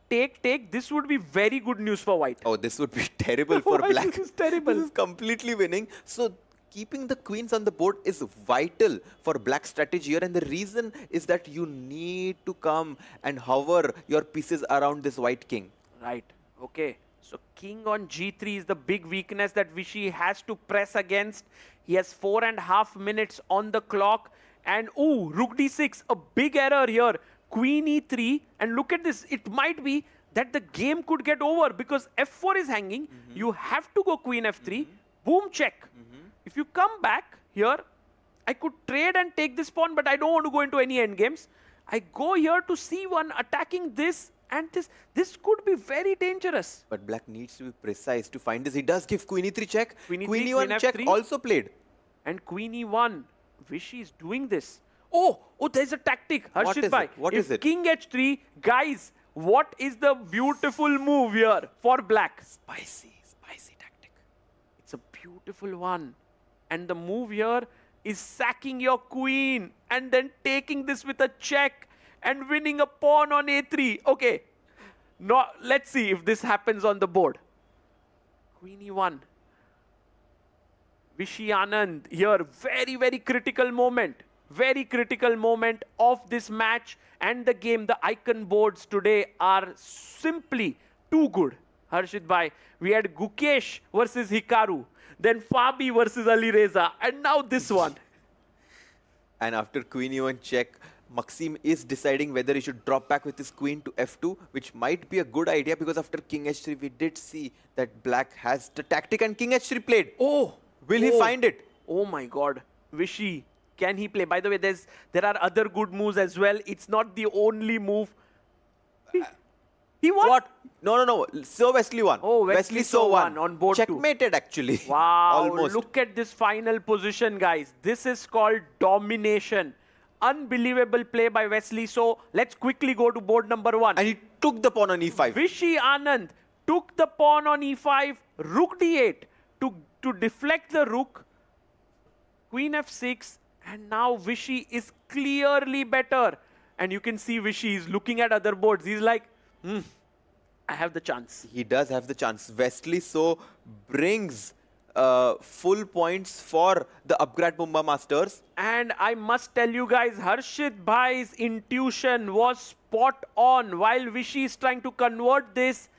take, this would be very good news for White. Oh, this would be terrible for Why Black. This is terrible. This is completely winning. So keeping the queens on the board is vital for Black strategy here. And the reason is that you need to come and hover your pieces around this White king. Right. Okay. So king on g3 is the big weakness that Vishy has to press against. He has 4.5 minutes on the clock. And rook d6, a big error here. Queen e3, and look at this. It might be that the game could get over because f4 is hanging. You have to go queen f3. Boom, check. If you come back here, I could trade and take this pawn, but I don't want to go into any endgames. I go here to c1, attacking this, and this could be very dangerous. But Black needs to be precise to find this. He does give queen e3 check. Queen e3, Queen e1 queen check f3. also played. And queen e1. Vishy is doing this. Oh, there's a tactic. Harshit Bhai. What is it? King h3, guys, what is the beautiful move here for Black? Spicy tactic. It's a beautiful one. And the move here is sacking your queen and then taking this with a check and winning a pawn on a3. Okay, no, let's see if this happens on the board. Queen e1. Vishy Anand here, very, very critical moment. Very critical moment of this match and the game. The icon boards today are simply too good. Harshit Bhai, we had Gukesh versus Hikaru, then Fabi versus Alireza, and now this one. And after queen e1 check, Maxim is deciding whether he should drop back with his queen to f2, which might be a good idea because after king h3, we did see that Black has the tactic and king h3 played. Will he find it? Oh my God. Vishy, can he play? By the way, there are other good moves as well. It's not the only move. He won? What? No. So Wesley won. Oh, Wesley so won on board Checkmated actually. Wow. Almost. Look at this final position, guys. This is called domination. Unbelievable play by Wesley. So let's quickly go to board number 1. And he took the pawn on e5. Vishy Anand took the pawn on e5, rook d8 to deflect the rook, queen f6, and now Vishy is clearly better. And you can see Vishy is looking at other boards. He's like, I have the chance. He does have the chance. Wesley so brings full points for the Upgrad Mumba Masters. And I must tell you guys, Harshit Bhai's intuition was spot on. While Vishy is trying to convert this,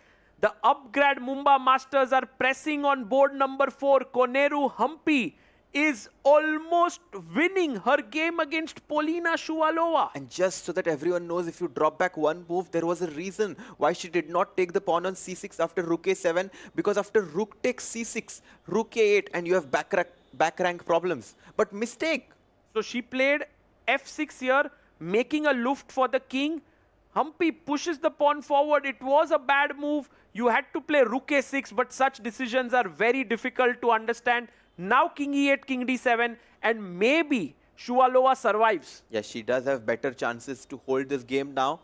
the Upgrad Mumba Masters are pressing on board number 4. Koneru Humpy is almost winning her game against Polina Shuvalova. And just so that everyone knows, if you drop back one move, there was a reason why she did not take the pawn on c6 after rook a7, because after rook takes c6, rook a8, and you have back rank problems. But mistake. So she played f6 here, making a luft for the king. Humpy pushes the pawn forward. It was a bad move. You had to play rook a6, but such decisions are very difficult to understand. Now king e8, king d7, and maybe Shuvalova survives. Yes, she does have better chances to hold this game now.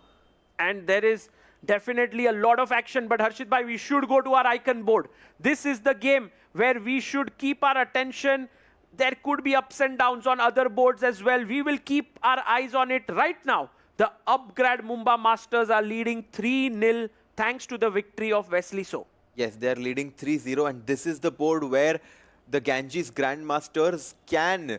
And there is definitely a lot of action, but Harshit Bhai, we should go to our icon board. This is the game where we should keep our attention. There could be ups and downs on other boards as well. We will keep our eyes on it right now. The Upgrad Mumba Masters are leading 3-0 thanks to the victory of Wesley So. Yes, they are leading 3-0, and this is the board where the Ganges Grandmasters can,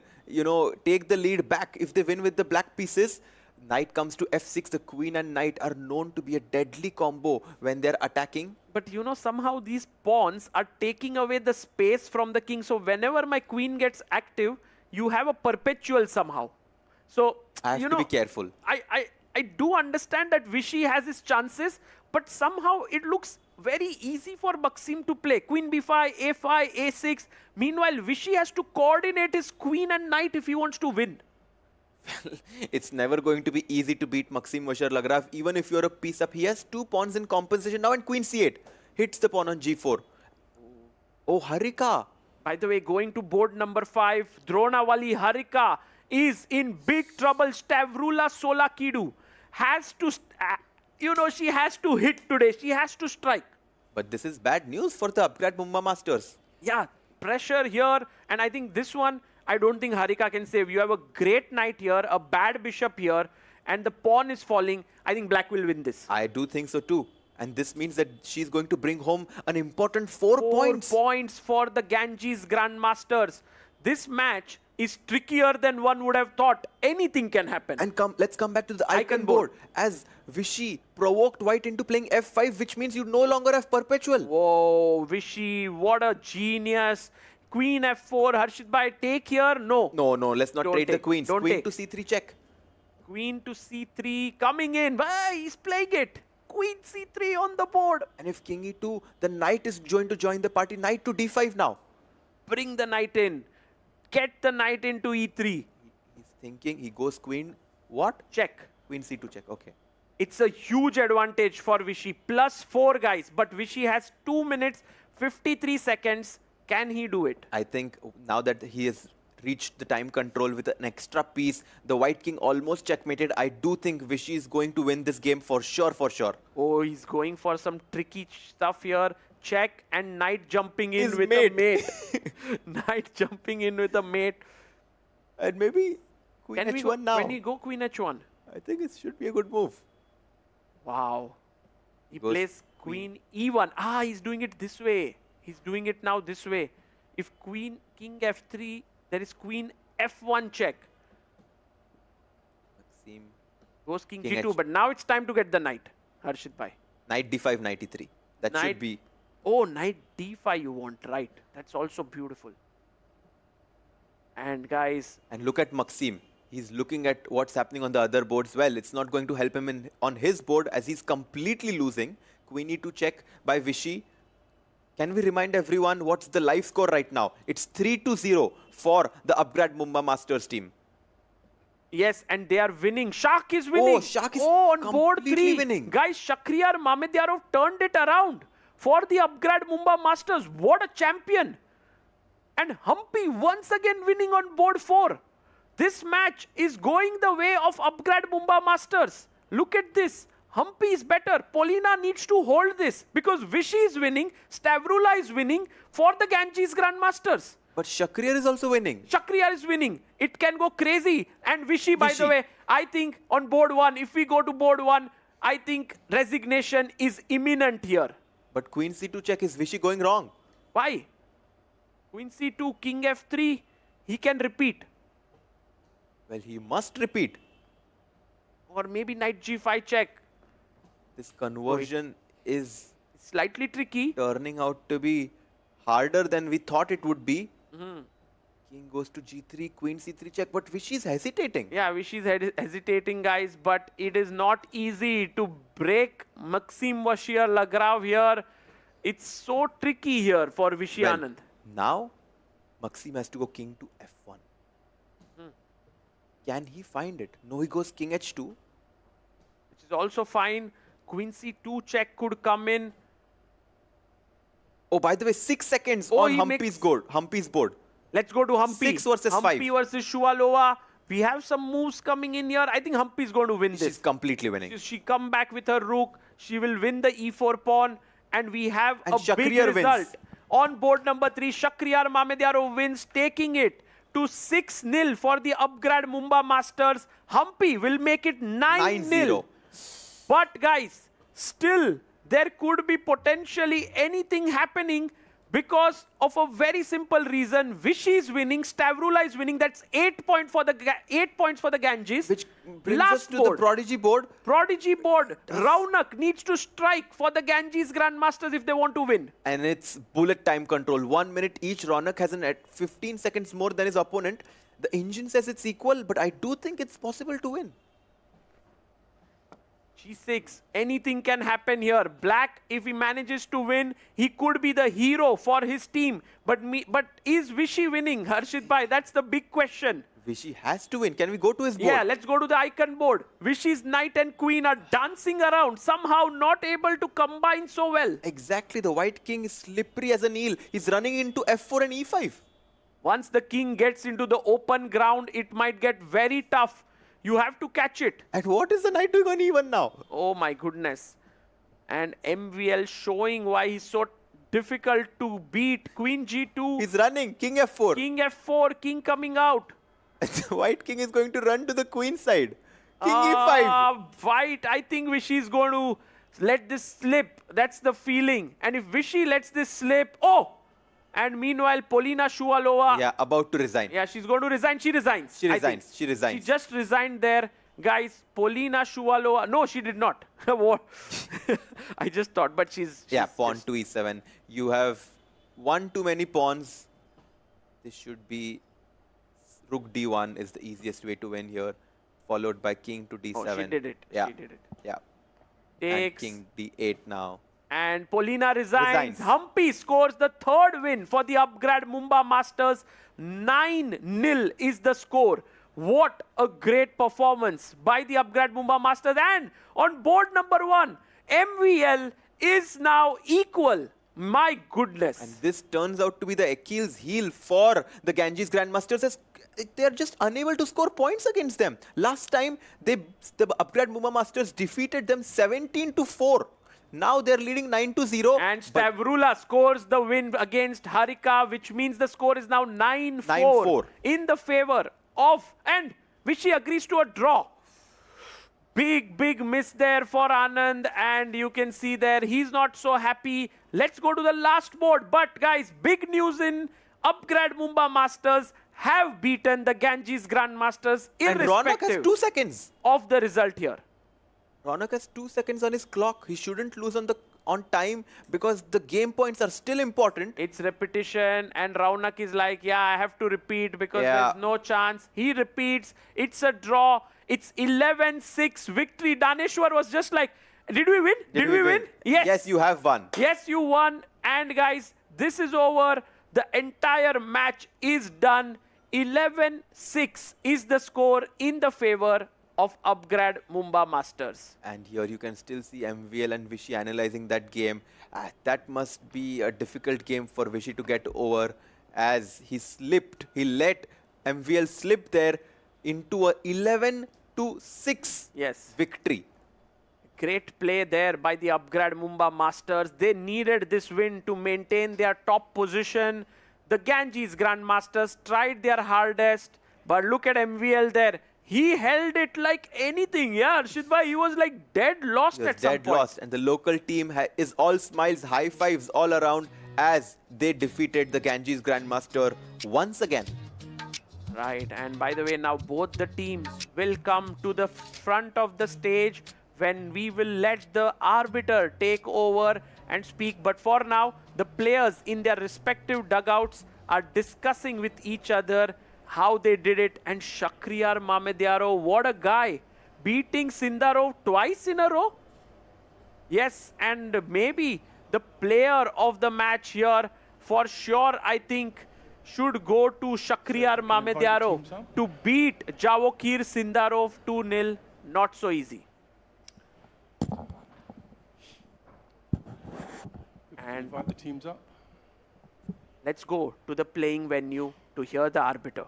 take the lead back if they win with the black pieces. Knight comes to f6. The queen and knight are known to be a deadly combo when they're attacking. But somehow these pawns are taking away the space from the king. So whenever my queen gets active, you have a perpetual somehow. So, I have to be careful. I do understand that Vishy has his chances, but somehow it looks very easy for Maxim to play. Queen b5, a5, a6. Meanwhile, Vishy has to coordinate his queen and knight if he wants to win. It's never going to be easy to beat Maxim Vacher-Lagrave. Even if you're a piece up, he has 2 pawns in compensation now, and queen c8 hits the pawn on g4. Oh, Harika. By the way, going to board number 5, Dronawali Harika is in big trouble. Stavrula Solakidu has to, she has to hit today. She has to strike. But this is bad news for the Upgrad Mumba Masters. Yeah, pressure here. And I think this one, I don't think Harika can save. You have a great knight here, a bad bishop here, and the pawn is falling. I think black will win this. I do think so too. And this means that she's going to bring home an important 4 points. 4 points for the Ganges Grandmasters. This match is trickier than one would have thought. Anything can happen. And let's come back to the icon board. As Vishy provoked white into playing f5, which means you no longer have perpetual. Whoa, Vishy, what a genius. Queen f4, Harshit bhai, take here? No. No, let's not trade the queens. Don't Queen take. to c3 check. Queen to c3, coming in. He's playing it. Queen c3 on the board. And if king e2, the knight is going to join the party. Knight to d5 now. Bring the knight in. Get the knight into e3. He's thinking, he goes queen, what? Check. Queen c2 check, okay. It's a huge advantage for Vishy. +4 guys, but Vishy has 2 minutes, 53 seconds. Can he do it? I think now that he has reached the time control with an extra piece, the white king almost checkmated. I do think Vishy is going to win this game for sure, for sure. Oh, he's going for some tricky stuff here. Check and knight jumping in His with mate. a mate. Knight jumping in with a mate. And maybe queen Can h1 we go, now. Can we go queen h1? I think it should be a good move. Wow. He Goes plays queen e1. He's doing it this way. He's doing it now this way. If king f3, there is queen f1 check. Maxim. Goes king King g2, but now it's time to get the knight. Harshit bhai. Knight d5, knight e3. That Knight- should be. Oh, knight d5 you want, right. That's also beautiful. And guys, And look at Maxim. He's looking at what's happening on the other boards. Well, it's not going to help him on his board as he's completely losing. Queen e2 check by Vishy. Can we remind everyone what's the live score right now? It's 3-0 for the Upgrad Mumba Masters team. yes, and they are winning. Shak is winning. Oh, Shak is on board completely 3. winning. Guys, Shakhriyar Mamedyarov turned it around for the Upgrad Mumba Masters. What a champion. And Humpy once again winning on board 4. This match is going the way of Upgrad Mumba Masters. Look at this. Humpy is better. Polina needs to hold this because Vishy is winning. Stavrula is winning for the Ganges Grandmasters. But Shakhriyar is also winning. Shakhriyar is winning. It can go crazy. And Vishy, by the Vishy. way, I think on board 1, if we go to board 1, I think resignation is imminent here. But Queen c2 check is Vishy going wrong. Why? Queen c2, king f3, he can repeat. Well, he must repeat. Or maybe knight g5 check. This conversion is Slightly tricky. turning out to be harder than we thought it would be. Mhm. King goes to g3, queen c3 check, but Vishy is hesitating. Yeah, Vishy is hesitating, guys, but it is not easy to break Maxim Vashir Lagrav here. It's so tricky here for Vishy Well, Anand. now, Maxim has to go king to f1. Hmm. Can he find it? No, he goes king h2. Which is also fine. Queen c2 check could come in. Oh, by the way, 6 seconds Oh, on he Humpy's board. Humpy's board. Let's go to Humpy. 6 versus 5. Humpy versus Shuvalova. We have some moves coming in here. I think Humpy is going to win She's this. completely winning. She come back with her rook. She will win the e4 pawn. And we have And a big Shakhriyar result. wins. On board number 3, Shakhriyar Mamedyarov wins, taking it to 6-0 for the Upgrad Mumba Masters. Humpy will make it 9-0. But guys, still there could be potentially anything happening because of a very simple reason. Vishy is winning, Stavrula is winning. That's 8 points for the Ganges. Which brings us to the Prodigy board. Prodigy board. Raunak needs to strike for the Ganges Grandmasters if they want to win. And it's bullet time control. 1 minute each. Raunak has at 15 seconds more than his opponent. The engine says it's equal, but I do think it's possible to win. G6, anything can happen here. Black, if he manages to win, he could be the hero for his team. But is Vishy winning, Harshit bhai? That's the big question. Vishy has to win. Can we go to his board? Yeah, let's go to the icon board. Vishy's knight and queen are dancing around, somehow not able to combine so well. Exactly. The white king is slippery as an eel. He's running into f4 and e5. Once the king gets into the open ground, it might get very tough. You have to catch it. And what is the knight doing on E1 now? Oh my goodness. And MVL showing why he's so difficult to beat. Queen G2. He's running. King F4. King F4. King coming out. The white king is going to run to the queen side. King E5. White, I think Vishy is going to let this slip. That's the feeling. And if Vishy lets this slip, oh! And meanwhile, Polina Shuvalova. Yeah, about to resign. Yeah, she's going to resign. She resigns. She resigns. She resigns. She just resigned there. Guys, Polina Shuvalova. No, she did not. What? I just thought, but she's Yeah, pawn to E7. You have one too many pawns. This should be Rook D1 is the easiest way to win here. Followed by King to D7. Oh, she did it. Yeah. She did it. Yeah. Takes. And King D8 now. And Polina resigns. Humpy scores the third win for the Upgrad Mumba Masters. 9-0 is the score. What a great performance by the Upgrad Mumba Masters. And on board number 1, MVL is now equal. My goodness. And this turns out to be the Achilles heel for the Ganges Grandmasters, as they're just unable to score points against them. Last time, the Upgrad Mumba Masters defeated them 17-4. Now they're leading 9-0. And Stavrula scores the win against Harika, which means the score is now 9-4 in the favor of, and Vishy agrees to a draw. Big miss there for Anand, and you can see there he's not so happy. Let's go to the last board. But guys, big news in Upgrad Mumba Masters have beaten the Ganges Grandmasters And Ronak has 2 seconds of the result here. Ronak has 2 seconds on his clock. He shouldn't lose on time because the game points are still important. It's repetition, and Ronak is like, yeah, I have to repeat because there's no chance. He repeats. It's a draw. It's 11-6 victory. Daneshwar was just like, did we win? Did we win? Yes. Yes, you have won. Yes, you won. And guys, this is over. The entire match is done. 11-6 is the score in the favor of Upgrad Mumba Masters. And here you can still see MVL and Vishy analyzing that game. That must be a difficult game for Vishy to get over, as he slipped. He let MVL slip there into a 11-6 victory. Great play there by the Upgrad Mumba Masters. They needed this win to maintain their top position. The Ganges Grandmasters tried their hardest, but look at MVL there. He held it like anything. Yeah, Arshid bhai, he was like dead lost at some point. Dead lost. And the local team is all smiles, high fives all around as they defeated the Ganges Grandmaster once again. Right, and by the way, now both the teams will come to the front of the stage when we will let the arbiter take over and speak. But for now, the players in their respective dugouts are discussing with each other how they did it. And Shakhriyar Mamedyaro, what a guy, beating Sindarov twice in a row. Yes, and maybe the player of the match here, for sure, I think, should go to Shakhriyar Mamedyaro to beat Javokir Sindarov 2-0. Not so easy. And invite the teams up. Let's go to the playing venue to hear the arbiter.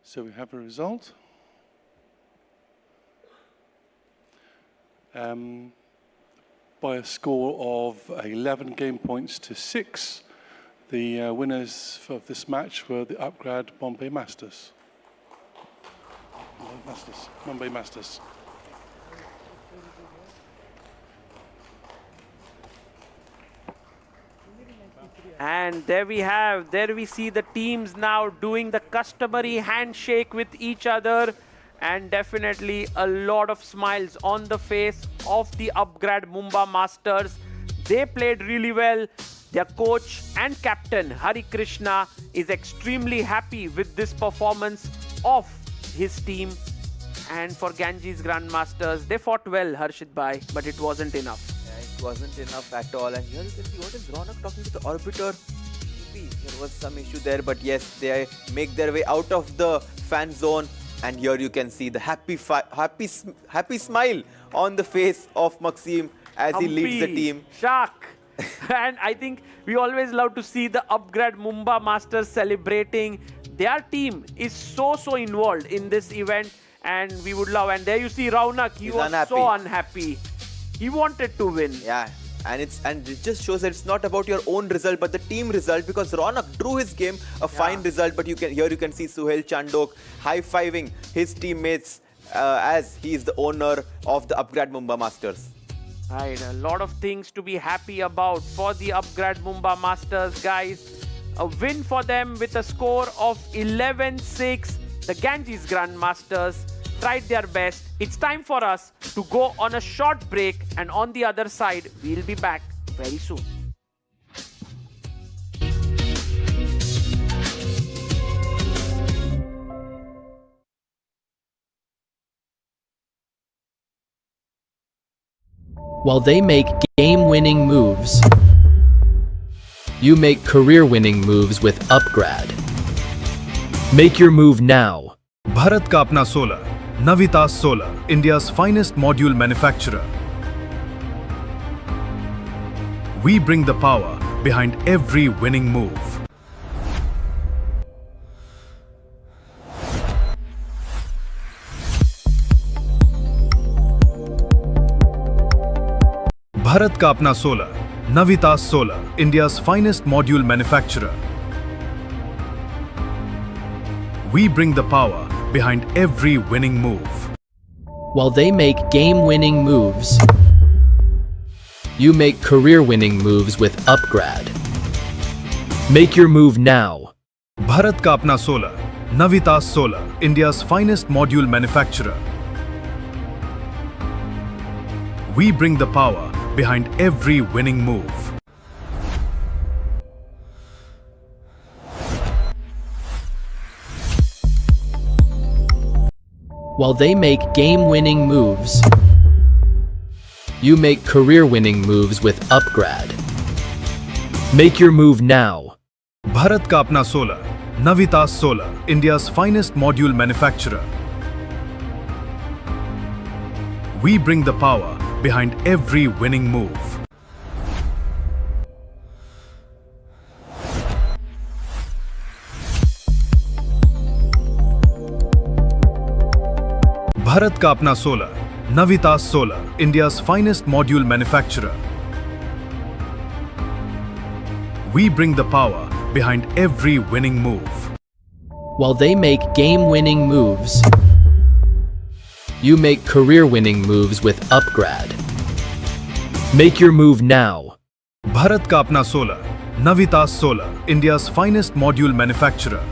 So we have a result. By a score of 11 game points to 6, the winners of this match were the Upgrad Mumbai Masters. Mumbai Masters. And there we see the teams now doing the customary handshake with each other, and definitely a lot of smiles on the face of the Upgrad Mumba Masters. They played really well. Their coach and captain Hari Krishna is extremely happy with this performance of his team. And for Ganges Grandmasters, they fought well, Harshit Bhai, but it wasn't enough. It wasn't enough at all. And here you can see what is Ronak talking to the Orbiter. Maybe there was some issue there, but yes, they make their way out of the fan zone. And here you can see the happy smile on the face of Maxim as he leads the team. Shark. And I think we always love to see the Upgrad Mumba Masters celebrating. Their team is so involved in this event, and we would love. And there you see Raunak, he was unhappy. so unhappy. He wanted to win. Yeah, and it just shows that it's not about your own result, but the team result. Because Ronak drew his game a fine result, but you can see Suhail Chandok high-fiving his teammates as he is the owner of the Upgrad Mumba Masters. Right, a lot of things to be happy about for the Upgrad Mumba Masters, guys. A win for them with a score of 11-6. The Ganges Grandmasters tried their best. It's time for us to go on a short break, and on the other side, we'll be back very soon. While they make game-winning moves, you make career-winning moves with Upgrad. Make your move now. Bharat ka apna solar, Navitas Solar, India's finest module manufacturer. We bring the power behind every winning move. Bharat ka apna solar, Navitas Solar, India's finest module manufacturer. We bring the power behind every winning move. While they make game-winning moves, you make career-winning moves with Upgrad. Make your move now. Bharat ka apna solar, Navitas Solar, India's finest module manufacturer. We bring the power behind every winning move. While they make game-winning moves, you make career-winning moves with Upgrad. Make your move now. Bharat ka apna solar, Navitas Solar, India's finest module manufacturer. We bring the power behind every winning move. Bharat ka apna solar, Navitas Solar, India's finest module manufacturer. We bring the power behind every winning move. While they make game-winning moves, you make career-winning moves with Upgrad. Make your move now. Bharat ka apna solar, Navitas Solar, India's finest module manufacturer.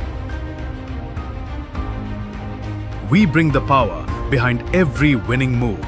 We bring the power behind every winning move.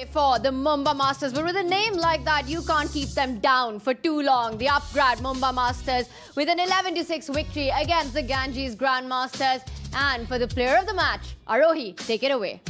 For the Mumba Masters, but with a name like that, you can't keep them down for too long. The Upgrad Mumba Masters with an 11-6 victory against the Ganges Grandmasters. And for the player of the match, Arohi, take it away.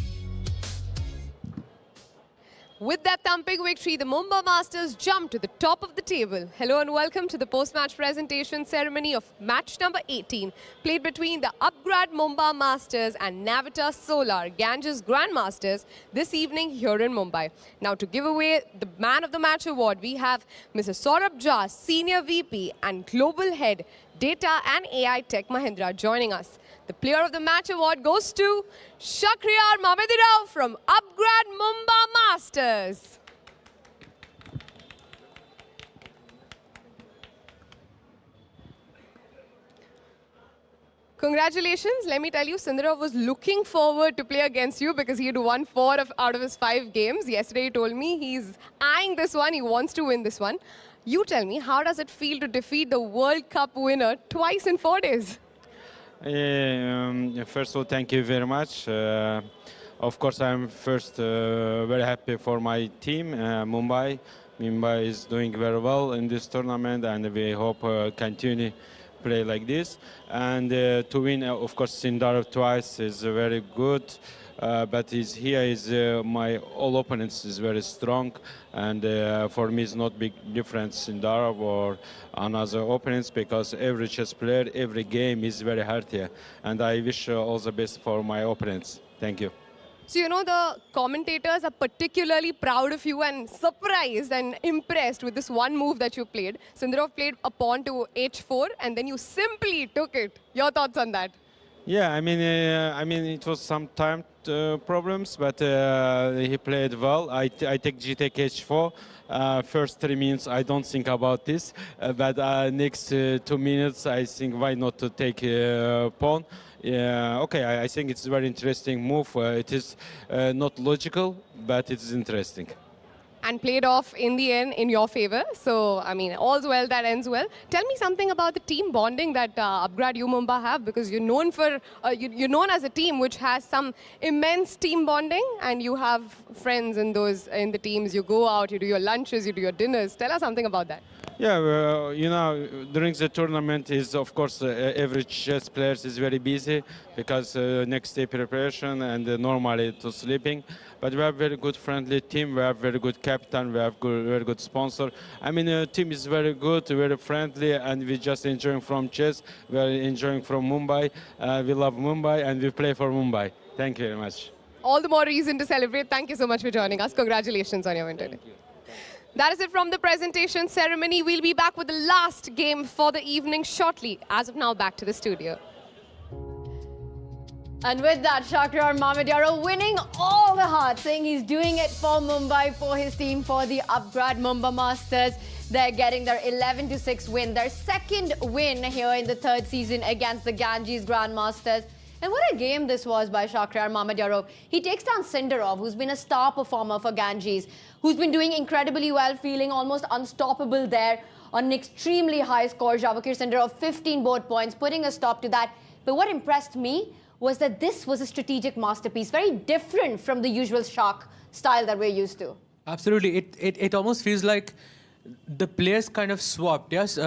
With that thumping victory, the Mumba Masters jump to the top of the table. Hello and welcome to the post-match presentation ceremony of match number 18, played between the Upgrad Mumba Masters and Navita Solar Ganges Grandmasters this evening here in Mumbai. Now to give away the Man of the Match award, we have Mr. Saurabh Jha, Senior VP and Global Head, Data and AI Tech Mahindra joining us. The Player of the Match award goes to Shakhriyar Mamedirao from Upgrad Mumba Masters. Congratulations. Let me tell you, Sundarov was looking forward to play against you because he had won 4 out of his 5 games. Yesterday he told me he's eyeing this one. He wants to win this one. You tell me, how does it feel to defeat the World Cup winner twice in 4 days? First of all, thank you very much. Of course, I'm first very happy for my team, Mumbai. Mumbai is doing very well in this tournament, and we hope continue play like this. And to win, of course, Sindar twice is very good. But my all opponents is very strong, and for me it's not big difference in Darab or another opponents, because every chess player, every game is very hard here, and I wish all the best for my opponents. Thank you. So, you know, the commentators are particularly proud of you and surprised and impressed with this one move that you played. Sundarov played a pawn to h4, and then you simply took it. Your thoughts on that? Yeah, I mean, it was some time problems, but he played well. I take g-take h4. First 3 minutes, I don't think about this, but next 2 minutes, I think why not to take pawn. Okay, I think it's a very interesting move. It is not logical, but it is interesting. And played off in the end in your favor. So, I mean, all's well that ends well. Tell me something about the team bonding that Upgrad U Mumba have, because you're known for you're known as a team which has some immense team bonding, and you have friends in the teams. You go out, you do your lunches, you do your dinners. Tell us something about that. Yeah, you know, during the tournament is, of course, every chess player is very busy because next day preparation and normally to sleeping. But we have very good friendly team. We have very good captain. We have very good sponsor. I mean, the team is very good, very friendly, and we just enjoying from chess. We are enjoying from Mumbai. We love Mumbai, and we play for Mumbai. Thank you very much. All the more reason to celebrate. Thank you so much for joining us. Congratulations on your win today. That is it from the presentation ceremony. We'll be back with the last game for the evening shortly. As of now, back to the studio. And with that, Shakhriyar Mamedirao winning all the hearts, saying he's doing it for Mumbai, for his team, for the Upgrad Mumba Masters. They're getting their 11-6 win, their second win here in the 3rd season against the Ganges Grandmasters. And what a game this was by Shakhriyar Mamedirao. He takes down Sindarov, who's been a star performer for Ganges, who's been doing incredibly well, feeling almost unstoppable there on an extremely high score. Javakir Sindarov, 15 board points, putting a stop to that. But what impressed me was that this was a strategic masterpiece, very different from the usual Shak style that we're used to. Absolutely. It almost feels like the players kind of swapped. Yes,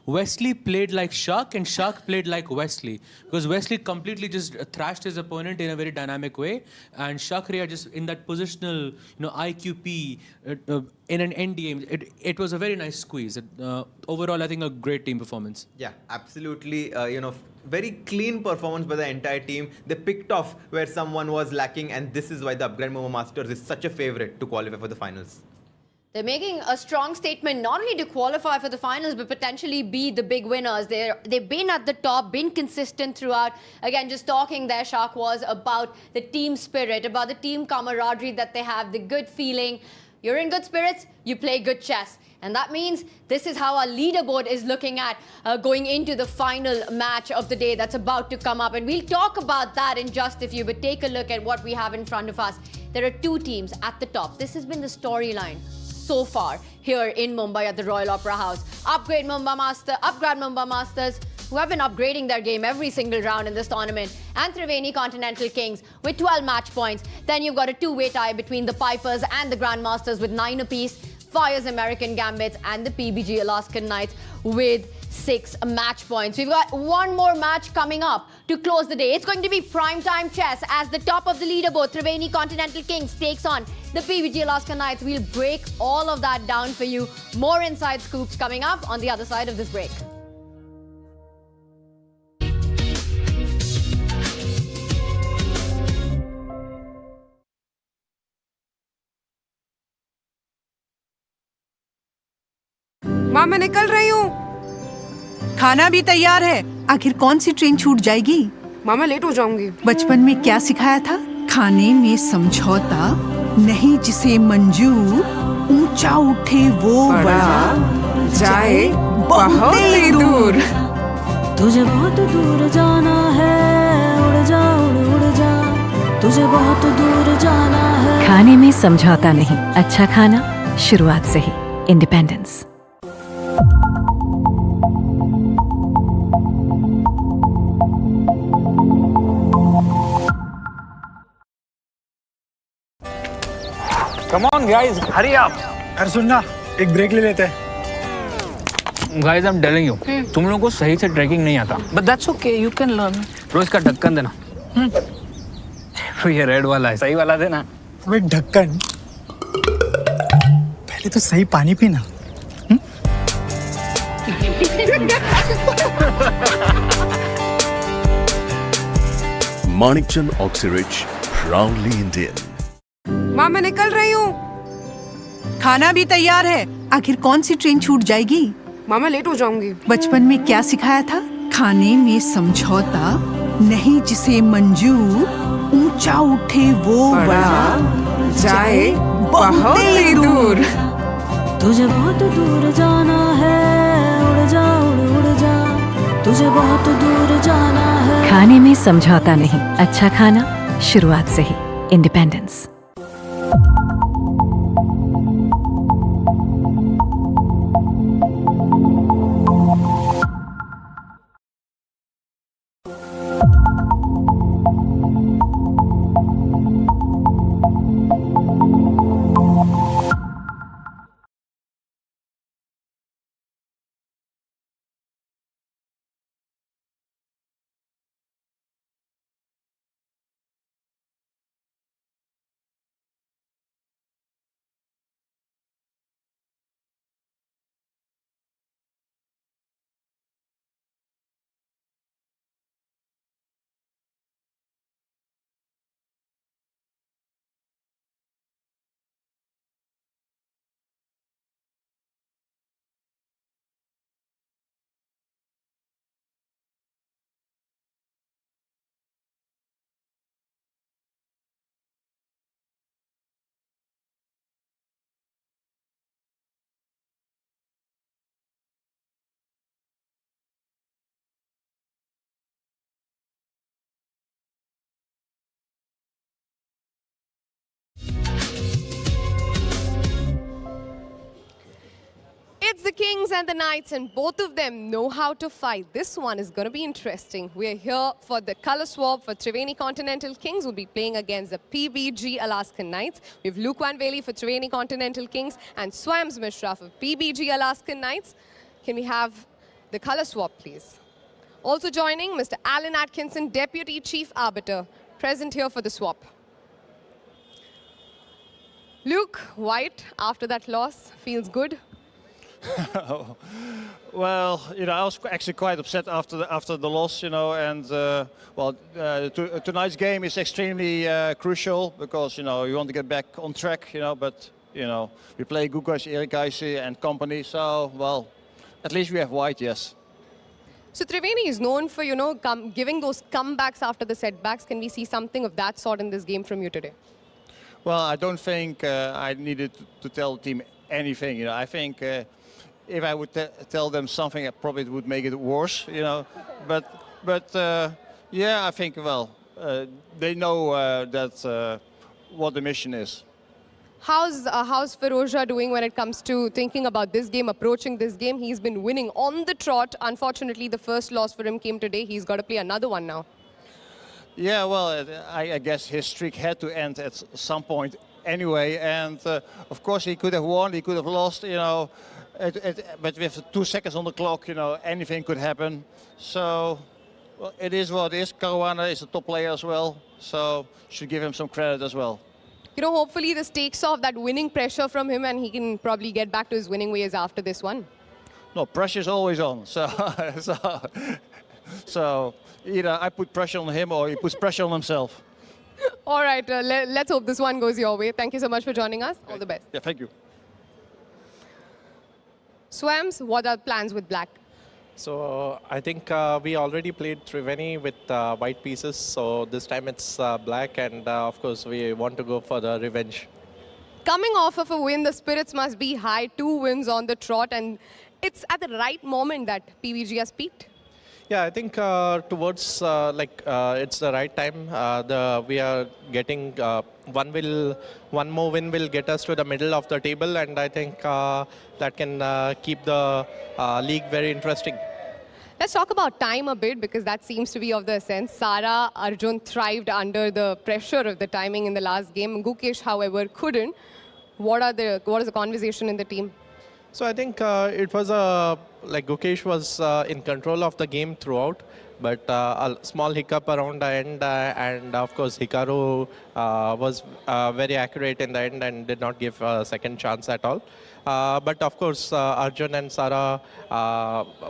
Wesley played like Shak and Shak played like Wesley, because Wesley completely just thrashed his opponent in a very dynamic way, and Shakhriyar just in that positional, IQP in an endgame. It was a very nice squeeze. Overall, I think a great team performance. Yeah, absolutely. Very clean performance by the entire team. They picked off where someone was lacking, and this is why the Upgrad Mumba Masters is such a favorite to qualify for the finals. They're making a strong statement, not only to qualify for the finals, but potentially be the big winners. They've been at the top, been consistent throughout. Again, just talking there, Shak, was about the team spirit, about the team camaraderie that they have, the good feeling. You're in good spirits, you play good chess. And that means this is how our leaderboard is looking at going into the final match of the day that's about to come up. And we'll talk about that in just a few, but take a look at what we have in front of us. There are 2 teams at the top. This has been the storyline so far here in Mumbai at the Royal Opera House. Upgrad Mumba Masters who have been upgrading their game every single round in this tournament, and Triveni Continental Kings with 12 match points. Then you've got a two-way tie between the Pipers and the Grandmasters with 9 apiece, Fyers American Gambits and the PBG Alaskan Knights with 6 match points. We've got one more match coming up to close the day. It's going to be primetime chess as the top of the leaderboard, Triveni Continental Kings takes on the PBG Alaskan Knights. We'll break all of that down for you. More inside scoops coming up on the other side of this break. माँ मैं निकल रही हूँ। खाना भी तैयार है। आखिर कौन सी ट्रेन छूट जाएगी? माँ मैं लेट हो जाऊंगी। बचपन में क्या सिखाया था? खाने में समझौता नहीं जिसे मंजूर, ऊंचा उठे वो बड़ा जाए बहुत ही दूर। तुझे बहुत दूर जाना है, उड़ जा उड़ जा, तुझे बहुत दूर जाना है। खाने में समझौता नहीं, अच्छा खाना शुरुआत से ही। Independence. Come on guys, hurry up. अरे सुनना, एक ब्रेक ले लेते हैं। Guys, I'm telling you, तुम लोगों को सही से ट्रैकिंग नहीं आता। But that's okay, you can learn. रोज का ढक्कन देना। ये रेड वाला है, सही वाला देना। अबे ढक्कन, पहले तो सही पानी पीना। Manikchand Oxyrich, proudly Indian. माँ मैं निकल रही हूँ। खाना भी तैयार है। आखिर कौन सी ट्रेन छूट जाएगी? माँ मैं लेट हो जाऊंगी। बचपन में क्या सिखाया था? खाने में समझौता नहीं जिसे मंजूर, ऊंचा उठे वो बड़ा जाए बहुत ही दूर। तुझे बहुत दूर जाना है, उड़ जा उड़ जा, तुझे बहुत दूर जाना है। खाने में समझौता नहीं, अच्छा खाना शुरुआत से ही। Independence. It's the Kings and the Knights, and both of them know how to fight. This one is going to be interesting. We are here for the color swap for Triveni Continental Kings. We'll be playing against the PBG Alaskan Knights. We have Luke Van Bailey for Triveni Continental Kings and Swams Mishra for PBG Alaskan Knights. Can we have the color swap, please? Also joining, Mr. Alan Atkinson, Deputy Chief Arbiter, present here for the swap. Luke, white after that loss, feels good? Well, you know, I was actually quite upset after the loss, you know, and tonight's game is extremely crucial because, you know, you want to get back on track, you know, but, you know, we play Gukesh, Erikaisi and company, so, well, at least we have white, yes. So Triveni is known for, you know, giving those comebacks after the setbacks. Can we see something of that sort in this game from you today? Well, I don't think I needed to tell the team anything, you know. I think if I would tell them something, it probably would make it worse, you know. But yeah, I think, well, they know that what the mission is. How's Firouzja doing when it comes to thinking about this game, approaching this game? He's been winning on the trot. Unfortunately, the first loss for him came today. He's got to play another one now. Yeah, well, I guess his streak had to end at some point anyway. And of course, he could have won, he could have lost, you know. But with 2 seconds on the clock, you know, anything could happen. So, well, it is what it is. Caruana is a top player as well. So, should give him some credit as well. You know, hopefully this takes off that winning pressure from him and he can probably get back to his winning ways after this one. No, pressure's always on. So either I put pressure on him or he puts pressure on himself. All right, let's hope this one goes your way. Thank you so much for joining us. All the best. Yeah, thank you. Swams, what are plans with black? So I think we already played Triveni with white pieces. So this time it's black, and of course we want to go for the revenge. Coming off of a win, the spirits must be high. 2 wins on the trot, and it's at the right moment that PBG has peaked. Yeah, I think towards it's the right time. We are getting one more win will get us to the middle of the table, and I think that can keep the league very interesting. Let's talk about time a bit because that seems to be of the essence. Sara, Arjun thrived under the pressure of the timing in the last game. Gukesh, however, couldn't. What is the conversation in the team? So I think it was Gukesh was in control of the game throughout, but a small hiccup around the end, and of course Hikaru was very accurate in the end and did not give a second chance at all. But of course Arjun and Sara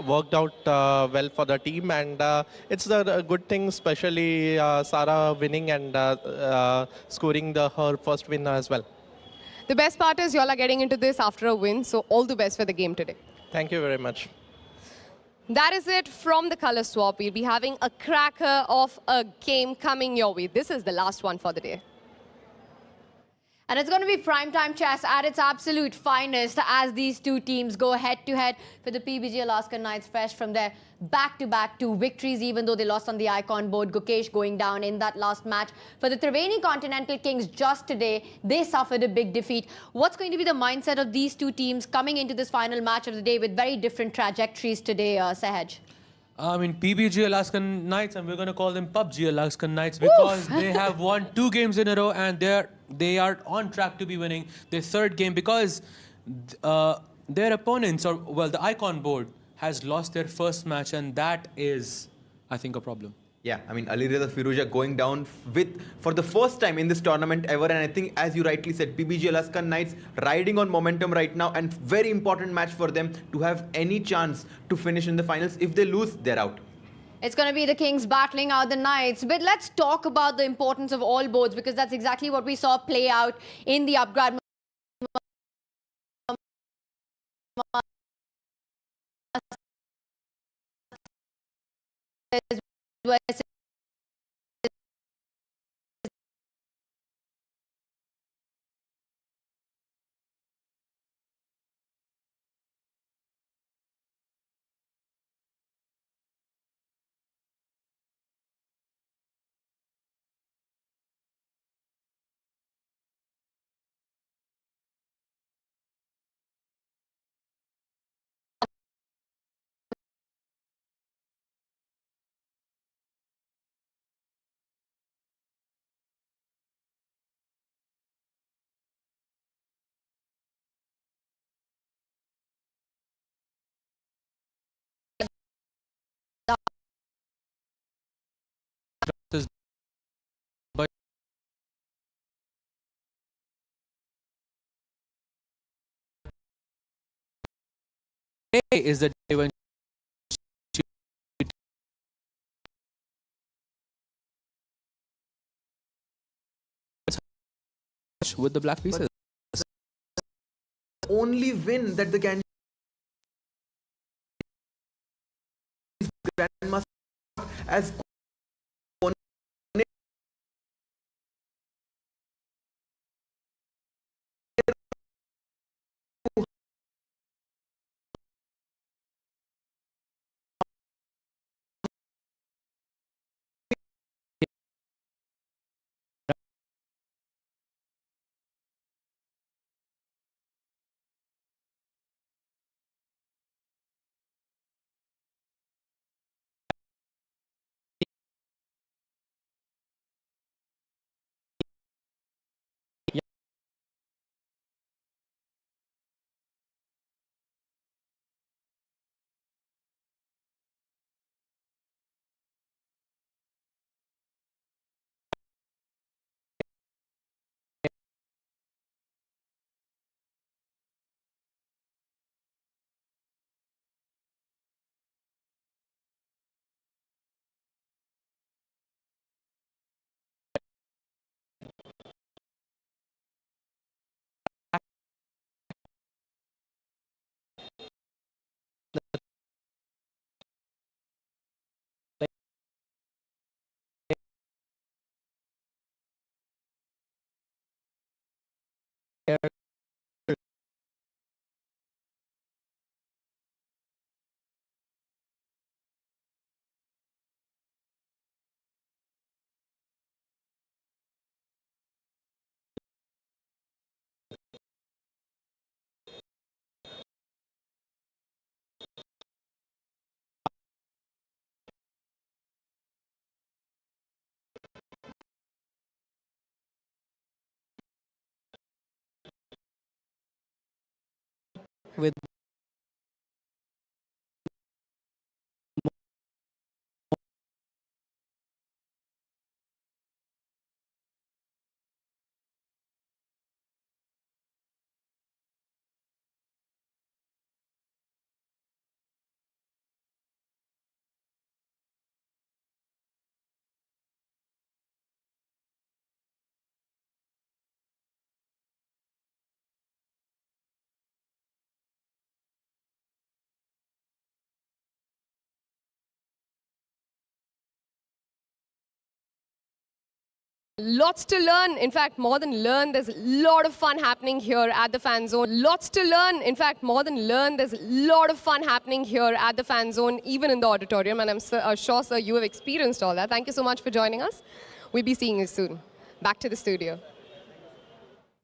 worked out well for the team, and it's the good thing, especially Sara winning and scoring her first win as well. The best part is you all are getting into this after a win, so all the best for the game today. Thank you very much. That is it from the color swap. We'll be having a cracker of a game coming your way. This is the last one for the day. And it's going to be primetime chess at its absolute finest as these two teams go head-to-head for the PBG Alaskan Knights, fresh from their back-to-back 2 victories, even though they lost on the icon board. Gukesh going down in that last match. For the Triveni Continental Kings just today, they suffered a big defeat. What's going to be the mindset of these two teams coming into this final match of the day with very different trajectories today, Sahaj? I mean, PBG Alaskan Knights, and we're going to call them PUBG Alaskan Knights because they have won 2 games in a row, and they are on track to be winning their 3rd game because their opponents, or well, the icon board has lost their first match, and that is, I think, a problem. Yeah, I mean, Alireza Firouzja going down for the first time in this tournament ever, and I think, as you rightly said, PBG Alaskan Knights riding on momentum right now, and very important match for them to have any chance to finish in the finals. If they lose, they're out. It's going to be the Kings battling out the Knights. But let's talk about the importance of all boards, because that's exactly what we saw play out in the Upgrad. Today is the day when with the black pieces. Only win that the Ganges Grandmasters as with Lots to learn. In fact, more than learn, there's a lot of fun happening here at the fan zone. Lots to learn. In fact, more than learn, there's a lot of fun happening here at the fan zone, even in the auditorium. And I'm sure, sir, you have experienced all that. Thank you so much for joining us. We'll be seeing you soon. Back to the studio.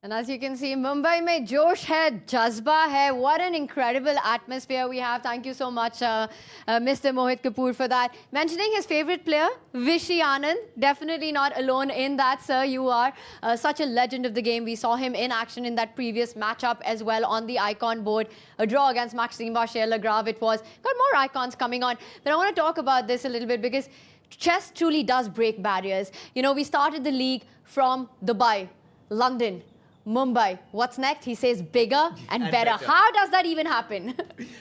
And as you can see, Mumbai mein josh hai, jazba hai. What an incredible atmosphere we have. Thank you so much, Mr. Mohit Kapoor, for that. Mentioning his favorite player, Vishy Anand. Definitely not alone in that, sir. You are such a legend of the game. We saw him in action in that previous matchup as well on the icon board. A draw against Maxime Vachier-Lagrave it was. Got more icons coming on. But I want to talk about this a little bit because chess truly does break barriers. You know, we started the league from Dubai, London, Mumbai. What's next? He says bigger and better. How does that even happen?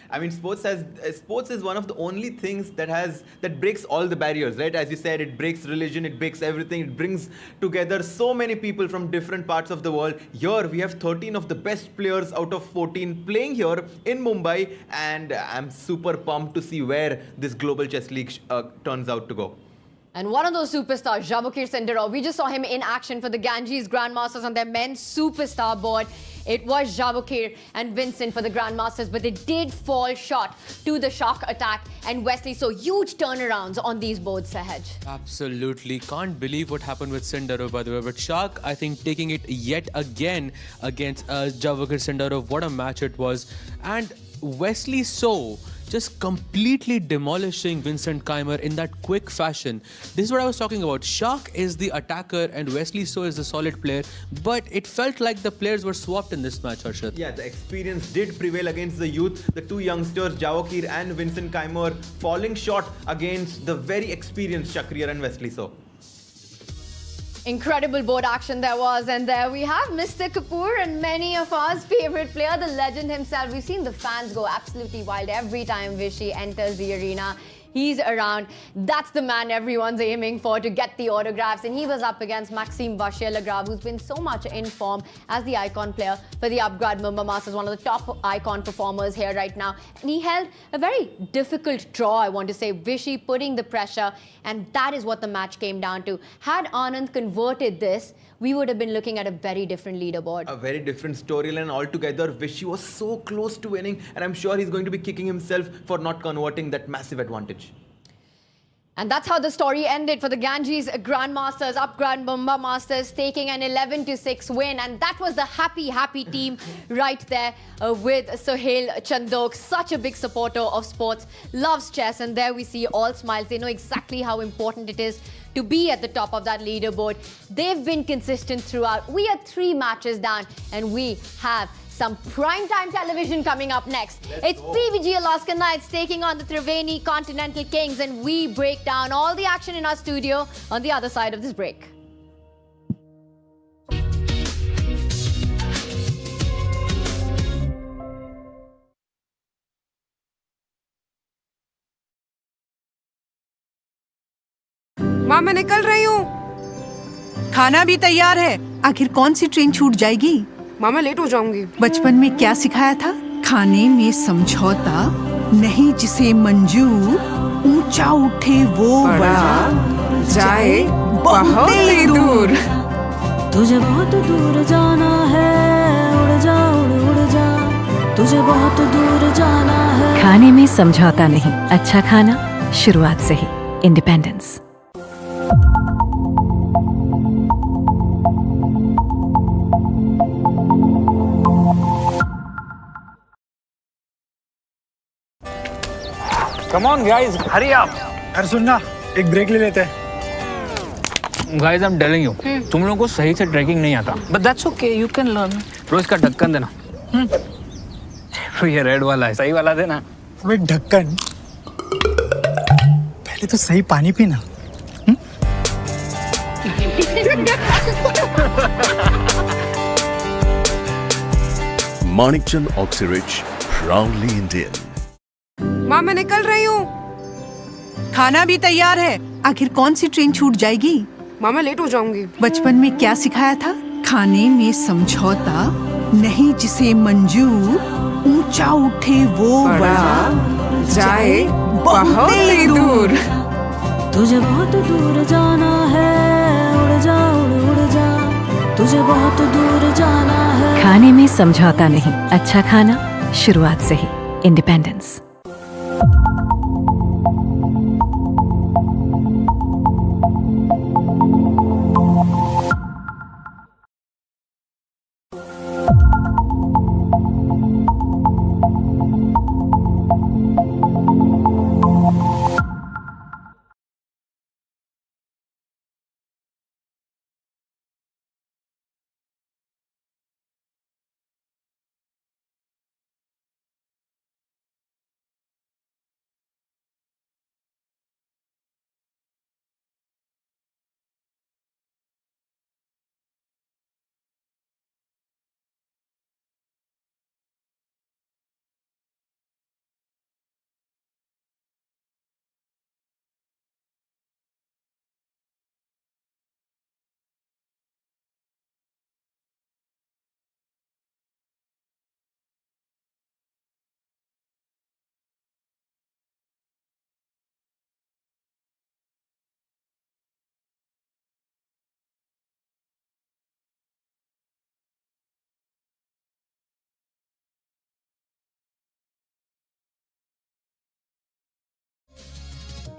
I mean, sports is one of the only things that breaks all the barriers, right? As you said, it breaks religion, it breaks everything. It brings together so many people from different parts of the world. Here we have 13 of the best players out of 14 playing here in Mumbai, and I'm super pumped to see where this global chess league turns out to go. And one of those superstars, Javokir Senderov, we just saw him in action for the Ganges Grandmasters on their men's superstar board. It was Javokir and Vincent for the Grandmasters, but they did fall short to the shock attack and Wesley. So huge turnarounds on these boards, Sahaj. Absolutely. Can't believe what happened with Senderov, by the way. But Shark, I think, taking it yet again against Javokir Senderov. What a match it was. And Wesley So just completely demolishing Vincent Keimer in that quick fashion. This is what I was talking about. Shark is the attacker and Wesley So is the solid player, but it felt like the players were swapped in this match, Harshit. Yeah, the experience did prevail against the youth. The two youngsters, Javokir and Vincent Keimer, falling short against the very experienced Shakriar and Wesley So. Incredible board action there was, and there we have Mr. Kapoor and many of us favorite player, the legend himself. We've seen the fans go absolutely wild every time Vishy enters the arena. He's around. That's the man everyone's aiming for to get the autographs. And he was up against Maxime Vachier-Lagrave, who's been so much in form as the icon player for the Upgrad Mumba Masters, one of the top icon performers here right now. And he held a very difficult draw, I want to say. Vishy putting the pressure, and that is what the match came down to. Had Anand converted this, we would have been looking at a very different leaderboard. A very different storyline altogether. Vishy was so close to winning, and I'm sure he's going to be kicking himself for not converting that massive advantage. And that's how the story ended for the Ganges Grandmasters, Upgrad Mumba Masters taking an 11-6 win. And that was the happy team right there with Sohail Chandok, such a big supporter of sports, loves chess. And there we see all smiles. They know exactly how important it is to be at the top of that leaderboard. They've been consistent throughout. We are 3 matches down and we have some primetime television coming up next. It's PBG Alaskan Knights taking on the Triveni Continental Kings, and we break down all the action in our studio on the other side of this break. माँ मैं निकल रही हूँ। खाना भी तैयार है। आखिर कौन सी ट्रेन छूट जाएगी? माँ मैं लेट हो जाऊंगी। बचपन में क्या सिखाया था? खाने में समझौता नहीं, जिसे मंजूर ऊंचा उठे वो बड़ा जाए बहुत ही दूर। तुझे बहुत दूर जाना है उड़ जा उड़ जा तुझे बहुत दूर जाना है खाने में समझौता नहीं, अच्छा खाना शुरुआत से ही। Independence. Come on guys, hurry up. अरे सुनना, एक ब्रेक ले लेते हैं। Guys, I'm telling you, तुम लोगों को सही से ट्रैकिंग नहीं आता। But that's okay, you can learn. रोज का ढक्कन देना। तो ये रेड वाला है, सही वाला देना। अबे ढक्कन, पहले तो सही पानी पीना। Manikchand Oxyrich, proudly Indian. माँ मैं निकल रही हूँ। खाना भी तैयार है। आखिर कौन सी ट्रेन छूट जाएगी? माँ मैं लेट हो जाऊंगी। बचपन में क्या सिखाया था? खाने में समझौता नहीं, जिसे मंजूर ऊंचा उठे वो बड़ा जाए बहुत ही दूर। तुझे बहुत दूर जाना है उड़ जा उड़ जा तुझे बहुत दूर जाना है खाने में समझौता नहीं, अच्छा खाना शुरुआत से ही। Independence.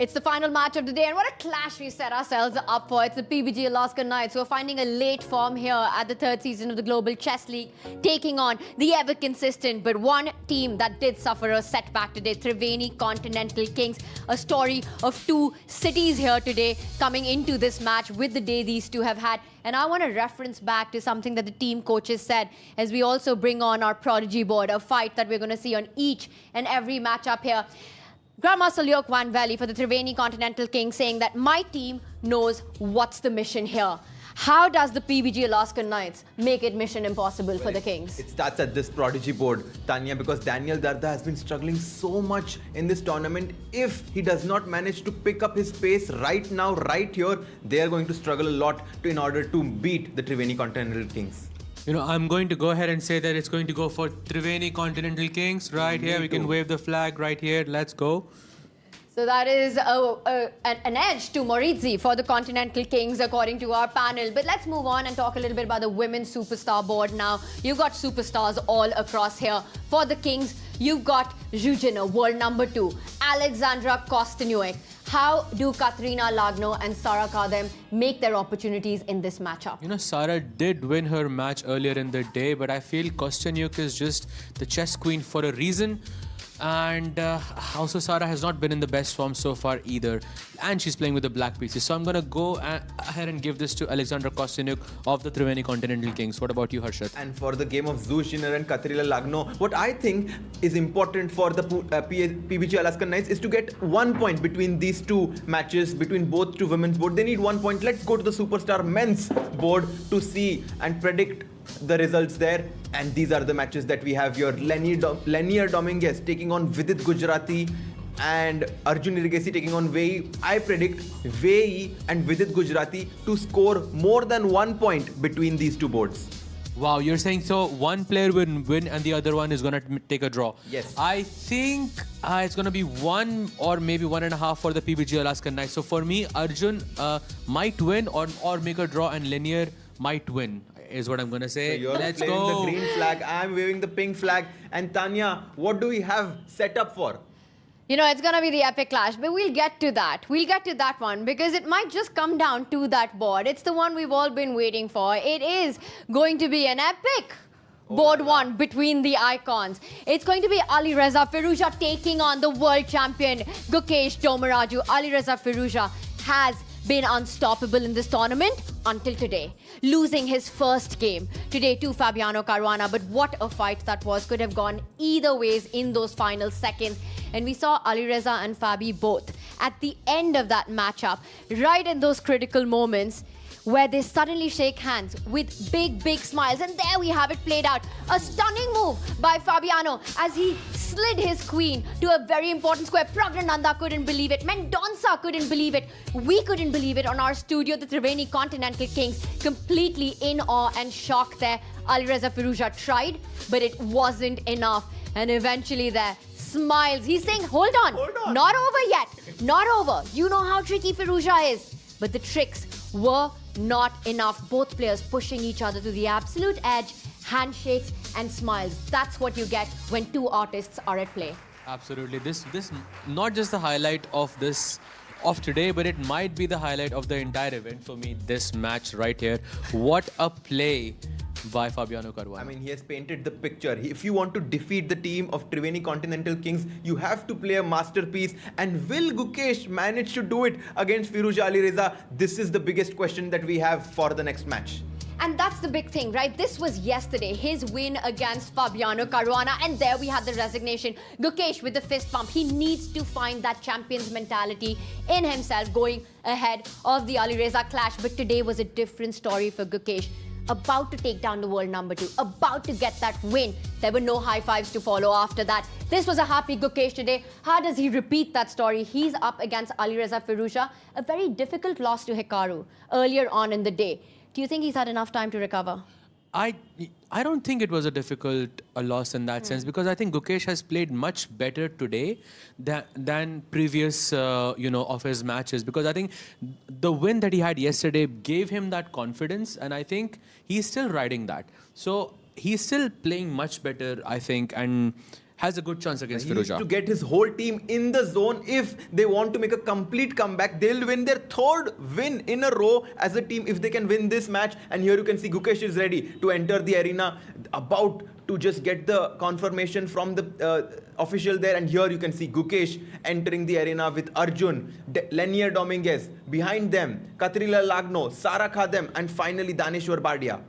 It's the final match of the day, and what a clash we set ourselves up for. It's the PBG Alaskan Knights who are finding a late form here at the third season of the Global Chess League, taking on the ever-consistent but one team that did suffer a setback today, Triveni Continental Kings. A story of two cities here today coming into this match with the day these two have had. And I want to reference back to something that the team coaches said as we also bring on our prodigy board, a fight that we're going to see on each and every matchup here. Grandmaster Leok Van Valley for the Triveni Continental Kings saying that my team knows what's the mission here. How does the PBG Alaskan Knights make it mission impossible for the Kings? It starts at this prodigy board, Tanya, because Daniel Darda has been struggling so much in this tournament. If he does not manage to pick up his pace right now, right here, they are going to struggle a lot in order to beat the Triveni Continental Kings. You know, I'm going to go ahead and say that it's going to go for Triveni Continental Kings right here. We can wave the flag right here. Let's go. So that is an edge to Moritzi for the Continental Kings according to our panel. But let's move on and talk a little bit about the women's superstar board now. You've got superstars all across here. For the Kings, you've got Zhuzhina, world number 2, Alexandra Kostyniuk. How do Katrina Lagno and Sara Kadem make their opportunities in this matchup? You know, Sara did win her match earlier in the day, but I feel Kostyniuk is just the chess queen for a reason. And also Sara has not been in the best form so far either. And she's playing with the black pieces. So I'm going to go ahead and give this to Alexandra Kostyniuk of the Triveni Continental Kings. What about you, Harshad? And for the game of Zhuzhina and Katrina Lagno, what I think is important for the PBG Alaskan Knights is to get 1 point between these two matches, between both two women's board. They need 1 point. Let's go to the Superstar men's board to see and predict the results there. And these are the matches that we have here. Lenier Dominguez taking on Vidit Gujarati and Arjun Irgesi taking on Vei. I predict Vei and Vidit Gujarati to score more than 1 point between these two boards. Wow, you're saying so one player will win and the other one is going to take a draw. Yes. I think it's going to be 1 or maybe 1.5 for the PBG Alaskan Knights. So for me, Arjun might win or make a draw, and Lenier might win, is what I'm going to say. So you're Let's waving go. the green flag, I'm waving the pink flag. And Tanya, what do we have set up for? You know, it's going to be the epic clash, but we'll get to that. We'll get to that one because it might just come down to that board. It's the one we've all been waiting for. It is going to be an epic board one between the icons. It's going to be Alireza Firouzja taking on the world champion Gukesh Domaraju. Alireza Firouzja has been unstoppable in this tournament until today, losing his first game today to Fabiano Caruana. But what a fight that was. Could have gone either ways in those final seconds. And we saw Alireza and Fabi both at the end of that matchup, right in those critical moments where they suddenly shake hands with big, big smiles. And there we have it played out. A stunning move by Fabiano as he slid his queen to a very important square. Pragrananda couldn't believe it. Mendonça couldn't believe it. We couldn't believe it on our studio. The Triveni Continental Kings completely in awe and shocked there. Alireza Firouzja tried, but it wasn't enough. And eventually there, smiles. He's saying, hold on, not over yet, not over. You know how tricky Firouzja is. But the tricks were not enough. Both players pushing each other to the absolute edge, handshakes and smiles. That's what you get when two artists are at play. Absolutely. This not just the highlight of today, but it might be the highlight of the entire event for me. This match right here. What a play by Fabiano Caruana. I mean, he has painted the picture. If you want to defeat the team of Triveni Continental Kings, you have to play a masterpiece. And will Gukesh manage to do it against Firouzja Alireza? This is the biggest question that we have for the next match. And that's the big thing, right? This was yesterday, his win against Fabiano Caruana. And there we had the resignation. Gukesh with the fist pump. He needs to find that champion's mentality in himself going ahead of the Alireza clash. But today was a different story for Gukesh. About to take down the world number 2, about to get that win. There were no high fives to follow after that. This was a happy Gukesh today. How does he repeat that story? He's up against Alireza Firouzja, a very difficult loss to Hikaru earlier on in the day. Do you think he's had enough time to recover? I don't think it was a difficult loss in that sense, because I think Gukesh has played much better today than previous of his matches, because I think the win that he had yesterday gave him that confidence, and I think he's still riding that. So he's still playing much better, I think, and has a good chance against Firouzja. He needs to get his whole team in the zone. If they want to make a complete comeback, they'll win their third win in a row as a team if they can win this match. And here you can see Gukesh is ready to enter the arena, about to just get the confirmation from the official there. And here you can see Gukesh entering the arena with Arjun, Lenier Dominguez, behind them, Katrina Lagno, Sara Khadem, and finally Daneshwar Bardia.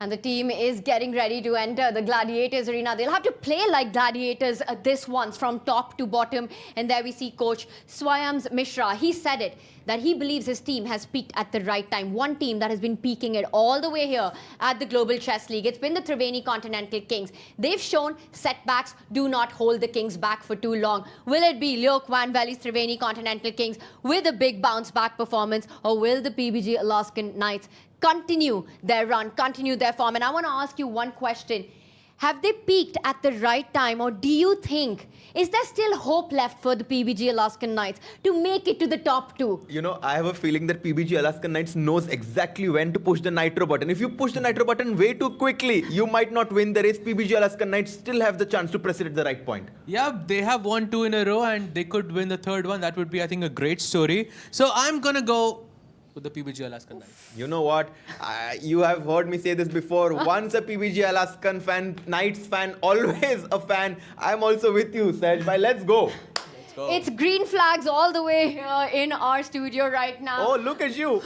And the team is getting ready to enter the Gladiators arena. They'll have to play like gladiators this once, from top to bottom. And there we see coach Swayams Mishra. He said it, that he believes his team has peaked at the right time. One team that has been peaking it all the way here at the Global Chess League. It's been the Triveni Continental Kings. They've shown setbacks do not hold the Kings back for too long. Will it be Leo Kwan Valley's Triveni Continental Kings with a big bounce back performance, or will the PBG Alaskan Knights continue their run, continue their form? And I want to ask you one question. Have they peaked at the right time, or do you think, is there still hope left for the PBG Alaskan Knights to make it to the top 2? You know, I have a feeling that PBG Alaskan Knights knows exactly when to push the nitro button. If you push the nitro button way too quickly, you might not win the race. PBG Alaskan Knights still have the chance to press it at the right point. Yeah, they have won 2 in a row and they could win the third one. That would be, I think, a great story. So I'm going to go with the PBG Alaskan Knights. You know what? You have heard me say this before. Once a PBG Alaskan fan, Knights fan, always a fan. I'm also with you, Sej. Let's go. It's green flags all the way here in our studio right now. Oh, look at you.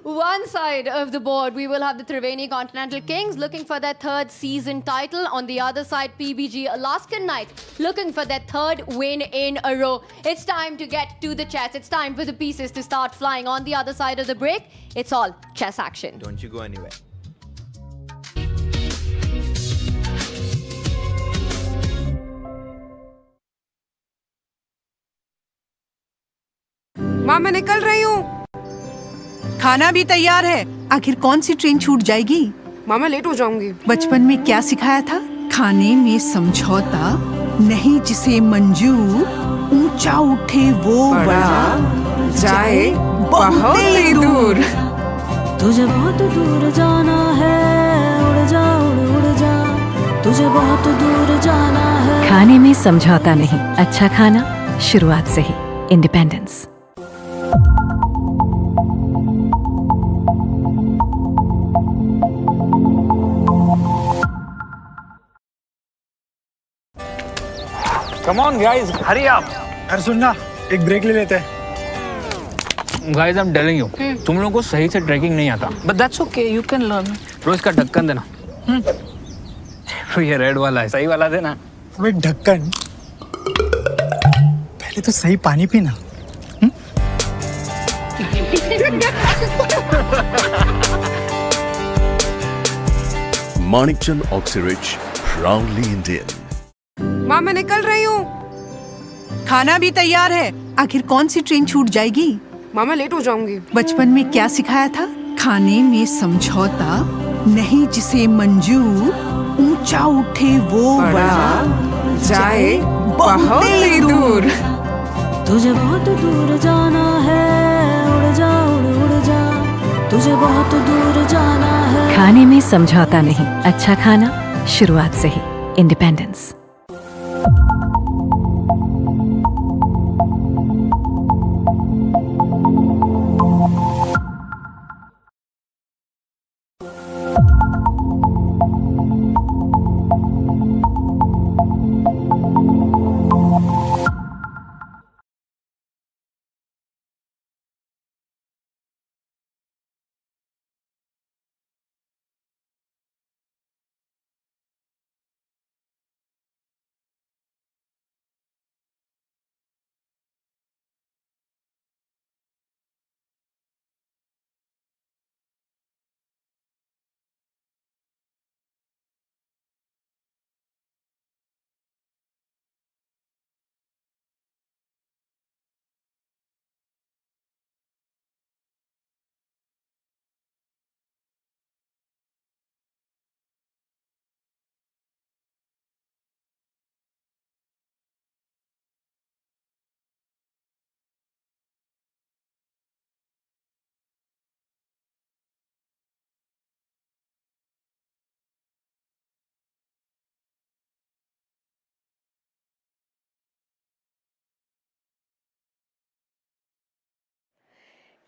One side of the board, we will have the Triveni Continental Kings looking for their 3rd season title. On the other side, PBG Alaskan Knights looking for their 3rd win in a row. It's time to get to the chess. It's time for the pieces to start flying. On the other side of the break, it's all chess action. Don't you go anywhere. माँ मैं निकल रही हूँ। खाना भी तैयार है। आखिर कौन सी ट्रेन छूट जाएगी? माँ मैं लेट हो जाऊंगी। बचपन में क्या सिखाया था? खाने में समझौता नहीं, जिसे मंजूर ऊंचा उठे वो बड़ा जाए बहुत ही दूर। तुझे बहुत दूर जाना है उड़ जा उड़ जा तुझे बहुत दूर जाना है खाने में समझौता नहीं, अच्छा खाना शुरुआत से ही। Independence. Come on guys, hurry up. अरे सुनना, एक ब्रेक ले लेते हैं। Guys, I'm telling you, तुम लोगों को सही से ट्रैकिंग नहीं आता। But that's okay, you can learn. रोज का ढक्कन देना। तो ये रेड वाला है, सही वाला देना। अबे ढक्कन, पहले तो सही पानी पीना। Manikchand Oxyrich, proudly Indian. माँ मैं निकल रही हूँ। खाना भी तैयार है। आखिर कौन सी ट्रेन छूट जाएगी? माँ मैं लेट हो जाऊंगी। बचपन में क्या सिखाया था? खाने में समझौता नहीं, जिसे मंजूर ऊंचा उठे वो बड़ा जाए बहुत ही दूर। तुझे बहुत दूर जाना है उड़ जा उड़ जा तुझे बहुत दूर जाना है खाने में समझौता नहीं, अच्छा खाना शुरुआत से ही। Independence.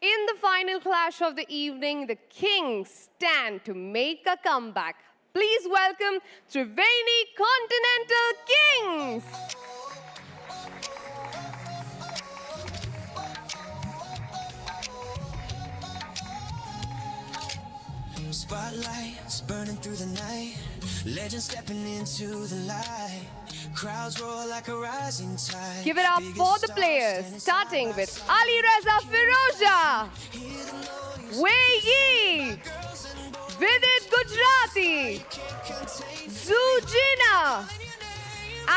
In the final clash of the evening, the Kings stand to make a comeback. Please welcome Triveni Continental Kings. Spotlights burning through the night, legends stepping into the light. Crowds roar like a rising tide. Give it up for the players, starting with Alireza Firouzja, Vishy, Vidit Gujarati, Zujina,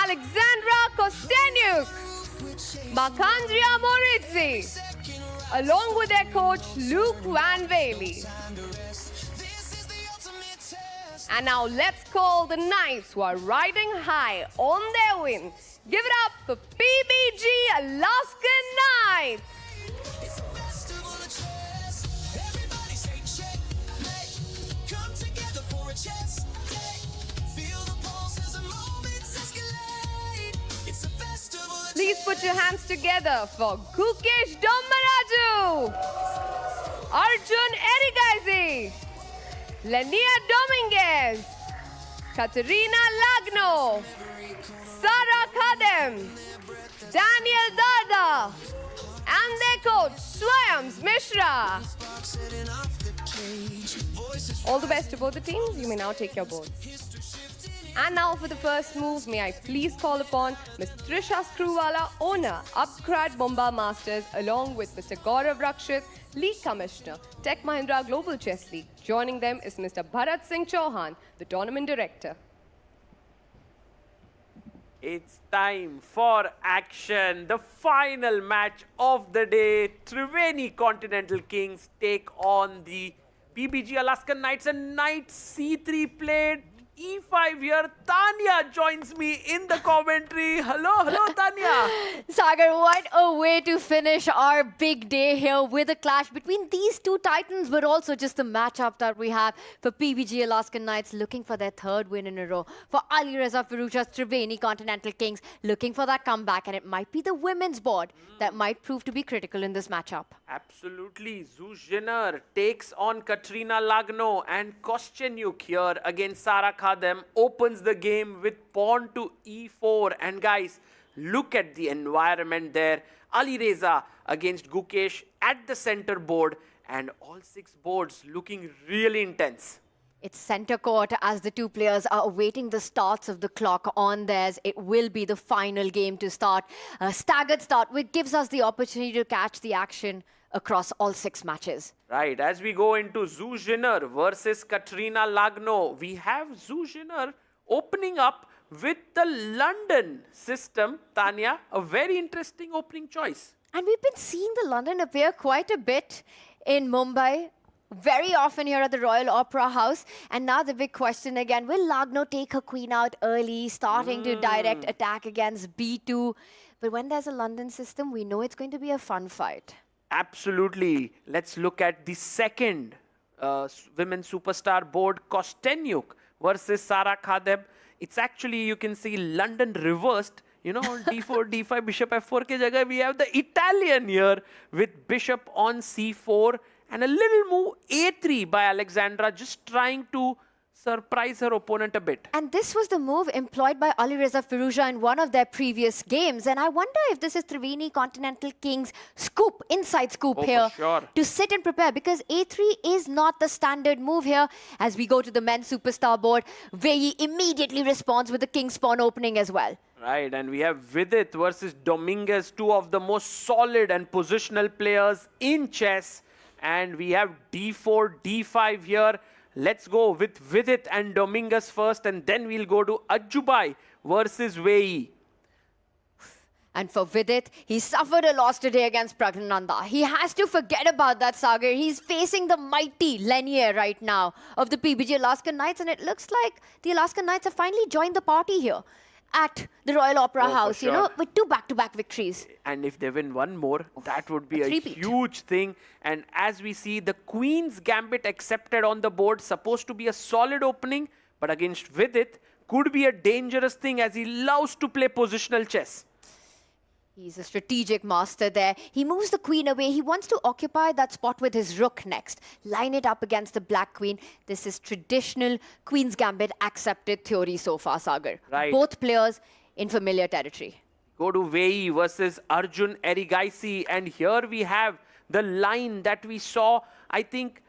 Alexandra Kostenyuk, Makandria Moritzi, along with their coach Luke Van Whaley. And now let's call the Knights who are riding high on their win. Give it up for PBG Alaskan Knights. It's a festival of chess. Everybody say checkmate. Come together for a chess day. Feel the pulse as the moments escalate. It's a festival of Please put your hands together for Gukesh Dommaraju, Arjun Erigaizi, Lenia Dominguez, Katerina Lagno, Sara Kadem, Daniel Darda, and their coach Swayams Mishra. All the best to both the teams. You may now take your boards. And now for the first move, may I please call upon Ms. Trisha Screwwala, owner, Upgrad Mumba Masters, along with Mr. Gaurav Rakshit, League Commissioner, Tech Mahindra Global Chess League. Joining them is Mr. Bharat Singh Chauhan, the Tournament Director. It's time for action. The final match of the day. Triveni Continental Kings take on the PBG Alaskan Knights, and Knight C3 played E5 here. Tanya joins me in the commentary. Hello, Tanya. Sagar, what a way to finish our big day here with a clash between these two titans, but also just the matchup that we have for PBG Alaskan Knights looking for their third win in a row. For Alireza Firouzja's Triveni Continental Kings looking for that comeback, and it might be the women's board that might prove to be critical in this matchup. Absolutely. Zuzhiner takes on Katrina Lagno, and Koschenyuk here against Sara Khadem opens the game with pawn to e4. And guys, look at the environment there. Alireza against Gukesh at the center board, and all 6 boards looking really intense. It's center court as the two players are awaiting the starts of the clock on theirs. It will be the final game to start. A staggered start, which gives us the opportunity to catch the action across all 6 matches. Right, as we go into Zuzhiner versus Katrina Lagno, we have Zuzhiner opening up with the London system. Tanya, a very interesting opening choice. And we've been seeing the London appear quite a bit in Mumbai, very often here at the Royal Opera House. And now the big question again, will Lagno take her queen out early, starting to direct attack against B2? But when there's a London system, we know it's going to be a fun fight. Absolutely. Let's look at the second women's superstar board, Koschenyuk versus Sara Khadem. It's actually, you can see London reversed. You know, d4, d5, bishop f4 ke jagah, we have the Italian here with bishop on c4 and a little move a3 by Alexandra, just trying to surprise her opponent a bit. And this was the move employed by Alireza Firouzja in one of their previous games. And I wonder if this is Triveni Continental Kings' scoop, inside scoop here, for sure, to sit and prepare, because a3 is not the standard move here. As we go to the men's superstar board, Vishy immediately responds with the king's pawn opening as well. Right, and we have Vidit versus Dominguez, two of the most solid and positional players in chess. And we have d4, d5 here. Let's go with Vidit and Dominguez first, and then we'll go to Ajubai versus Vishy. And for Vidit, he suffered a loss today against Pragnananda. He has to forget about that, Sagar. He's facing the mighty Lenier right now of the PBG Alaskan Knights, and it looks like the Alaskan Knights have finally joined the party here at the Royal Opera House, sure, you know, with 2 back-to-back victories. And if they win one more, that would be a huge thing. And as we see, the Queen's Gambit accepted on the board, supposed to be a solid opening, but against Vidit, could be a dangerous thing as he loves to play positional chess. He's a strategic master there. He moves the queen away. He wants to occupy that spot with his rook next. Line it up against the black queen. This is traditional Queen's Gambit accepted theory so far, Sagar. Right. Both players in familiar territory. Go to Vishy versus Arjun Erigaisi, and here we have the line that we saw. I think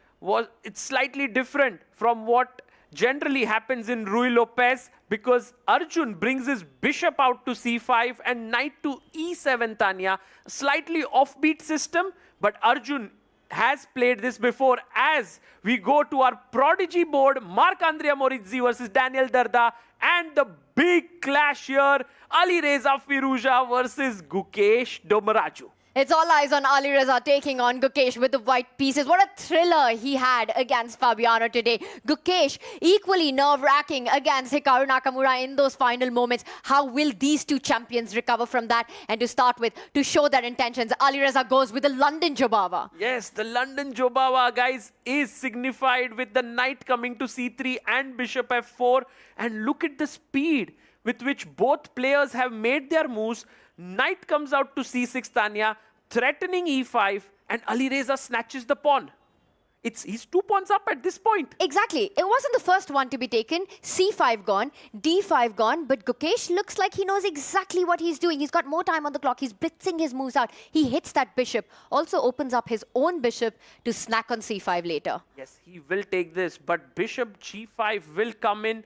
it's slightly different from what generally happens in Rui Lopez, because Arjun brings his bishop out to c5 and knight to e7, Tanya. Slightly offbeat system, but Arjun has played this before. As we go to our prodigy board, Marc-Andrea Morizzi versus Daniel Darda, and the big clash here, Alireza Firouzja versus Gukesh Domaraju. It's all eyes on Alireza taking on Gukesh with the white pieces. What a thriller he had against Fabiano today. Gukesh equally nerve-wracking against Hikaru Nakamura in those final moments. How will these two champions recover from that? And to start with, to show their intentions, Alireza goes with the London Jobava. Yes, the London Jobava, guys, is signified with the knight coming to c3 and bishop f4. And look at the speed with which both players have made their moves. Knight comes out to c6, Tanya, threatening e5, and Alireza snatches the pawn. He's 2 pawns up at this point. Exactly. It wasn't the first one to be taken. c5 gone, d5 gone, but Gukesh looks like he knows exactly what he's doing. He's got more time on the clock. He's blitzing his moves out. He hits that bishop, also opens up his own bishop to snack on c5 later. Yes, he will take this, but bishop g5 will come in,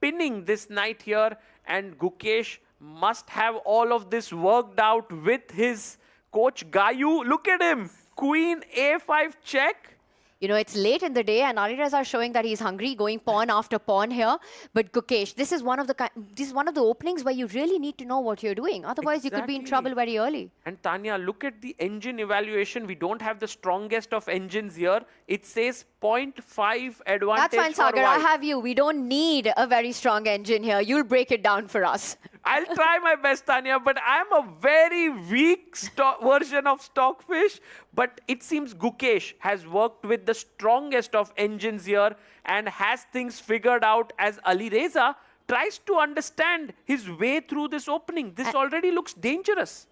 pinning this knight here, and Gukesh must have all of this worked out with his coach Gayu. Look at him. Queen a5 check. You know, it's late in the day, and Alireza showing that he's hungry, going pawn after pawn here. But Gukesh, this is one of the openings where you really need to know what you're doing. Otherwise, you could be in trouble very early. And Tanya, look at the engine evaluation. We don't have the strongest of engines here. It says 0.5 advantage. That's fine, for Sagar. I white. have you. We don't need a very strong engine here. You'll break it down for us. I'll try my best, Tanya, but I'm a very weak version of Stockfish. But it seems Gukesh has worked with the strongest of engines here and has things figured out as Alireza tries to understand his way through this opening. This already looks dangerous.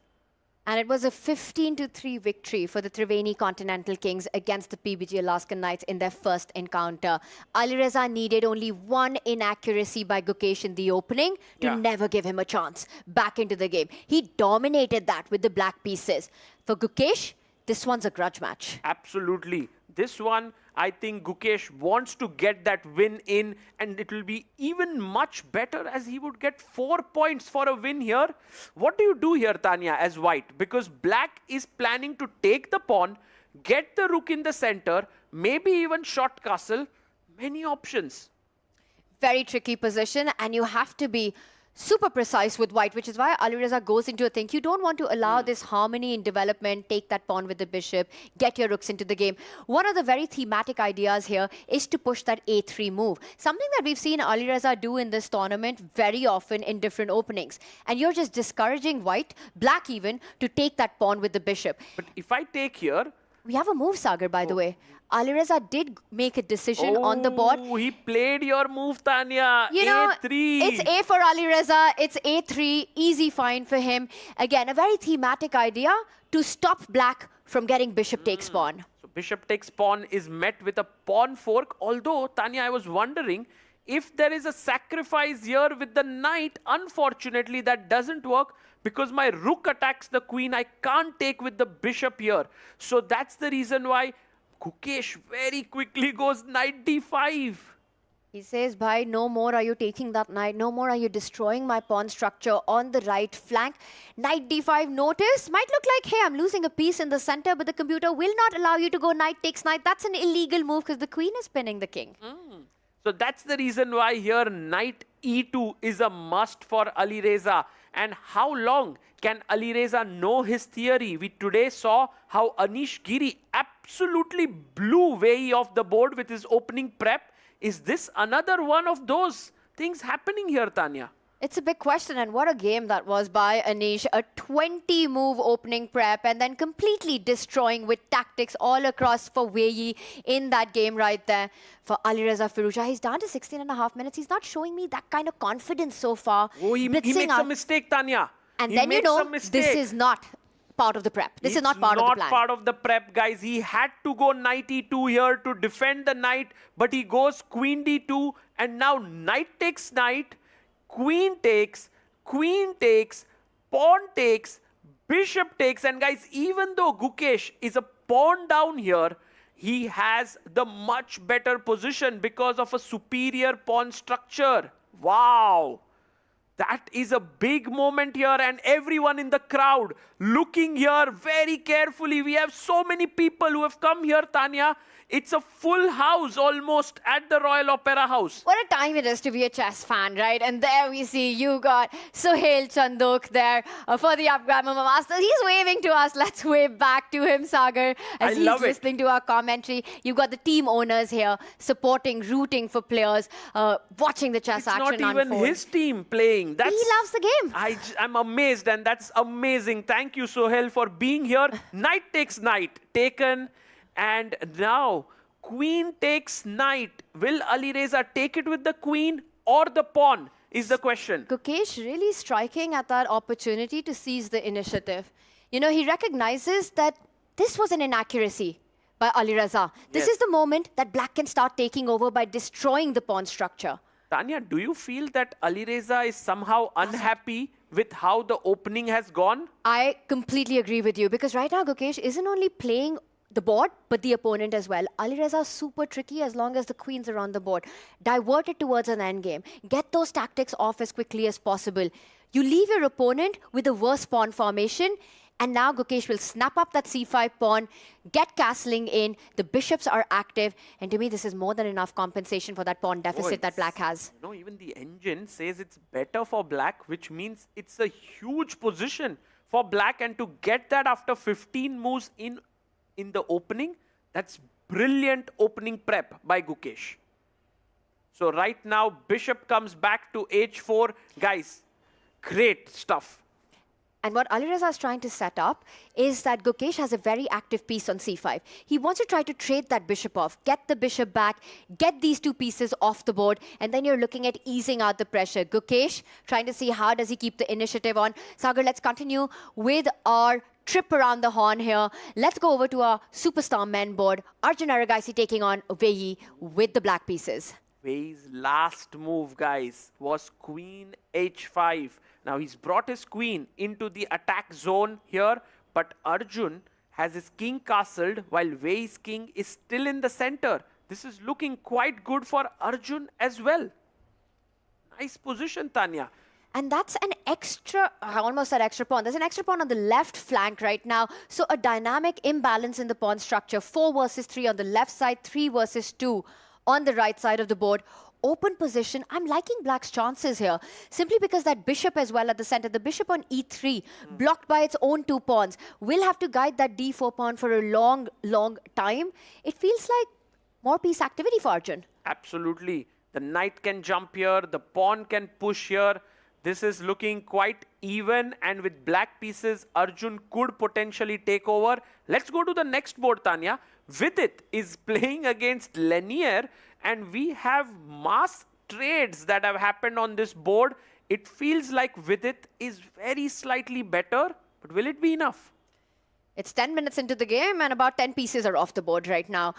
And it was a 15-3 victory for the Triveni Continental Kings against the PBG Alaskan Knights in their first encounter. Alireza needed only one inaccuracy by Gukesh in the opening to never give him a chance back into the game. He dominated that with the black pieces. For Gukesh, this one's a grudge match. Absolutely. This one, I think Gukesh wants to get that win in, and it will be even much better as he would get 4 points for a win here. What do you do here, Tanya, as white? Because black is planning to take the pawn, get the rook in the center, maybe even short castle. Many options. Very tricky position, and you have to be super precise with white, which is why Alireza goes into a think. You don't want to allow this harmony in development, take that pawn with the bishop, get your rooks into the game. One of the very thematic ideas here is to push that a3 move. Something that we've seen Alireza do in this tournament very often in different openings. And you're just discouraging white, black even, to take that pawn with the bishop. But if I take here... We have a move, Sagar, by the way. Alireza did make a decision on the board. Oh, he played your move, Tanya. You know, A3. it's A for Alireza. It's A3. Easy find for him. Again, a very thematic idea to stop black from getting bishop takes pawn. So bishop takes pawn is met with a pawn fork. Although, Tanya, I was wondering if there is a sacrifice here with the knight. Unfortunately, that doesn't work because my rook attacks the queen. I can't take with the bishop here. So that's the reason why Gukesh very quickly goes knight d5. He says, bhai, no more are you taking that knight. No more are you destroying my pawn structure on the right flank. Knight d5, notice, might look like, hey, I'm losing a piece in the center, but the computer will not allow you to go knight takes knight. That's an illegal move because the queen is pinning the king. So that's the reason why here knight e2 is a must for Alireza. And how long can Alireza know his theory? We today saw how Anish Giri absolutely blew way off the board with his opening prep. Is this another one of those things happening here, Tanya? It's a big question, and what a game that was by Anish. A 20-move opening prep and then completely destroying with tactics all across for Wei in that game right there. For Alireza Firouzja, he's down to 16.5 minutes. He's not showing me that kind of confidence so far. Oh, he makes a mistake, Tanya. And then you know, this is not part of the prep. This is not part of the plan. Not part of the prep, guys. He had to go knight e2 here to defend the knight, but he goes queen d2, and now knight takes knight. Queen takes, pawn takes, bishop takes. And guys, even though Gukesh is a pawn down here, he has the much better position because of a superior pawn structure. Wow. That is a big moment here, and everyone in the crowd looking here very carefully. We have so many people who have come here, Tanya. It's a full house almost at the Royal Opera House. What a time it is to be a chess fan, right? And there we see you got Sohail Chandok there for the Upgrad Masters. He's waving to us. Let's wave back to him, Sagar, as he's listening to our commentary. You've got the team owners here supporting, rooting for players, watching the chess action unfold. It's not even his team playing. He loves the game. I'm amazed, and that's amazing. Thank you, Sohail, for being here. Knight takes knight, taken. And now, queen takes knight. Will Alireza take it with the queen or the pawn is the question. Gukesh really striking at that opportunity to seize the initiative. You know, he recognizes that this was an inaccuracy by Alireza. This is the moment that black can start taking over by destroying the pawn structure. Tanya, do you feel that Alireza is somehow unhappy with how the opening has gone? I completely agree with you, because right now Gukesh isn't only playing the board, but the opponent as well. Alireza is super tricky as long as the queens are on the board. Divert it towards an endgame. Get those tactics off as quickly as possible. You leave your opponent with a worse pawn formation, And now Gukesh will snap up that c5 pawn, get castling in. The bishops are active. And to me, this is more than enough compensation for that pawn deficit that black has. No, even the engine says it's better for black, which means it's a huge position for black. And to get that after 15 moves in the opening, that's brilliant opening prep by Gukesh. So right now, bishop comes back to h4. Guys, great stuff. And what Alireza is trying to set up is that Gukesh has a very active piece on c5. He wants to try to trade that bishop off, get the bishop back, get these two pieces off the board, and then you're looking at easing out the pressure. Gukesh trying to see how does he keep the initiative on. Sagar, let's continue with our trip around the horn here. Let's go over to our superstar men board. Arjun Aragaisi taking on Vishy with the black pieces. Vishy's last move, guys, was queen h5. Now, he's brought his queen into the attack zone here, but Arjun has his king castled while Vishy's king is still in the center. This is looking quite good for Arjun as well. Nice position, Tanya. And that's an extra, almost that extra pawn. There's an extra pawn on the left flank right now. So a dynamic imbalance in the pawn structure. 4 versus 3 on the left side, 3 versus 2 on the right side of the board. Open position. I'm liking black's chances here, simply because that bishop as well at the center, the bishop on e3, blocked by its own 2 pawns, will have to guide that d4 pawn for a long, long time. It feels like more piece activity for Arjun. Absolutely. The knight can jump here, the pawn can push here. This is looking quite even, and with black pieces, Arjun could potentially take over. Let's go to the next board, Tanya. Vidit is playing against Lanier, and we have mass trades that have happened on this board. It feels like Vidit is very slightly better, but will it be enough? It's 10 minutes into the game, and about 10 pieces are off the board right now.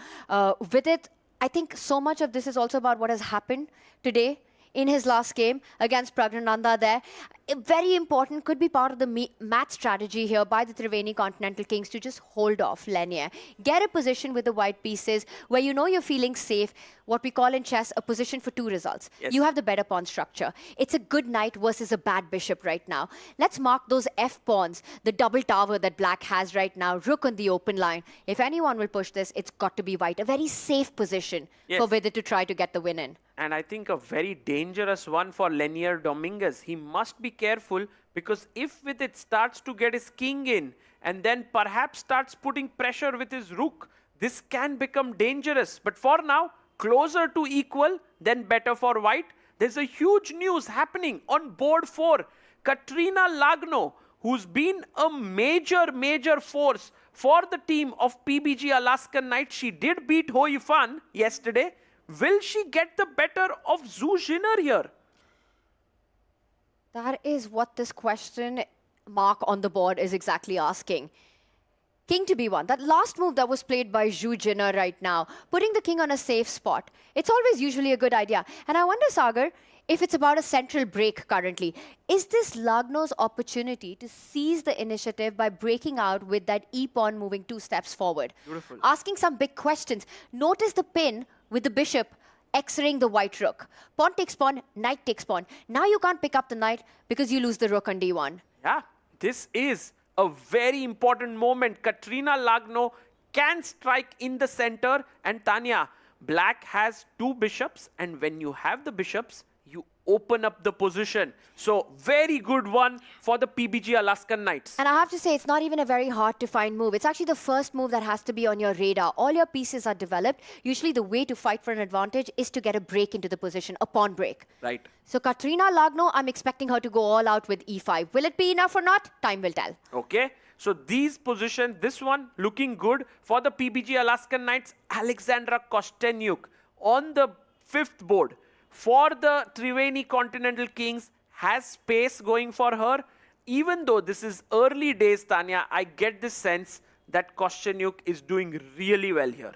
Vidit, I think so much of this is also about what has happened today in his last game against Pragnananda there. Very important, could be part of the match strategy here by the Triveni Continental Kings to just hold off Lanier. Get a position with the white pieces where you know you're feeling safe, what we call in chess a position for 2 results. Yes. You have the better pawn structure. It's a good knight versus a bad bishop right now. Let's mark those F pawns, the double tower that black has right now, rook on the open line. If anyone will push this, it's got to be white. A very safe position for Vidit to try to get the win in. And I think a very dangerous one for Lanier Dominguez. He must be careful, because if Vidit starts to get his king in and then perhaps starts putting pressure with his rook, this can become dangerous. But for now, closer to equal, then better for white. There's a huge news happening on board 4. Katrina Lagno, who's been a major force for the team of PBG Alaskan Knights. She did beat Ho Yifan yesterday. Will she get the better of Zhu Jinner here? That is what this question mark on the board is exactly asking. King to b1, that last move that was played by Zhu Jinner right now, putting the king on a safe spot. It's always usually a good idea. And I wonder, Sagar, if it's about a central break currently. Is this Lagno's opportunity to seize the initiative by breaking out with that e-pawn moving 2 steps forward? Beautiful. Asking some big questions. Notice the pin with the bishop X-raying the white rook. Pawn takes pawn, knight takes pawn. Now you can't pick up the knight because you lose the rook on d1. Yeah, this is a very important moment. Katrina Lagno can strike in the center. And Tanya, black has 2 bishops. And when you have the bishops, you open up the position. So very good one for the PBG Alaskan Knights. And I have to say, it's not even a very hard to find move. It's actually the first move that has to be on your radar. All your pieces are developed. Usually the way to fight for an advantage is to get a break into the position, a pawn break. Right. So Katrina Lagno, I'm expecting her to go all out with e5. Will it be enough or not? Time will tell. Okay. So these positions, this one looking good for the PBG Alaskan Knights. Alexandra Kostenyuk on the 5th board. For the Triveni Continental Kings, has space going for her. Even though this is early days, Tanya, I get this sense that Kostenyuk is doing really well here.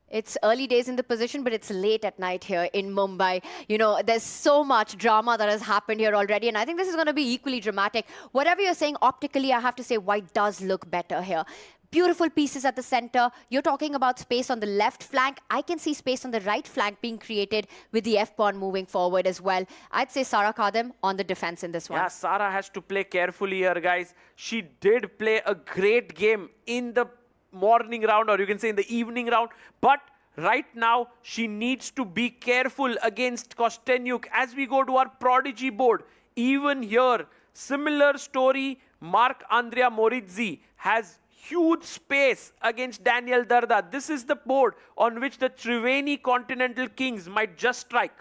It's early days in the position, but it's late at night here in Mumbai. You know, there's so much drama that has happened here already, and I think this is going to be equally dramatic. Whatever you're saying, optically, I have to say white does look better here. Beautiful pieces at the center. You're talking about space on the left flank. I can see space on the right flank being created with the F-pawn moving forward as well. I'd say Sara Khadem on the defense in this one. Yeah, Sara has to play carefully here, guys. She did play a great game in the morning round, or you can say in the evening round. But right now, she needs to be careful against Kostenyuk as we go to our prodigy board. Even here, similar story. Marc-Andrea Morizzi has huge space against Daniel Darda. This is the board on which the Triveni Continental Kings might just strike.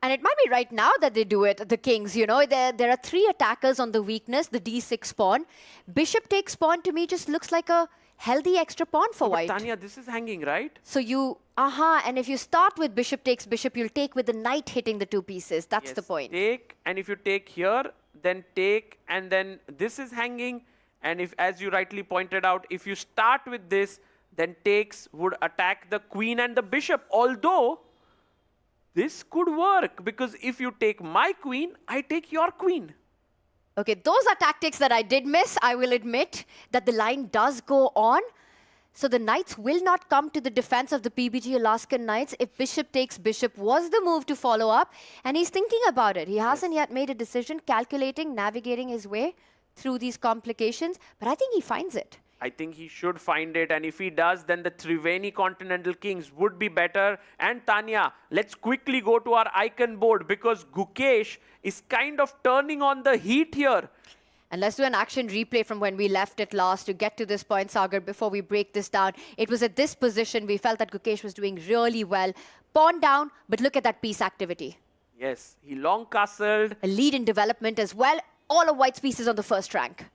And it might be right now that they do it, the Kings, you know. There are 3 attackers on the weakness, the D6 pawn. Bishop takes pawn to me just looks like a healthy extra pawn for white. Tanya, this is hanging, right? So you, and if you start with bishop takes bishop, you'll take with the knight hitting the 2 pieces. That's the point. Take, and if you take here, then take, and then this is hanging. And if, as you rightly pointed out, if you start with this, then takes would attack the queen and the bishop. Although, this could work, because if you take my queen, I take your queen. Okay, those are tactics that I did miss. I will admit that the line does go on. So the knights will not come to the defense of the PBG Alaskan Knights if bishop takes bishop was the move to follow up. And he's thinking about it. He hasn't yet made a decision, calculating, navigating his way through these complications. But I think he finds it. I think he should find it, and if he does, then the Triveni Continental Kings would be better. And Tanya, let's quickly go to our icon board, because Gukesh is kind of turning on the heat here. And let's do an action replay from when we left it last to get to this point, Sagar, before we break this down. It was at this position we felt that Gukesh was doing really well. Pawn down, but look at that piece activity. Yes, he long castled. A lead in development as well. All of white's pieces on the first rank.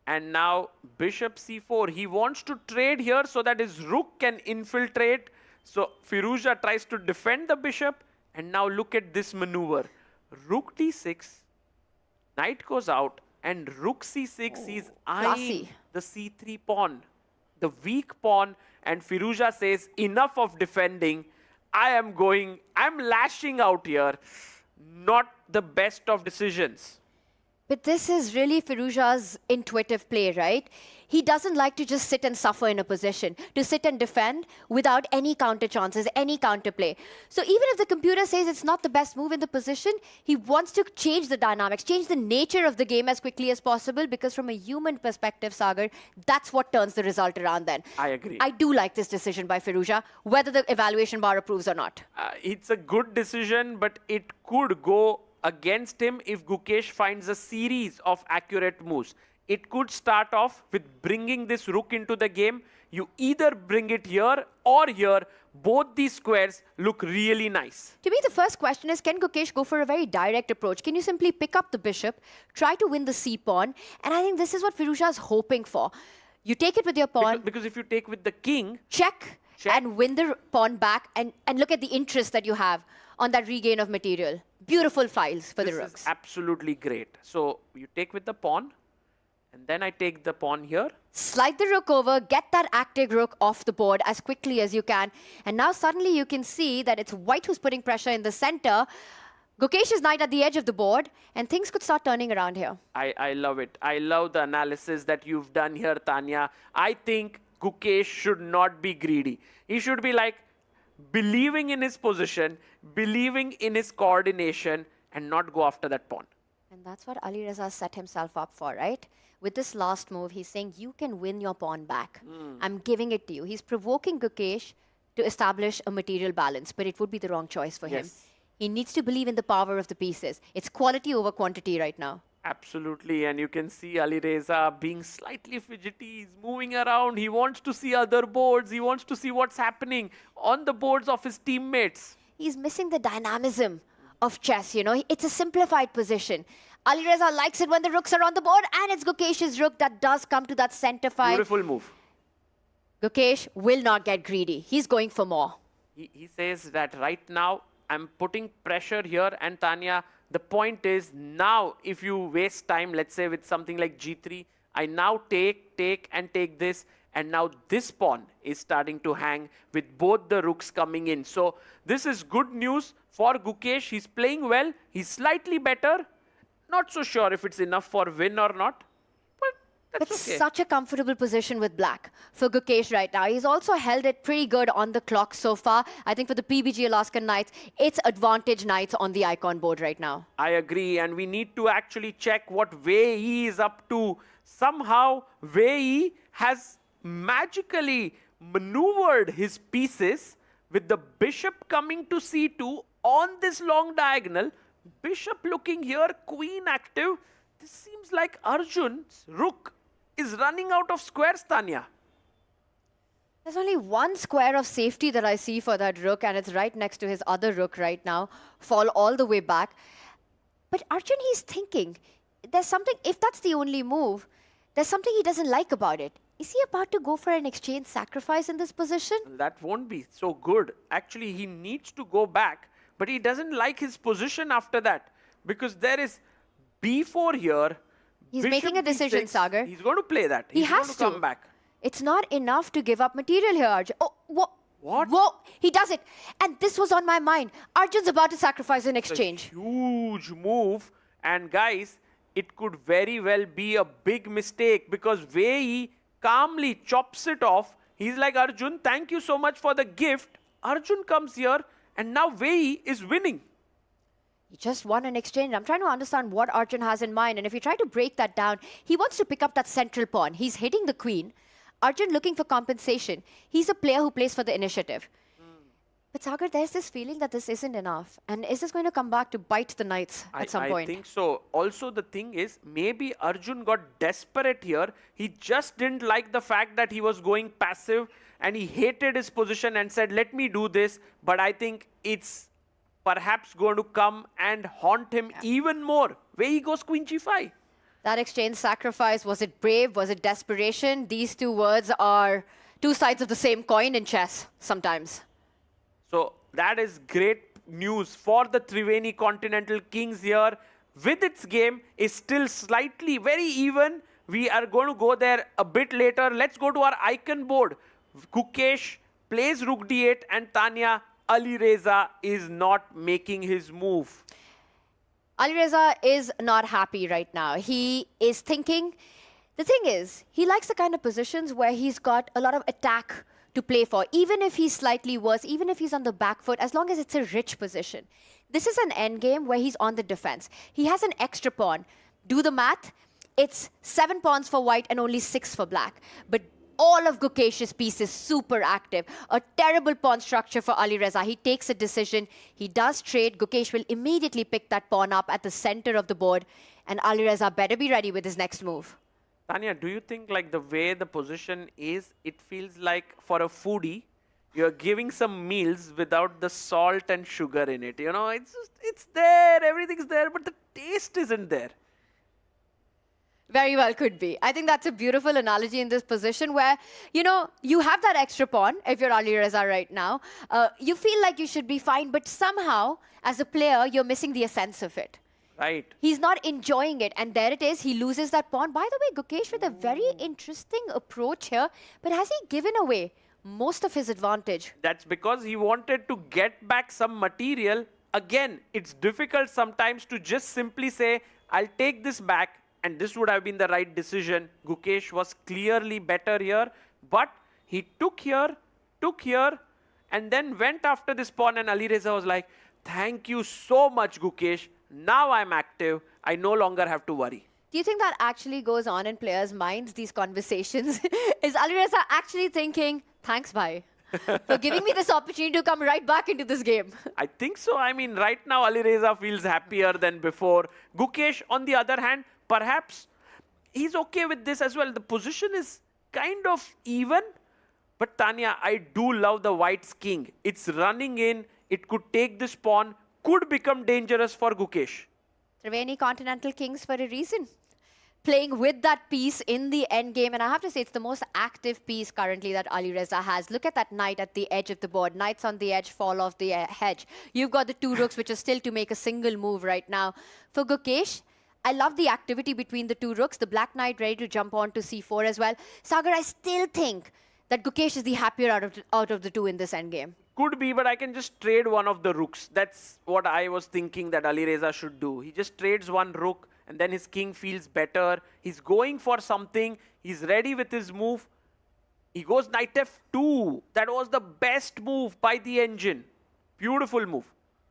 And now bishop c4. He wants to trade here so that his rook can infiltrate. So Firouzja tries to defend the bishop. And now look at this maneuver. Rook d6. Knight goes out. And rook c6 is eyeing the c3 pawn. The weak pawn. And Firouzja says, enough of defending. I'm lashing out here. Not the best of decisions. But this is really Firouzja's intuitive play, right? He doesn't like to just sit and suffer in a position, to sit and defend without any counter chances, any counter play. So even if the computer says it's not the best move in the position, he wants to change the dynamics, change the nature of the game as quickly as possible, because from a human perspective, Sagar, that's what turns the result around then. I agree. I do like this decision by Firouzja, whether the evaluation bar approves or not. It's a good decision, but it could go against him if Gukesh finds a series of accurate moves. It could start off with bringing this rook into the game. You either bring it here or here. Both these squares look really nice. To me, the first question is, can Gukesh go for a very direct approach? Can you simply pick up the bishop, try to win the c-pawn? And I think this is what Firouzja is hoping for. You take it with your pawn. Because if you take with the king, check and win the pawn back, and look at the interest that you have on that regain of material. Beautiful files for the rooks. This is absolutely great. So you take with the pawn, and then I take the pawn here. Slide the rook over, get that active rook off the board as quickly as you can. And now suddenly you can see that it's white who's putting pressure in the center. Gukesh is knight at the edge of the board, and things could start turning around here. I love it. I love the analysis that you've done here, Tanya. I think Gukesh should not be greedy. He should be like believing in his position, believing in his coordination, and not go after that pawn. And that's what Alireza set himself up for, right? With this last move, he's saying, you can win your pawn back. I'm giving it to you. He's provoking Gukesh to establish a material balance, but it would be the wrong choice for him. He needs to believe in the power of the pieces. It's quality over quantity right now. Absolutely, and you can see Alireza being slightly fidgety. He's moving around. He wants to see other boards. He wants to see what's happening on the boards of his teammates. He's missing the dynamism of chess, you know. It's a simplified position. Alireza likes it when the rooks are on the board, and it's Gukesh's rook that does come to that center file. Beautiful move. Gukesh will not get greedy. He's going for more. He says that right now, I'm putting pressure here, and Tanya, the point is now if you waste time, let's say with something like g3, I now take and take this, and now this pawn is starting to hang with both the rooks coming in. So this is good news for Gukesh. He's playing well. He's slightly better. Not so sure if it's enough for win or not, but It's such a comfortable position with black for Gukesh right now. He's also held it pretty good on the clock so far. I think for the PBG Alaskan Knights, it's advantage Knights on the icon board right now. I agree, and we need to actually check what Wei Yi is up to. Somehow, Wei Yi has magically maneuvered his pieces with the bishop coming to c2 on this long diagonal. Bishop looking here, queen active. This seems like Arjun's rook is running out of squares, Tanya. There's only one square of safety that I see for that rook, and it's right next to his other rook right now. Fall all the way back. But Arjun, he's thinking, there's something, if that's the only move, there's something he doesn't like about it. Is he about to go for an exchange sacrifice in this position? That won't be so good. Actually, he needs to go back, but he doesn't like his position after that, because there is b4 here. He's Bishop making a decision, b6. Sagar. He's going to play that. He He's has going to come back. It's not enough to give up material here, Arjun. Oh, what? Whoa, he does it. And this was on my mind. Arjun's about to sacrifice in exchange. Huge move. And guys, it could very well be a big mistake, because Wei Yi calmly chops it off. He's like, Arjun, thank you so much for the gift. Arjun comes here, and now Wei Yi is winning. He just won an exchange. I'm trying to understand what Arjun has in mind. And if you try to break that down, he wants to pick up that central pawn. He's hitting the queen. Arjun looking for compensation. He's a player who plays for the initiative. But Sagar, there's this feeling that this isn't enough. And is this going to come back to bite the Knights at some point? I think so. Also, the thing is, maybe Arjun got desperate here. He just didn't like the fact that he was going passive, and he hated his position and said, let me do this. But I think it's perhaps going to come and haunt him even more. Where he goes queen g5. That exchange sacrifice, was it brave? Was it desperation? These two words are two sides of the same coin in chess sometimes. So that is great news for the Triveni Continental Kings here. With its game is still slightly very even. We are going to go there a bit later. Let's go to our icon board. Gukesh plays rook d8, and Tanya, Alireza is not making his move. Alireza is not happy right now. He is thinking, the thing is, he likes the kind of positions where he's got a lot of attack to play for, even if he's slightly worse, even if he's on the back foot, as long as it's a rich position. This is an endgame where he's on the defense. He has an extra pawn. Do the math. It's 7 pawns for white and only 6 for black. But all of Gukesh's piece is super active. A terrible pawn structure for Alireza. He takes a decision. He does trade. Gukesh will immediately pick that pawn up at the center of the board. And Alireza better be ready with his next move. Tanya, do you think like the way the position is, it feels like for a foodie, you're giving some meals without the salt and sugar in it? You know, it's there, everything's there, but the taste isn't there. Very well could be. I think that's a beautiful analogy in this position where, you know, you have that extra pawn, if you're Alireza right now. You feel like you should be fine, but somehow, as a player, you're missing the essence of it. Right. He's not enjoying it, and there it is. He loses that pawn. By the way, Gukesh with a very interesting approach here, but has he given away most of his advantage? That's because he wanted to get back some material. Again, it's difficult sometimes to just simply say, I'll take this back, and this would have been the right decision. Gukesh was clearly better here, but he took here, and then went after this pawn, and Alireza was like, thank you so much, Gukesh. Now I'm active. I no longer have to worry. Do you think that actually goes on in players' minds, these conversations? Is Alireza actually thinking, thanks, bhai, for giving me this opportunity to come right back into this game? I think so. I mean, right now, Alireza feels happier than before. Gukesh, on the other hand, perhaps he's okay with this as well. The position is kind of even. But Tanya, I do love the white's king. It's running in. It could take this pawn. Could become dangerous for Gukesh. Triveni Continental Kings for a reason. Playing with that piece in the endgame. And I have to say, it's the most active piece currently that Alireza has. Look at that knight at the edge of the board. Knights on the edge fall off the hedge. You've got the 2 rooks, which are still to make a single move right now. For Gukesh, I love the activity between the 2 rooks. The black knight ready to jump on to c4 as well. Sagar, I still think that Gukesh is the happier out of the 2 in this endgame. Could be, but I can just trade one of the rooks. That's what I was thinking that Alireza should do. He just trades one rook, and then his king feels better. He's going for something. He's ready with his move. He goes knight f2. That was the best move by the engine. Beautiful move.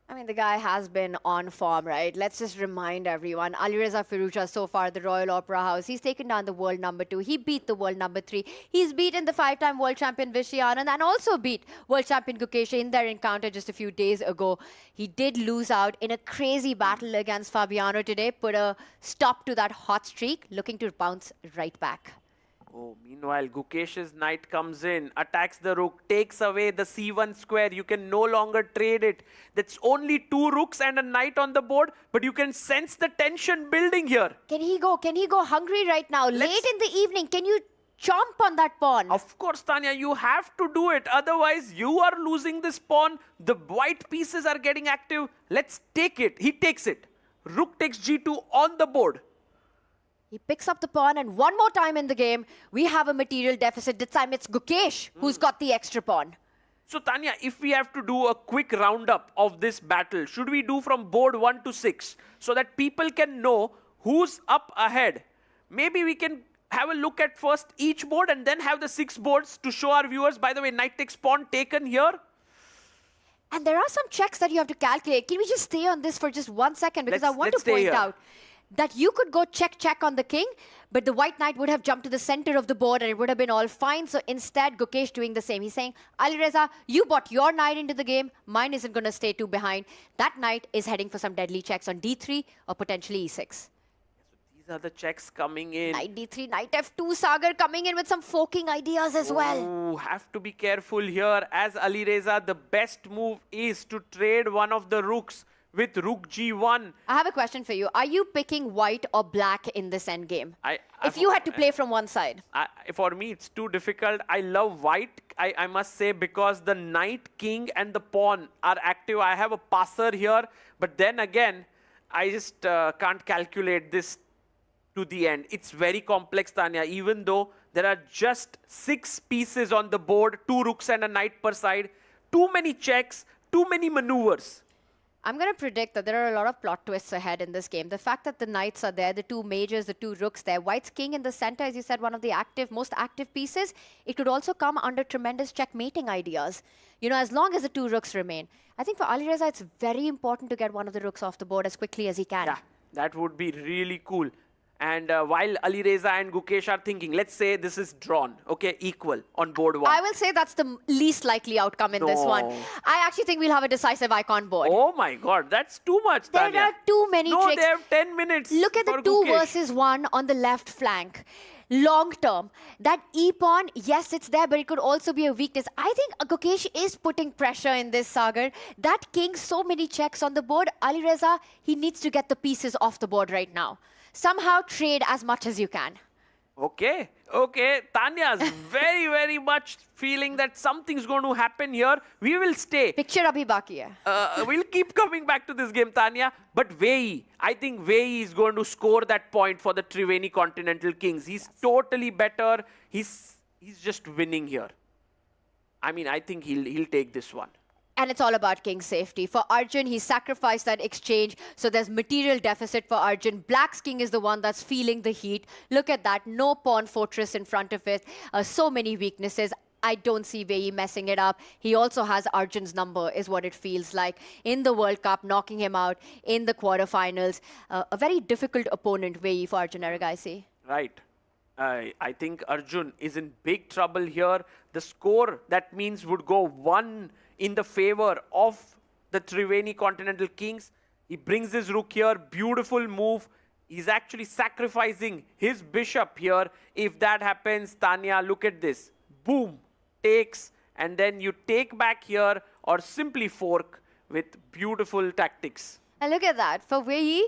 I mean, the guy has been on form, right? Let's just remind everyone. Alireza Firouzja so far, the Royal Opera House. He's taken down the world number 2. He beat the world number 3. He's beaten the 5-time world champion Vishy and also beat world champion Gukesh in their encounter just a few days ago. He did lose out in a crazy battle against Fabiano today. Put a stop to that hot streak, looking to bounce right back. Oh, meanwhile, Gukesh's knight comes in, attacks the rook, takes away the c1 square. You can no longer trade it. That's only 2 rooks and a knight on the board, but you can sense the tension building here. Can he go hungry right now? Late in the evening, can you chomp on that pawn? Of course, Tanya, you have to do it. Otherwise, you are losing this pawn. The white pieces are getting active. Let's take it. He takes it. Rook takes g2 on the board. He picks up the pawn, and one more time in the game, we have a material deficit. This time it's Gukesh who's got the extra pawn. So, Tanya, if we have to do a quick roundup of this battle, should we do from board 1 to 6 so that people can know who's up ahead? Maybe we can have a look at first each board and then have the 6 boards to show our viewers. By the way, knight takes pawn taken here. And there are some checks that you have to calculate. Can we just stay on this for just 1 second? Because I want to stay point here. out that you could go check on the king, but the white knight would have jumped to the center of the board and it would have been all fine. So instead, Gukesh doing the same. He's saying, Alireza, you brought your knight into the game. Mine isn't going to stay too behind. That knight is heading for some deadly checks on d3 or potentially e6. These are the checks coming in. Knight d3, knight f2, Sagar coming in with some forking ideas as well. Ooh, have to be careful here. As Alireza, the best move is to trade one of the rooks with rook g1. I have a question for you. Are you picking white or black in this endgame? If you had to play from one side. For me, it's too difficult. I love white, I must say, because the knight, king, and the pawn are active. I have a passer here, but then again, I just can't calculate this to the end. It's very complex, Tanya, even though there are just 6 pieces on the board, 2 rooks and a knight per side, too many checks, too many maneuvers. I'm going to predict that there are a lot of plot twists ahead in this game. The fact that the knights are there, the 2 majors, the 2 rooks there, white's king in the center, as you said, one of the most active pieces. It could also come under tremendous checkmating ideas. You know, as long as the 2 rooks remain. I think for Alireza, it's very important to get one of the rooks off the board as quickly as he can. Yeah, that would be really cool. And while Alireza and Gukesh are thinking, let's say this is drawn, okay, equal on board 1. I will say that's the least likely outcome in this one. I actually think we'll have a decisive icon board. Oh my God, that's too much, Tanya. There are too many tricks. No, they have 10 minutes. Look at the 2 versus 1 on the left flank. Long term, that e-pawn, yes, it's there, but it could also be a weakness. I think Gukesh is putting pressure in this, Sagar. That king, so many checks on the board. Alireza, he needs to get the pieces off the board right now. Somehow trade as much as you can. Okay. Tanya's very, very much feeling that something's going to happen here. We will stay. Picture abhi baki hai. We'll keep coming back to this game, Tanya. But Vei, I think Vei is going to score that point for the Triveni Continental Kings. He's totally better. He's just winning here. I mean, I think he'll take this one. And it's all about king's safety. For Arjun, he sacrificed that exchange, so there's material deficit for Arjun. Black's king is the one that's feeling the heat. Look at that, no pawn fortress in front of it. So many weaknesses. I don't see Vei messing it up. He also has Arjun's number, is what it feels like. In the World Cup, knocking him out in the quarterfinals. A very difficult opponent, Vei, for Arjun Aragaisi. Right. I think Arjun is in big trouble here. The score, that means, would go 1 in the favor of the Triveni Continental Kings. He brings his rook here. Beautiful move. He's actually sacrificing his bishop here. If that happens, Tanya, look at this. Boom. Takes. And then you take back here or simply fork with beautiful tactics. And look at that. For Vei,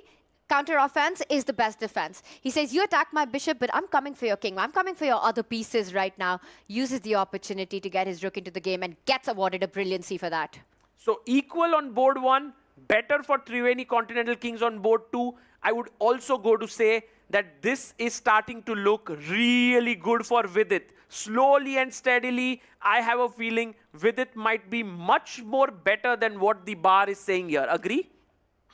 counter-offense is the best defense. He says, you attack my bishop, but I'm coming for your king. I'm coming for your other pieces right now. Uses the opportunity to get his rook into the game and gets awarded a brilliancy for that. So equal on board 1, better for Triveni Continental Kings on board 2. I would also go to say that this is starting to look really good for Vidit. Slowly and steadily, I have a feeling Vidit might be much more better than what the bar is saying here. Agree?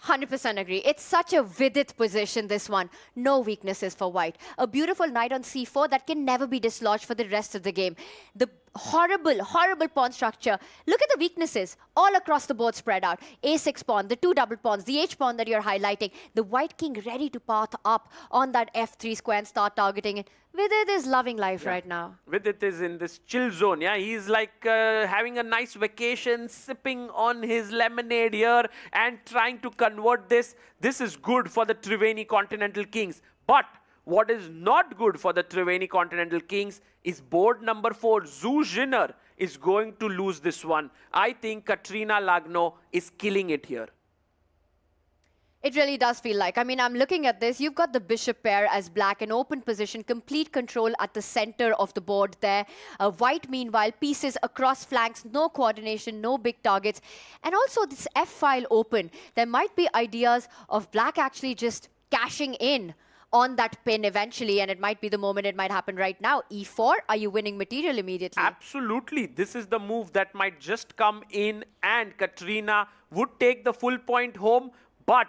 100% agree. It's such a Vidit position, this one. No weaknesses for white. A beautiful knight on c4 that can never be dislodged for the rest of the game. The horrible, horrible pawn structure. Look at the weaknesses all across the board spread out. A6 pawn, the 2 double pawns, the H pawn that you're highlighting. The white king ready to path up on that f3 square and start targeting it. Vidit is loving life right now. Vidit is in this chill zone. Yeah, he's like having a nice vacation, sipping on his lemonade here and trying to convert this. This is good for the Triveni Continental Kings. But what is not good for the Triveni Continental Kings is board number 4, Zhu Jinner, is going to lose this one. I think Katrina Lagno is killing it here. It really does feel like. I mean, I'm looking at this. You've got the bishop pair as black, an open position, complete control at the center of the board there. White, meanwhile, pieces across flanks, no coordination, no big targets. And also this F-file open. There might be ideas of black actually just cashing in on that pin eventually, and it might be the moment it might happen right now. E4, are you winning material immediately? Absolutely. This is the move that might just come in, and Katrina would take the full point home. But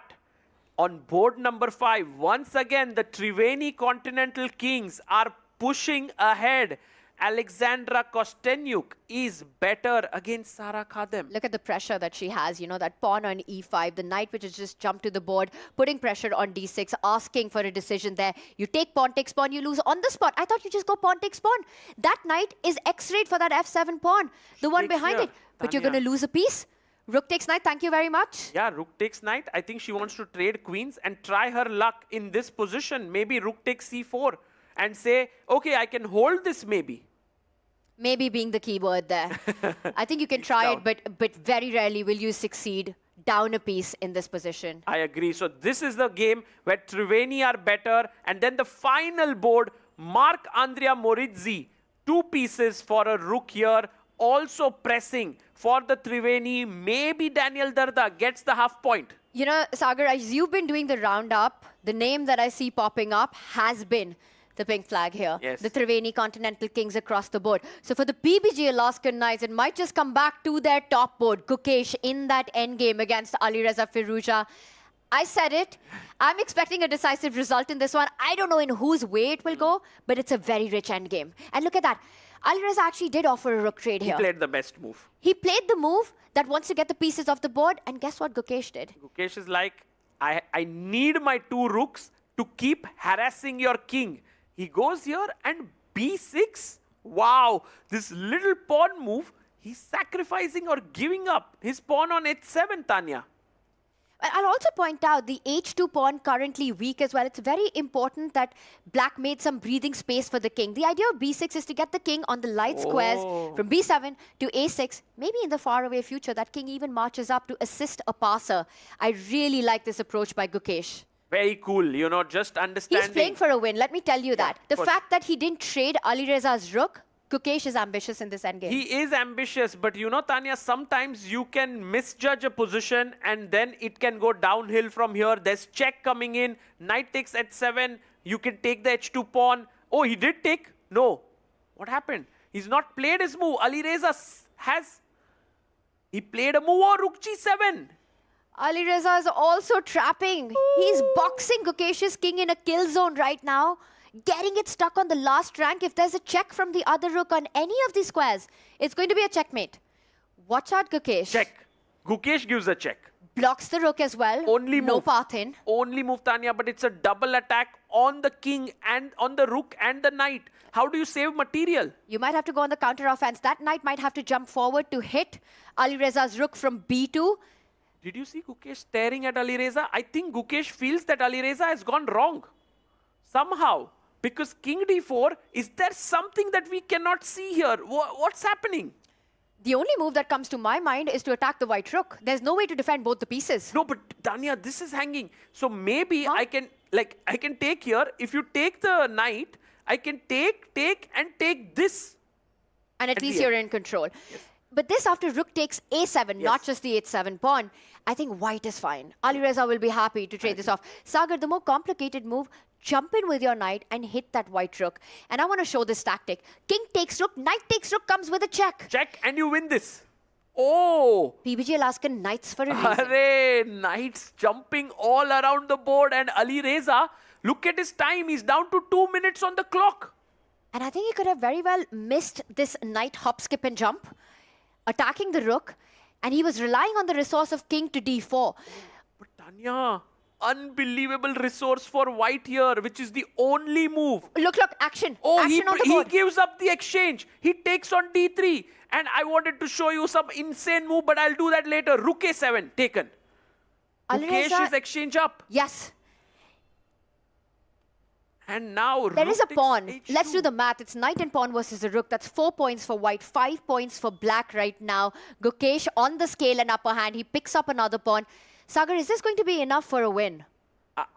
on board number 5, once again, the Triveni Continental Kings are pushing ahead. Alexandra Kostenyuk is better against Sara Khadem. Look at the pressure that she has, you know, that pawn on e5, the knight which has just jumped to the board, putting pressure on d6, asking for a decision there. You take pawn takes pawn, you lose on the spot. I thought you just go pawn takes pawn. That knight is x-rayed for that f7 pawn, the one behind it. But you're going to lose a piece. Rook takes knight, thank you very much. Yeah, rook takes knight. I think she wants to trade queens and try her luck in this position. Maybe rook takes c4 and say, okay, I can hold this maybe. Maybe being the key word there. I think you can try it, but very rarely will you succeed down a piece in this position. I agree. So this is the game where Triveni are better. And then the final board, Mark Andrea Morizzi, 2 pieces for a rook here. Also pressing for the Triveni. Maybe Daniel Darda gets the half point. You know, Sagar, as you've been doing the roundup, the name that I see popping up has been the pink flag here. Yes. The Triveni Continental Kings across the board. So for the PBG Alaskan Knights, it might just come back to their top board. Gukesh in that endgame against Alireza Firouzja. I said it. I'm expecting a decisive result in this one. I don't know in whose way it will go, but it's a very rich endgame. And look at that. Alireza actually did offer a rook trade here. He played the best move. He played the move that wants to get the pieces off the board, and guess what Gukesh did? Gukesh is like, I need my 2 rooks to keep harassing your king. He goes here and b6. Wow, this little pawn move, he's sacrificing or giving up his pawn on h7, Tanya. I'll also point out the h2 pawn currently weak as well. It's very important that black made some breathing space for the king. The idea of b6 is to get the king on the light squares from b7 to a6. Maybe in the faraway future, that king even marches up to assist a passer. I really like this approach by Gukesh. Very cool, you know, just understanding. He's playing for a win, let me tell you that. The fact that he didn't trade Alireza's rook, Gukesh is ambitious in this endgame. He is ambitious, but you know, Tanya, sometimes you can misjudge a position and then it can go downhill from here. There's check coming in, knight takes h7, you can take the h2 pawn. Oh, he did take? No. What happened? He's not played his move. Alireza has. He played a move. Oh, rook g7. Alireza is also trapping. He's boxing Gukesh's king in a kill zone right now. Getting it stuck on the last rank. If there's a check from the other rook on any of these squares, it's going to be a checkmate. Watch out, Gukesh. Check. Gukesh gives a check. Blocks the rook as well. Only no move. path in. Only move, Tanya, but it's a double attack on the king and on the rook and the knight. How do you save material? You might have to go on the counter offense. That knight might have to jump forward to hit Alireza's rook from b2. Did you see Gukesh staring at Alireza? I think Gukesh feels that Alireza has gone wrong. Somehow. Because king d4, is there something that we cannot see here? What's happening? The only move that comes to my mind is to attack the white rook. There's no way to defend both the pieces. No, but Tanya, this is hanging. So maybe I can take here. If you take the knight, I can take and take this. And at least you're in control. Yes. But this after rook takes a7, not just the h7 pawn, I think white is fine. Alireza will be happy to trade this off. Sagar, the more complicated move, jump in with your knight and hit that white rook. And I want to show this tactic. King takes rook, knight takes rook, comes with a check. Check and you win this. Oh! PBG Alaskan Knights for a reason. Arey, Knights jumping all around the board, and Alireza, look at his time. He's down to 2 minutes on the clock. And I think he could have very well missed this knight hop, skip and jump, attacking the rook, and he was relying on the resource of king to d4. But Tanya, unbelievable resource for white here, which is the only move. Look, action. Oh, action on the he board. gives up the exchange. He takes on d3. And I wanted to show you some insane move, but I'll do that later. Rook a7, taken. Gukesh is exchange up. Yes. And now There rook is a takes pawn. h2. Let's do the math. It's knight and pawn versus the rook. That's 4 points for white, 5 points for black right now. Gukesh on the scale and upper hand. He picks up another pawn. Sagar, is this going to be enough for a win?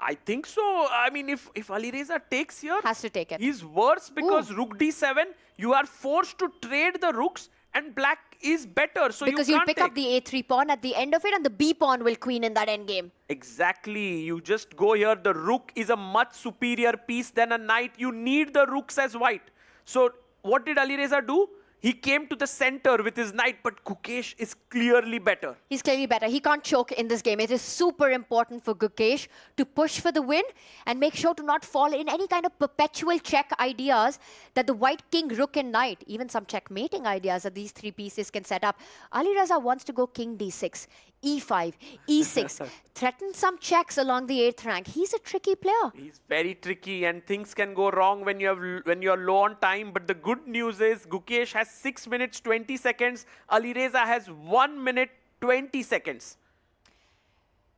I think so. I mean, if Alireza takes here, has to take it. He's worse because rook d7, you are forced to trade the rooks, and black is better. So Because you you'll can't pick up the a3 pawn at the end of it, and the b pawn will queen in that endgame. Exactly. You just go here. The rook is a much superior piece than a knight. You need the rooks as white. So what did Alireza do? He came to the center with his knight, but Gukesh is clearly better. He's clearly better. He can't choke in this game. It is super important for Gukesh to push for the win and make sure to not fall in any kind of perpetual check ideas that the white king, rook and knight, even some checkmating ideas that these three pieces can set up. Alireza wants to go king d6, e5, e6, threaten some checks along the 8th rank. He's a tricky player. He's very tricky, and things can go wrong when you're low on time. But the good news is Gukesh has 6 minutes 20 seconds. Alireza has 1 minute 20 seconds.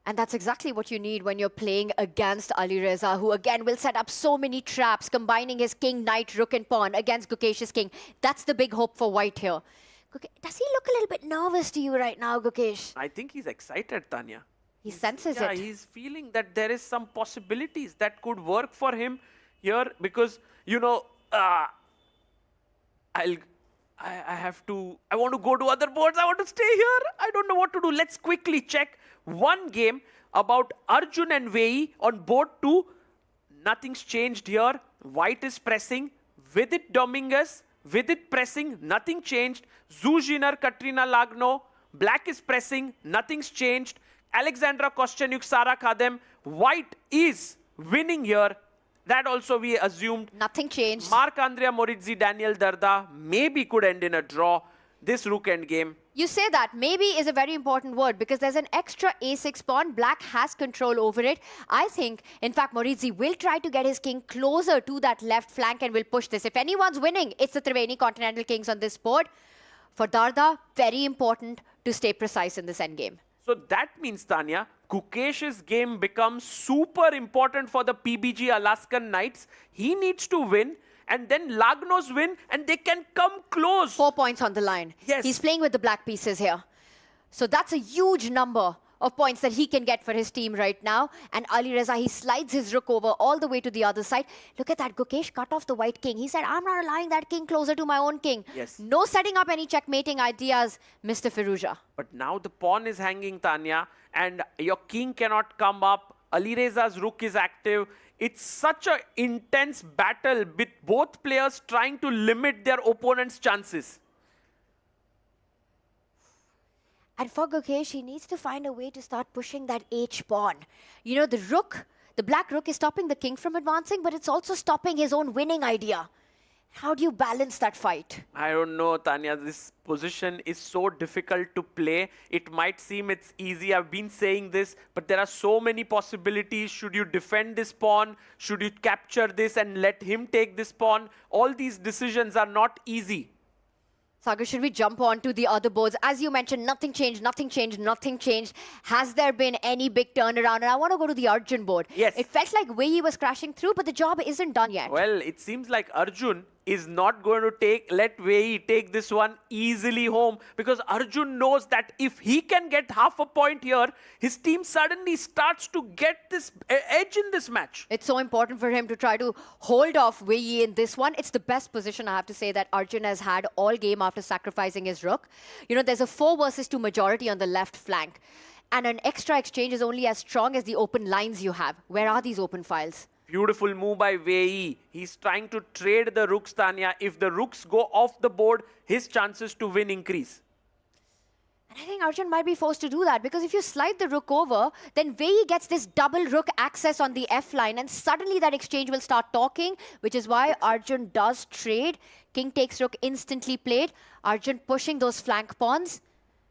And that's exactly what you need when you're playing against Alireza, who again will set up so many traps, combining his king, knight, rook and pawn against Gukesh's king. That's the big hope for white here. Does he look a little bit nervous to you right now, Gukesh? I think he's excited, Tanya. He senses Yeah, it. he's feeling that there is some possibilities that could work for him here because, you know, I want to go to other boards. I want to stay here. I don't know what to do. Let's quickly check one game about Arjun and Vei on board 2. Nothing's changed here. White is pressing. With it, Dominguez. With it pressing. Nothing changed. Zuziner, Katrina Lagno. Black is pressing. Nothing's changed. Alexandra Kostyanyuk, Sara Khadem. White is winning here. That also we assumed. Nothing changed. Marc-Andrea Morizzi, Daniel Darda maybe could end in a draw. This rook endgame. You say that. Maybe is a very important word because there's an extra a6 pawn. Black has control over it. I think, in fact, Morizzi will try to get his king closer to that left flank and will push this. If anyone's winning, it's the Triveni Continental Kings on this board. For Darda, very important to stay precise in this endgame. So that means, Tanya, Gukesh's game becomes super important for the PBG Alaskan Knights. He needs to win, and then Lagno's win, and they can come close. 4 points on the line. Yes. He's playing with the black pieces here. So that's a huge number of points that he can get for his team right now. And Alireza, he slides his rook over all the way to the other side. Look at that. Gukesh cut off the white king. He said, I'm not allowing that king closer to my own king. Yes. No setting up any checkmating ideas, Mr. Firouzja. But now the pawn is hanging, Tanya, and your king cannot come up. Alireza's rook is active. It's such an intense battle with both players trying to limit their opponent's chances. And for Gukesh, he needs to find a way to start pushing that H-pawn. You know, the rook, the black rook is stopping the king from advancing, but it's also stopping his own winning idea. How do you balance that fight? I don't know, Tanya. This position is so difficult to play. It might seem it's easy. I've been saying this, but there are so many possibilities. Should you defend this pawn? Should you capture this and let him take this pawn? All these decisions are not easy. Sagar, should we jump on to the other boards? As you mentioned, nothing changed, nothing changed, nothing changed. Has there been any big turnaround? And I want to go to the Arjun board. Yes. It felt like Vei was crashing through, but the job isn't done yet. Well, it seems like Arjun is not going to let Vei take this one easily home, because Arjun knows that if he can get half a point here, his team suddenly starts to get this edge in this match. It's so important for him to try to hold off Vei in this one. It's the best position, I have to say, that Arjun has had all game after sacrificing his rook. You know, there's a 4 versus 2 majority on the left flank. And an extra exchange is only as strong as the open lines you have. Where are these open files? Beautiful move by Vei. He's trying to trade the rooks, Tanya. If the rooks go off the board, his chances to win increase. And I think Arjun might be forced to do that because if you slide the rook over, then Wei gets this double rook access on the F line and suddenly that exchange will start talking, which is why Arjun does trade. King takes rook instantly played. Arjun pushing those flank pawns.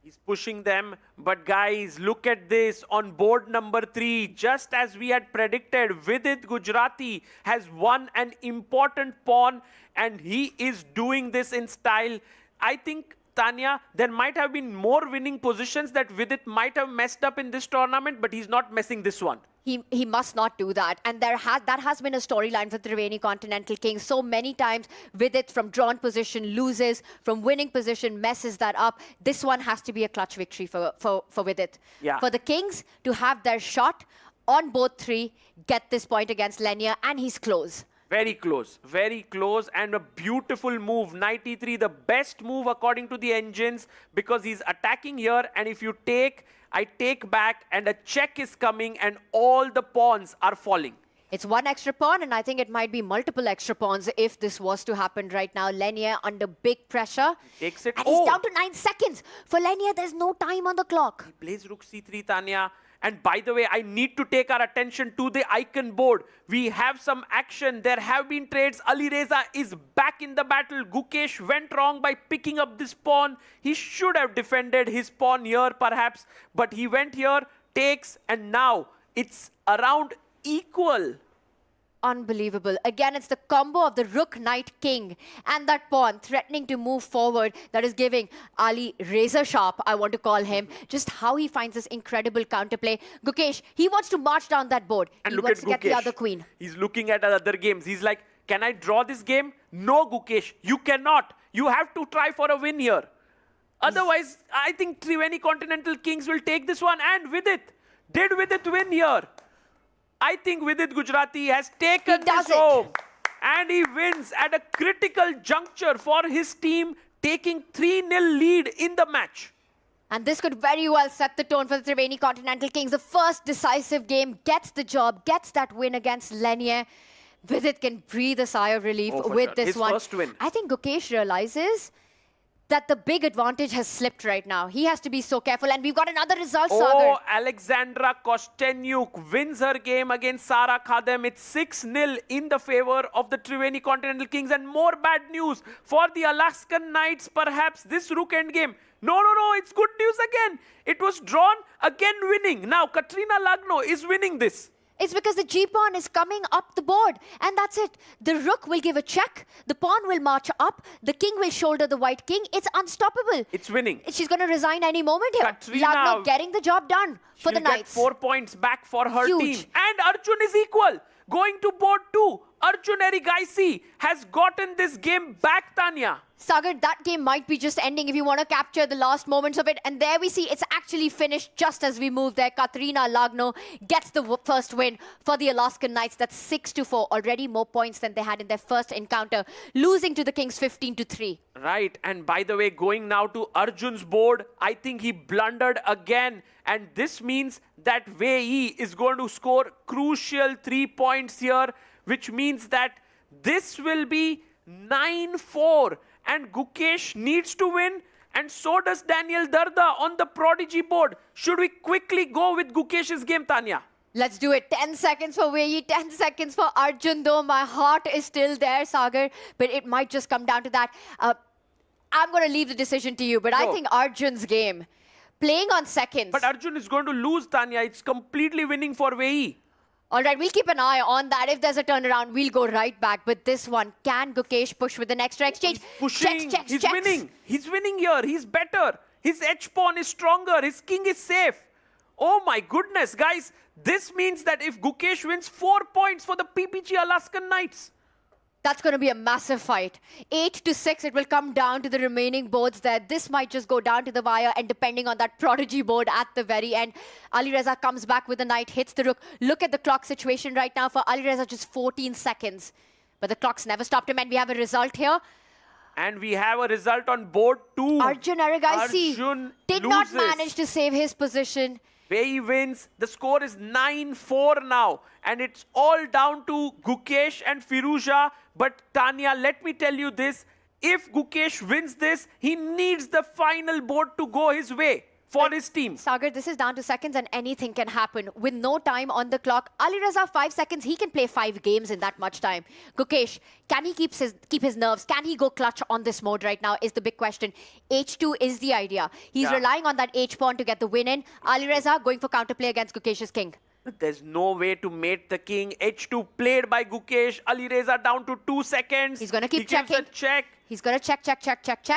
He's pushing them, but guys, look at this on board number 3. Just as we had predicted, Vidit Gujarati has won an important pawn and he is doing this in style. I think, Tanya, there might have been more winning positions that Vidit might have messed up in this tournament, but he's not messing this one. He must not do that. And that has been a storyline for Triveni Continental Kings. So many times Vidit from drawn position loses, from winning position messes that up. This one has to be a clutch victory for Vidit. Yeah. For the Kings to have their shot on both 3, get this point against Lenya, and he's close. Very close, and a beautiful move. Knight e3, the best move according to the engines, because he's attacking here, and if you take, I take back, and a check is coming, and all the pawns are falling. It's one extra pawn, and I think it might be multiple extra pawns if this was to happen right now. Lenya under big pressure. He takes it. And he's down to 9 seconds. For Lenya, there's no time on the clock. He plays rook c3, Tanya. And by the way, I need to take our attention to the icon board. We have some action. There have been trades. Alireza is back in the battle. Gukesh went wrong by picking up this pawn. He should have defended his pawn here, perhaps. But he went here, takes, and now it's around equal. Unbelievable. Again, it's the combo of the rook, knight, king, and that pawn threatening to move forward that is giving Ali razor sharp, I want to call him, just how he finds this incredible counterplay. Gukesh, he wants to march down that board. And he look wants at to get the Gukesh. other queen. He's looking at other games. He's like, can I draw this game? No, Gukesh, you cannot. You have to try for a win here. Otherwise, I think Triveni Continental Kings will take this one. And Vidit, did Vidit win here? I think Vidit Gujarati has taken this home. And he wins at a critical juncture for his team, taking 3-0 lead in the match. And this could very well set the tone for the Triveni Continental Kings. The first decisive game, gets the job, gets that win against Lenya. Vidit can breathe a sigh of relief with this his one. First win. I think Gukesh realizes that the big advantage has slipped right now. He has to be so careful. And we've got another result, Sagar. Oh, Alexandra Kostenyuk wins her game against Sara Khadem. It's 6-0 in the favor of the Triveni Continental Kings. And more bad news for the Alaskan Knights, perhaps this rook endgame. No, it's good news again. It was drawn, again winning. Now, Katrina Lagno is winning this. It's because the G-pawn is coming up the board. And that's it. The rook will give a check. The pawn will march up. The king will shoulder the white king. It's unstoppable. It's winning. She's going to resign any moment here. Katrina, Lagno getting the job done for the Knights. Get 4 points back for her Huge. team. And Arjun is equal. Going to board 2. Arjun Erigaisi has gotten this game back, Tanya. Sagar, that game might be just ending if you want to capture the last moments of it. And there we see it's actually finished just as we move there. Katrina Lagno gets the first win for the Alaskan Knights. That's 6-4. Already more points than they had in their first encounter. Losing to the Kings 15-3. Right. And by the way, going now to Arjun's board, I think he blundered again. And this means that Wei is going to score crucial 3 points here, which means that this will be 9-4. And Gukesh needs to win, and so does Daniel Darda on the Prodigy board. Should we quickly go with Gukesh's game, Tanya? Let's do it. 10 seconds for Wei, 10 seconds for Arjun, though. My heart is still there, Sagar, but it might just come down to that. I'm going to leave the decision to you, but I think Arjun's game, playing on seconds. But Arjun is going to lose, Tanya. It's completely winning for Wei. All right, we'll keep an eye on that. If there's a turnaround, we'll go right back. But this one, can Gukesh push with an extra exchange? He's pushing. He's winning. He's winning here. He's better. His H-pawn is stronger. His king is safe. Oh my goodness, guys. This means that if Gukesh wins 4 points for the PBG Alaskan Knights, that's going to be a massive fight. 8-6, it will come down to the remaining boards there. This might just go down to the wire, and depending on that Prodigy board at the very end, Alireza comes back with the knight, hits the rook. Look at the clock situation right now for Alireza, just 14 seconds. But the clock's never stopped him, and we have a result here. And we have a result on board 2. Arjun Erigaisi did not manage to save his position. Wei wins. The score is 9-4 now. And it's all down to Gukesh and Firouzja. But Tanya, let me tell you this. If Gukesh wins this, he needs the final board to go his way. for his team. Sagar, this is down to seconds and anything can happen. With no time on the clock, Alireza 5 seconds, he can play 5 games in that much time. Gukesh, can he keep his nerves? Can he go clutch on this mode right now is the big question. H2 is the idea. He's relying on that H pawn to get the win in. Alireza going for counterplay against Gukesh's king. There's no way to mate the king. H2 played by Gukesh. Alireza down to 2 seconds. He's going to keep he gives checking. a check. He's going to check.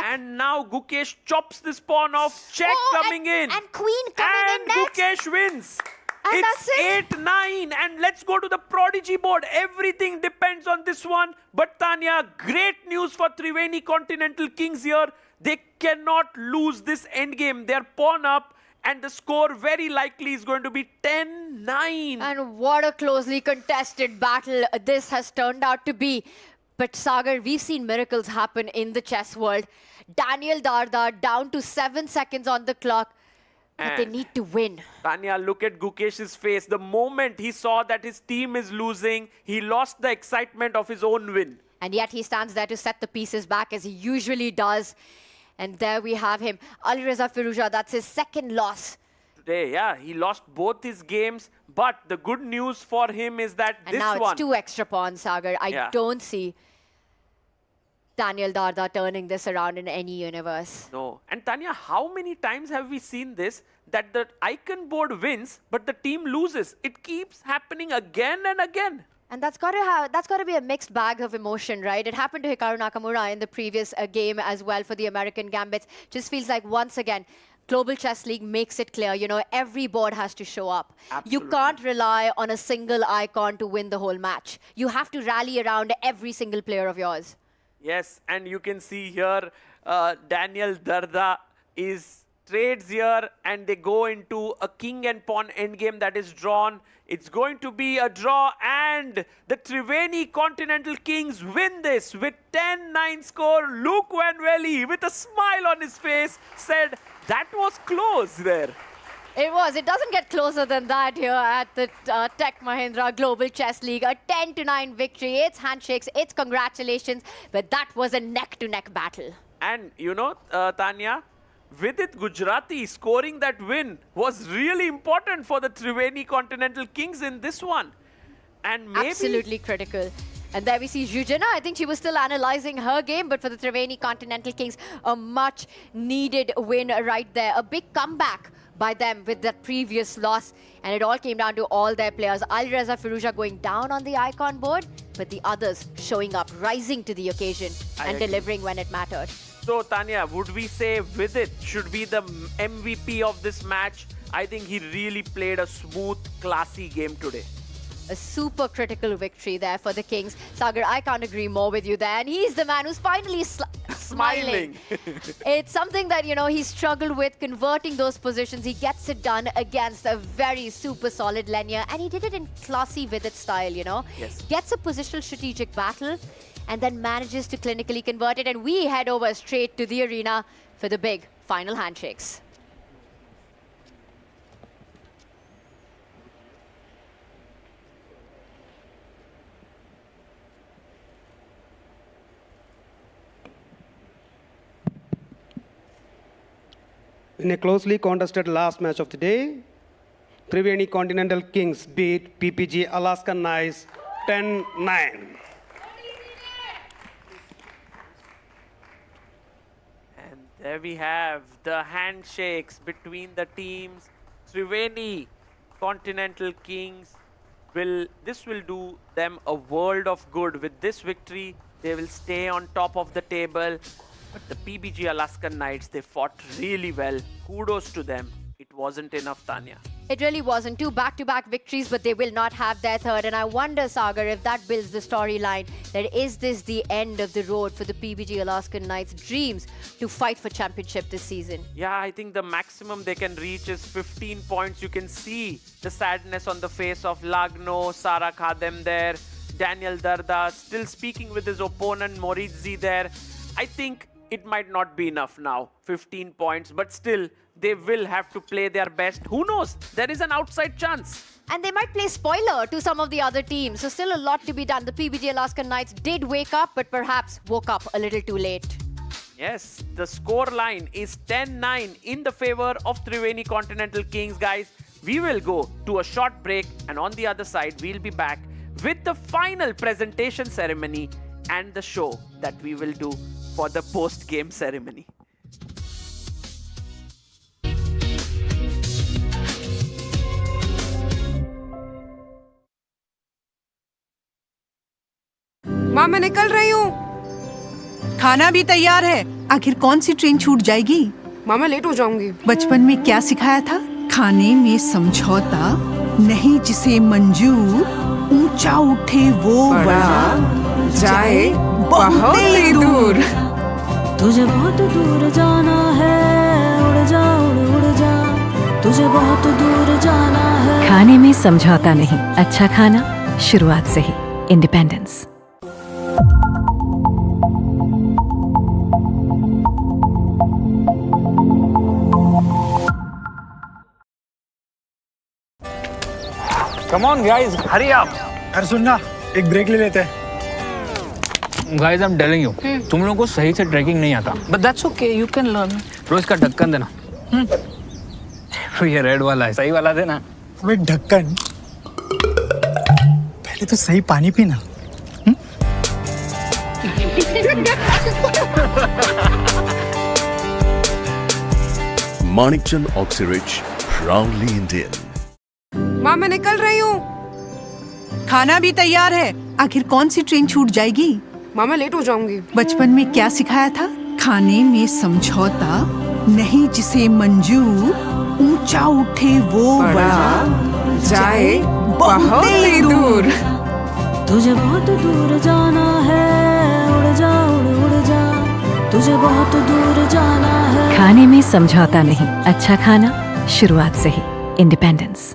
And now Gukesh chops this pawn off. Check coming in. And queen coming in next. Gukesh wins. And It's 8-9. And let's go to the Prodigy board. Everything depends on this one. But Tanya, great news for Triveni Continental Kings here. They cannot lose this endgame. They're pawn up. And the score very likely is going to be 10-9. And what a closely contested battle this has turned out to be. But Sagar, we've seen miracles happen in the chess world. Daniel Darda down to 7 seconds on the clock. But they need to win. Tanya, look at Gukesh's face. The moment he saw that his team is losing, he lost the excitement of his own win. And yet he stands there to set the pieces back as he usually does. And there we have him. Alireza Firouzja, that's his second loss. Today, he lost both his games. But the good news for him is that And this now one... it's 2 extra pawns, Sagar. I don't see Daniel Darda turning this around in any universe. No. And Tanya, how many times have we seen this? That the icon board wins, but the team loses. It keeps happening again and again. And that's got to be a mixed bag of emotion, right? It happened to Hikaru Nakamura in the previous game as well for the American Gambits. Just feels like once again, Global Chess League makes it clear, you know, every board has to show up. Absolutely. You can't rely on a single icon to win the whole match. You have to rally around every single player of yours. Yes, and you can see here, Daniel Darda trades here, and they go into a king and pawn endgame that is drawn. It's going to be a draw, and the Triveni Continental Kings win this with 10-9 score. Luke Van Veli, with a smile on his face, said that was close there. It was. It doesn't get closer than that here at the Tech Mahindra Global Chess League. A 10-9 victory. It's handshakes, it's congratulations, but that was a neck-to-neck battle. And you know, Tanya, Vidit Gujarati scoring that win was really important for the Triveni Continental Kings in this one. And maybe... Absolutely critical. And there we see Jujana. I think she was still analyzing her game, but for the Triveni Continental Kings, a much needed win right there. A big comeback by them with that previous loss. And it all came down to all their players. Alireza Firouzja going down on the icon board, but the others showing up, rising to the occasion and delivering when it mattered. So, Tanya, would we say Vidit should be the MVP of this match? I think he really played a smooth, classy game today. A super critical victory there for the Kings. Sagar, I can't agree more with you there. And he's the man who's finally smiling. It's something that, you know, he struggled with, converting those positions. He gets it done against a very super solid Lenya. And he did it in classy Vidit style, you know. Yes. Gets a positional strategic battle and then manages to clinically convert it. And we head over straight to the arena for the big final handshakes. In a closely contested last match of the day, Triveni Continental Kings beat PBG Alaskan Knights 10-9. And there we have the handshakes between the teams. Triveni Continental Kings, this will do them a world of good. With this victory, they will stay on top of the table. But the PBG Alaskan Knights, they fought really well. Kudos to them. It wasn't enough, Tanya. It really wasn't. 2 back-to-back victories, but they will not have their third. And I wonder, Sagar, if that builds the storyline, that is this the end of the road for the PBG Alaskan Knights' dreams to fight for championship this season? Yeah, I think the maximum they can reach is 15 points. You can see the sadness on the face of Lagno, Sara Khadem there, Daniel Darda still speaking with his opponent Morizzi there. I think it might not be enough now, 15 points, but still, they will have to play their best. Who knows? There is an outside chance. And they might play spoiler to some of the other teams, so still a lot to be done. The PBG Alaskan Knights did wake up, but perhaps woke up a little too late. Yes, the score line is 10-9 in the favor of Triveni Continental Kings, guys. We will go to a short break, and on the other side, we'll be back with the final presentation ceremony and the show that we will do for the post-game ceremony. माँ मैं निकल रही हूँ। खाना भी तैयार है। आखिर कौन सी ट्रेन छूट जाएगी? माँ मैं लेट हो जाऊंगी। बचपन में क्या सिखाया था? खाने में समझौता नहीं, जिसे मंजूर ऊंचा उठे वो बड़ा जाए बहुत ही दूर। तुझे बहुत दूर जाना है, उड़ जा उड़ जा, तुझे बहुत दूर जाना है। खाने में समझौता नहीं, अच्छा खाना शुरुआत से ही। Independence. Come on guys, hurry up. अरे सुनना, एक ब्रेक ले लेते हैं। Guys, I'm telling you, तुम लोगों को सही से ट्रैकिंग नहीं आता। But that's okay, you can learn. रोज का ढक्कन देना। ये रेड वाला है, सही वाला देना। वे ढक्कन, पहले तो सही पानी पीना। Manikchand Oxyrich, proudly Indian. माँ मैं निकल रही हूँ। खाना भी तैयार है। आखिर कौन सी ट्रेन छूट जाएगी? माँ मैं लेट हो जाऊंगी। बचपन में क्या सिखाया था? खाने में समझौता नहीं, जिसे मंजूर ऊंचा उठे वो बड़ा जाए बहुत ही दूर। तुझे बहुत दूर जाना है, उड़ जा उड़ जा, तुझे बहुत दूर जाना है। खाने में समझौता नहीं, अच्छा खाना शुरुआत से ही। Independence.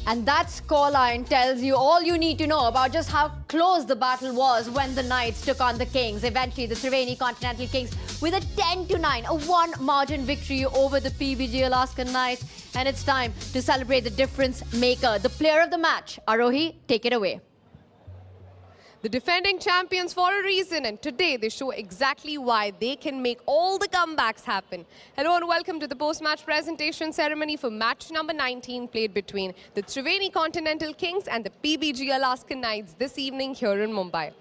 And that scoreline tells you all you need to know about just how close the battle was when the Knights took on the Kings. Eventually, the Triveni Continental Kings with a 10-9, a one-margin victory over the PBG Alaskan Knights. And it's time to celebrate the difference maker, the player of the match. Arohi, take it away. The defending champions for a reason, and today they show exactly why they can make all the comebacks happen. Hello and welcome to the post-match presentation ceremony for match number 19 played between the Triveni Continental Kings and the PBG Alaskan Knights this evening here in Mumbai.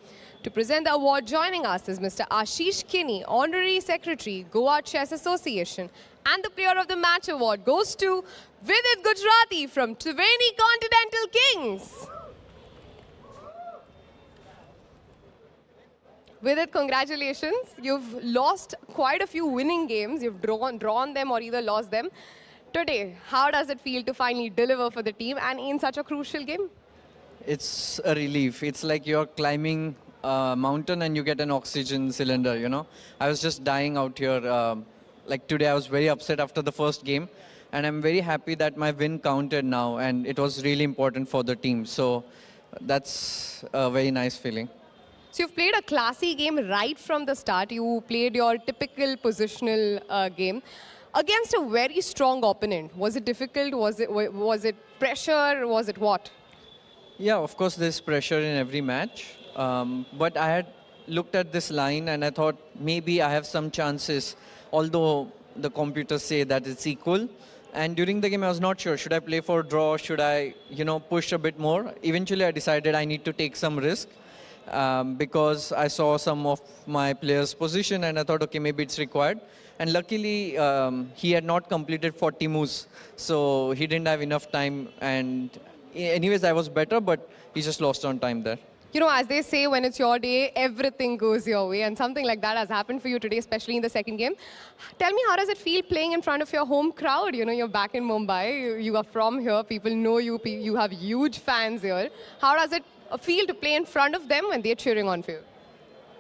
To present the award, joining us is Mr. Ashish Kinney, Honorary Secretary, Goa Chess Association. And the Player of the Match award goes to Vidit Gujarati from Triveni Continental Kings. Vidit, congratulations. You've lost quite a few winning games. You've drawn them or either lost them. Today, how does it feel to finally deliver for the team and in such a crucial game? It's a relief. It's like you're climbing a mountain and you get an oxygen cylinder, you know. I was just dying out here. Like today, I was very upset after the first game. And I'm very happy that my win counted now. And it was really important for the team. So that's a very nice feeling. So you've played a classy game right from the start. You played your typical positional game against a very strong opponent. Was it difficult? Was it pressure? Was it what? Yeah, of course, there's pressure in every match. But I had looked at this line and I thought maybe I have some chances, although the computers say that it's equal. And during the game, I was not sure. Should I play for draw? Should I, push a bit more? Eventually, I decided I need to take some risk because I saw some of my players' position and I thought, okay, maybe it's required. And luckily, he had not completed 40 moves, so he didn't have enough time. And anyways, I was better, but he just lost on time there. As they say, when it's your day, everything goes your way. And something like that has happened for you today, especially in the second game. Tell me, how does it feel playing in front of your home crowd? You're back in Mumbai. You are from here. People know you. You have huge fans here. How does it feel to play in front of them when they're cheering on for you?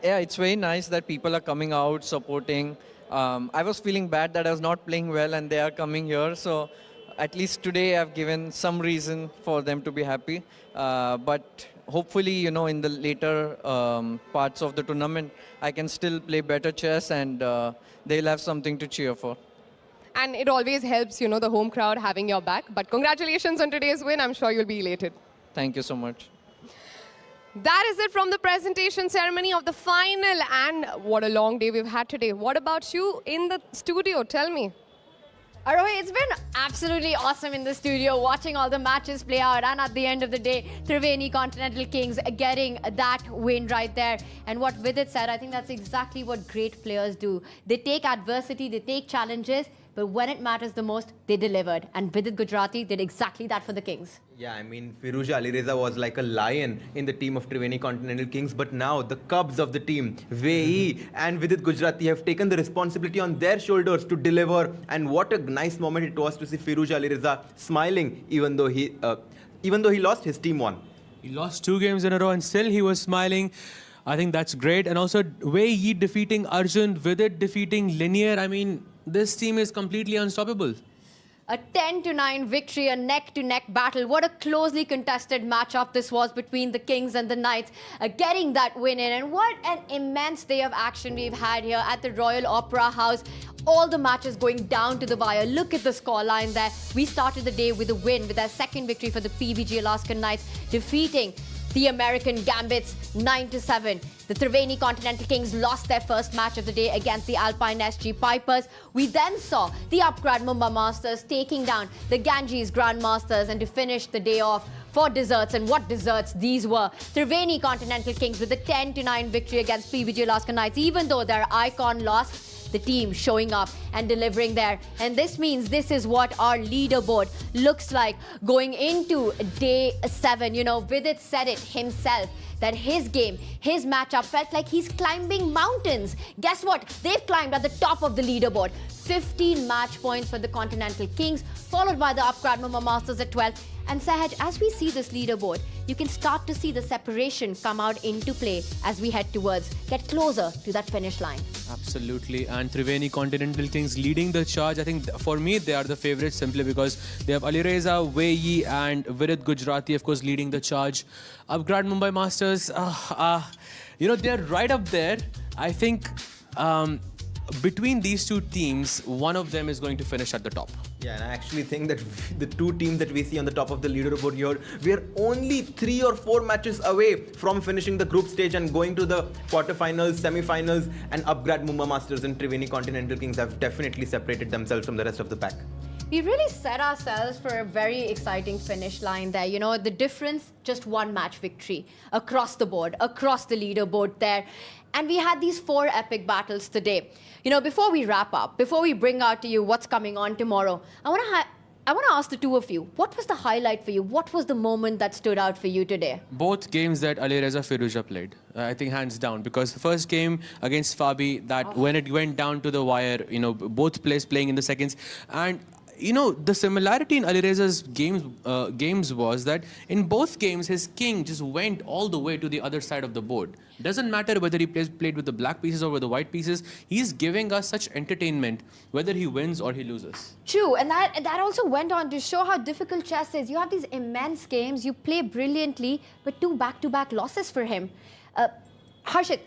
Yeah, it's very nice that people are coming out, supporting. I was feeling bad that I was not playing well and they are coming here. So at least today I've given some reason for them to be happy. But hopefully, in the later parts of the tournament, I can still play better chess and they'll have something to cheer for. And it always helps, the home crowd having your back. But congratulations on today's win. I'm sure you'll be elated. Thank you so much. That is it from the presentation ceremony of the final. And what a long day we've had today. What about you in the studio? Tell me. Arohi, it's been absolutely awesome in the studio watching all the matches play out, and at the end of the day, Triveni Continental Kings getting that win right there. And what Vidit said, I think that's exactly what great players do. They take adversity, they take challenges, but when it matters the most, they delivered. And Vidit Gujarati did exactly that for the Kings. Yeah, I mean, Firouzja Alireza was like a lion in the team of Triveni Continental Kings, but now the cubs of the team, Vei and Vidit Gujarati, have taken the responsibility on their shoulders to deliver. And what a nice moment it was to see Firouzja Alireza smiling, even though he lost, his team won. He lost 2 games in a row and still he was smiling. I think that's great. And also Wei defeating Arjun, Vidit defeating Linear. I mean, this team is completely unstoppable. A 10-9 victory, a neck-to-neck battle. What a closely contested matchup this was between the Kings and the Knights, getting that win in. And what an immense day of action we've had here at the Royal Opera House. All the matches going down to the wire. Look at the scoreline there. We started the day with a win, with our second victory for the PBG Alaskan Knights, defeating the American Gambits 9-7. The Triveni Continental Kings lost their first match of the day against the Alpine SG Pipers. We then saw the Upgrad Mumba Masters taking down the Ganges Grandmasters, and to finish the day off for desserts, and what desserts these were. Triveni Continental Kings with a 10-9 victory against PBG Alaskan Knights, even though their icon lost. The team showing up and delivering there. And this means this is what our leaderboard looks like going into day 7. Vidit said it himself, that his game, his matchup felt like he's climbing mountains. Guess what? They've climbed at the top of the leaderboard. 15 match points for the Continental Kings, followed by the Upgrad Mumba Masters at 12. And Sahaj, as we see this leaderboard, you can start to see the separation come out into play as we get closer to that finish line. Absolutely. And Triveni Continental Kings leading the charge. I think for me, they are the favorites simply because they have Alireza, Wei and Vidit Gujarati, of course, leading the charge. Upgrad Mumbai Masters, they're right up there. I think between these two teams, one of them is going to finish at the top. Yeah, and I actually think that the two teams that we see on the top of the leaderboard here, we are only 3 or 4 matches away from finishing the group stage and going to the quarterfinals, semi-finals, and Upgrad Mumba Masters and Triveni Continental Kings have definitely separated themselves from the rest of the pack. We really set ourselves for a very exciting finish line there. The difference, just 1 match victory across the board, across the leaderboard there. And we had these 4 epic battles today. Before we wrap up, before we bring out to you what's coming on tomorrow, I want to ask the two of you, what was the highlight for you? What was the moment that stood out for you today? Both games that Alireza Firouzja played, I think hands down, because the first game against Fabi, when it went down to the wire, both players playing in the seconds. And the similarity in Alireza's games was that in both games, his king just went all the way to the other side of the board. Doesn't matter whether he played with the black pieces or with the white pieces. He's giving us such entertainment, whether he wins or he loses. True, and that also went on to show how difficult chess is. You have these immense games, you play brilliantly, but 2 back-to-back losses for him. Harshit,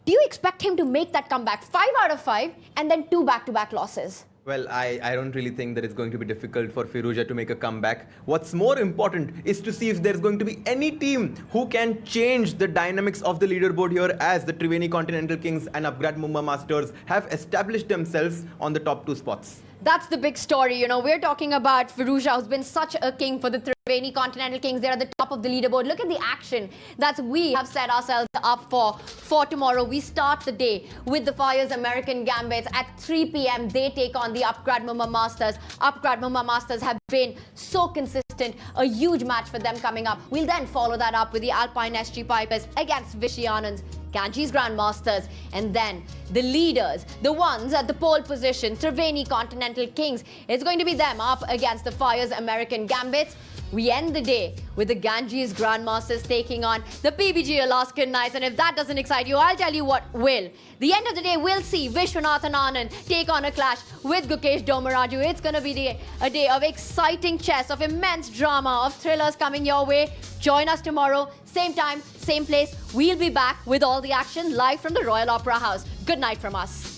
do you expect him to make that comeback? 5 out of 5, and then 2 back-to-back losses? Well, I don't really think that it's going to be difficult for Firouzja to make a comeback. What's more important is to see if there's going to be any team who can change the dynamics of the leaderboard here, as the Triveni Continental Kings and Upgrad Mumba Masters have established themselves on the top 2 spots. That's the big story. You know, we're talking about Firouzja, who's been such a king for the Triveni Continental Kings. They're at the top of the leaderboard. Look at the action that we have set ourselves up for tomorrow. We start the day with the Fyers American Gambits. At 3 p.m., they take on the Upgrad Mumba Masters. Upgrad Mumba Masters have been so consistent. A huge match for them coming up. We'll then follow that up with the Alpine SG Pipers against Vishy Ganges Grandmasters, and then the leaders, the ones at the pole position, Triveni Continental Kings. It's going to be them up against the Fyers American Gambits. We end the day with the Ganges Grandmasters taking on the PBG Alaskan Knights. And if that doesn't excite you, I'll tell you what will. The end of the day, we'll see Vishwanathan Anand take on a clash with Gukesh Domaraju. It's going to be a day of exciting chess, of immense drama, of thrillers coming your way. Join us tomorrow, same time, same place. We'll be back with all the action live from the Royal Opera House. Good night from us.